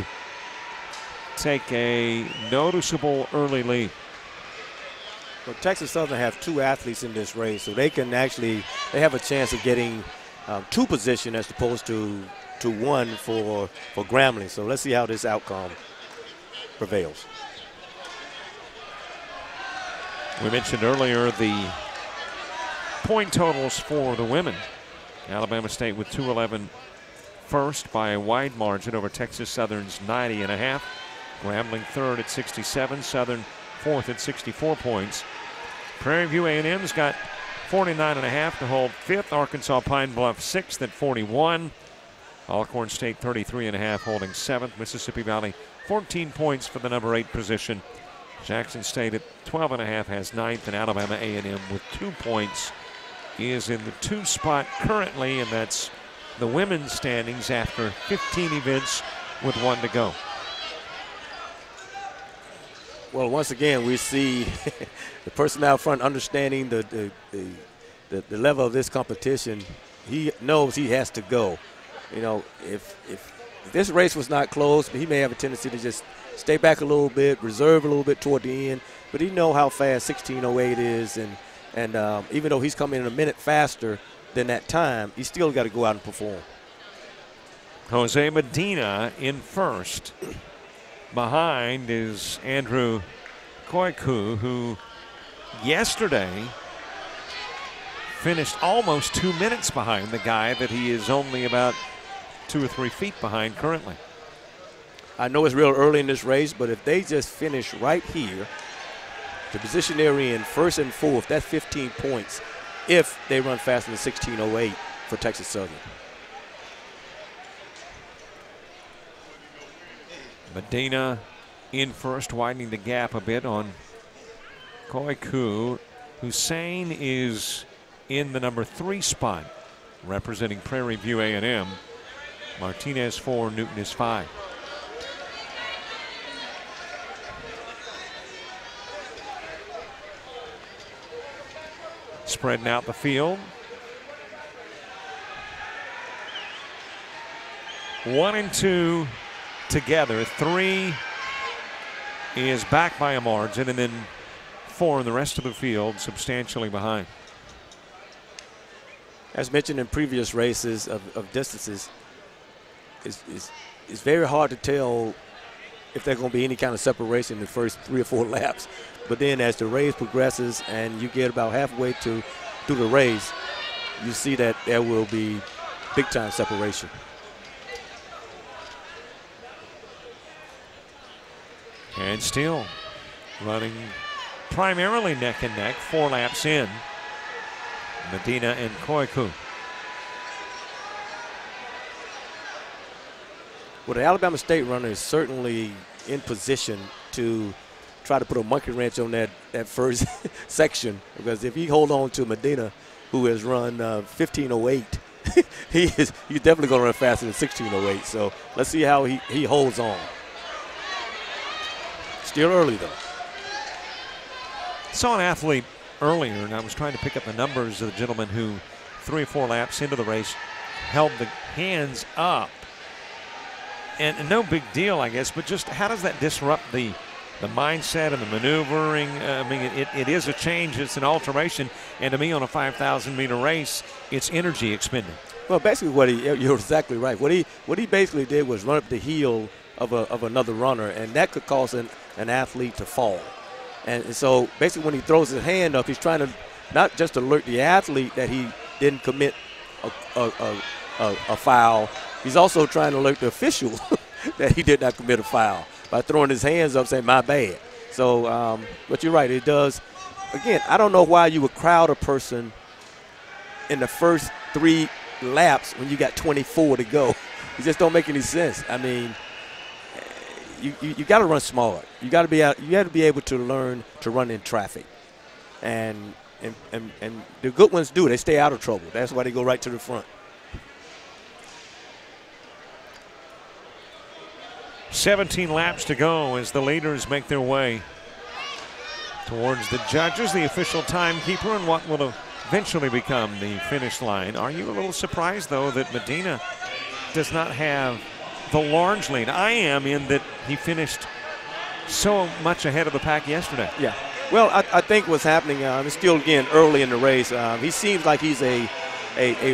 take a noticeable early lead. Well, Texas Southern have 2 athletes in this race, so they can actually, they have a chance of getting 2 position as opposed to 1 for Grambling. So let's see how this outcome prevails. We mentioned earlier the point totals for the women. Alabama State with 211 first by a wide margin over Texas Southern's 90.5. Grambling third at 67. Southern fourth at 64 points. Prairie View A&M's got 49.5 to hold fifth. Arkansas Pine Bluff sixth at 41. Alcorn State 33.5 holding seventh. Mississippi Valley 14 points for the number 8 position. Jackson State at 12.5 has ninth, and Alabama A&M with 2 points is in the 2 spot currently, and that's the women's standings after 15 events with 1 to go. Well, once again, we see the person out front understanding the level of this competition. He knows he has to go. You know, if this race was not close, he may have a tendency to just stay back a little bit, reserve a little bit toward the end. But he know how fast 16:08 is, and even though he's coming in a minute faster than that time, he's still got to go out and perform. Jose Medina in first. Behind is Andrew Koiku, who yesterday finished almost 2 minutes behind the guy that he is only about 2 or 3 feet behind currently. I know it's real early in this race, but if they just finish right here, the position they're in, first and fourth, that's 15 points if they run faster than 16:08 for Texas Southern. Medina in first, widening the gap a bit on Koiku. Hussein is in the number 3 spot, representing Prairie View A&M. Martinez 4, Newton is 5. Spreading out the field. 1 and 2 together. 3 is back by a margin, and then 4 in the rest of the field substantially behind. As mentioned in previous races of distances, it's very hard to tell if there's going to be any kind of separation in the first 3 or 4 laps. But then as the race progresses and you get about halfway through the race, you see that there will be big-time separation. And still running primarily neck and neck, 4 laps in. Medina and Koiku. Well, the Alabama State runner is certainly in position to try to put a monkey wrench on that first section, because if he hold on to Medina, who has run 15:08, he's definitely going to run faster than 16:08. So let's see how he holds on. Still early, though. Saw an athlete earlier, and I was trying to pick up the numbers of the gentleman who 3 or 4 laps into the race held the hands up. And no big deal, I guess, but just how does that disrupt the mindset and the maneuvering? I mean, it is a change. It's an alteration. And to me, on a 5,000-meter race, it's energy expended. Well, basically you're exactly right. What he basically did was run up the heel of another runner, and that could cause an athlete to fall. And so basically when he throws his hand up, he's trying to not just alert the athlete that he didn't commit a foul, he's also trying to alert the official that he did not commit a foul by throwing his hands up saying, my bad. So, but you're right, it does. Again, I don't know why you would crowd a person in the first 3 laps when you got 24 to go. It just don't make any sense. I mean, you got to run smart. You got to be out. You got to be able to learn to run in traffic, and the good ones do. They stay out of trouble. That's why they go right to the front. 17 laps to go as the leaders make their way towards the judges, the official timekeeper, and what will eventually become the finish line. Are you a little surprised, though, that Medina does not have the large lead? I am, in that he finished so much ahead of the pack yesterday. Yeah. Well, I think what's happening, it's still, again, early in the race. He seems like he's a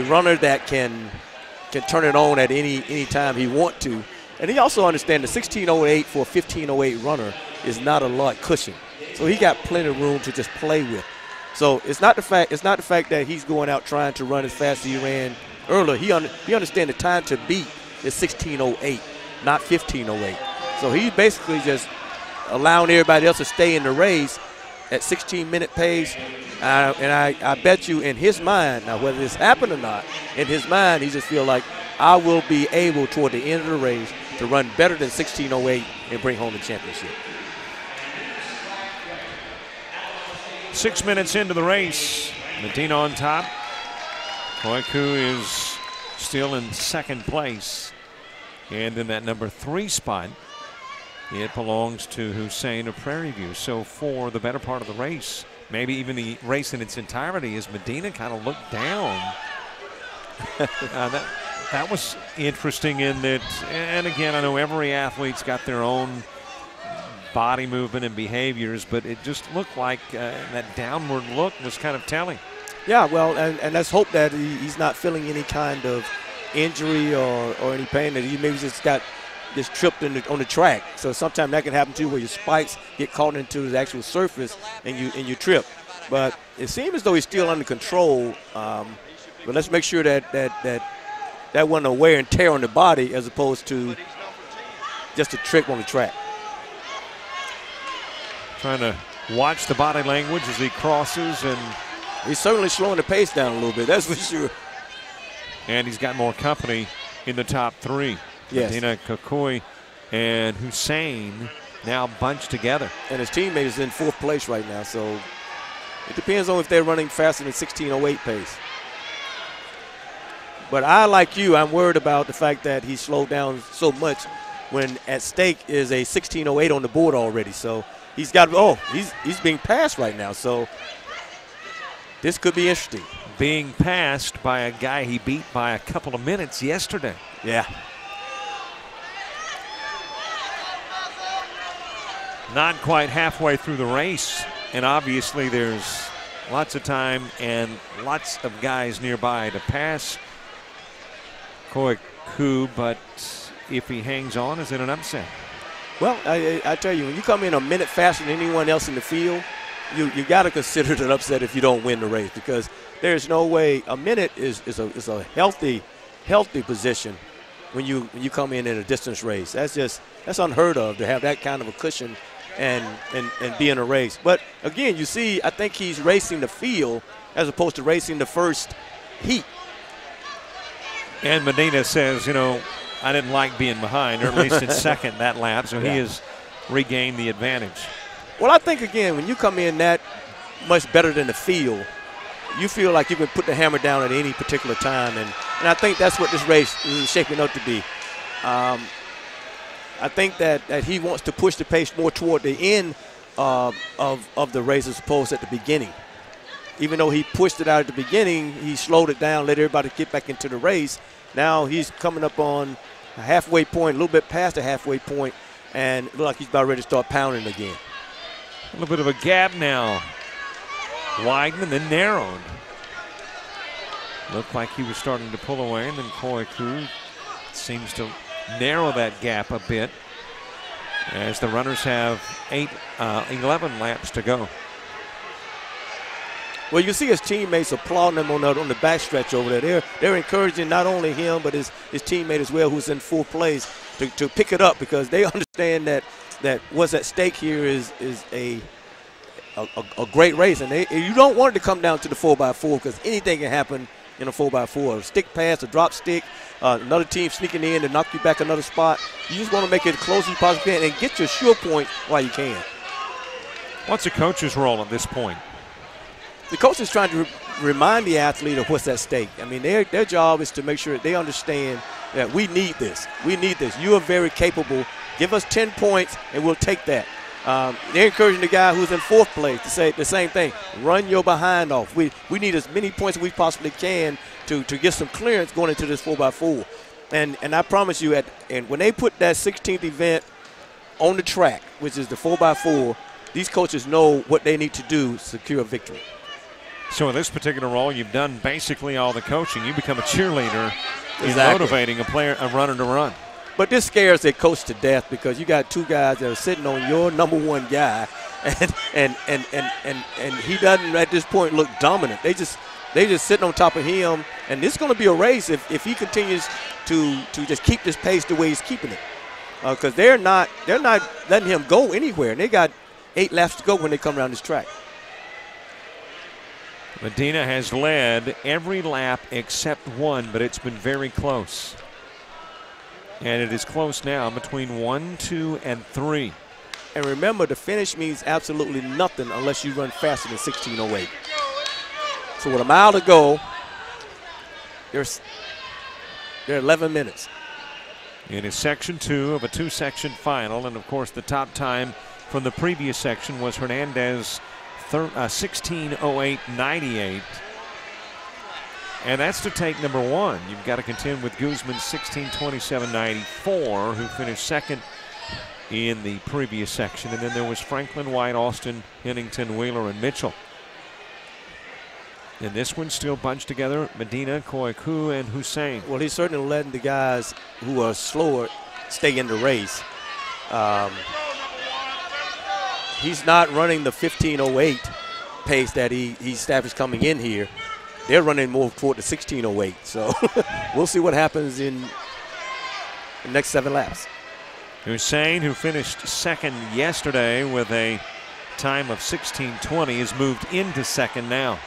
runner that can turn it on at any time he want to. And he also understands the 16:08 for a 15:08 runner is not a lot cushion. So he got plenty of room to just play with. So it's not the fact that he's going out trying to run as fast as he ran earlier. He understands the time to beat is 16:08, not 15:08. So he's basically just allowing everybody else to stay in the race at 16-minute pace. And I bet you in his mind, now whether this happened or not, in his mind he just feel like I will be able toward the end of the race to run better than 16:08 and bring home the championship. 6 minutes into the race, Medina on top. Koiku is still in second place. And in that number 3 spot, it belongs to Hussein of Prairie View. So for the better part of the race, maybe even the race in its entirety, as Medina kind of looked down. That was interesting in that, and again, I know every athlete's got their own body movement and behaviors, but it just looked like that downward look was kind of telling. Yeah, well, and let's hope that he's not feeling any kind of injury or any pain, that he maybe just got tripped on the track. So sometimes that can happen too, where your spikes get caught into the actual surface and you trip. But it seems as though he's still under control. But let's make sure that wasn't a wear and tear on the body as opposed to just a trip on the track. Trying to watch the body language as he crosses, and he's certainly slowing the pace down a little bit, that's for sure. And he's got more company in the top 3. Yes. Medina, Kokoi, and Hussein now bunched together. And his teammate is in 4th place right now, so it depends on if they're running faster than 16:08 pace. But I, like you, I'm worried about the fact that he slowed down so much when at stake is a 16:08 on the board already. So he's got, he's being passed right now. So this could be interesting. Being passed by a guy he beat by a couple of minutes yesterday. Yeah. Not quite halfway through the race, and obviously there's lots of time and lots of guys nearby to pass Koiku, but if he hangs on, is it an upset? Well, I tell you, when you come in a minute faster than anyone else in the field, you got to consider it an upset if you don't win the race, because there's no way a minute is a healthy position when you come in a distance race. That's unheard of, to have that kind of a cushion and be in a race. But again, you see, I think he's racing the field as opposed to racing the first heat. And Medina says, I didn't like being behind, or at least in second that lap, so he has regained the advantage. Well, I think, again, when you come in that much better than the field, you feel like you can put the hammer down at any particular time, and I think that's what this race is shaping up to be. I think that he wants to push the pace more toward the end of the race as opposed to at the beginning. Even though he pushed it out at the beginning, he slowed it down, let everybody get back into the race. Now he's coming up on a halfway point, a little bit past the halfway point, and it looks like he's about ready to start pounding again. A little bit of a gap now. Widened and then narrowed. Looked like he was starting to pull away, and then Koiku seems to narrow that gap a bit as the runners have 11 laps to go. Well, you see his teammates applauding him on the backstretch over there. They're encouraging not only him but his teammate as well, who's in 4th place, to pick it up, because they understand that what's at stake here is a great race, and you don't want it to come down to the 4x4, because anything can happen in a 4x4. A stick pass, a drop stick, another team sneaking in to knock you back another spot. You just want to make it as close as you possibly can and get your sure point while you can. What's the coach's role at this point? The coach is trying to remind the athlete of what's at stake. I mean, their job is to make sure that they understand that we need this. We need this. You are very capable. Give us 10 points, and we'll take that. They're encouraging the guy who's in 4th place to say the same thing. Run your behind off. We need as many points as we possibly can to get some clearance going into this 4x4. And I promise you, and when they put that 16th event on the track, which is the 4x4, these coaches know what they need to do to secure a victory. So in this particular role, you've done basically all the coaching. You become a cheerleader in Exactly. motivating a runner to run. But this scares their coach to death because you got two guys that are sitting on your number one guy, and he doesn't at this point look dominant. They just sitting on top of him, and it's going to be a race if he continues to just keep this pace the way he's keeping it, because they're not letting him go anywhere, and they got 8 laps to go when they come around this track. Medina has led every lap except one, but it's been very close. And it is close now between 1, 2, and 3. And remember, the finish means absolutely nothing unless you run faster than 16:08. So with a mile to go, they're 11 minutes. It is section 2 of a 2-section final, and of course the top time from the previous section was Hernandez 16:08.98. And that's to take number 1. You've got to contend with Guzman 16:27.94, who finished second in the previous section. And then there was Franklin, White, Austin, Hennington, Wheeler, and Mitchell. And this one still bunched together, Medina, Koiku, and Hussein. Well, he's certainly letting the guys who are slower stay in the race. He's not running the 15:08 pace that he established coming in here. They're running more toward the 16:08. So we'll see what happens in the next 7 laps. Hussein, who finished second yesterday with a time of 16:20, has moved into second now.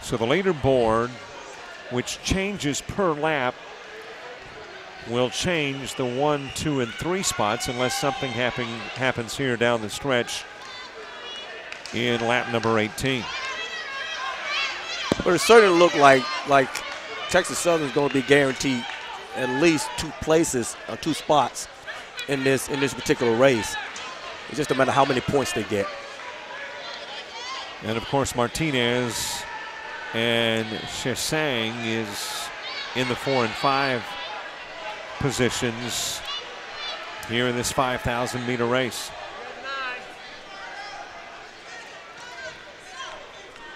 So the leaderboard, which changes per lap, will change the 1, 2, and 3 spots unless something happens here down the stretch in lap number 18. But it certainly looked like Texas Southern is going to be guaranteed at least 2 places or 2 spots in this particular race. It's just a matter of how many points they get. And of course Martinez and Shesang is in the 4 and 5 positions here in this 5,000-meter race.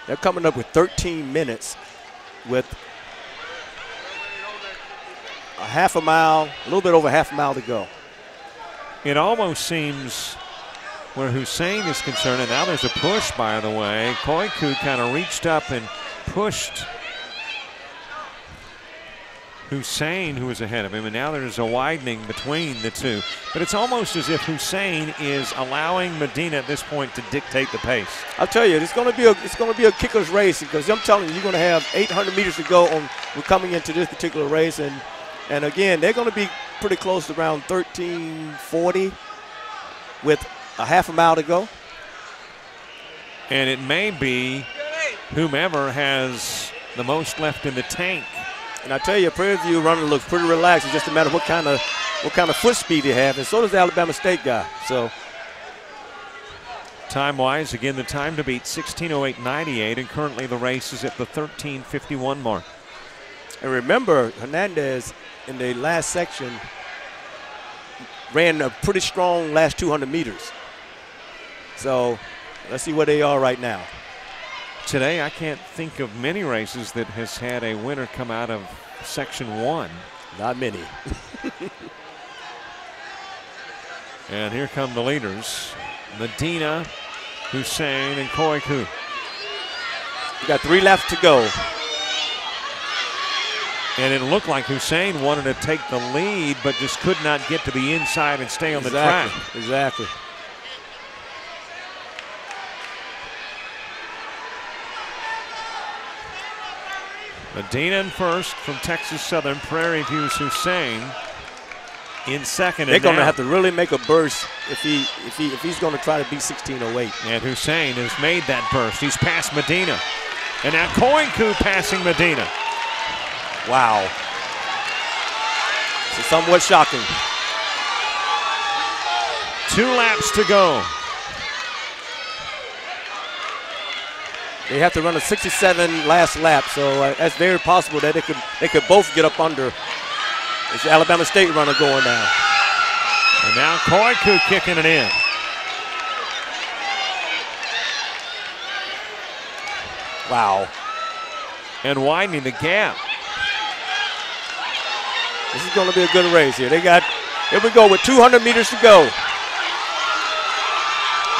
They're coming up with 13 minutes with a half a mile, a little bit over half a mile to go. It almost seems where Hussein is concerned, and now there's a push, by the way. Koiku kind of reached up and pushed Hussein, who was ahead of him, and now there's a widening between the two. But it's almost as if Hussein is allowing Medina at this point to dictate the pace. I'll tell you, it's going to be a kicker's race, because I'm telling you, you're going to have 800 meters to go we're coming into this particular race, and again, they're going to be pretty close to around 13:40 with a half a mile to go. And it may be whomever has the most left in the tank. And I tell you, Prairie View runner looks pretty relaxed. It's just a matter of what kind of foot speed they have, and so does the Alabama State guy. So, time-wise, again, the time to beat 16:08.98, and currently the race is at the 13:51 mark. And remember, Hernandez in the last section ran a pretty strong last 200 meters. So, let's see where they are right now. Today, I can't think of many races that has had a winner come out of Section 1. Not many. And here come the leaders. Medina, Hussein, and Koiku. We got 3 laps to go. And it looked like Hussein wanted to take the lead, but just could not get to the inside and stay on the track. Exactly. Medina in first from Texas Southern. Prairie View's Hussein in second. They're going to have to really make a burst if he's going to try to beat 16:08. And Hussein has made that burst. He's passed Medina. And now Koiku passing Medina. Wow. This is somewhat shocking. 2 laps to go. They have to run a 67 last lap, so that's very possible that they could both get up under. It's the Alabama State runner going now. And now Koiku kicking it in. Wow. And widening the gap. This is going to be a good race here. Here we go with 200 meters to go.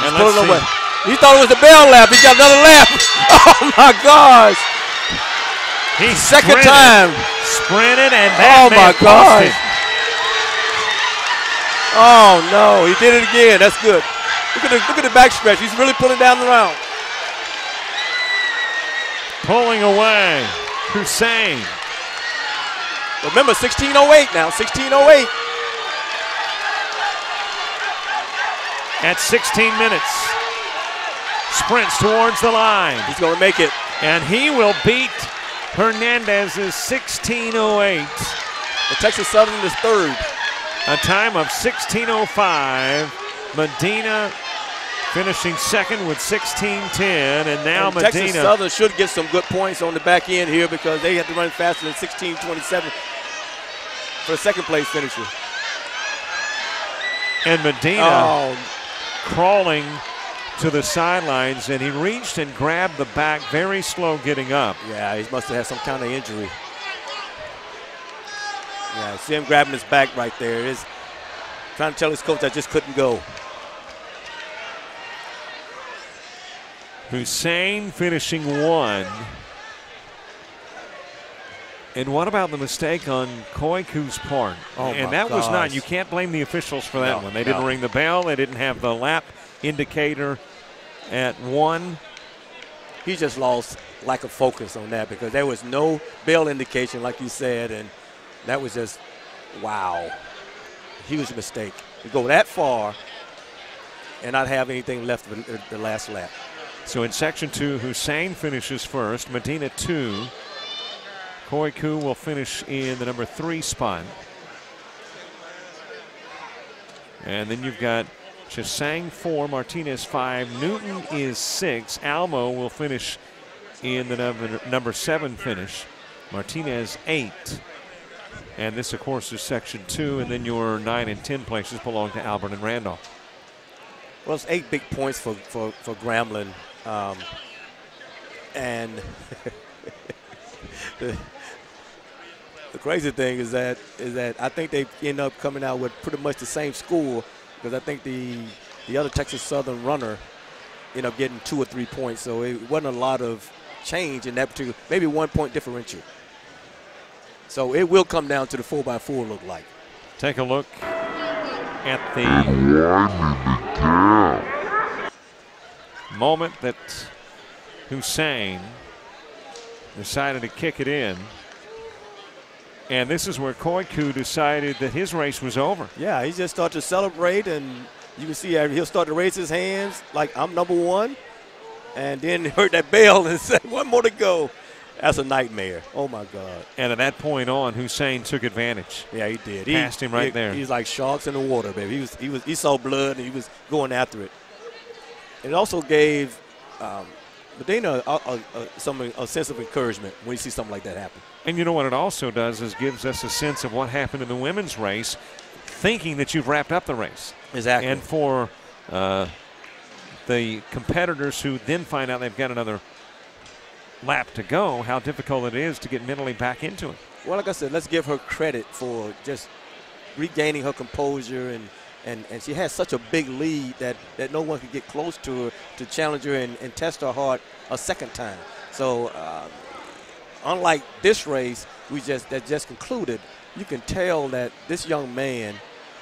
And let's see. Away. He thought it was the bell lap. He got another lap. Oh, my gosh. He second time. Sprinted, and that my cost gosh. it. Oh, no. He did it again. That's good. Look at the backstretch. He's really pulling down the round. Pulling away. Hussein. Remember, 16:08 now. 16:08. At 16 minutes. Sprints towards the line. He's going to make it. And he will beat Hernandez's 16:08. The Texas Southern is third. A time of 16:05. Medina finishing second with 16:10, and now and Medina. Texas Southern should get some good points on the back end here because they have to run faster than 16:27 for the second place finisher. And Medina crawling to the sidelines, and he reached and grabbed the back, very slow getting up. Yeah, he must have had some kind of injury. Yeah, see him grabbing his back right there. He's trying to tell his coach I just couldn't go. Hussein finishing 1. And what about the mistake on Koiku's part? And that was not, you can't blame the officials for that one. They didn't ring the bell. They didn't have the lap indicator at 1. He just lost lack of focus on that because there was no bell indication, like you said, and that was just, wow, huge mistake. To go that far and not have anything left for the last lap. So in Section 2, Hussein finishes first, Medina 2. Koiku will finish in the number 3 spot. And then you've got Chisang 4, Martinez 5, Newton is 6. Almo will finish in the number 7 finish. Martinez 8. And this, of course, is Section 2, and then your 9 and 10 places belong to Albert and Randolph. Well, it's 8 big points for Grambling. And the crazy thing is that I think they end up coming out with pretty much the same score because I think the other Texas Southern runner ended up getting 2 or 3 points. So it wasn't a lot of change in that particular, maybe 1 point differential. So it will come down to the 4x4 look like. Take a look at the moment that Hussein decided to kick it in. And this is where Koiku decided that his race was over. Yeah, he just started to celebrate, and you can see he'll start to raise his hands like I'm number 1. And then he heard that bell and said, 1 more to go. That's a nightmare. Oh, my God. And at that point on, Hussein took advantage. Yeah, he did. Passed him right there. He's like sharks in the water, baby. He saw blood, and he was going after it. It also gave Medina a sense of encouragement when you see something like that happen. And you know what it also does is gives us a sense of what happened in the women's race, thinking that you've wrapped up the race. Exactly. And for the competitors who then find out they've got another lap to go, how difficult it is to get mentally back into it. Well, like I said, let's give her credit for just regaining her composure, and she has such a big lead that no one could get close to her to challenge her and test her heart a second time. So unlike this race that just concluded, you can tell that this young man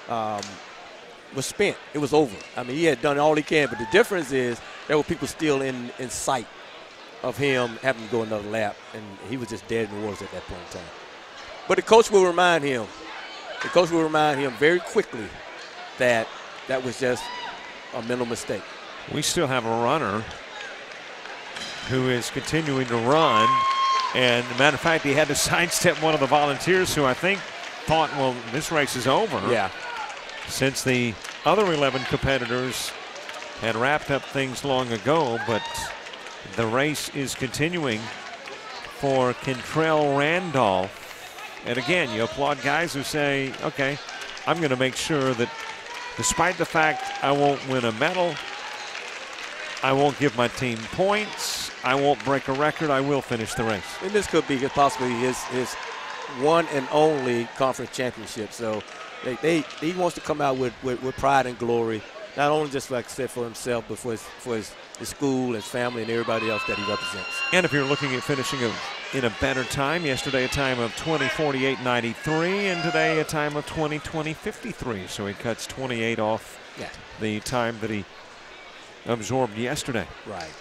was spent. It was over. I mean, he had done all he can, but the difference is there were people still in sight of him having to go another lap, and he was just dead in the waters at that point in time. But the coach will remind him very quickly that was just a mental mistake. We still have a runner who is continuing to run, and as a matter of fact, he had to sidestep one of the volunteers who I think thought, well, this race is over. Yeah. Since the other 11 competitors had wrapped up things long ago, but the race is continuing for Kentrell Randolph. And again, you applaud guys who say, okay, I'm going to make sure that despite the fact I won't win a medal, I won't give my team points, I won't break a record, I will finish the race. And this could be possibly his one and only conference championship. So he wants to come out with pride and glory, not only just, like I said, for himself, but for his school, his family, and everybody else that he represents. And if you're looking at finishing in a better time, yesterday a time of 20:48.93, and today a time of 20:20.53. So he cuts 28 off the time that he absorbed yesterday. Right.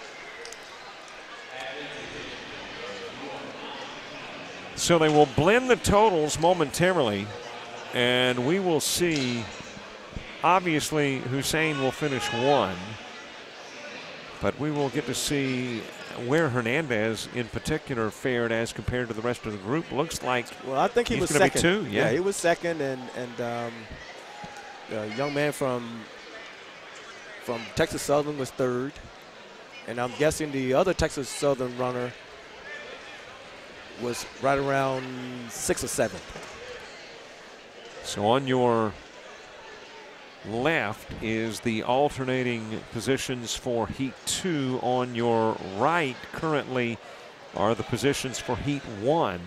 So they will blend the totals momentarily, and we will see. Obviously, Hussein will finish 1, but we will get to see where Hernandez in particular fared as compared to the rest of the group. Looks like, well, I think he was second. 2. Yeah, he was second, and a young man from Texas Southern was 3rd, and I'm guessing the other Texas Southern runner was right around 6th or 7th. So on your left is the alternating positions for Heat 2. On your right currently are the positions for Heat 1.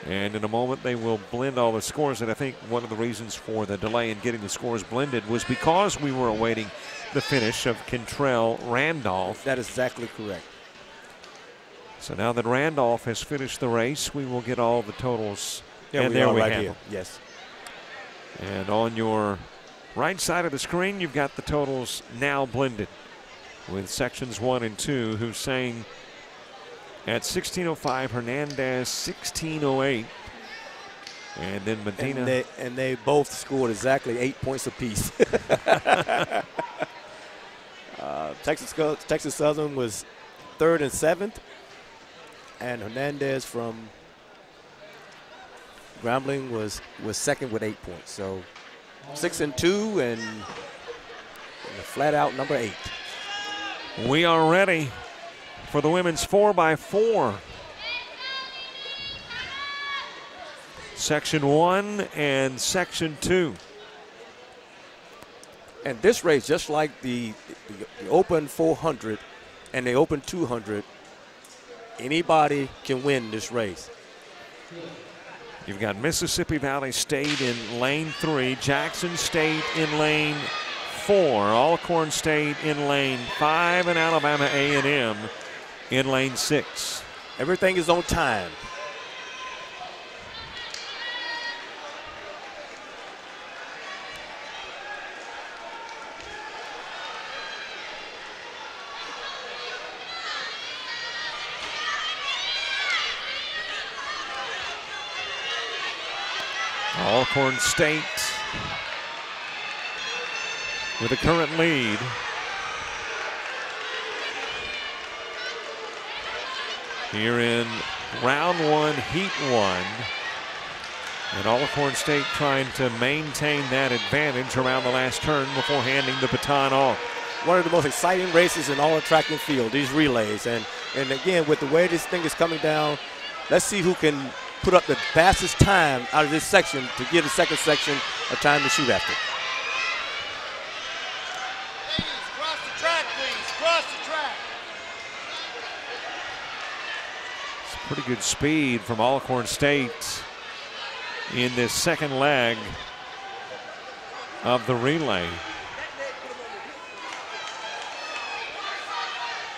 And in a moment they will blend all the scores. And I think one of the reasons for the delay in getting the scores blended was because we were awaiting the finish of Kentrell Randolph. That is exactly correct. So now that Randolph has finished the race, we will get all the totals. Yeah, and there we right have here. them. Yes. And on your right side of the screen, you've got the totals now blended with sections 1 and 2. Hussein at 16:05, Hernandez 16:08, and then Medina. And they both scored exactly 8 points apiece. Texas Southern was 3rd and 7th, and Hernandez from Grambling was 2nd with 8 points. So 6 and 2, and flat out number 8. We are ready for the women's 4x4. Section 1 and Section 2. And this race, just like the Open 400 and the Open 200, anybody can win this race. You've got Mississippi Valley State in lane 3, Jackson State in lane 4, Alcorn State in lane 5, and Alabama A&M in lane 6. Everything is on time. Alcorn State with a current lead. Here in round 1, heat 1. And Alcorn State trying to maintain that advantage around the last turn before handing the baton off. One of the most exciting races in all of track and field, these relays. And again, with the way this thing is coming down, let's see who can put up the fastest time out of this section to give the second section a time to shoot after. Cross the track, please. Cross the track. It's pretty good speed from Alcorn State in this second leg of the relay.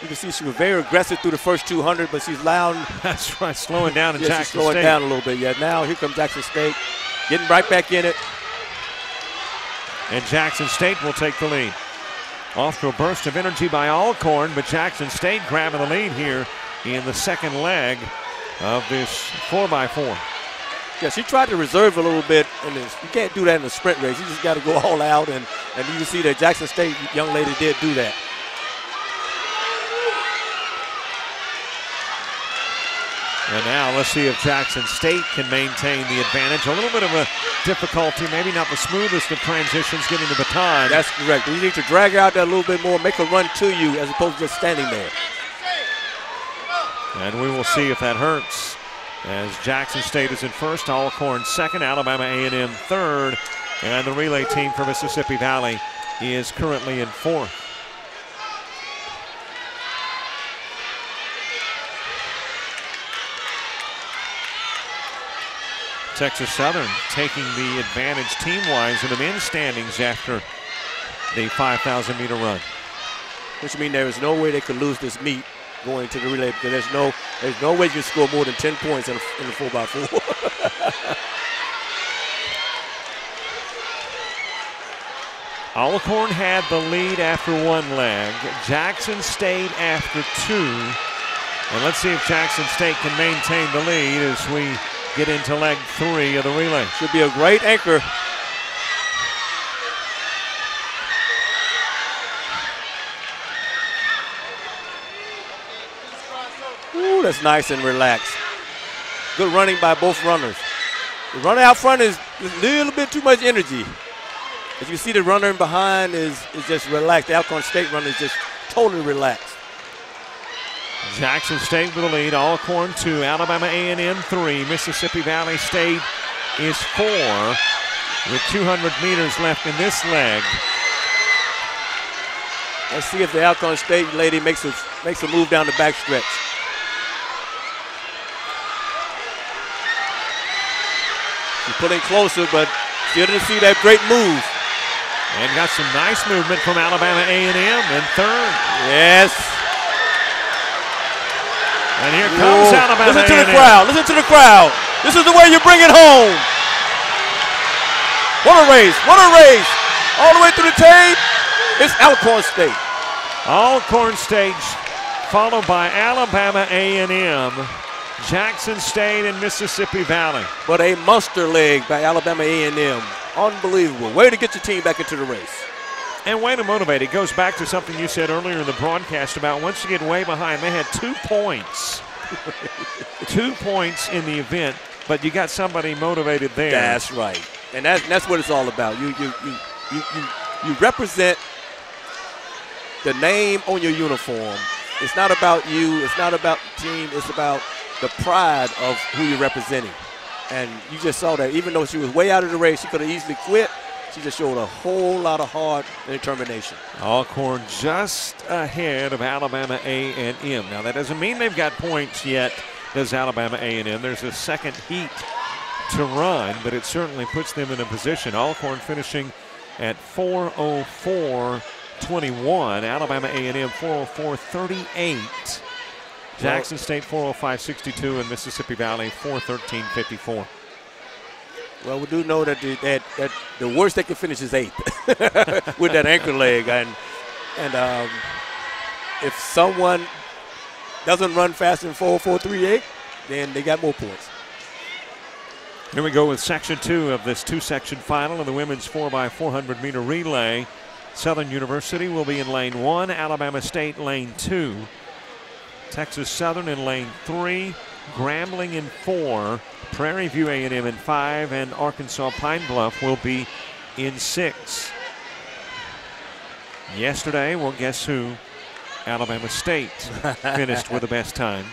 You can see she was very aggressive through the first 200, but she's loud. That's right, slowing down in Jackson Jackson slowing State. Down a little bit. Yeah, now here comes Jackson State, getting right back in it. And Jackson State will take the lead. Off to a burst of energy by Alcorn, but Jackson State grabbing the lead here in the second leg of this 4x4. Yeah, she tried to reserve a little bit, and you can't do that in a sprint race. You just got to go all out, and you can see that Jackson State young lady did do that. And now let's see if Jackson State can maintain the advantage. A little bit of a difficulty, maybe not the smoothest of transitions getting the baton. That's correct. You need to drag her out there a little bit more, make her run to you as opposed to just standing there. And we will see if that hurts. As Jackson State is in first, Alcorn second, Alabama A&M third, and the relay team for Mississippi Valley is currently in fourth. Texas Southern taking the advantage team-wise in the men's standings after the 5,000-meter run. Which means there is no way they could lose this meet going to the relay, because there's no way you can score more than 10 points in the 4x4. Alcorn had the lead after one leg. Jackson State after two. And let's see if Jackson State can maintain the lead as we get into leg 3 of the relay. Should be a great anchor. Ooh, that's nice and relaxed. Good running by both runners. The runner out front is a little bit too much energy. As you see, the runner in behind is just relaxed. The Alcorn State runner is just totally relaxed. Jackson State with the lead. Alcorn 2, Alabama A&M 3. Mississippi Valley State is 4 with 200 meters left in this leg. Let's see if the Alcorn State lady makes a move down the backstretch. She's pulling closer, but still didn't see that great move. And got some nice movement from Alabama A&M in third. Yes. And here comes Alabama Listen to A&M. the crowd. Listen to the crowd. This is the way you bring it home. What a race. What a race. All the way through the tape. It's Alcorn State. Alcorn State followed by Alabama A&M, Jackson State, and Mississippi Valley. But a monster leg by Alabama A&M. Unbelievable. Way to get your team back into the race. And way to motivate. It goes back to something you said earlier in the broadcast about once you get way behind, they had 2 points. 2 points in the event, but you got somebody motivated there. That's right. And that's what it's all about. You represent the name on your uniform. It's not about you. It's not about the team. It's about the pride of who you're representing. And you just saw that. Even though she was way out of the race, she could have easily quit. She just showed a whole lot of heart and determination. Alcorn just ahead of Alabama A&M. Now, that doesn't mean they've got points yet, does Alabama A&M. There's a second heat to run, but it certainly puts them in a position. Alcorn finishing at 4:04.21. Alabama A&M 4:04.38. Jackson State 4:05.62, and Mississippi Valley 4:13.54. Well, we do know that the worst they can finish is 8th with that anchor leg, and if someone doesn't run faster than 4:04.38, then they got more points. Here we go with section 2 of this 2-section final of the women's 4x400 meter relay. Southern University will be in lane 1, Alabama State lane 2, Texas Southern in lane 3, Grambling in 4, Prairie View A&M in 5, and Arkansas Pine Bluff will be in 6. Yesterday, well, guess who? Alabama State finished with the best time.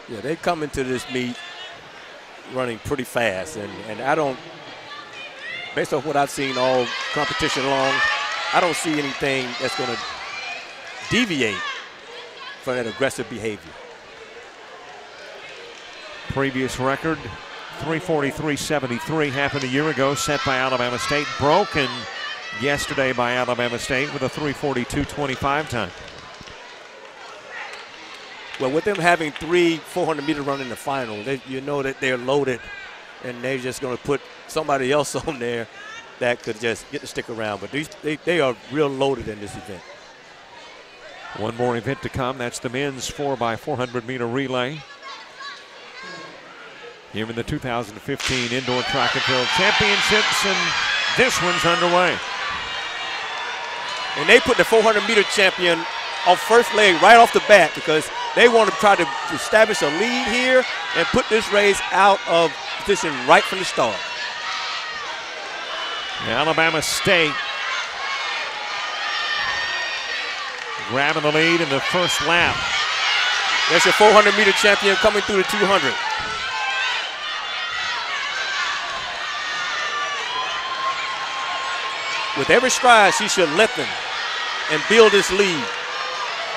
Yeah, they come into this meet running pretty fast, and I don't, based on what I've seen all competition long, I don't see anything that's going to deviate from that aggressive behavior. Previous record, 3:43.73, happened a year ago, set by Alabama State, broken yesterday by Alabama State with a 3:42.25 time. Well, with them having 3 400-meter run in the final, you know that they're loaded, and they're just going to put somebody else on there that could just get to stick around. But they are real loaded in this event. One more event to come. That's the men's 4x400 meter relay. Here in the 2015 Indoor Track and Field Championships, and this one's underway. And they put the 400-meter champion on first leg right off the bat because they want to try to establish a lead here and put this race out of position right from the start. Alabama State grabbing the lead in the first lap. There's your 400-meter champion coming through the 200. With every stride, she should lengthen and build this lead.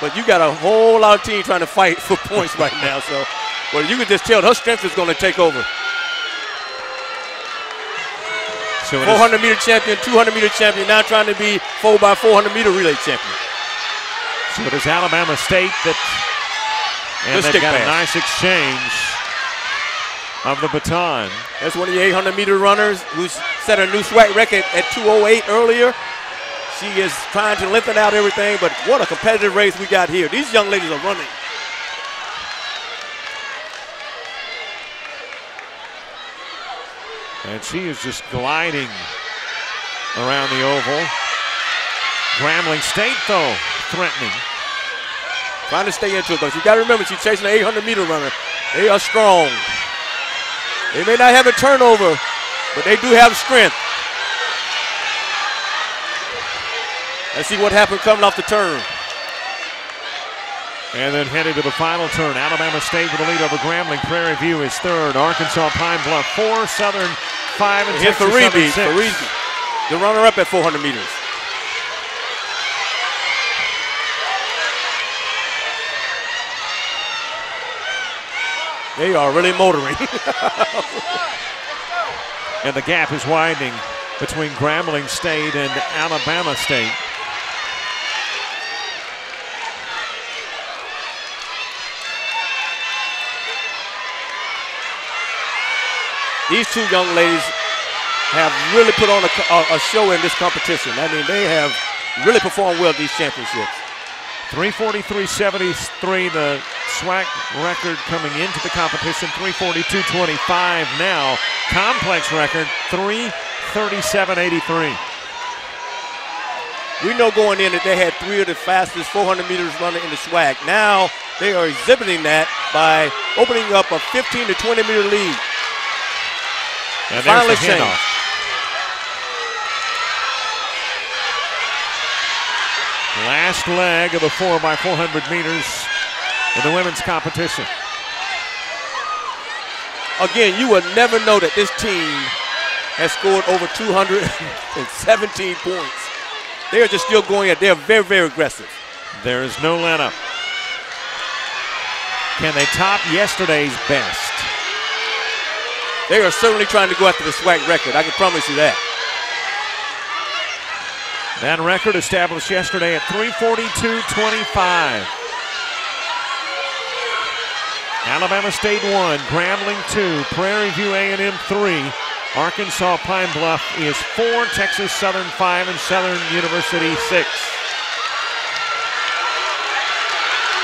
But you got a whole lot of team trying to fight for points right now. So, well, you can just tell her strength is going to take over. So 400-meter champion, 200-meter champion, now trying to be 4x400-meter relay champion. So it is Alabama State that, and they've got a nice exchange of the baton. That's one of the 800-meter runners who set a new SWAC record at 2:08 earlier. She is trying to lengthen out everything, but what a competitive race we got here. These young ladies are running. And she is just gliding around the oval. Grambling State, though, threatening. Trying to stay into it, but you got to remember she's chasing an 800-meter runner. They are strong. They may not have a turnover, but they do have strength. Let's see what happens coming off the turn. And then headed to the final turn. Alabama State with a lead over Grambling. Prairie View is third. Arkansas Pine Bluff 4, Southern 5, and Texas Southern 6. The runner-up at 400 meters. They are really motoring. And the gap is widening between Grambling State and Alabama State. These two young ladies have really put on a show in this competition. I mean, they have really performed well at these championships. 3:43.73, the SWAC record coming into the competition. 3:42.25 now. Complex record, 3:37.83. We know going in that they had 3 of the fastest 400 meters runner in the SWAC. Now they are exhibiting that by opening up a 15 to 20 meter lead. And there's the handoff. Last leg of the 4x400 meters in the women's competition. Again, you would never know that this team has scored over 217 points. They are just still going at. They're very, very aggressive. There is no let up. Can they top yesterday's best? They are certainly trying to go after the SWAC record. I can promise you that. That record established yesterday at 3:42.25. Alabama State 1, Grambling 2, Prairie View A&M 3, Arkansas Pine Bluff is 4, Texas Southern 5, and Southern University 6.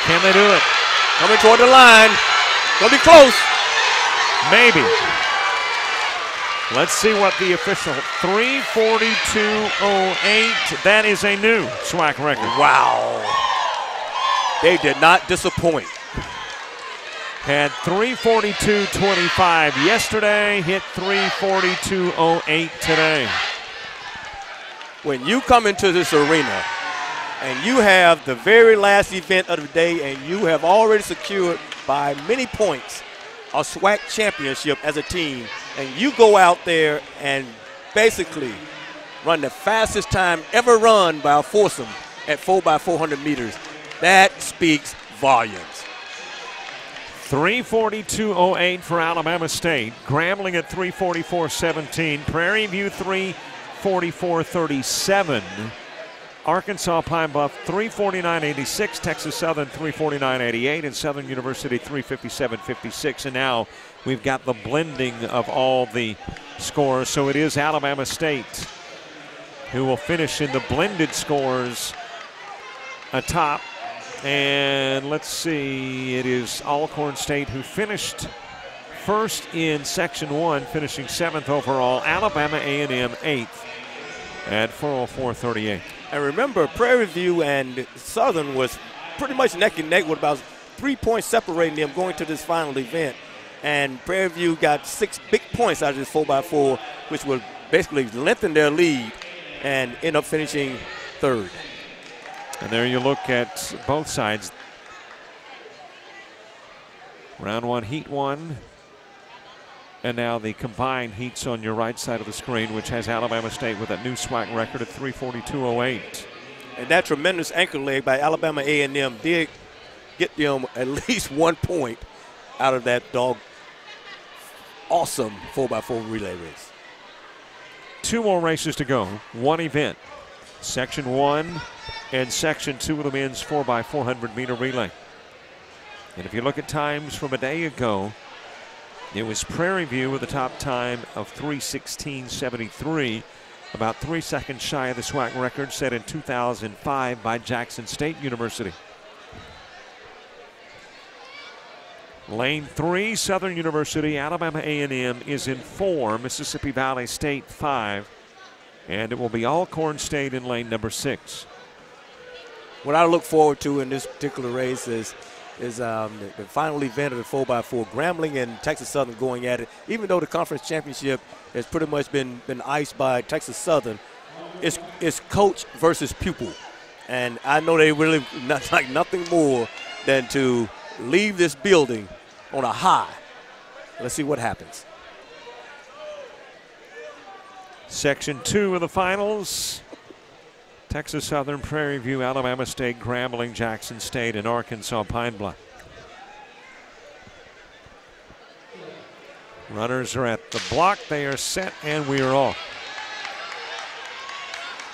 Can they do it? Coming toward the line. Gonna be close. Maybe. Let's see what the official 3:42.08. That is a new SWAC record. Wow. They did not disappoint. Had 3:42.25 yesterday, hit 3:42.08 today. When you come into this arena and you have the very last event of the day and you have already secured by many points a SWAC championship as a team, and you go out there and basically run the fastest time ever run by a foursome at 4x400 meters, that speaks volumes. 3:42.08 for Alabama State. Grambling at 3:44.17. Prairie View 3:44.37. Arkansas Pine Bluff 3:49.86. Texas Southern 3:49.88. And Southern University 3:57.56. And now we've got the blending of all the scores. So it is Alabama State who will finish in the blended scores atop. And let's see, it is Alcorn State who finished first in Section 1, finishing 7th overall. Alabama A&M 8th at 4:04.38. And remember, Prairie View and Southern was pretty much neck and neck with about 3 points separating them going to this final event. And Prairie View got 6 big points out of this 4x4, which would basically lengthen their lead and end up finishing third. And there you look at both sides. Round 1, Heat 1. And now the combined heats on your right side of the screen, which has Alabama State with that new SWAC record at 3:42.08. And that tremendous anchor leg by Alabama A&M did get them at least 1 point out of that awesome 4x4 relay race. 2 more races to go, one event. Section 1 and Section 2 of the men's 4x400 meter relay. And if you look at times from a day ago, it was Prairie View with a top time of 3:16.73, about 3 seconds shy of the SWAC record set in 2005 by Jackson State University. Lane 3, Southern University, Alabama A&M is in 4, Mississippi Valley State 5, and it will be Alcorn State in lane number 6. What I look forward to in this particular race is the final event of the 4x4, Grambling and Texas Southern going at it. Even though the conference championship has pretty much been iced by Texas Southern, it's coach versus pupil. And I know they really not like nothing more than to leave this building on a high. Let's see what happens. Section 2 of the finals. Texas Southern, Prairie View, Alabama State, Grambling, Jackson State, and Arkansas Pine Bluff. Runners are at the block. They are set, and we are off.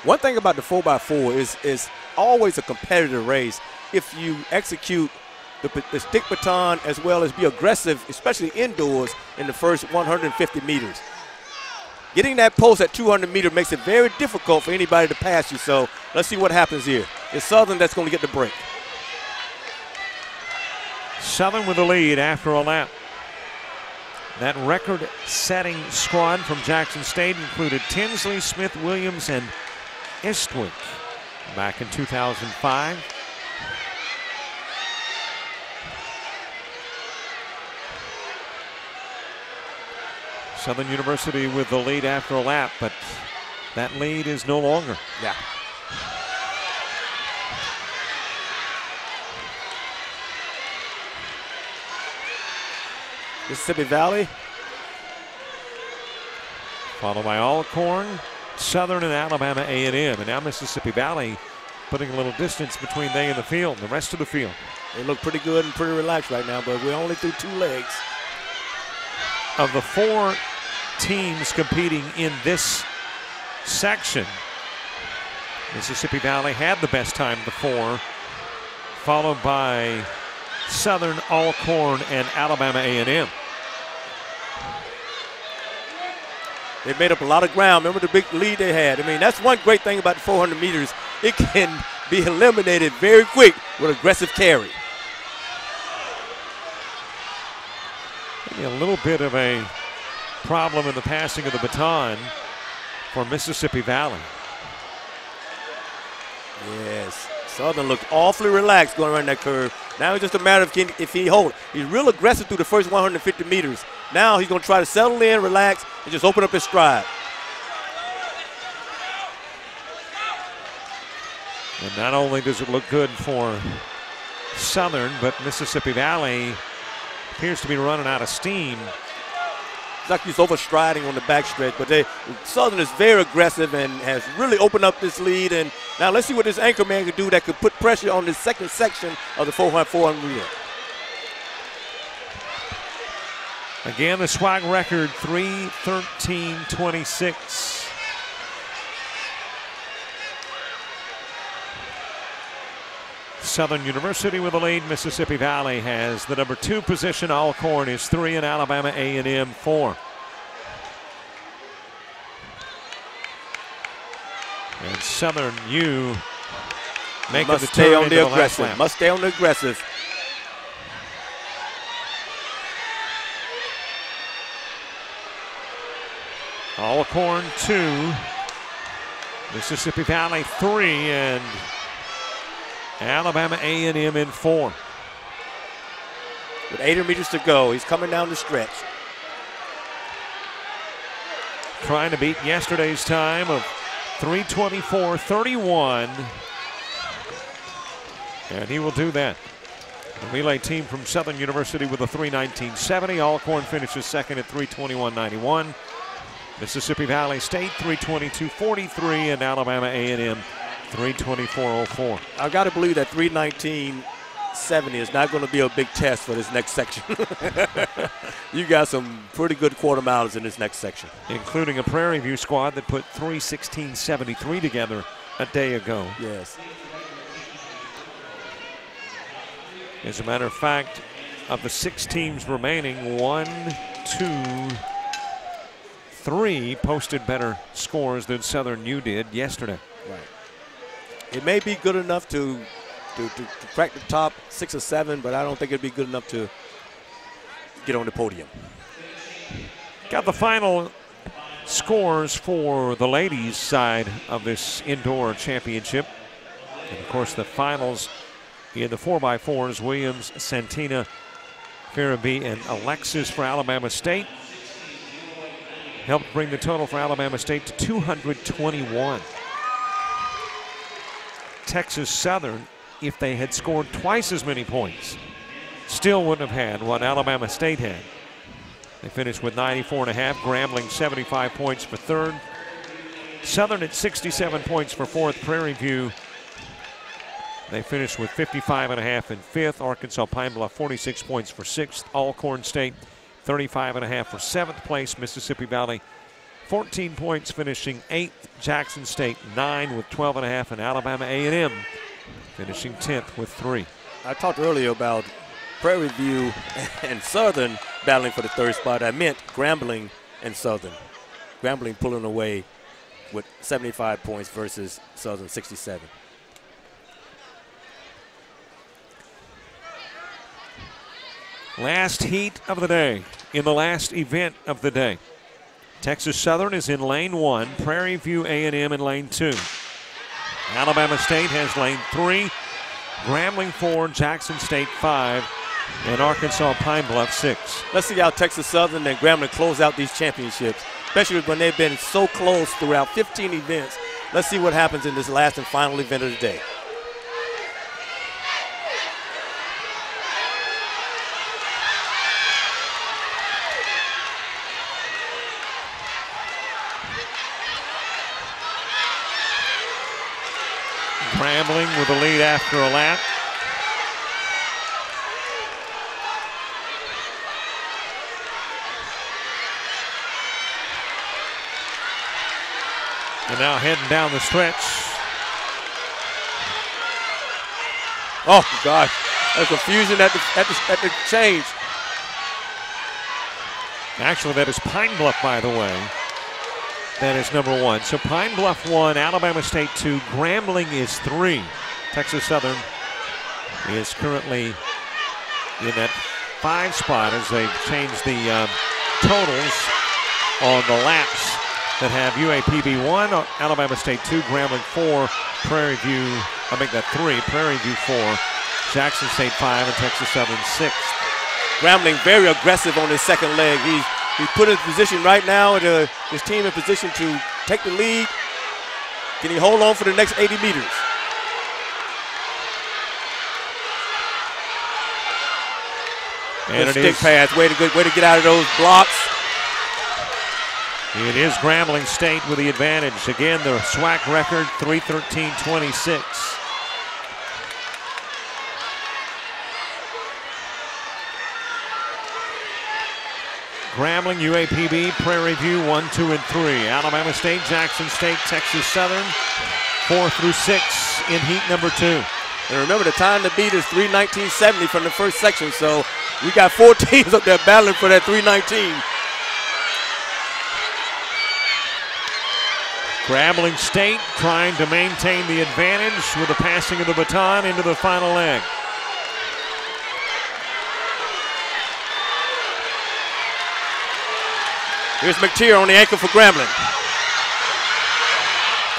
One thing about the 4x4 is always a competitive race if you execute the stick baton as well as be aggressive, especially indoors in the first 150 meters. Getting that post at 200 meters makes it very difficult for anybody to pass you, so let's see what happens here. It's Southern that's going to get the break. Southern with the lead after a lap. That record-setting squad from Jackson State included Tinsley, Smith, Williams, and Istwick back in 2005. Southern University with the lead after a lap, but that lead is no longer. Yeah. Mississippi Valley. Followed by Alcorn, Southern, and Alabama A&M. And now Mississippi Valley putting a little distance between they and the field, the rest of the field. They look pretty good and pretty relaxed right now, but we're only through 2 legs. Of the 4 teams competing in this section, Mississippi Valley had the best time of the 4, followed by Southern, Alcorn, and Alabama A&M. They made up a lot of ground. Remember the big lead they had. I mean, that's one great thing about the 400 meters. It can be eliminated very quick with aggressive carry. Maybe a little bit of a problem in the passing of the baton for Mississippi Valley. Yes, Southern looked awfully relaxed going around that curve. Now it's just a matter of if he holds. He's real aggressive through the first 150 meters. Now he's going to try to settle in, relax, and just open up his stride. And not only does it look good for Southern, but Mississippi Valley appears to be running out of steam. It's like he's overstriding on the backstretch, but Southern is very aggressive and has really opened up this lead. And now let's see what this anchor man can do that could put pressure on this second section of the 400 relay. Again, the SWAC record 3:13.26. Southern University with the lead. Mississippi Valley has the number 2 position. Alcorn is 3 and Alabama A&M 4. And Southern U making must the stay turn on into the last aggressive. lap. Must stay on the aggressive. Alcorn 2, Mississippi Valley 3, and Alabama A&M in 4. With 800 meters to go, he's coming down the stretch. Trying to beat yesterday's time of 3:24.31. And he will do that. The relay team from Southern University with a 3:19.70. Alcorn finishes second at 3:21.91. Mississippi Valley State 3:22.43, and Alabama A&M 3:24.04. I've got to believe that 3:19 70 is not going to be a big test for this next section. You got some pretty good quarter miles in this next section. Including a Prairie View squad that put 3:16.73 together a day ago. Yes. As a matter of fact, of the 6 teams remaining, 1, 2, 3 posted better scores than Southern U did yesterday. Right. It may be good enough to crack the top 6 or 7, but I don't think it'd be good enough to get on the podium. Got the final scores for the ladies' side of this indoor championship. And of course, the finals in the 4x4s, Williams, Santina, Farabee, and Alexis for Alabama State helped bring the total for Alabama State to 221. Texas Southern, if they had scored twice as many points, still wouldn't have had what Alabama State had. They finished with 94.5, Grambling 75 points for third. Southern at 67 points for fourth. Prairie View, they finished with 55.5 in fifth. Arkansas Pine Bluff 46 points for sixth. Alcorn State 35.5 for seventh place. Mississippi Valley 14 points finishing eighth. Jackson State 9 with 12.5, and Alabama A&M finishing 10th with 3. I talked earlier about Prairie View and Southern battling for the third spot. I meant Grambling and Southern. Grambling pulling away with 75 points versus Southern 67. Last heat of the day, in the last event of the day. Texas Southern is in lane 1, Prairie View A&M in lane 2. Alabama State has lane 3, Grambling 4, Jackson State 5, and Arkansas Pine Bluff 6. Let's see how Texas Southern and Grambling close out these championships, especially when they've been so close throughout 15 events. Let's see what happens in this last and final event of the day. Grambling with the lead after a lap. And now heading down the stretch. Oh gosh, a confusion at the change. Actually, that is Pine Bluff, by the way. That is number 1. So Pine Bluff 1, Alabama State 2, Grambling is 3. Texas Southern is currently in that 5 spot as they change the totals on the laps that have UAPB 1, Alabama State 2, Grambling 4, Prairie View, I make that 3, Prairie View 4, Jackson State 5, and Texas Southern 6th. Grambling very aggressive on his second leg. He's put his position right now, and his team in position to take the lead. Can he hold on for the next 80 meters? And it stick pass, way to get out of those blocks. It is Grambling State with the advantage. Again, the SWAC record, 3:13.26. Grambling, UAPB, Prairie View, 1, 2, and 3. Alabama State, Jackson State, Texas Southern, 4 through 6 in heat number 2. And remember, the time to beat is 3:19.70 from the first section, so we got 4 teams up there battling for that 3:19. Grambling State trying to maintain the advantage with the passing of the baton into the final leg. Here's McTeer on the ankle for Grambling.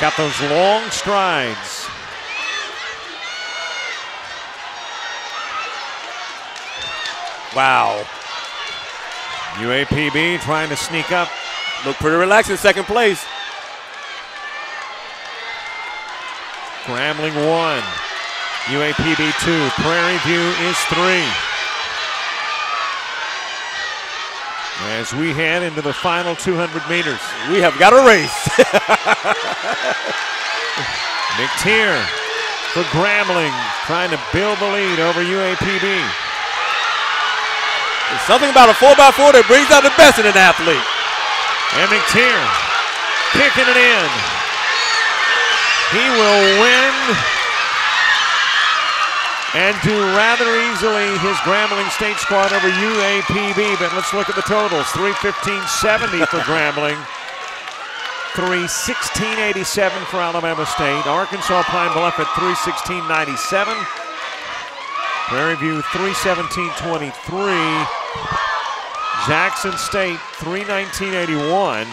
Got those long strides. Wow. UAPB trying to sneak up. Look pretty relaxed in second place. Grambling 1, UAPB 2, Prairie View is 3. As we head into the final 200 meters. We have got a race. McTeer for Grambling, trying to build the lead over UAPB. There's something about a 4x4 that brings out the best in an athlete. And McTier kicking it in. He will win and do rather easily his Grambling State squad over UAPB. But let's look at the totals. 3:15.70 for Grambling. 3:16.87 for Alabama State. Arkansas Pine Bluff at 3:16.97. Prairie View 3:17.23. Jackson State 3:19.81.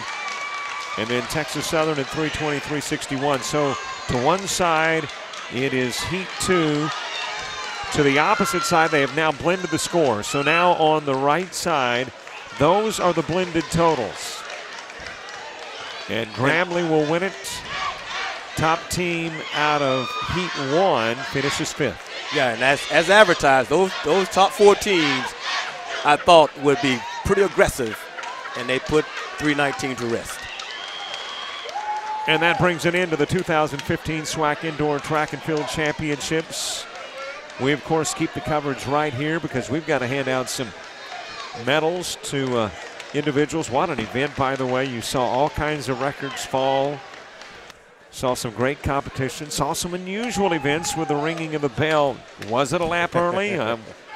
And then Texas Southern at 3:23.61. So to one side, it is Heat 2. To the opposite side, they have now blended the scores. So now on the right side, those are the blended totals. And Grambling will win it. Top team out of Heat 1 finishes 5th. Yeah, and as advertised, those top 4 teams I thought would be pretty aggressive, and they put 319 to rest. And that brings an end to the 2015 SWAC Indoor Track and Field Championships. We, of course, keep the coverage right here because we've got to hand out some medals to individuals. What an event, by the way. You saw all kinds of records fall. Saw some great competition. Saw some unusual events with the ringing of the bell. Was it a lap early?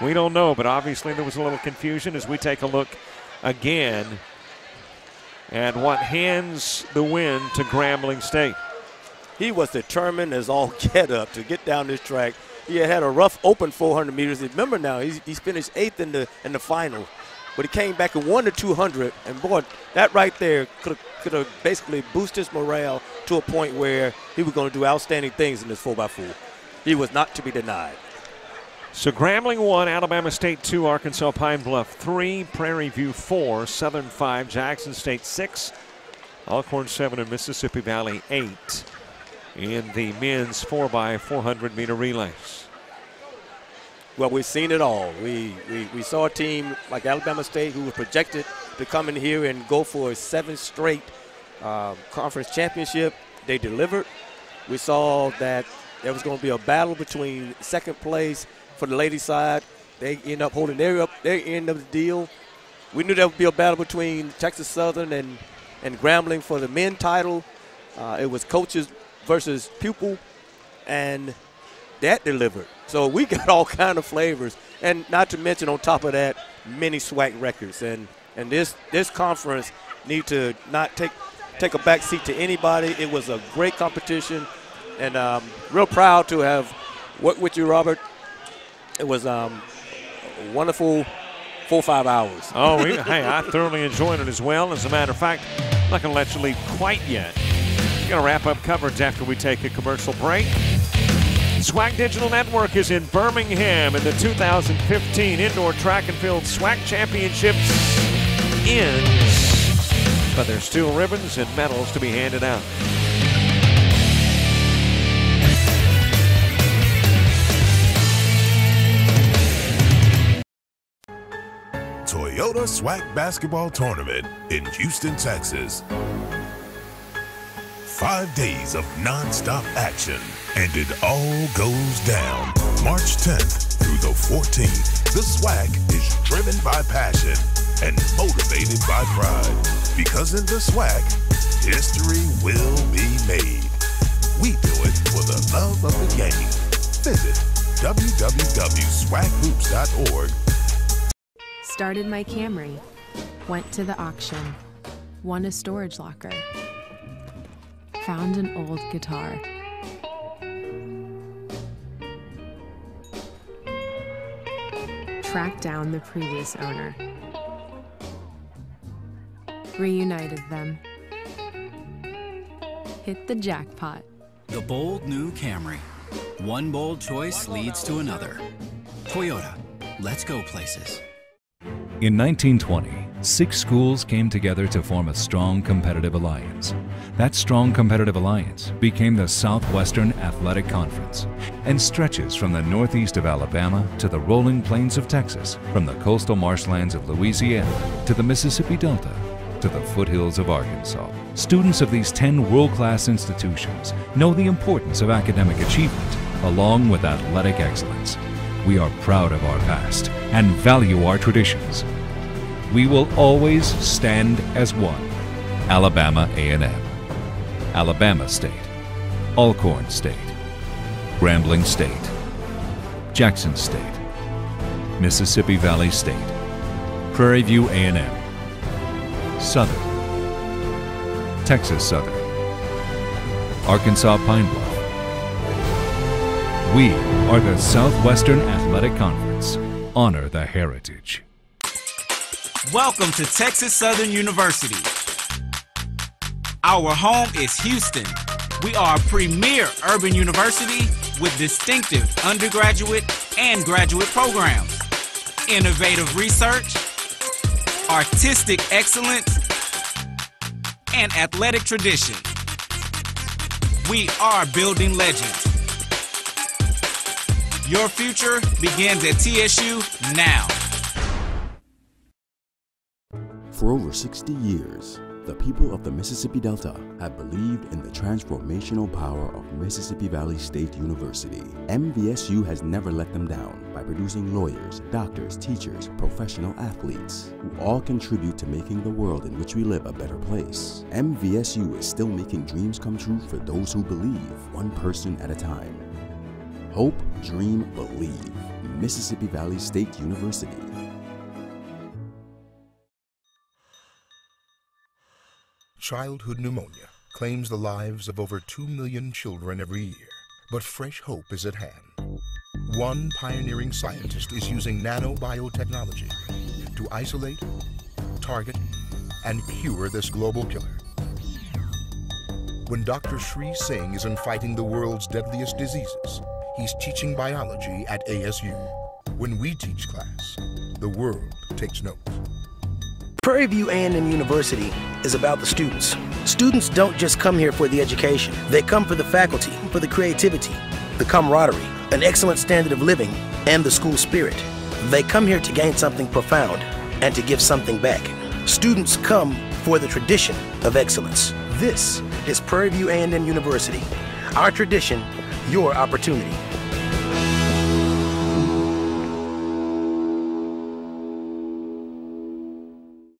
We don't know, but obviously there was a little confusion as we take a look again at what hands the win to Grambling State. He was determined as all get up to get down this track. He had a rough open 400 meters. Remember now, he's finished 8th in the final. But he came back and won the 200, and boy, that right there could have basically boosted his morale to a point where he was going to do outstanding things in this 4x4. He was not to be denied. So Grambling 1, Alabama State 2, Arkansas Pine Bluff 3, Prairie View 4, Southern 5, Jackson State 6, Alcorn 7, and Mississippi Valley 8 in the men's 4x400 meter relays. Well, we've seen it all. We saw a team like Alabama State who was projected to come in here and go for a 7th straight conference championship. They delivered. We saw that there was going to be a battle between second place for the ladies' side. They end up holding their end of the deal. We knew there would be a battle between Texas Southern and Grambling for the men's title. It was coaches versus pupil, and that delivered. So we got all kind of flavors, and not to mention on top of that, many SWAC records. And this conference need to not take a back seat to anybody. It was a great competition, and real proud to have worked with you, Robert. It was a wonderful 4 or 5 hours. Oh, hey, I thoroughly enjoyed it as well. As a matter of fact, I'm not going to let you leave quite yet. We're going to wrap up coverage after we take a commercial break. SWAC Digital Network is in Birmingham, and the 2015 Indoor Track and Field SWAC Championships ends. But there's still ribbons and medals to be handed out. Toyota SWAC Basketball Tournament in Houston, Texas. 5 days of non-stop action, and it all goes down March 10th through the 14th. The SWAC is driven by passion and motivated by pride, because in the SWAC, history will be made. We do it for the love of the game. Visit www.swacgroups.org. Started my Camry, went to the auction, won a storage locker, found an old guitar. Tracked down the previous owner. Reunited them. Hit the jackpot. The bold new Camry. One bold choice leads to another. Toyota, let's go places. In 1920, 6 schools came together to form a strong competitive alliance. That strong competitive alliance became the Southwestern Athletic Conference and stretches from the northeast of Alabama to the rolling plains of Texas, from the coastal marshlands of Louisiana to the Mississippi Delta to the foothills of Arkansas. Students of these 10 world-class institutions know the importance of academic achievement along with athletic excellence. We are proud of our past and value our traditions. We will always stand as one. Alabama A&M, Alabama State, Alcorn State, Grambling State, Jackson State, Mississippi Valley State, Prairie View A&M, Southern, Texas Southern, Arkansas Pine Bluff. We are the Southwestern Athletic Conference. Honor the heritage. Welcome to Texas Southern University. Our home is Houston. We are a premier urban university with distinctive undergraduate and graduate programs, innovative research, artistic excellence, and athletic tradition. We are building legends. Your future begins at TSU now. For over 60 years, the people of the Mississippi Delta have believed in the transformational power of Mississippi Valley State University. MVSU has never let them down by producing lawyers, doctors, teachers, professional athletes, who all contribute to making the world in which we live a better place. MVSU is still making dreams come true for those who believe, one person at a time. Hope, dream, believe. Mississippi Valley State University. Childhood pneumonia claims the lives of over 2 million children every year, but fresh hope is at hand. One pioneering scientist is using nanobiotechnology to isolate, target, and cure this global killer. When Dr. Sri Singh isn't fighting the world's deadliest diseases, he's teaching biology at ASU. When we teach class, the world takes notes. Prairie View A&M University is about the students. Students don't just come here for the education. They come for the faculty, for the creativity, the camaraderie, an excellent standard of living, and the school spirit. They come here to gain something profound and to give something back. Students come for the tradition of excellence. This is Prairie View A&M University. Our tradition, your opportunity.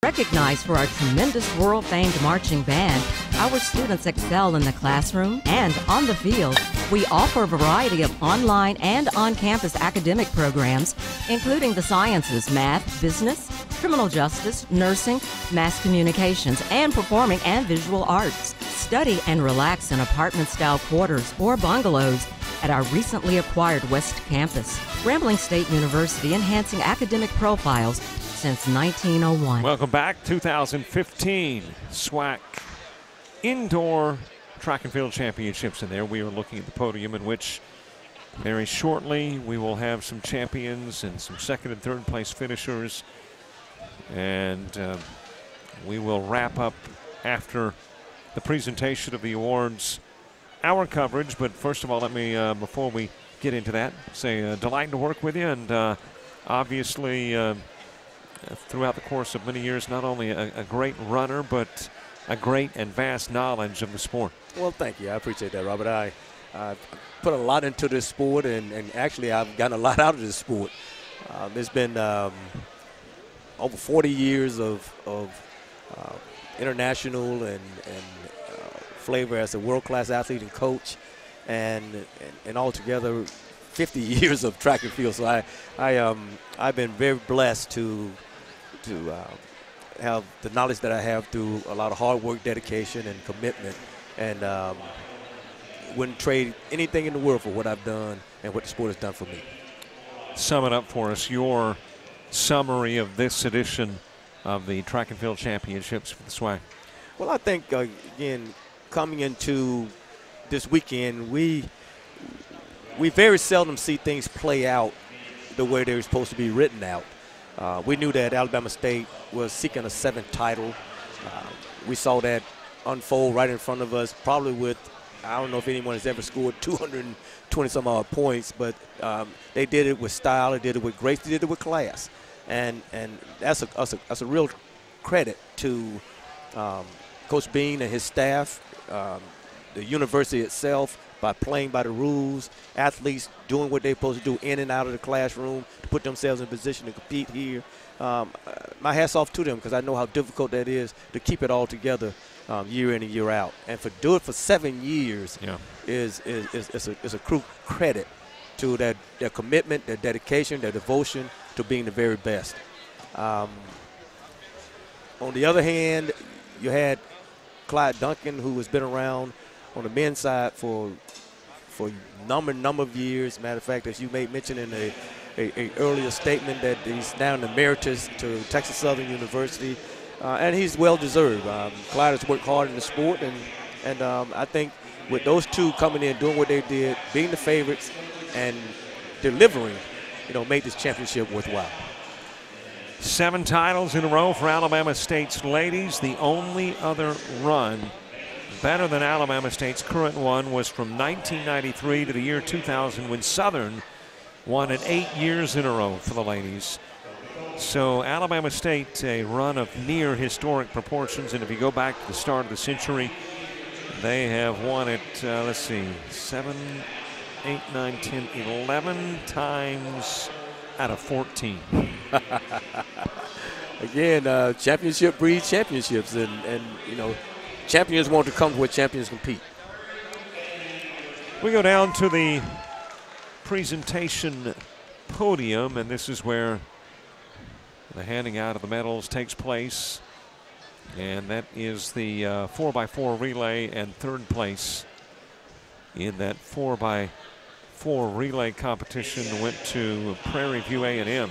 Recognized for our tremendous world-famed marching band, our students excel in the classroom and on the field. We offer a variety of online and on-campus academic programs, including the sciences, math, business, criminal justice, nursing, mass communications, and performing and visual arts. Study and relax in apartment-style quarters or bungalows at our recently acquired West Campus. Grambling State University, enhancing academic profiles since 1901. Welcome back. 2015 SWAC Indoor Track and Field Championships. And there we are looking at the podium, in which very shortly we will have some champions and some second and third place finishers. And we will wrap up after the presentation of the awards our coverage. But first of all, let me, before we get into that, say delight to work with you. And obviously, throughout the course of many years, not only a great runner, but a great and vast knowledge of the sport. Well, thank you. I appreciate that, Robert. I put a lot into this sport, and actually I've gotten a lot out of this sport. There's been over 40 years of international and flavor as a world-class athlete and coach, and altogether 50 years of track and field. So I've been very blessed to have the knowledge that I have through a lot of hard work, dedication, and commitment, and wouldn't trade anything in the world for what I've done and what the sport has done for me. Sum it up for us, your summary of this edition of the Track and Field Championships for the SWAC. Well, I think, again, coming into this weekend, we very seldom see things play out the way they're supposed to be written out. We knew that Alabama State was seeking a 7th title. We saw that unfold right in front of us, probably with, I don't know if anyone has ever scored 220-some-odd points, but they did it with style, they did it with grace, they did it with class. And that's a real credit to Coach Bean and his staff. the university itself by playing by the rules, athletes doing what they're supposed to do in and out of the classroom to put themselves in a position to compete here. My hat's off to them because I know how difficult that is to keep it all together year in and year out. And for do it for 7 years is a true credit to their commitment, their dedication, their devotion to being the very best. On the other hand, you had Clyde Duncan, who has been around on the men's side for a number of years. Matter of fact, as you made mention in a earlier statement, that he's now an emeritus to Texas Southern University, and he's well-deserved. Clyde has worked hard in the sport, and I think with those two coming in, doing what they did, being the favorites, and delivering, made this championship worthwhile. 7 titles in a row for Alabama State's ladies. The only other run better than Alabama State's current one was from 1993 to the year 2000 when Southern won it 8 years in a row for the ladies. So Alabama State, a run of near historic proportions, and if you go back to the start of the century, they have won it, 7, 8, 9, 10, 11 times out of 14. Again, championship breeds championships, and champions want to come where champions compete. We go down to the presentation podium, and this is where the handing out of the medals takes place. And that is the 4x4 relay, and third place in that 4x4 relay competition went to Prairie View A&M.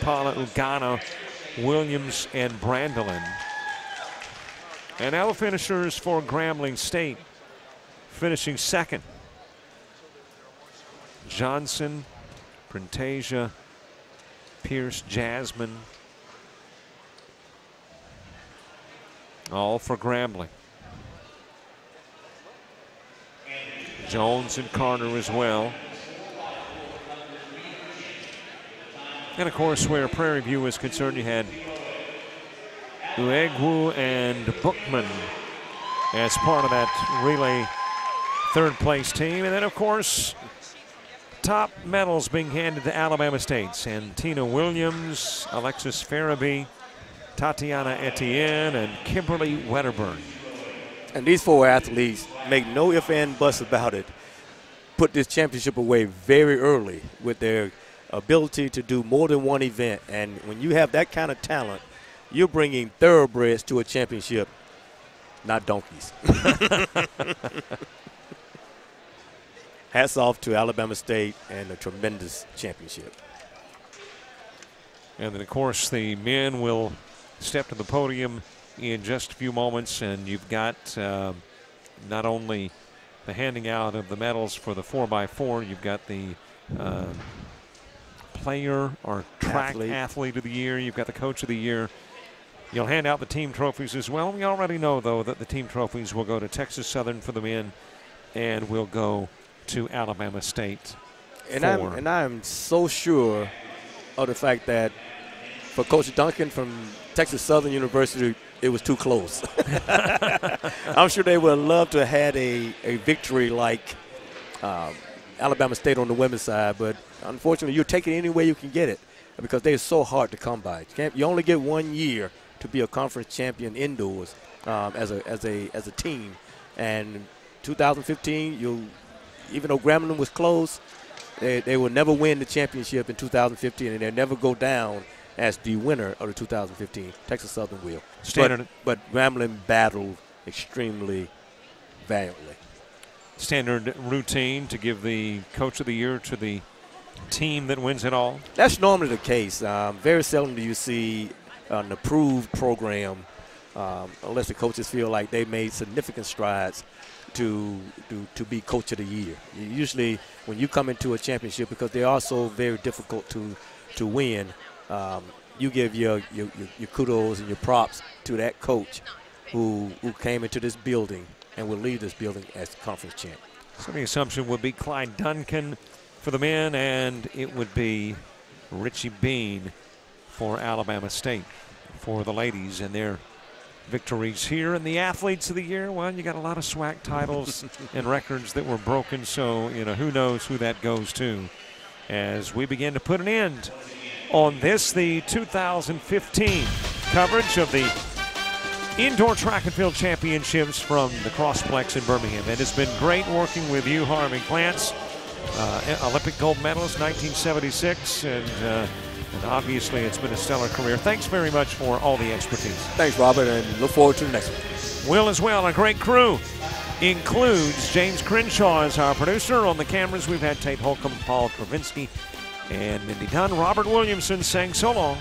Paula Ugana, Williams, and Brandolin. And now the finishers for Grambling State, finishing second. Johnson, Printasia, Pierce, Jasmine, all for Grambling. Jones and Carter as well. And of course, where Prairie View is concerned, you had Uegwu and Bookman as part of that relay third place team. And then, of course, top medals being handed to Alabama State. Santina Williams, Alexis Farabee, Tatiana Etienne, and Kimberly Wedderburn. And these 4 athletes, make no ifs and buts about it, put this championship away very early with their ability to do more than one event. And when you have that kind of talent, you're bringing thoroughbreds to a championship, not donkeys. Hats off to Alabama State and a tremendous championship. And then, of course, the men will step to the podium in just a few moments, and you've got not only the handing out of the medals for the 4x4, you've got the player or track athlete of the year, you've got the coach of the year. You'll hand out the team trophies as well. We already know, though, that the team trophies will go to Texas Southern for the men and will go to Alabama State. And I'm so sure of the fact that for Coach Duncan from Texas Southern University, it was too close. I'm sure they would love to have had a victory like Alabama State on the women's side, but unfortunately, you're taking it any way you can get it because they're so hard to come by. You only get 1 year to be a conference champion indoors as a team. And 2015, even though Grambling was close, they will never win the championship in 2015, and they'll never go down as the winner of the 2015. Texas Southern will. But Grambling battled extremely valiantly. Standard routine to give the coach of the year to the team that wins it all? That's normally the case. Very seldom do you see an approved program unless the coaches feel like they made significant strides to be coach of the year. Usually when you come into a championship, because they are so very difficult to win, you give your kudos and your props to that coach who came into this building and will lead this building as conference champ. So the assumption would be Clyde Duncan for the men, and it would be Richie Bean for Alabama State for the ladies, and their victories here. And the athletes of the year, well, you got a lot of SWAC titles and records that were broken, so, you know, who knows who that goes to as we begin to put an end on this, the 2015 coverage of the Indoor Track and Field Championships from the Crossplex in Birmingham. It has been great working with you, Harvey Glance, Olympic gold medalist, 1976, and obviously it's been a stellar career. Thanks very much for all the expertise. Thanks, Robert, and look forward to the next one. Will as well. A great crew includes James Crenshaw as our producer. On the cameras, we've had Tate Holcomb, Paul Travinsky, and Mindy Dunn. Robert Williamson saying so long.